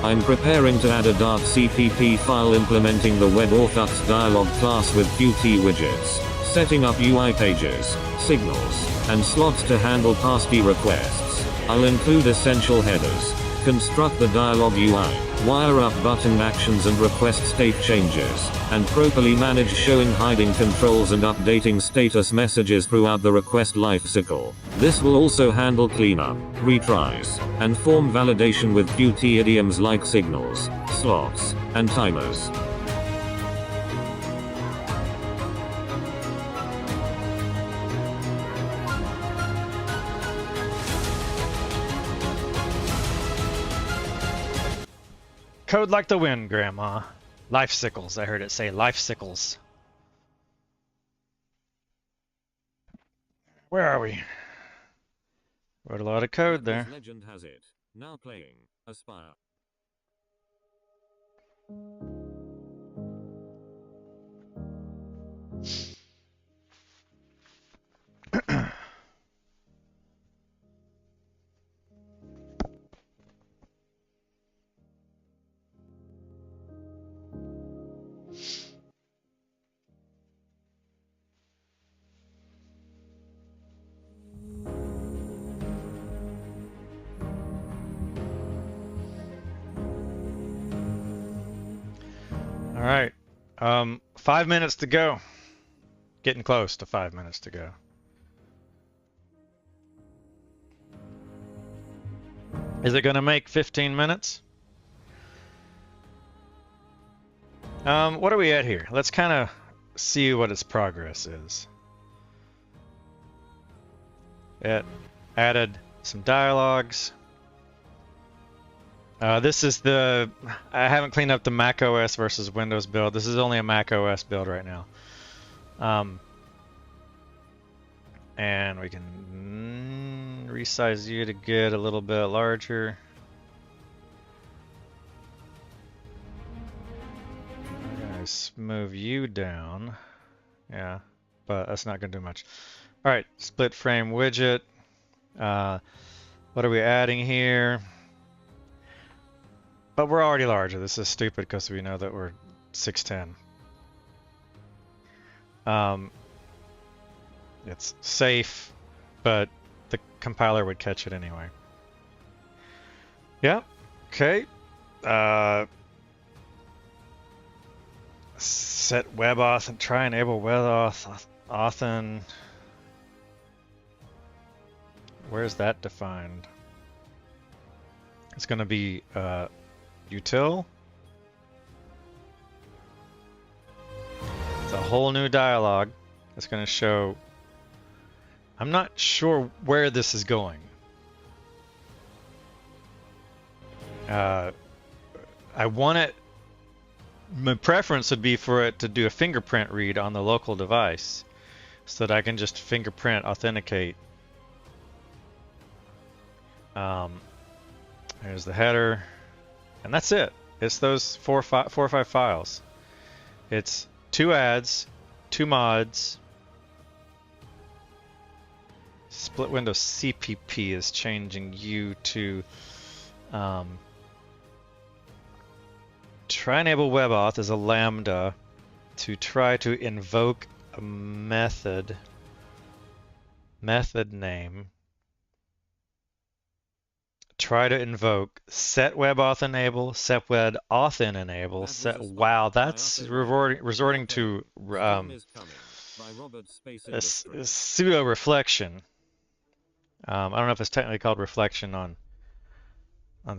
I'm preparing to add a Dart CPP file implementing the WebAuthx dialog class with Qt widgets, setting up UI pages, signals, and slots to handle passkey requests. I'll include essential headers, construct the dialog UI, wire up button actions and request state changes, and properly manage showing hiding controls and updating status messages throughout the request lifecycle. This will also handle cleanup, retries, and form validation with Qt idioms like signals, slots, and timers. Code like the wind, Grandma. Life sickles. I heard it say life sickles. Where are we? Wrote a lot of code there. Legend has it. Now playing. Aspire. All right. 5 minutes to go. Getting close to 5 minutes to go. Is it going to make 15 minutes? What are we at here? Let's kind of see what its progress is. It added some dialogues. This is the... I haven't cleaned up the Mac OS versus Windows build. This is only a Mac OS build right now. And we can resize you to get a little bit larger. Let's move you down. Yeah, but that's not going to do much. All right, split frame widget. What are we adding here? But we're already larger. This is stupid because we know that we're 610. It's safe, but the compiler would catch it anyway. Yeah, okay. Set WebAuth and try enable WebAuth. Where's that defined? It's going to be util. It's a whole new dialog. It's going to show. I'm not sure where this is going. I want it. My preference would be for it to do a fingerprint read on the local device, so that I can just fingerprint authenticate. There's the header, and that's it. It's those four or five files. It's 2 ads, 2 mods. Split window CPP is changing you to try enable WebAuth as a lambda to try to invoke a method name. Try to invoke set WebAuth enable, set WebAuth enable, set. Wow, that's resorting to a pseudo reflection. I don't know if it's technically called reflection on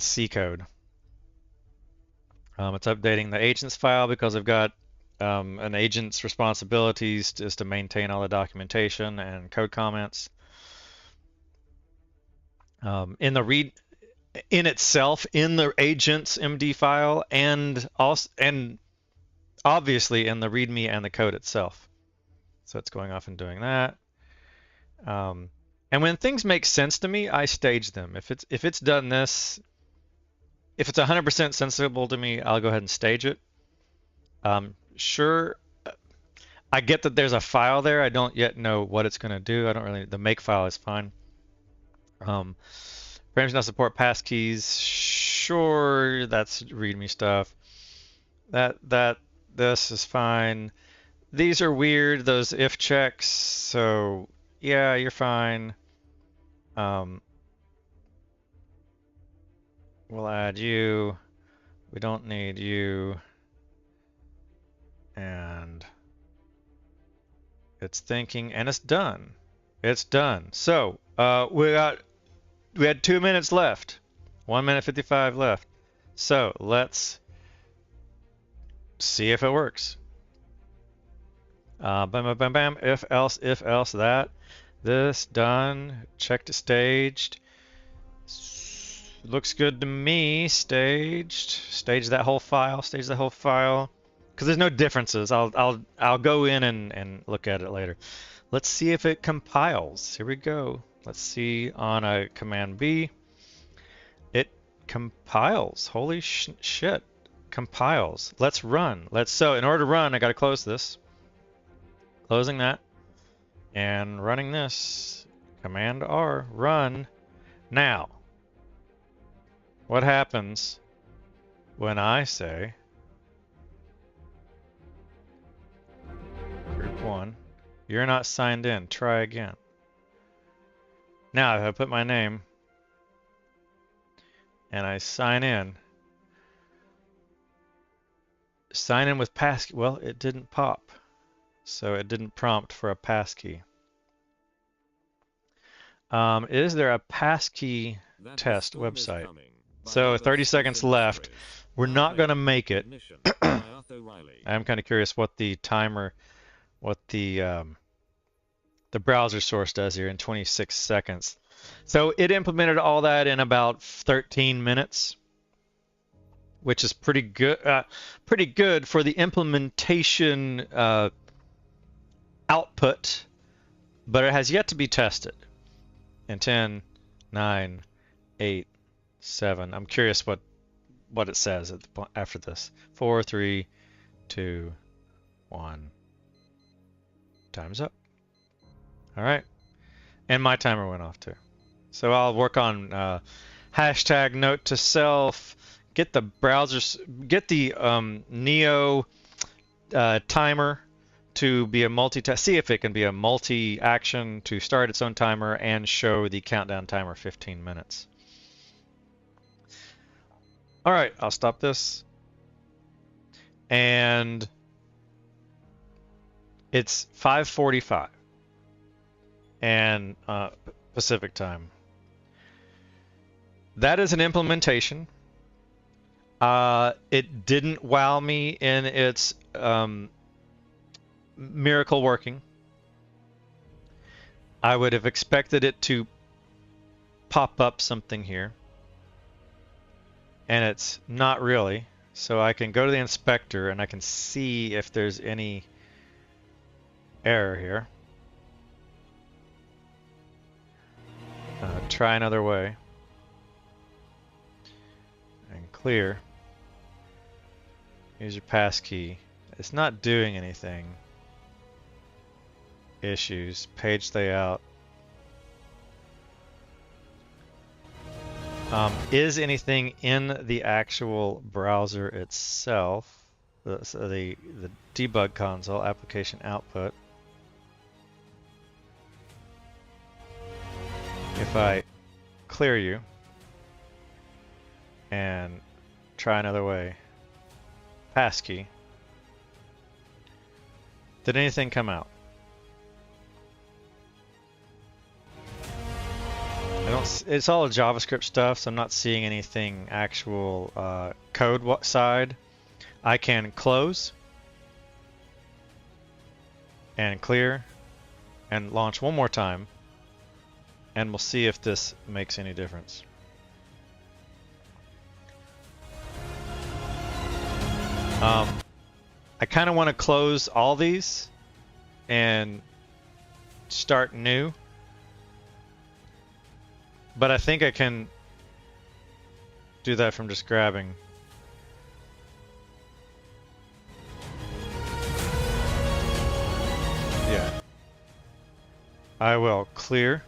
C code. It's updating the agents file because I've got an agent's responsibilities is to maintain all the documentation and code comments. In the read in itself, in the agent's MD file, and obviously in the README and the code itself. So it's going off and doing that. And when things make sense to me, I stage them. If it's done this, if it's 100% sensible to me, I'll go ahead and stage it. Sure, I get that there's a file there. I don't yet know what it's going to do. I don't really. The make file is fine. Phraims now support passkeys. Sure, that's README stuff. This is fine. These are weird. Those if checks. So yeah, you're fine. We'll add you. We don't need you. And it's thinking, and it's done. It's done. So we had 2 minutes left. 1 minute 55 left. So let's see if it works. Bam, bam, bam, bam. If else that. This done. Checked it staged. Looks good to me. Staged. Stage that whole file. Stage the whole file. Because there's no differences. I'll go in and look at it later. Let's see if it compiles. Here we go. Let's see on a command B. It compiles. Holy shit. Compiles. Let's run. So in order to run, I got to close this. Closing that. And running this. Command R. Run. Now. What happens when I say group 1, you're not signed in, try again. Now if I put my name and I sign in with passkey, well, it didn't pop. So it didn't prompt for a passkey. Is there a passkey test website? So 30 seconds left. We're not going to make it. I'm kind of curious what the timer, what the browser source does here in 26 seconds. So it implemented all that in about 13 minutes, which is pretty good for the implementation output, but it has yet to be tested. In 10, 9, 8, 7. I'm curious what it says at the, after this. 4, 3, 2, 1. Time's up. All right. And my timer went off too. So I'll work on hashtag note to self, get the browsers, get the Neo timer to be a multi-task, see if it can be a multi-action to start its own timer and show the countdown timer 15 minutes. All right, I'll stop this. And it's 5:45 and Pacific time. That is an implementation. It didn't wow me in its miracle working. I would have expected it to pop up something here. And it's not really. So I can go to the inspector and I can see if there's any error here. Try another way. And clear. Use your passkey. It's not doing anything. Issues. Page layout. Is anything in the actual browser itself, the debug console application output? If I clear you and try another way, passkey, did anything come out? It's all JavaScript stuff, so I'm not seeing anything actual code side. I can close and clear and launch one more time, and we'll see if this makes any difference. I kind of want to close all these and start new. But I think I can do that from just grabbing. Yeah. I will clear.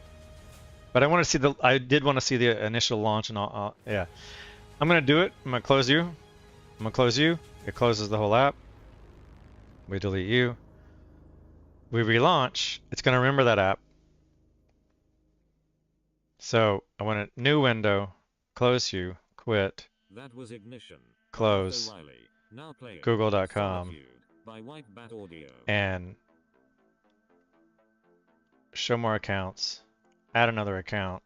But I want to see I did want to see the initial launch and all. Yeah. I'm going to do it. I'm going to close you. I'm going to close you. It closes the whole app. We delete you. We relaunch. It's going to remember that app. So I want a new window, close you, quit, That was Ignition. close, Utho Riley. Now playing. google.com, Solitude by White Bat Audio. and show more accounts, add another account.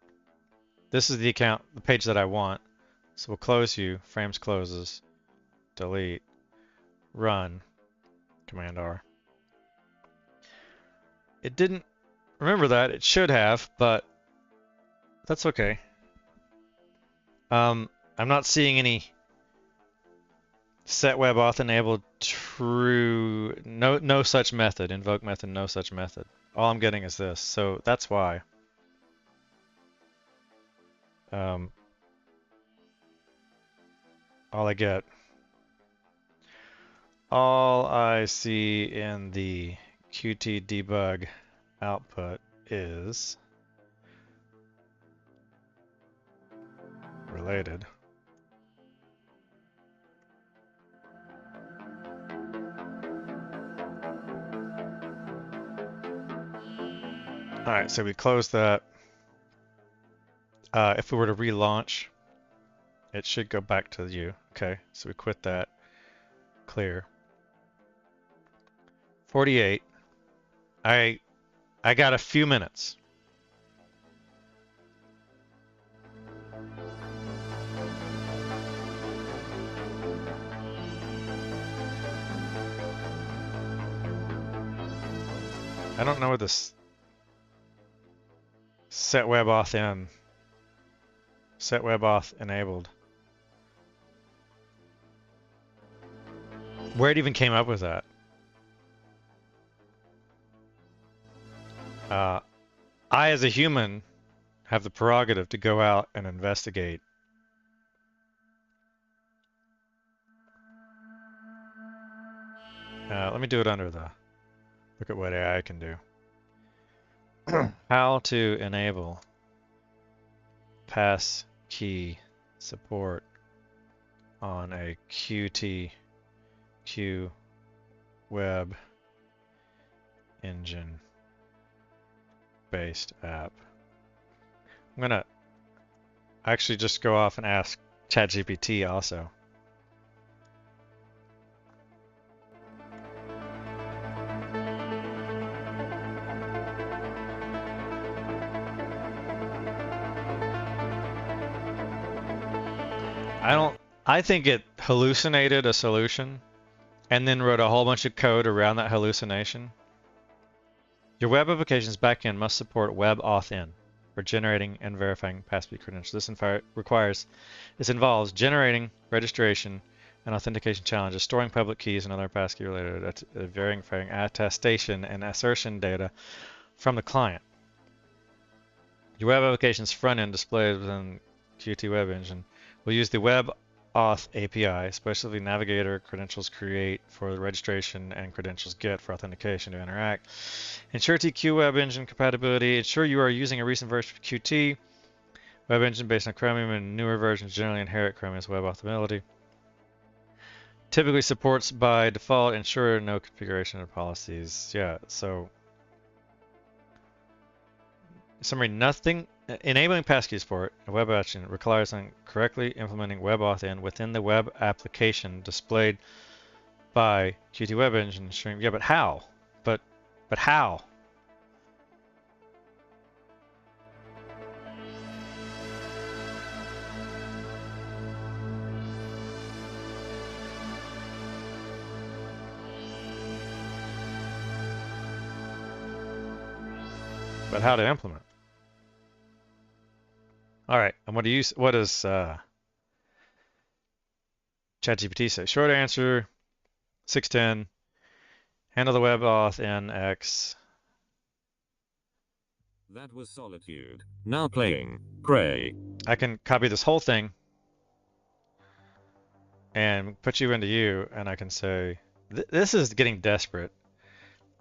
This is the account, the page that I want. So we'll close you, Phraims closes, delete, run, Command R. It didn't remember that, it should have, but that's okay. I'm not seeing any set web auth enabled true, no such method, invoke method, no such method. All I'm getting is this, so that's why. All I see in the Qt debug output is related. All right, so we close that. If we were to relaunch, it should go back to you. Okay, so we quit that. Clear. 48. I got a few minutes. I don't know what this set web auth in. Set web auth enabled. Where it even came up with that. I, as a human, have the prerogative to go out and investigate. Let me do it under the, look at what AI can do. How to enable passkey support on a Qt Q web engine based app. I'm gonna actually just go off and ask ChatGPT also. I think it hallucinated a solution and then wrote a whole bunch of code around that hallucination. Your web application's backend must support web auth in for generating and verifying passkey credentials. This involves generating registration and authentication challenges, storing public keys and other passkey related verifying attestation and assertion data from the client. Your web application's front end displayed within Qt Web Engine will use the web auth API, especially navigator credentials create for the registration and credentials get for authentication to interact. Ensure TQ Web Engine compatibility. Ensure you are using a recent version of Qt Web engine based on Chromium and newer versions generally inherit Chromium's web optimability. Typically supports by default ensure no configuration of policies. Yeah, so summary, nothing enabling passkeys for it. A web action requires on correctly implementing WebAuthn within the web application displayed by Qt Web Engine stream. Yeah, but how? But how? But how to implement? All right, and what does ChatGPT say? Short answer, 610. Handle the web auth NX. That was Solitude. Now playing Prey. I can copy this whole thing and put you into you, and I can say, this is getting desperate.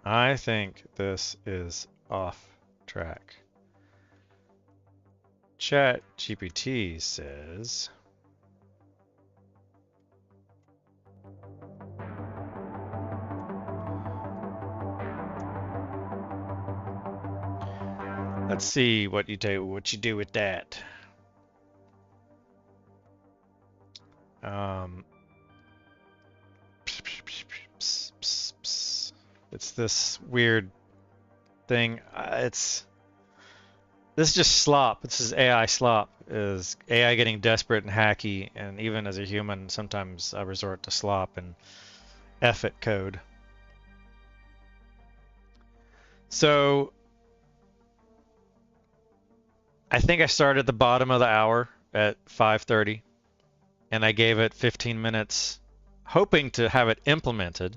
I think this is off track. ChatGPT says, let's see what you do with that. It's this weird thing. This is just slop. This is AI slop. Is AI getting desperate and hacky, and even as a human, sometimes I resort to slop and F it code. So I think I started at the bottom of the hour at 5:30, and I gave it 15 minutes, hoping to have it implemented,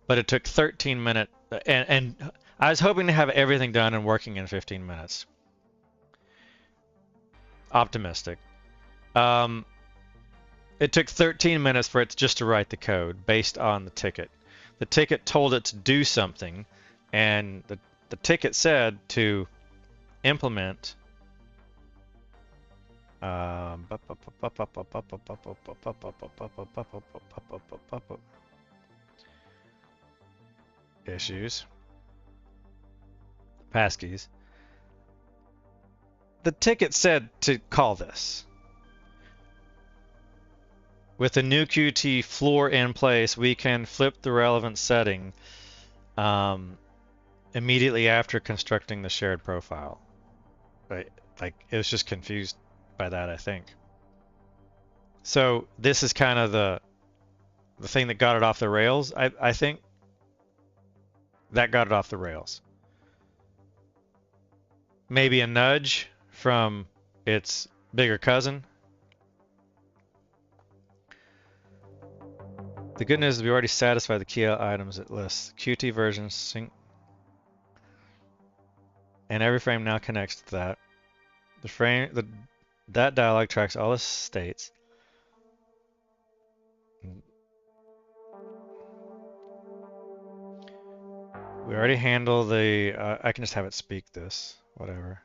but it took 13 minutes, and I was hoping to have everything done and working in 15 minutes. Optimistic. It took 13 minutes for it just to write the code based on the ticket. The ticket told it to do something, and the ticket said to implement issues, passkeys. The ticket said to call this. With the new Qt floor in place, we can flip the relevant setting immediately after constructing the shared profile. Right? Like, it was just confused by that, I think. So this is kind of the thing that got it off the rails. I think that got it off the rails. Maybe a nudge from its bigger cousin. The good news is we already satisfied the key items it lists. Qt version sync, and every frame now connects to that. That dialog tracks all the states. We already handle the. I can just have it speak this, whatever.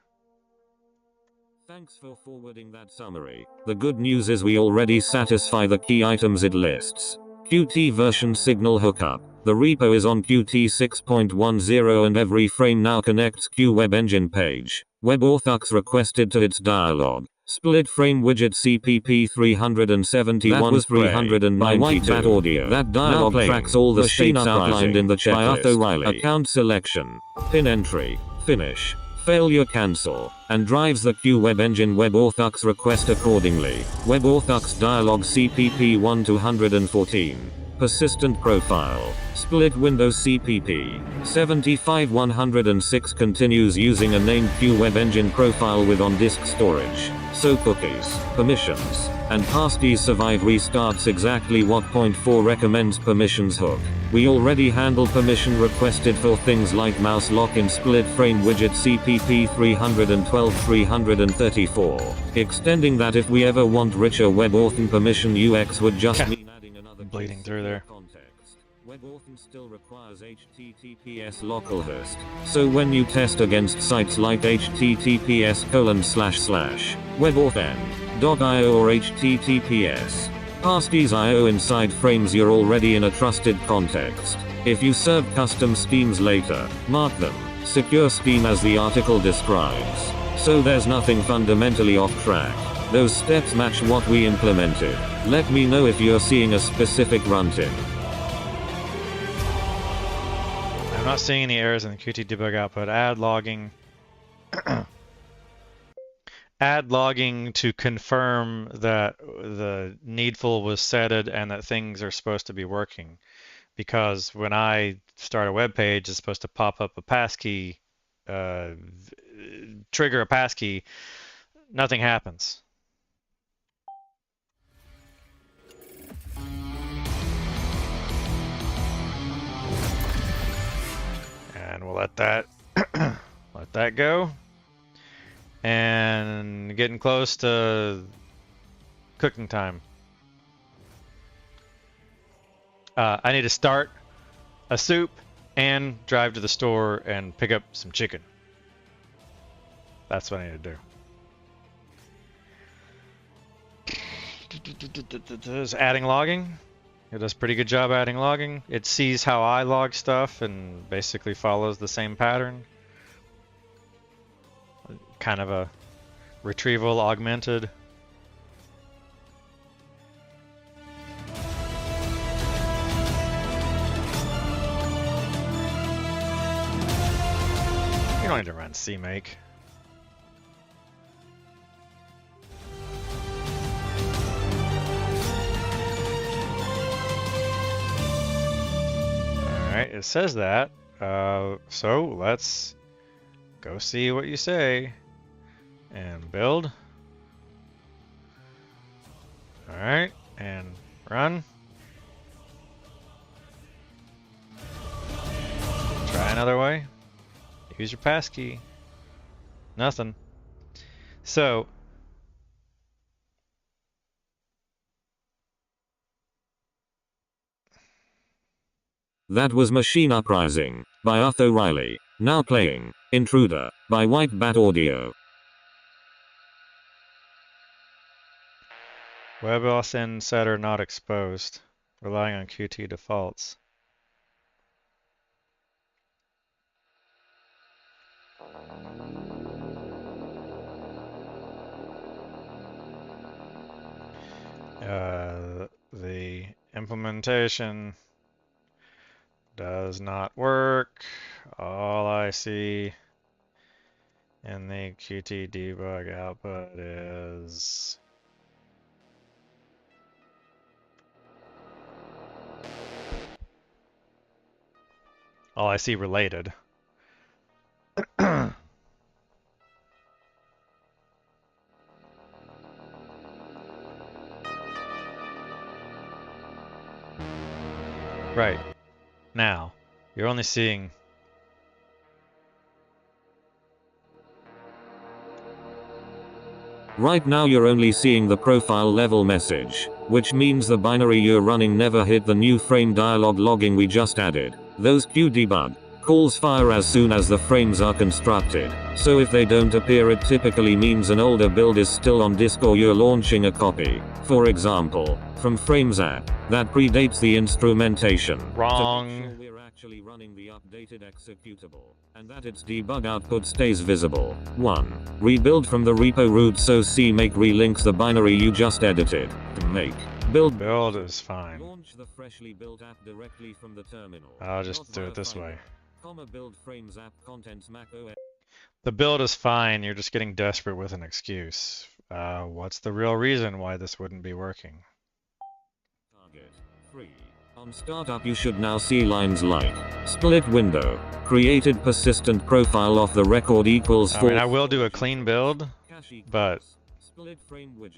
Thanks for forwarding that summary. The good news is we already satisfy the key items it lists. Qt version signal hookup. The repo is on Qt 6.10 and every frame now connects Q web engine page. WebAuthn requested to its dialog. Split frame widget CPP 371. That was 392. That audio. That dialog tracks all the states outlined in the checklist. By Utho Riley. Account selection. Pin entry. Finish. Failure cancel, and drives the Q web engine WebAuthn request accordingly. WebAuthn dialog CPP 1214. Persistent profile. Split Windows CPP 75106 continues using a named Q web engine profile with on-disk storage. So cookies, permissions, and passkeys survive restarts exactly what point 4 recommends permissions hook. We already handle permission requested for things like mouse lock in split frame widget CPP 312-334. Extending that if we ever want richer WebAuthn permission UX would just mean adding another bleeding through there. context. WebAuthn still requires HTTPS localhost, so when you test against sites like https://webauthn.io or https Passkeys.io inside Phraims, you're already in a trusted context. If you serve custom schemes later, mark them secure scheme as the article describes. So there's nothing fundamentally off track. Those steps match what we implemented. Let me know if you're seeing a specific runtime. I'm not seeing any errors in the Qt debug output. Add logging. Add logging to confirm that the needful was setted and that things are supposed to be working. Because when I start a web page, it's supposed to pop up a passkey, trigger a passkey. Nothing happens. And we'll let that let that go. And getting close to cooking time. I need to start a soup and drive to the store and pick up some chicken. That's what I need to do. Is adding logging. It does a pretty good job adding logging. It sees how I log stuff and basically follows the same pattern. Kind of a retrieval augmented. You don't need to run CMake. Alright, it says that. So let's go see what you say. And build. Alright, and run. Try another way. Use your passkey. Nothing. So that was Machine Uprising by Utho Riley. Now playing Intruder by White Bat Audio. WebAuthn setter not exposed. Relying on Qt defaults. The implementation does not work. All I see in the Qt debug output is all I see related. Right. Now, you're only seeing Right now you're only seeing the profile level message, which means the binary you're running never hit the new frame dialog logging we just added. Those qdebug calls fire as soon as the frames are constructed, so if they don't appear it typically means an older build is still on disk or you're launching a copy, for example, from Phraims app, that predates the instrumentation. Wrong. To make sure we're actually running the updated executable, and that its debug output stays visible. 1. Rebuild from the repo root so CMake relinks the binary you just edited. Make build is fine. Launch the freshly built app directly from the terminal. I'll just do it this way. Build Phraims app contents Mac OS. The build is fine, you're just getting desperate with an excuse. What's the real reason why this wouldn't be working? Target 3. On startup you should now see lines like split window, created persistent profile off the record equals 4. I will do a clean build, but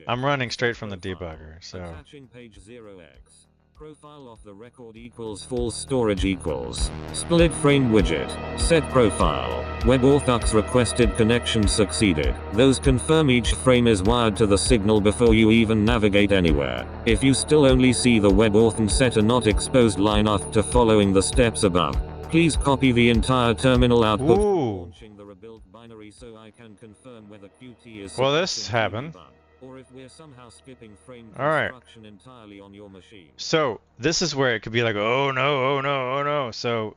I'm running straight from the debugger, so attaching page 0x. Profile of the record equals false storage equals split frame widget. Set profile. WebAuthx requested connection succeeded. Those confirm each frame is wired to the signal before you even navigate anywhere. If you still only see the WebAuthn set and not exposed line after following the steps above, please copy the entire terminal output Ooh. launching the rebuilt binary so I can confirm whether Qt is Well, this supporting happened. debug, or if we're somehow skipping frame All right. construction entirely on your machine. So this is where it could be like, oh no, oh no, oh no. So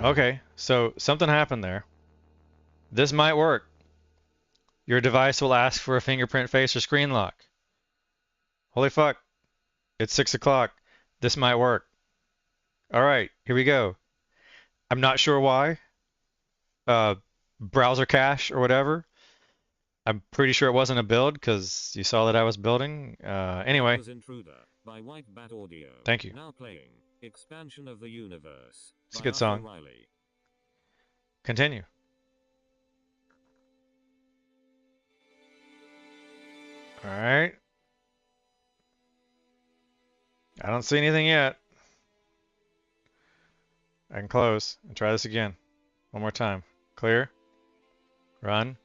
okay, so something happened there. This might work. Your device will ask for a fingerprint face or screen lock. Holy fuck. It's 6 o'clock. This might work. All right, here we go. I'm not sure why. Browser cache or whatever. I'm pretty sure it wasn't a build because you saw that I was building. Anyway. Was Intruder by White Bat Audio. Thank you. Now playing Expansion of the Universe. It's a by good song. Utho Riley. Continue. All right. I don't see anything yet. I can close and try this again. One more time. Clear. Run.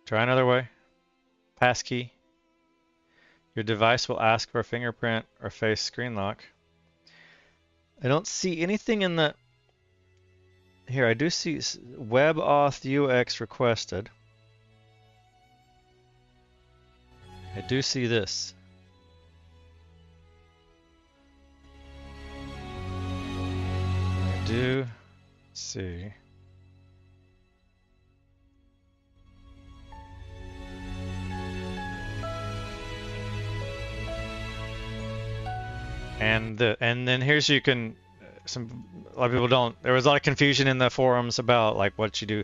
Try another way. Passkey. Your device will ask for a fingerprint or face screen lock. I don't see anything in the... Here, I do see WebAuth UX requested. I do see this. I do see. And then here's you can a lot of people don't. There was a lot of confusion in the forums about like what you do,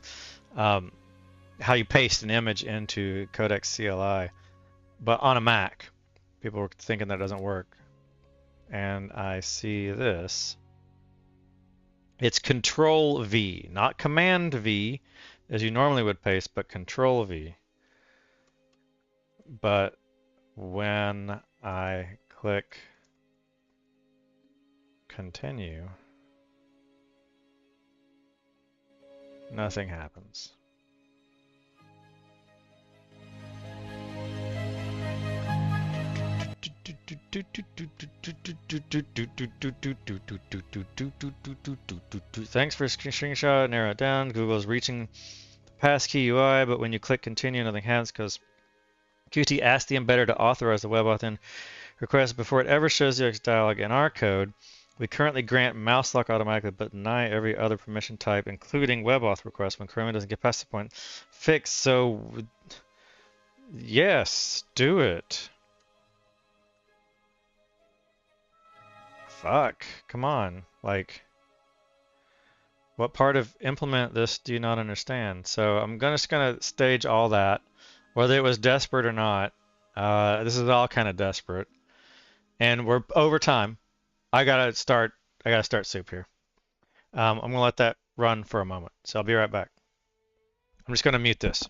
how you paste an image into Codex CLI, but on a Mac, people were thinking that doesn't work. And I see this. It's Control V, not Command V, as you normally would paste, but Control V. But when I click Continue, nothing happens. Thanks for screenshot, narrow it down. Google's reaching the passkey UI, but when you click continue, nothing happens because Qt asked the embedder to authorize the WebAuthn request before it ever shows the UX dialog in our code. We currently grant mouse lock automatically, but deny every other permission type, including WebAuth requests when Chromium doesn't get past the point fixed. So, yes, do it. Fuck, come on. Like, what part of implement this do you not understand? So I'm just gonna stage all that, whether it was desperate or not. This is all kind of desperate, and we're over time. I gotta start soup here. I'm gonna let that run for a moment, so I'll be right back. I'm just gonna mute this.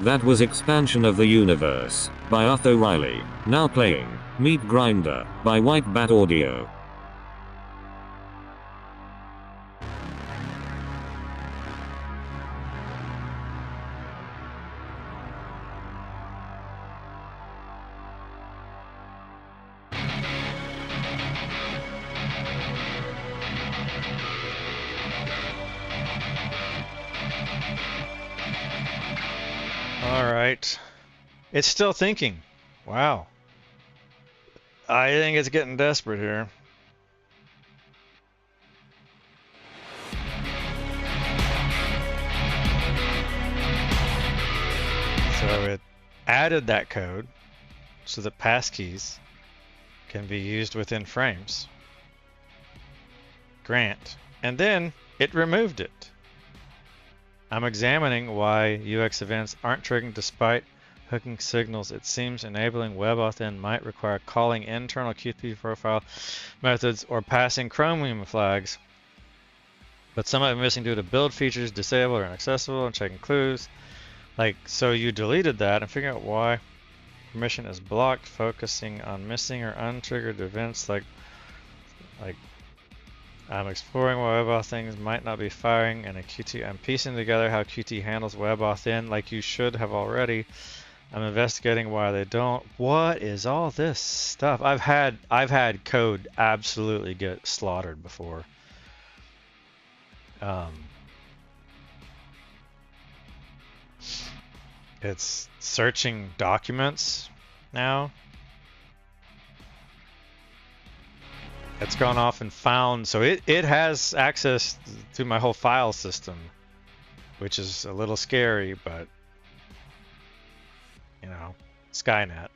That was Expansion of the Universe by Utho Riley. Now playing Meat Grinder by White Bat Audio. Alright. It's still thinking. Wow. I think it's getting desperate here. So it added that code so that passkeys can be used within Phraims. Grant. And then it removed it. I'm examining why UX events aren't triggering despite hooking signals. It seems enabling WebAuthn might require calling internal Qt profile methods or passing Chromium flags. But some of it missing due to build features disabled or inaccessible and checking clues. Like, so you deleted that and figuring out why permission is blocked, focusing on missing or untriggered events like I'm exploring why WebAuthn things might not be firing and a Qt. I'm piecing together how Qt handles WebAuthn like you should have already. I'm investigating why they don't. What is all this stuff? I've had code absolutely get slaughtered before. It's searching documents now. It's gone off and found, so it has access to my whole file system, which is a little scary, but you know, Skynet.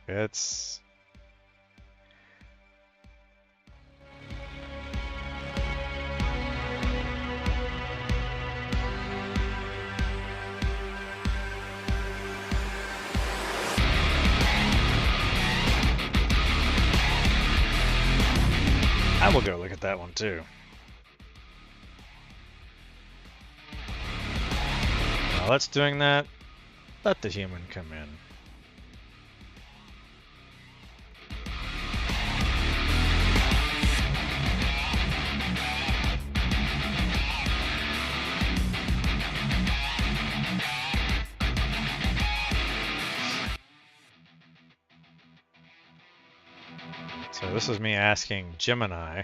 It's I will go look at that one too. While it's doing that, let the human come in. So this is me asking Gemini.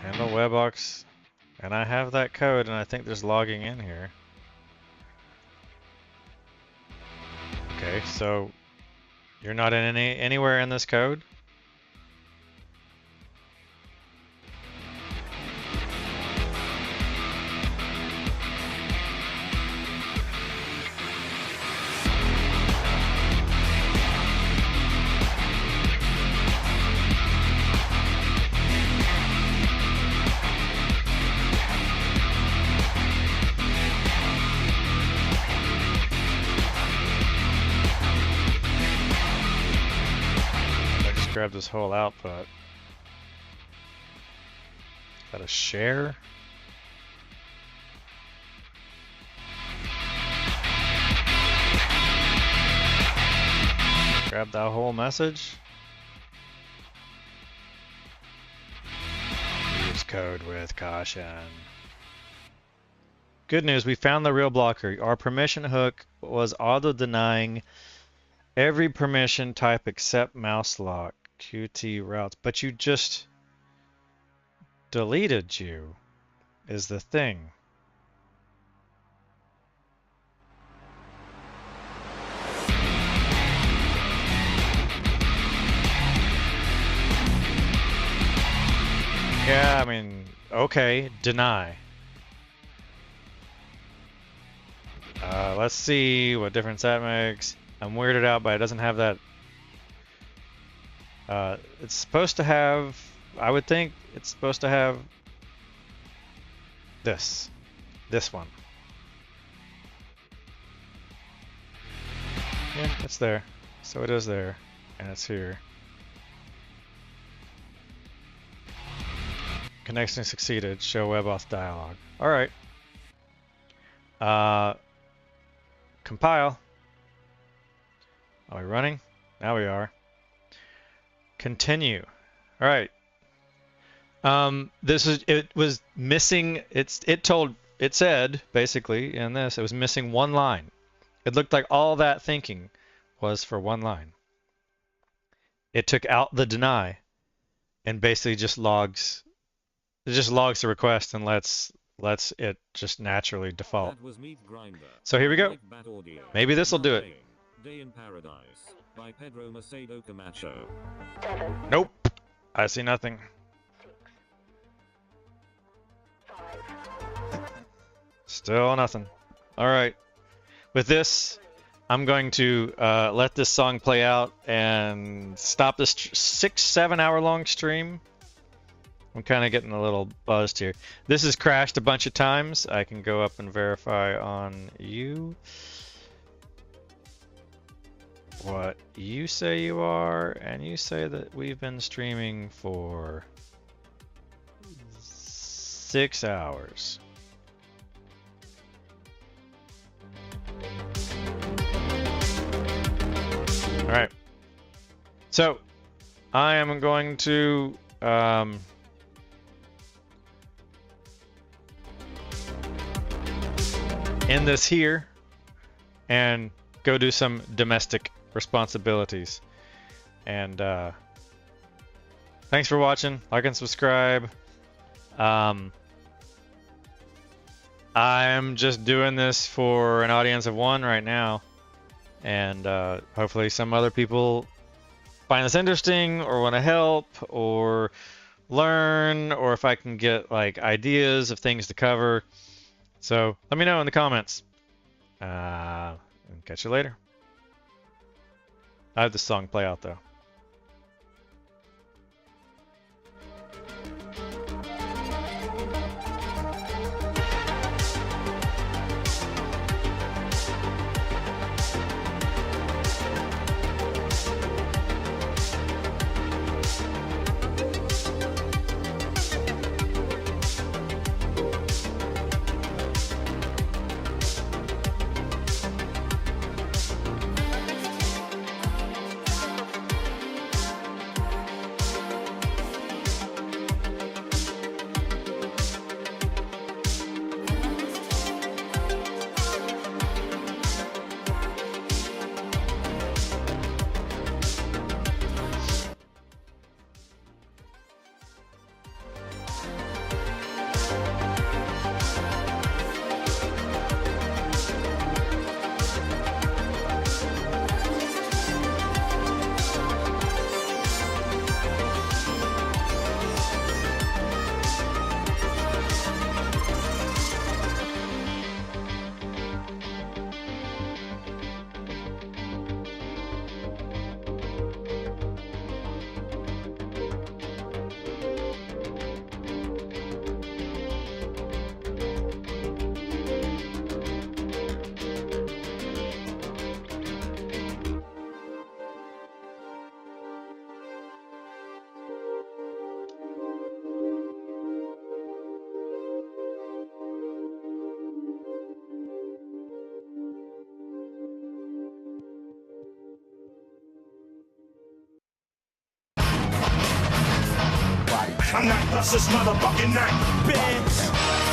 Handle webbox, and I have that code, and I think there's logging in here. Okay, so you're not in anywhere in this code? Grab this whole output. Is that a share? Grab that whole message. Use code with caution. Good news, we found the real blocker. Our permission hook was auto-denying every permission type except mouse lock. Qt routes, but you just deleted you is the thing. Yeah, I mean, okay, deny. Let's see what difference that makes. I'm weirded out by it doesn't have that. It's supposed to have, I would think it's supposed to have this one. Yeah, it's there. So it is there, and it's here. Connection succeeded. Show WebAuth dialog. All right. Compile. Are we running? Now we are. Continue. All right. It was missing. It said basically in this it was missing one line. It looked like all that thinking was for one line. It took out the deny and basically just logs. It just logs the request and lets it just naturally default. So here we go. Maybe this will do it. Day in Paradise by Pedro Macedo Camacho. 7, Nope. I see nothing. 5, Still nothing. All right. With this, I'm going to let this song play out and stop this 6-7 hour long stream. I'm kind of getting a little buzzed here. This has crashed a bunch of times. I can go up and verify on you what you say you are, and you say that we've been streaming for 6 hours. All right. So I am going to end this here and go do some domestic responsibilities. And thanks for watching. Like and subscribe. I'm just doing this for an audience of 1 right now, and hopefully some other people find this interesting or want to help or learn, or if I can get like ideas of things to cover. So let me know in the comments. And catch you later. I have the song play out though. I'm NightVsKnight, motherfucking night, bitch.